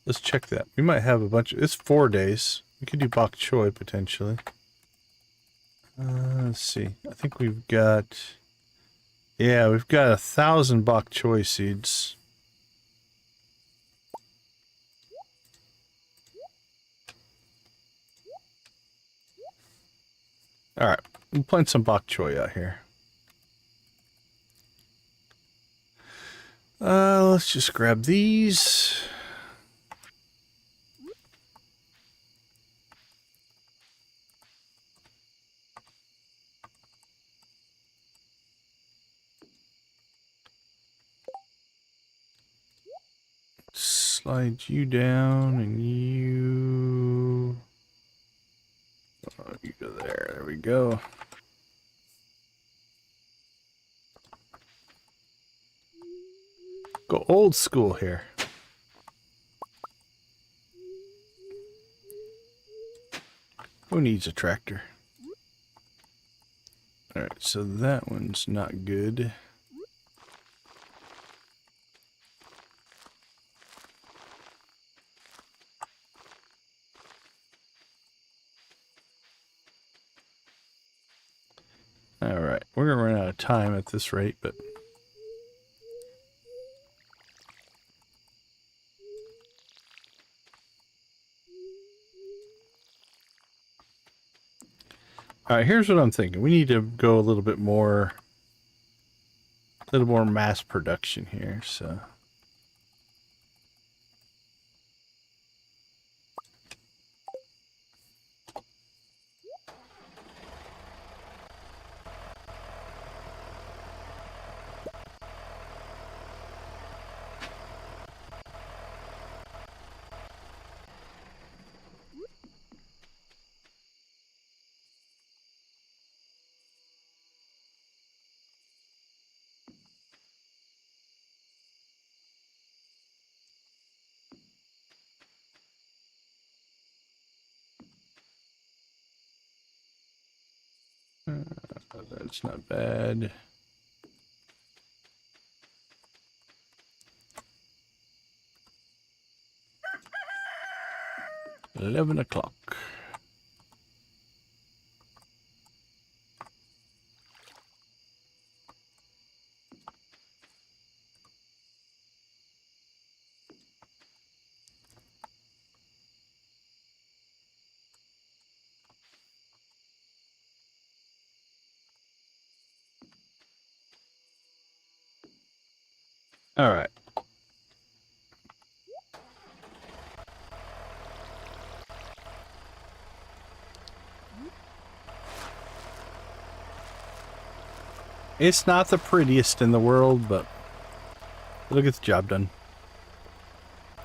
Let's check that. We might have a bunch of... It's 4 days. We could do bok choy, potentially. Let's see. I think we've got... Yeah, we've got 1,000 bok choy seeds. Alright, we'll plant some bok choy out here. Let's just grab these. Slide you down and you... Oh, you go there. There we go. Go old school here. Who needs a tractor? Alright, so that one's not good. Alright, we're gonna run out of time at this rate, but... Alright, here's what I'm thinking. We need to go a little bit more... A little more mass production here, so... That's not bad. $11 o'clock. All right. It's not the prettiest in the world, but it'll get the job done.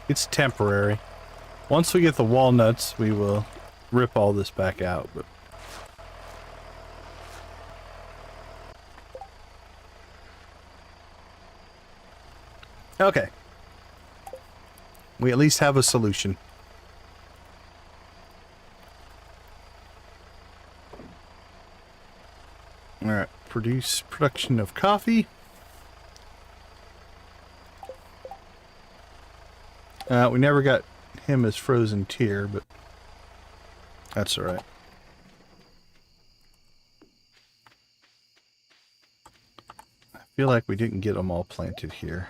It's temporary. Once we get the walnuts, we will rip all this back out. But okay. We at least have a solution. Alright, production of coffee. We never got him as frozen tier, but that's alright. I feel like we didn't get them all planted here.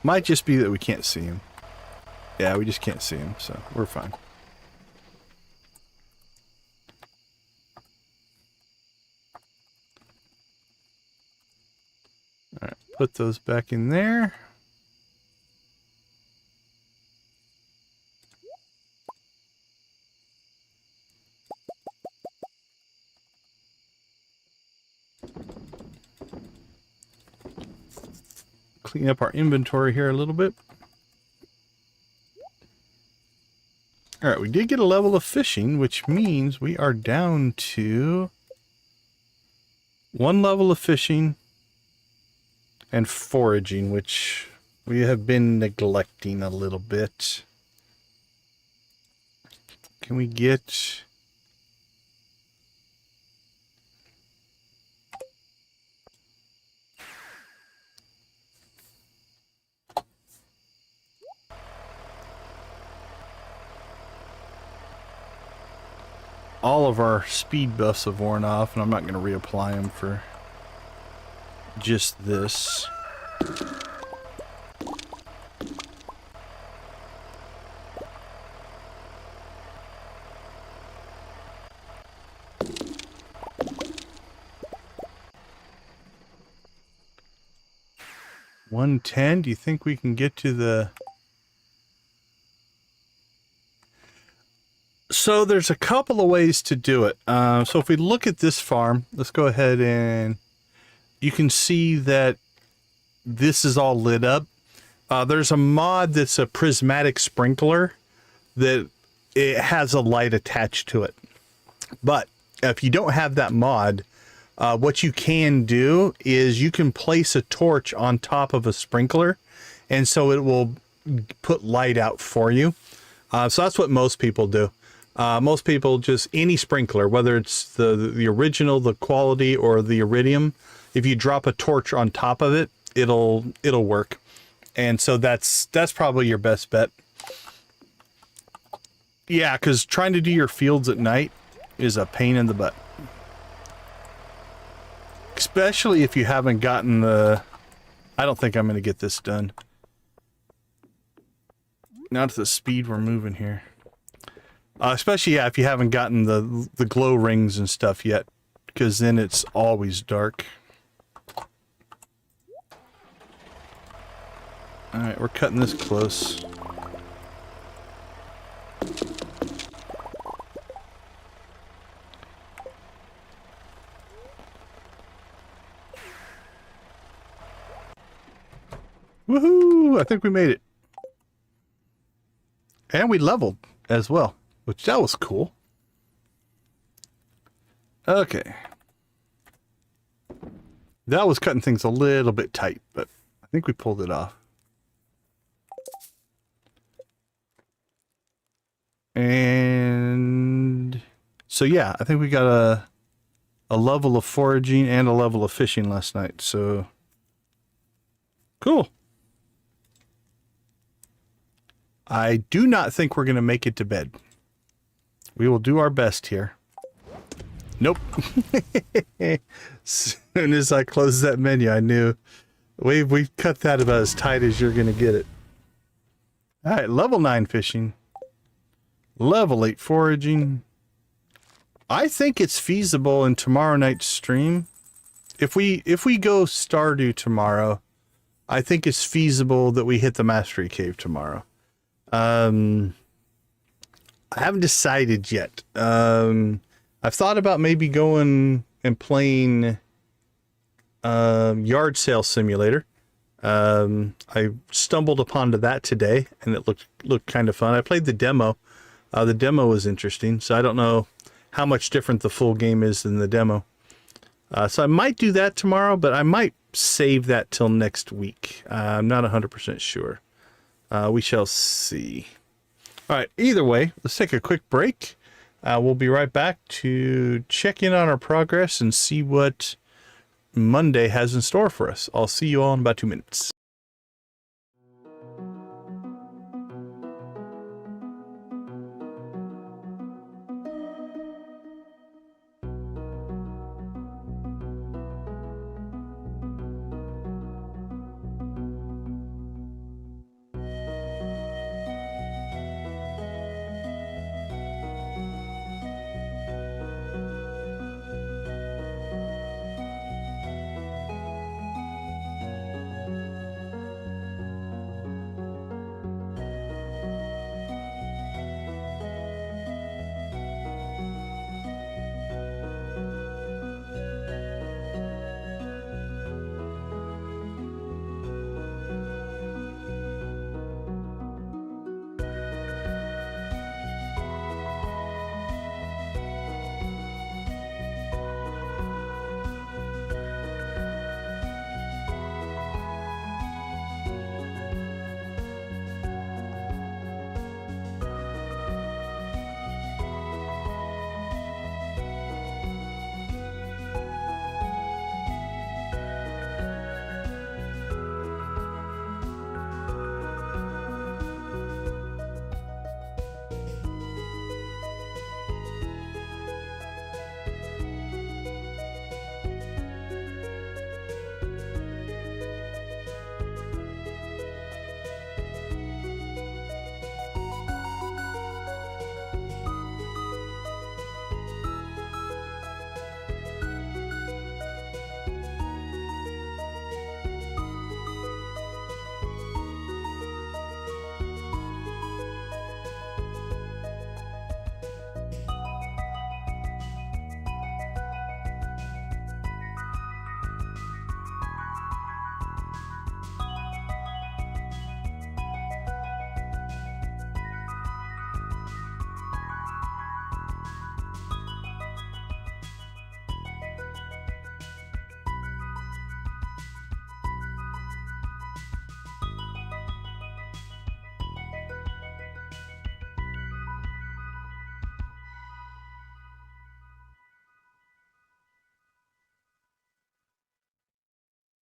Might just be that we can't see him. Yeah, we just can't see him, so we're fine. Alright, put those back in there. Clean up our inventory here a little bit. Alright, we did get a level of fishing, which means we are down to 1 level of fishing and foraging, which we have been neglecting a little bit. Can we get... all of our speed buffs have worn off, and I'm not going to reapply them for just this. $110, do you think we can get to the... So there's a couple of ways to do it. So if we look at this farm, let's go ahead and you can see that this is all lit up. There's a mod that's a prismatic sprinkler that it has a light attached to it. But if you don't have that mod, what you can do is you can place a torch on top of a sprinkler, and so it will put light out for you. So that's what most people do. Most people just any sprinkler, whether it's the original, the quality, or the iridium, if you drop a torch on top of it, it'll work. And so that's probably your best bet. Yeah, because trying to do your fields at night is a pain in the butt. Especially if you haven't gotten the... I don't think I'm going to get this done. Not at the speed we're moving here. Especially, yeah, if you haven't gotten the glow rings and stuff yet, because then it's always dark. Alright, we're cutting this close. Woohoo! I think we made it. And we leveled as well, which that was cool. Okay. That was cutting things a little bit tight, but I think we pulled it off. And so yeah, I think we got a level of foraging and a level of fishing last night, so cool. I do not think we're going to make it to bed. We will do our best here. Nope. As soon as I closed that menu, I knew we cut that about as tight as you're going to get it. All right, level 9 fishing. Level 8 foraging. I think it's feasible in tomorrow night's stream. If we go Stardew tomorrow, I think it's feasible that we hit the Mastery Cave tomorrow. I haven't decided yet. I've thought about maybe going and playing Yard Sale Simulator. I stumbled upon that today, and it looked kind of fun. I played the demo. The demo was interesting, so I don't know how much different the full game is than the demo. So I might do that tomorrow, but I might save that till next week. I'm not 100% sure. We shall see. All right, either way, let's take a quick break. We'll be right back to check in on our progress and see what Monday has in store for us. I'll see you all in about 2 minutes.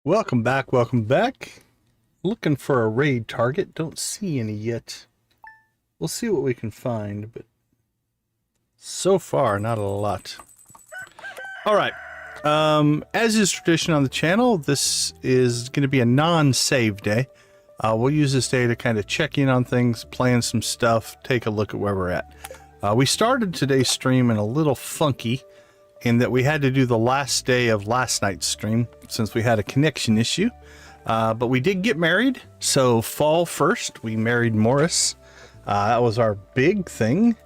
Welcome back, welcome back. Looking for a raid target. Don't see any yet. We'll see what we can find, but so far, not a lot. All right. As is tradition on the channel, this is going to be a non-save day. We'll use this day to kind of check in on things, plan some stuff, take a look at where we're at. We started today's stream in a little funky, in that we had to do the last day of last night's stream since we had a connection issue. But we did get married. So fall 1st, we married Morris. That was our big thing.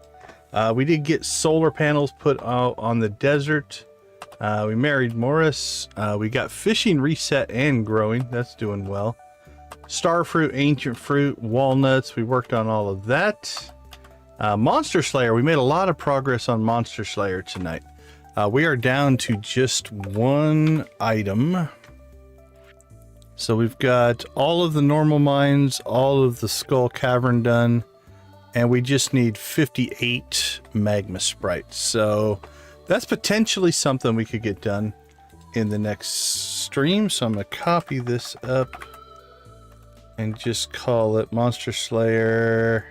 We did get solar panels put out on the desert. We married Morris. We got fishing reset and growing. That's doing well. Star fruit, ancient fruit, walnuts. We worked on all of that. Monster Slayer. We made a lot of progress on Monster Slayer tonight. We are down to just one item. So we've got all of the normal mines, all of the Skull Cavern done, and we just need 58 magma sprites. So that's potentially something we could get done in the next stream. So I'm going to copy this up and just call it Monster Slayer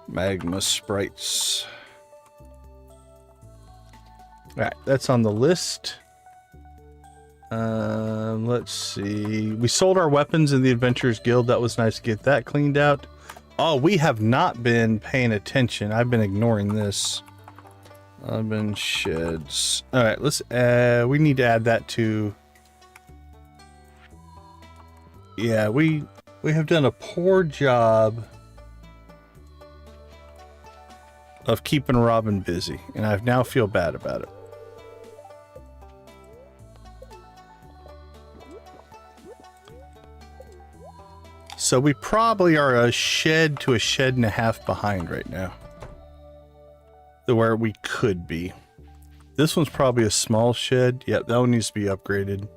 Magma Sprites. All right, that's on the list. Let's see. We sold our weapons in the Adventurers Guild. That was nice to get that cleaned out. Oh, we have not been paying attention. I've been ignoring this. I've been sheds. All right, let's. We need to add that to Yeah, we have done a poor job of keeping Robin busy, and I now feel bad about it. So we probably are a shed to a shed and a half behind right now. Where we could be. This one's probably a small shed. Yep, that one needs to be upgraded.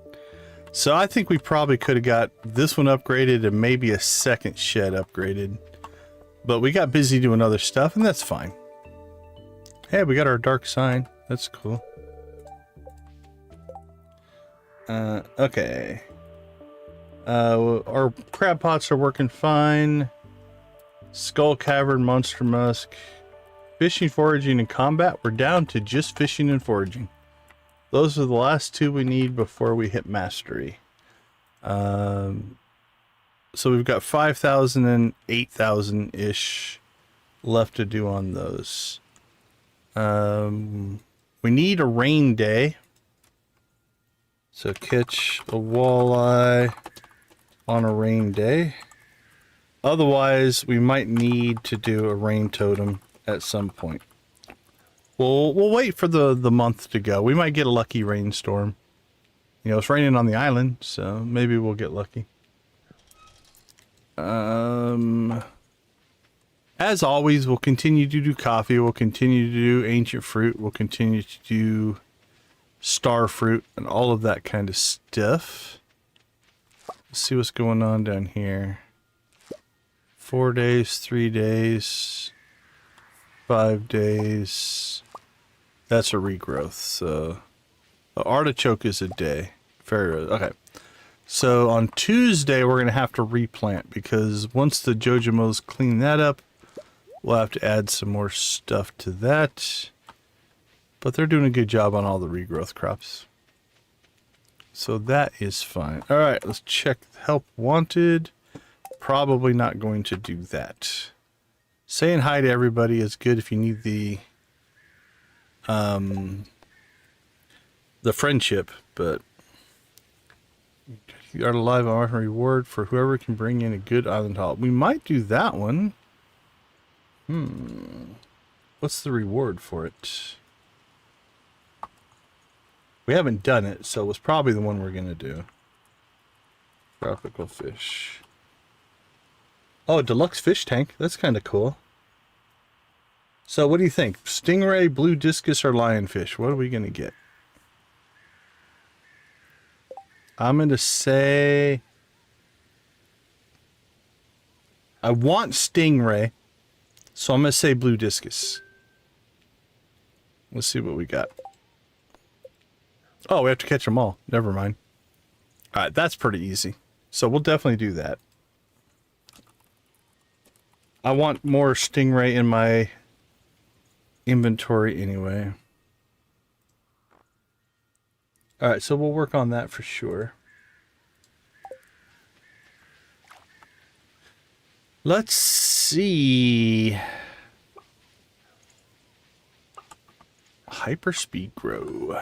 So I think we probably could have got this one upgraded and maybe a second shed upgraded. But we got busy doing other stuff, and that's fine. Hey, we got our dark sign. That's cool. Okay. Our crab pots are working fine. Skull Cavern, Monster Musk. Fishing, foraging, and combat. We're down to just fishing and foraging. Those are the last two we need before we hit mastery. So we've got 5,000 and 8,000-ish left to do on those. We need a rain day. So catch a walleye on a rain day. Otherwise, we might need to do a rain totem at some point. We'll wait for the month to go. We might get a lucky rainstorm. You know, it's raining on the island, so maybe we'll get lucky. As always, we'll continue to do coffee. We'll continue to do ancient fruit. We'll continue to do star fruit and all of that kind of stuff. Let's see what's going on down here. 4 days, 3 days, 5 days. That's a regrowth. So artichoke is a day. Very okay. So on Tuesday we're gonna have to replant because once the Jojamos clean that up, we'll have to add some more stuff to that. But they're doing a good job on all the regrowth crops. So that is fine. All right, let's check help wanted. Probably not going to do that. Saying hi to everybody is good if you need the friendship, but you are alive on reward for whoever can bring in a good island haul. We might do that one. What's the reward for it? We haven't done it, so it's probably the one we're gonna do. Tropical fish. Oh, deluxe fish tank. That's kind of cool. So what do you think? Stingray, blue discus, or lionfish? What are we gonna get? I'm gonna say I want stingray, so I'm gonna say blue discus. Let's see what we got. Oh, we have to catch them all. Never mind. All right, that's pretty easy. So we'll definitely do that. I want more stingray in my inventory anyway. All right, so we'll work on that for sure. Let's see. Hyperspeed grow.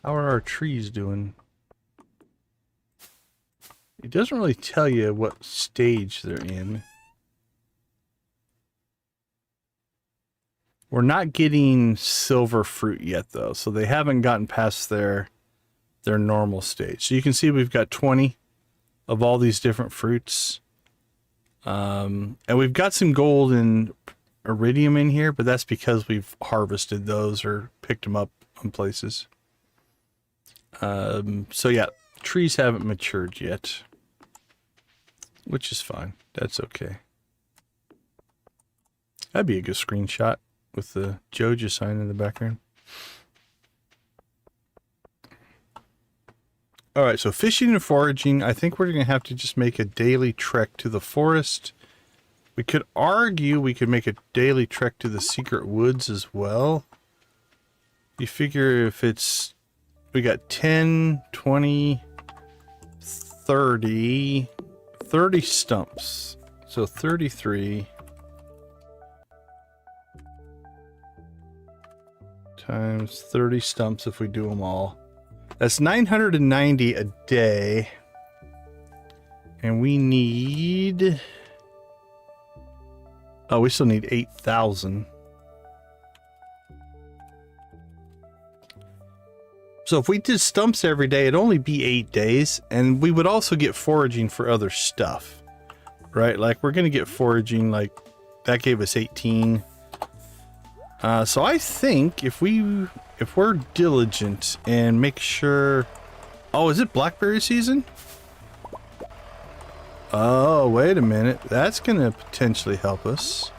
How are our trees doing? It doesn't really tell you what stage they're in. We're not getting silver fruit yet, though, so they haven't gotten past their normal stage. So you can see we've got 20 of all these different fruits. And we've got some gold and iridium in here, but that's because we've harvested those or picked them up in places. So yeah, trees haven't matured yet, which is fine. That's okay. That'd be a good screenshot with the Joja sign in the background. All right, so fishing and foraging, I think we're going to have to just make a daily trek to the forest. We could argue we could make a daily trek to the secret woods as well. You figure if it's, we got 10, 20, 30 stumps. So 33 times 30 stumps if we do them all. That's 990 a day. And we need... Oh, we still need 8,000. So if we did stumps every day, it'd only be 8 days. And we would also get foraging for other stuff. Right? Like, we're going to get foraging, like, that gave us 18. So I think if we're diligent and make sure... Oh, is it blackberry season? Oh, wait a minute. That's going to potentially help us.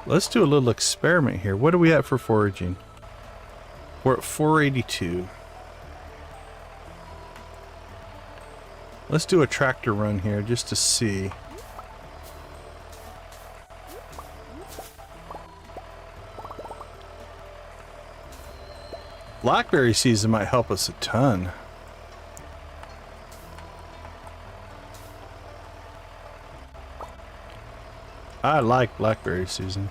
Let's do a little experiment here. What are we at for foraging? We're at 482. Let's do a tractor run here just to see. Blackberry season might help us a ton. I like blackberry season.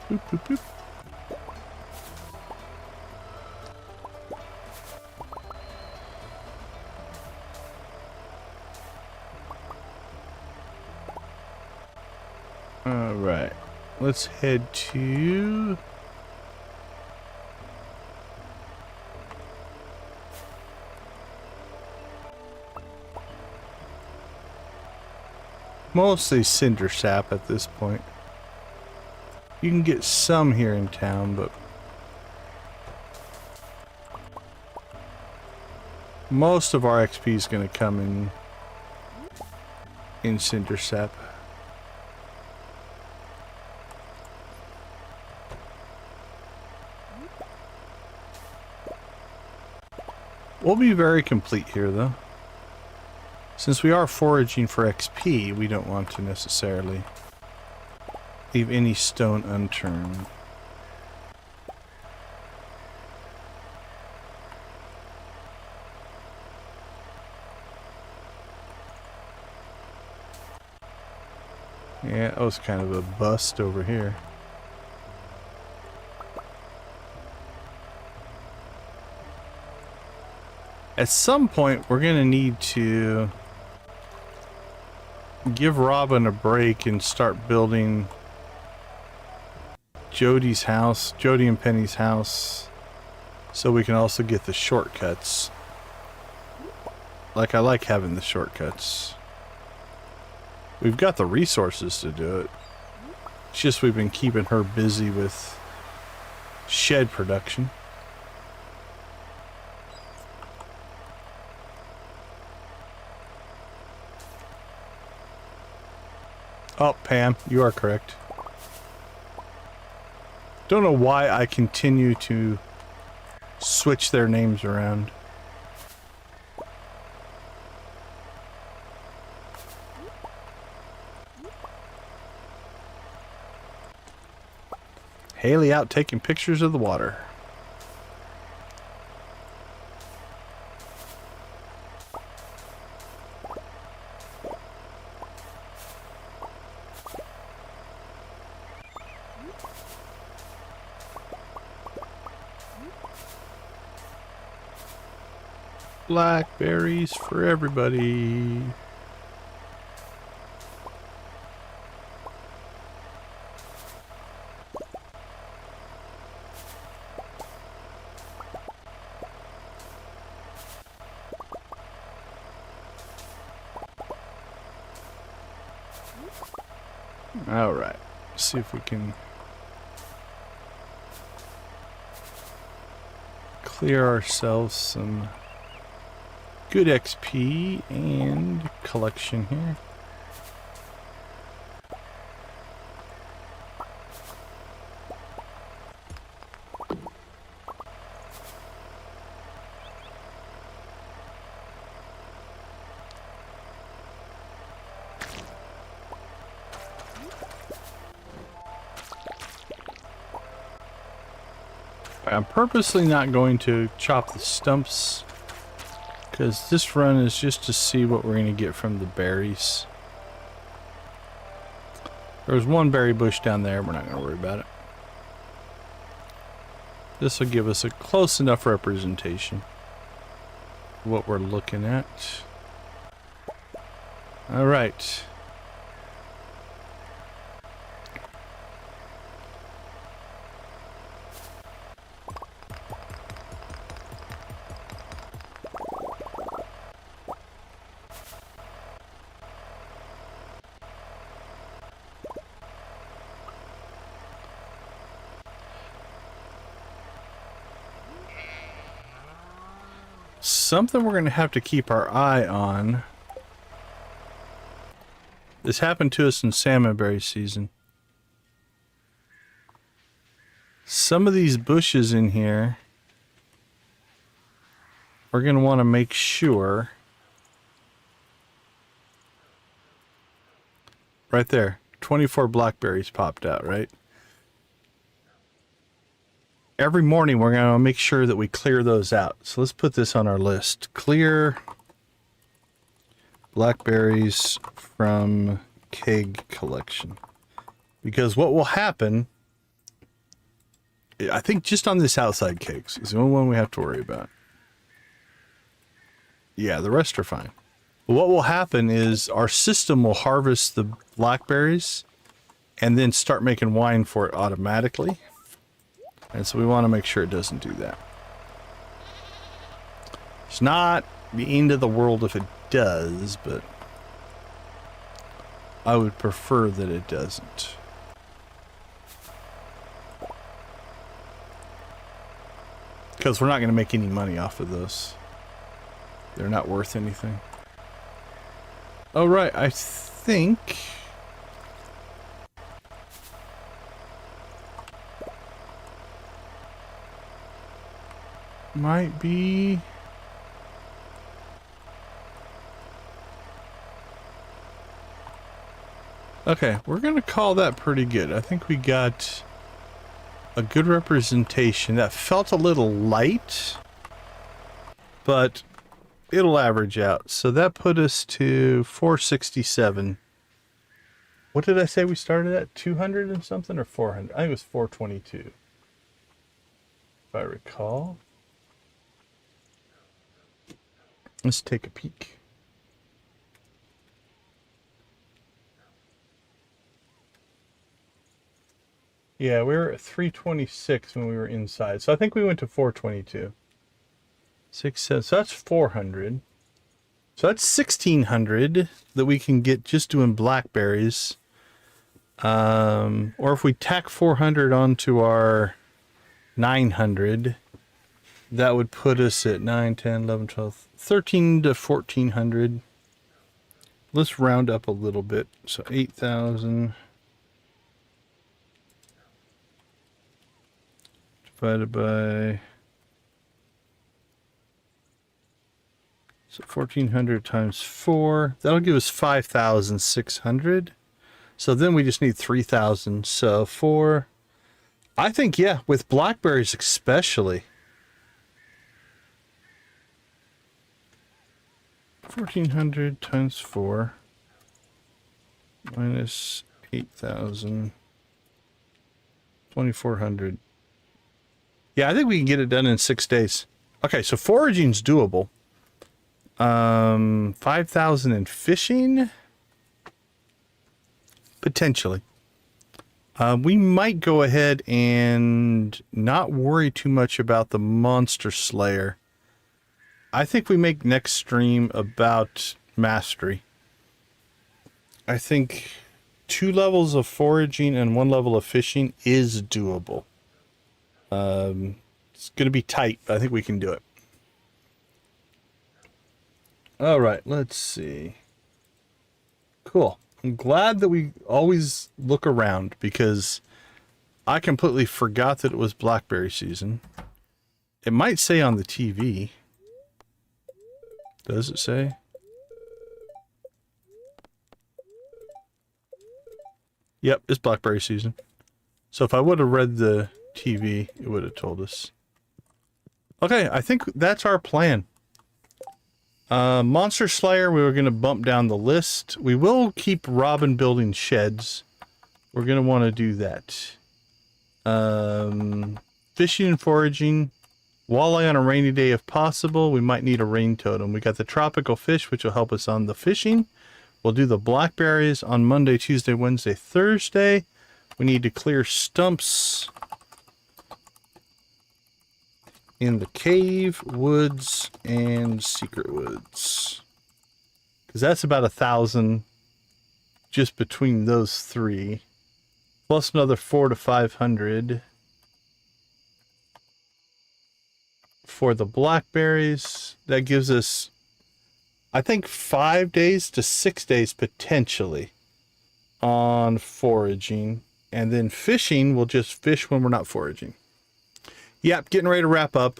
Boop, boop, boop. All right, let's head to mostly cinder sap at this point. You can get some here in town, but most of our XP is going to come in cinder sap. We'll be very complete here, though. Since we are foraging for XP, we don't want to necessarily leave any stone unturned. Yeah, that was kind of a bust over here. At some point, we're going to need to give Robin a break and start building Jody's house, Jody and Penny's house, so we can also get the shortcuts. Like, I like having the shortcuts. We've got the resources to do it. It's just we've been keeping her busy with shed production. Oh, Pam, you are correct. Don't know why I continue to switch their names around. Haley out taking pictures of the water. Blackberries for everybody. All right, see if we can clear ourselves some good XP and collection here. I'm purposely not going to chop the stumps because this run is just to see what we're going to get from the berries. There's one berry bush down there. We're not going to worry about it. This will give us a close enough representation of what we're looking at. All right. Something we're going to have to keep our eye on. This happened to us in salmonberry season. Some of these bushes in here, we're going to want to make sure. Right there, 24 blackberries popped out, right? Every morning we're going to make sure that we clear those out. So let's put this on our list. Clear blackberries from keg collection. Because what will happen, I think just on this outside kegs is the only one we have to worry about. Yeah, the rest are fine. But what will happen is our system will harvest the blackberries and then start making wine for it automatically. And so we want to make sure it doesn't do that. It's not the end of the world if it does, but I would prefer that it doesn't. Because we're not going to make any money off of those. They're not worth anything. Oh, right. I think... might be... Okay, we're going to call that pretty good. I think we got a good representation. That felt a little light, but it'll average out. So that put us to 467. What did I say we started at? 200 and something or 400? I think it was 422. If I recall. Let's take a peek. Yeah, we were at 326 when we were inside. So I think we went to 422. 6 cents. So that's 400. So that's 1,600 that we can get just doing blackberries. Or if we tack 400 onto our 900, that would put us at 9, 10, 11, 12, 13 to 1,400. Let's round up a little bit. So 8,000 divided by... So 1,400 times 4. That'll give us 5,600. So then we just need 3,000. So 4... I think, yeah, with blackberries especially... 1,400 times 4 minus 8,000, 2,400. Yeah, I think we can get it done in 6 days. Okay, so foraging's doable. 5,000 in fishing? Potentially. We might go ahead and not worry too much about the monster slayer. I think we make next stream about mastery. I think 2 levels of foraging and 1 level of fishing is doable. It's going to be tight, but I think we can do it. All right, let's see. Cool. I'm glad that we always look around because I completely forgot that it was blackberry season. It might say on the TV. Does it say? Yep, it's blackberry season. So if I would have read the TV, it would have told us. Okay, I think that's our plan. Monster Slayer, we were going to bump down the list. We will keep Robin building sheds. We're going to want to do that. Fishing and foraging. Walleye on a rainy day if possible. We might need a rain totem. We got the tropical fish, which will help us on the fishing. We'll do the blackberries on Monday, Tuesday, Wednesday, Thursday. We need to clear stumps in the cave, woods, and secret woods. Because that's about 1,000 just between those three. Plus another 400 to 500 for the blackberries. That gives us, I think, 5 days to 6 days potentially on foraging. And then fishing, we'll just fish when we're not foraging. Yep, getting ready to wrap up.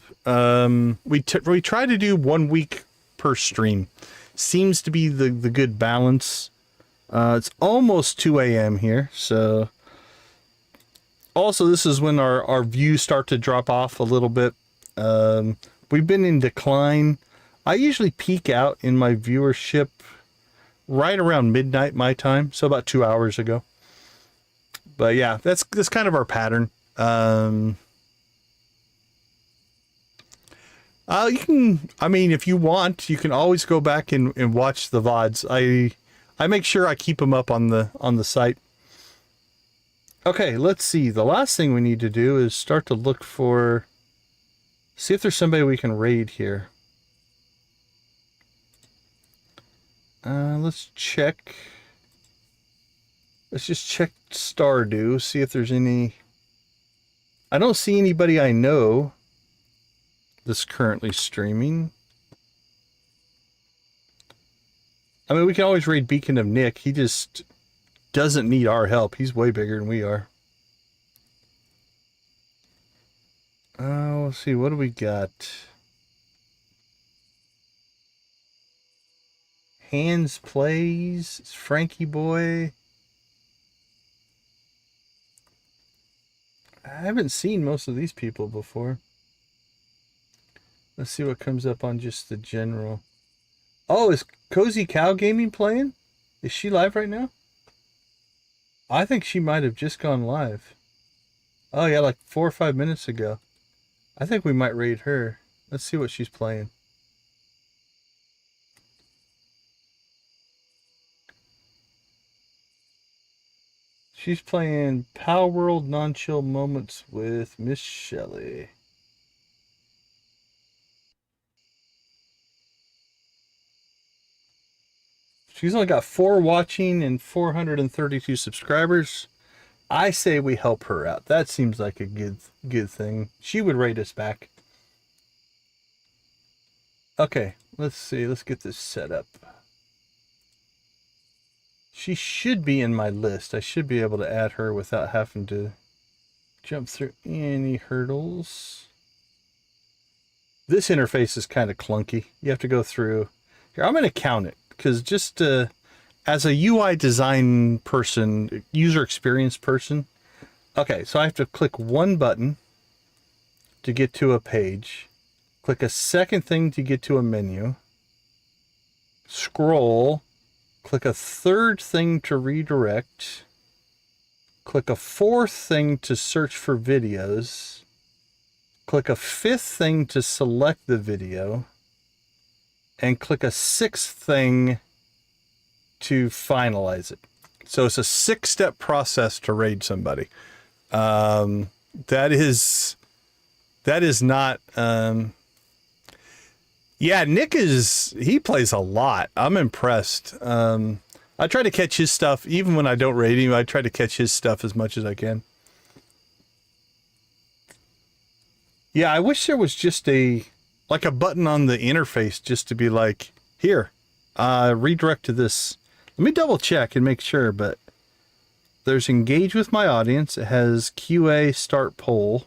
We try to do 1 week per stream. Seems to be the good balance. It's almost 2 a.m. here, so... Also, this is when our views start to drop off a little bit. We've been in decline. I usually peak out in my viewership right around midnight my time, so about 2 hours ago. But yeah, that's kind of our pattern. You can, I mean, if you want, you can always go back and watch the VODs. I make sure I keep them up on the site. Okay, let's see. The last thing we need to do is start to look for, see if there's somebody we can raid here. Let's check. Let's just check Stardew, see if there's any. I don't see anybody I know that's currently streaming. I mean, we can always raid Beacon of Nick. He just doesn't need our help. He's way bigger than we are. Let's see. What do we got? Hands Plays. It's Frankie Boy. I haven't seen most of these people before. Let's see what comes up on just the general. Oh, is Cozy Cow Gaming playing? Is she live right now? I think she might have just gone live. Oh yeah, like 4 or 5 minutes ago. I think we might raid her. Let's see what she's playing. She's playing Power World Non-Chill Moments with Miss Shelley. She's only got 4 watching and 432 subscribers. I say we help her out. That seems like a good thing. She would rate us back. Okay, let's see. Let's get this set up. She should be in my list. I should be able to add her without having to jump through any hurdles. This interface is kind of clunky. You have to go through. Here, I'm going to count it. Because just as a UI design person, user experience person, okay, so I have to click one button to get to a page, click a second thing to get to a menu, scroll, click a third thing to redirect, click a fourth thing to search for videos, click a fifth thing to select the video, and click a sixth thing to finalize it. So it's a 6-step process to raid somebody. That is not, yeah, Nick he plays a lot. I'm impressed. I try to catch his stuff, even when I don't raid him, I try to catch his stuff as much as I can. Yeah, I wish there was just like a button on the interface just to be like, here, redirect to this. Let me double check and make sure, but there's engage with my audience. It has QA start poll.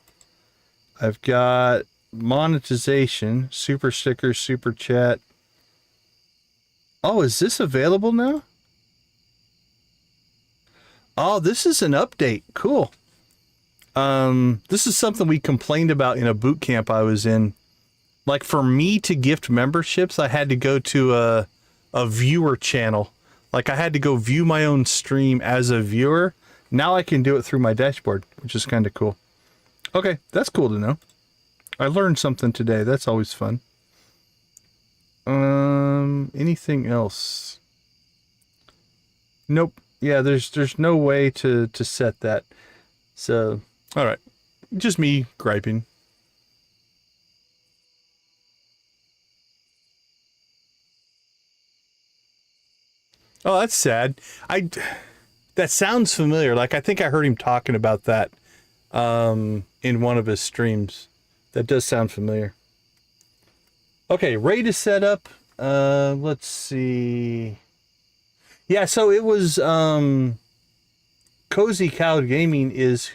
I've got monetization, super stickers, super chat. Oh, is this available now? Oh, this is an update. Cool. This is something we complained about in a boot camp I was in. Like for me to gift memberships, I had to go to a viewer channel. Like I had to go view my own stream as a viewer. Now I can do it through my dashboard, which is kind of cool. Okay, that's cool to know. I learned something today. That's always fun. Anything else? Nope. Yeah, there's no way to set that. So, all right. Just me griping. Oh, that's sad. That sounds familiar. Like I think I heard him talking about that in one of his streams. That does sound familiar. Okay, raid is set up. Let's see. Yeah, so it was Cozy Cow Gaming is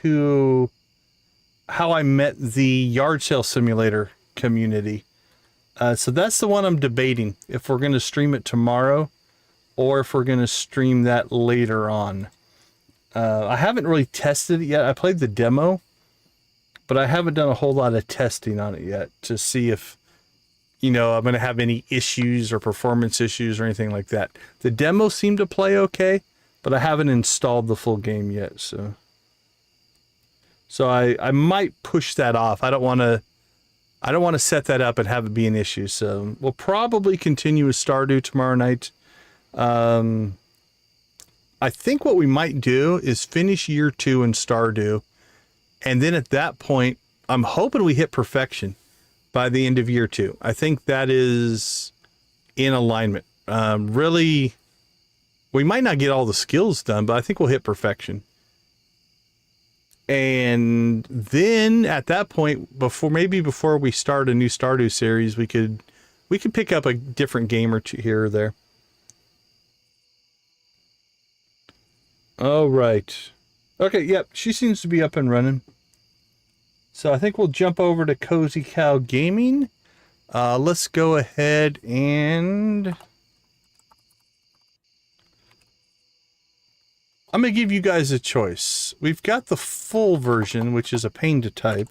how I met the yard sale simulator community. So that's the one I'm debating if we're going to stream it tomorrow or if we're going to stream that later on. I haven't really tested it yet. I played the demo, but I haven't done a whole lot of testing on it yet to see if, you know, I'm going to have any issues or performance issues or anything like that. The demo seemed to play okay, but I haven't installed the full game yet. So I might push that off. I don't want to set that up and have it be an issue. So we'll probably continue with Stardew tomorrow night. I think what we might do is finish year 2 in Stardew. And then at that point, I'm hoping we hit perfection by the end of year 2. I think that is in alignment. Really, we might not get all the skills done, but I think we'll hit perfection. And then at that point, before we start a new Stardew series, we could pick up a different game or two here or there. All right. Okay, yep, she seems to be up and running. So I think we'll jump over to Cozy Cow Gaming. Let's go ahead and I'm going to give you guys a choice. We've got the full version, which is a pain to type.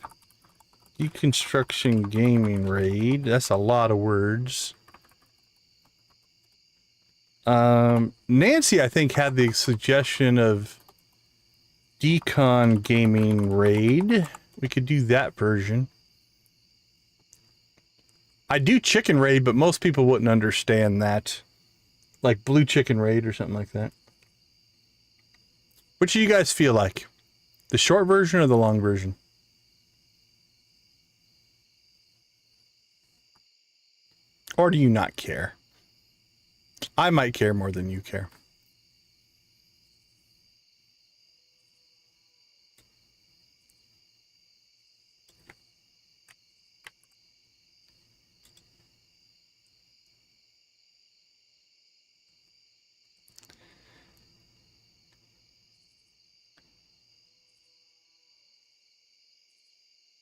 Deconstruction Gaming Raid. That's a lot of words. Nancy, I think, had the suggestion of Decon Gaming Raid. We could do that version. I do Chicken Raid, but most people wouldn't understand that. Like Blue Chicken Raid or something like that. Which do you guys feel like? The short version or the long version? Or do you not care? I might care more than you care.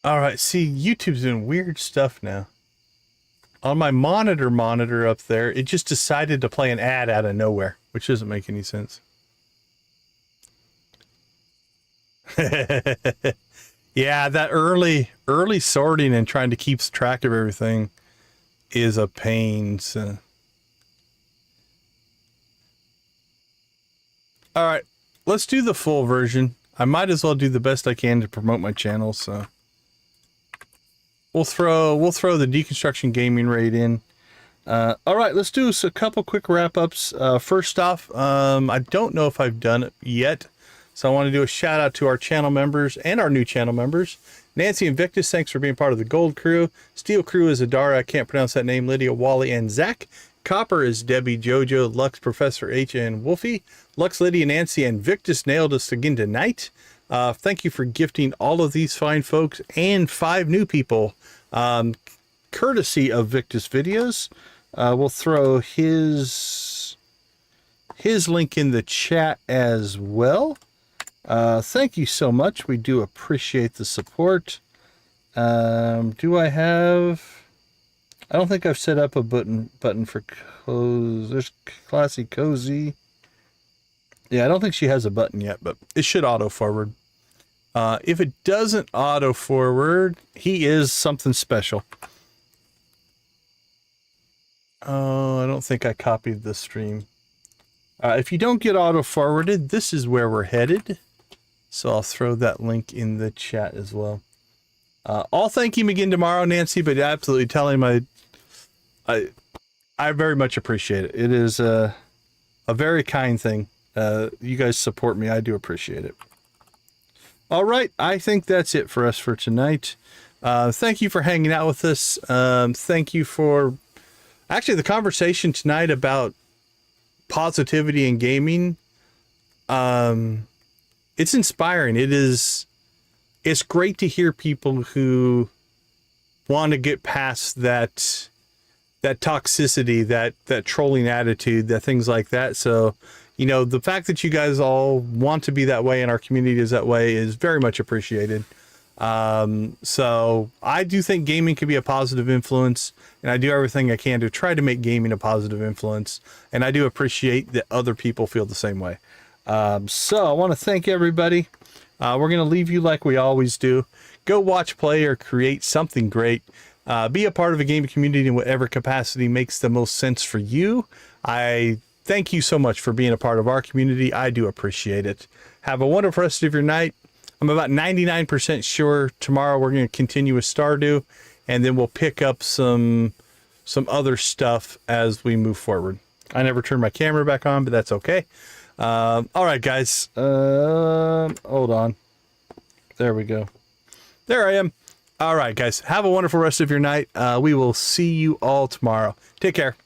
All right, see, YouTube's doing weird stuff now. On my monitor up there, it just decided to play an ad out of nowhere, which doesn't make any sense. Yeah, that early sorting and trying to keep track of everything is a pain. So. All right, let's do the full version. I might as well do the best I can to promote my channel, so. We'll throw the Deconstruction Gaming Raid in. All right, let's do a couple quick wrap-ups. First off, I don't know if I've done it yet, so I want to do a shout-out to our channel members and our new channel members. Nancy and Victus, thanks for being part of the Gold Crew. Steel Crew is Adara, I can't pronounce that name, Lydia, Wally, and Zach. Copper is Debbie, Jojo, Lux, Professor H, and Wolfie. Lux, Lydia, Nancy, and Victus nailed us again tonight. Thank you for gifting all of these fine folks and 5 new people, courtesy of Victus Videos. We'll throw his link in the chat as well. Thank you so much. We do appreciate the support. Do I have... I don't think I've set up a button for Cozy. There's Classy Cozy. Yeah, I don't think she has a button yet, but it should auto forward. If it doesn't auto forward, he is something special. Oh, I don't think I copied the stream. If you don't get auto-forwarded, this is where we're headed. So I'll throw that link in the chat as well. I'll thank him again tomorrow, Nancy, but absolutely tell him I very much appreciate it. It is a very kind thing. You guys support me. I do appreciate it. All right. I think that's it for us for tonight. Thank you for hanging out with us. Thank you for actually the conversation tonight about positivity in gaming. It's inspiring. It's great to hear people who want to get past that toxicity, that trolling attitude, that things like that. So, you know, the fact that you guys all want to be that way and our community is that way is very much appreciated. So I do think gaming can be a positive influence, and I do everything I can to try to make gaming a positive influence. And I do appreciate that other people feel the same way. So I want to thank everybody. We're going to leave you like we always do. Go watch, play, or create something great. Be a part of a gaming community in whatever capacity makes the most sense for you. I thank you so much for being a part of our community. I do appreciate it. Have a wonderful rest of your night. I'm about 99% sure tomorrow we're going to continue with Stardew, and then we'll pick up some other stuff as we move forward. I never turned my camera back on, but that's okay. All right, guys. Hold on. There we go. There I am. All right, guys. Have a wonderful rest of your night. We will see you all tomorrow. Take care.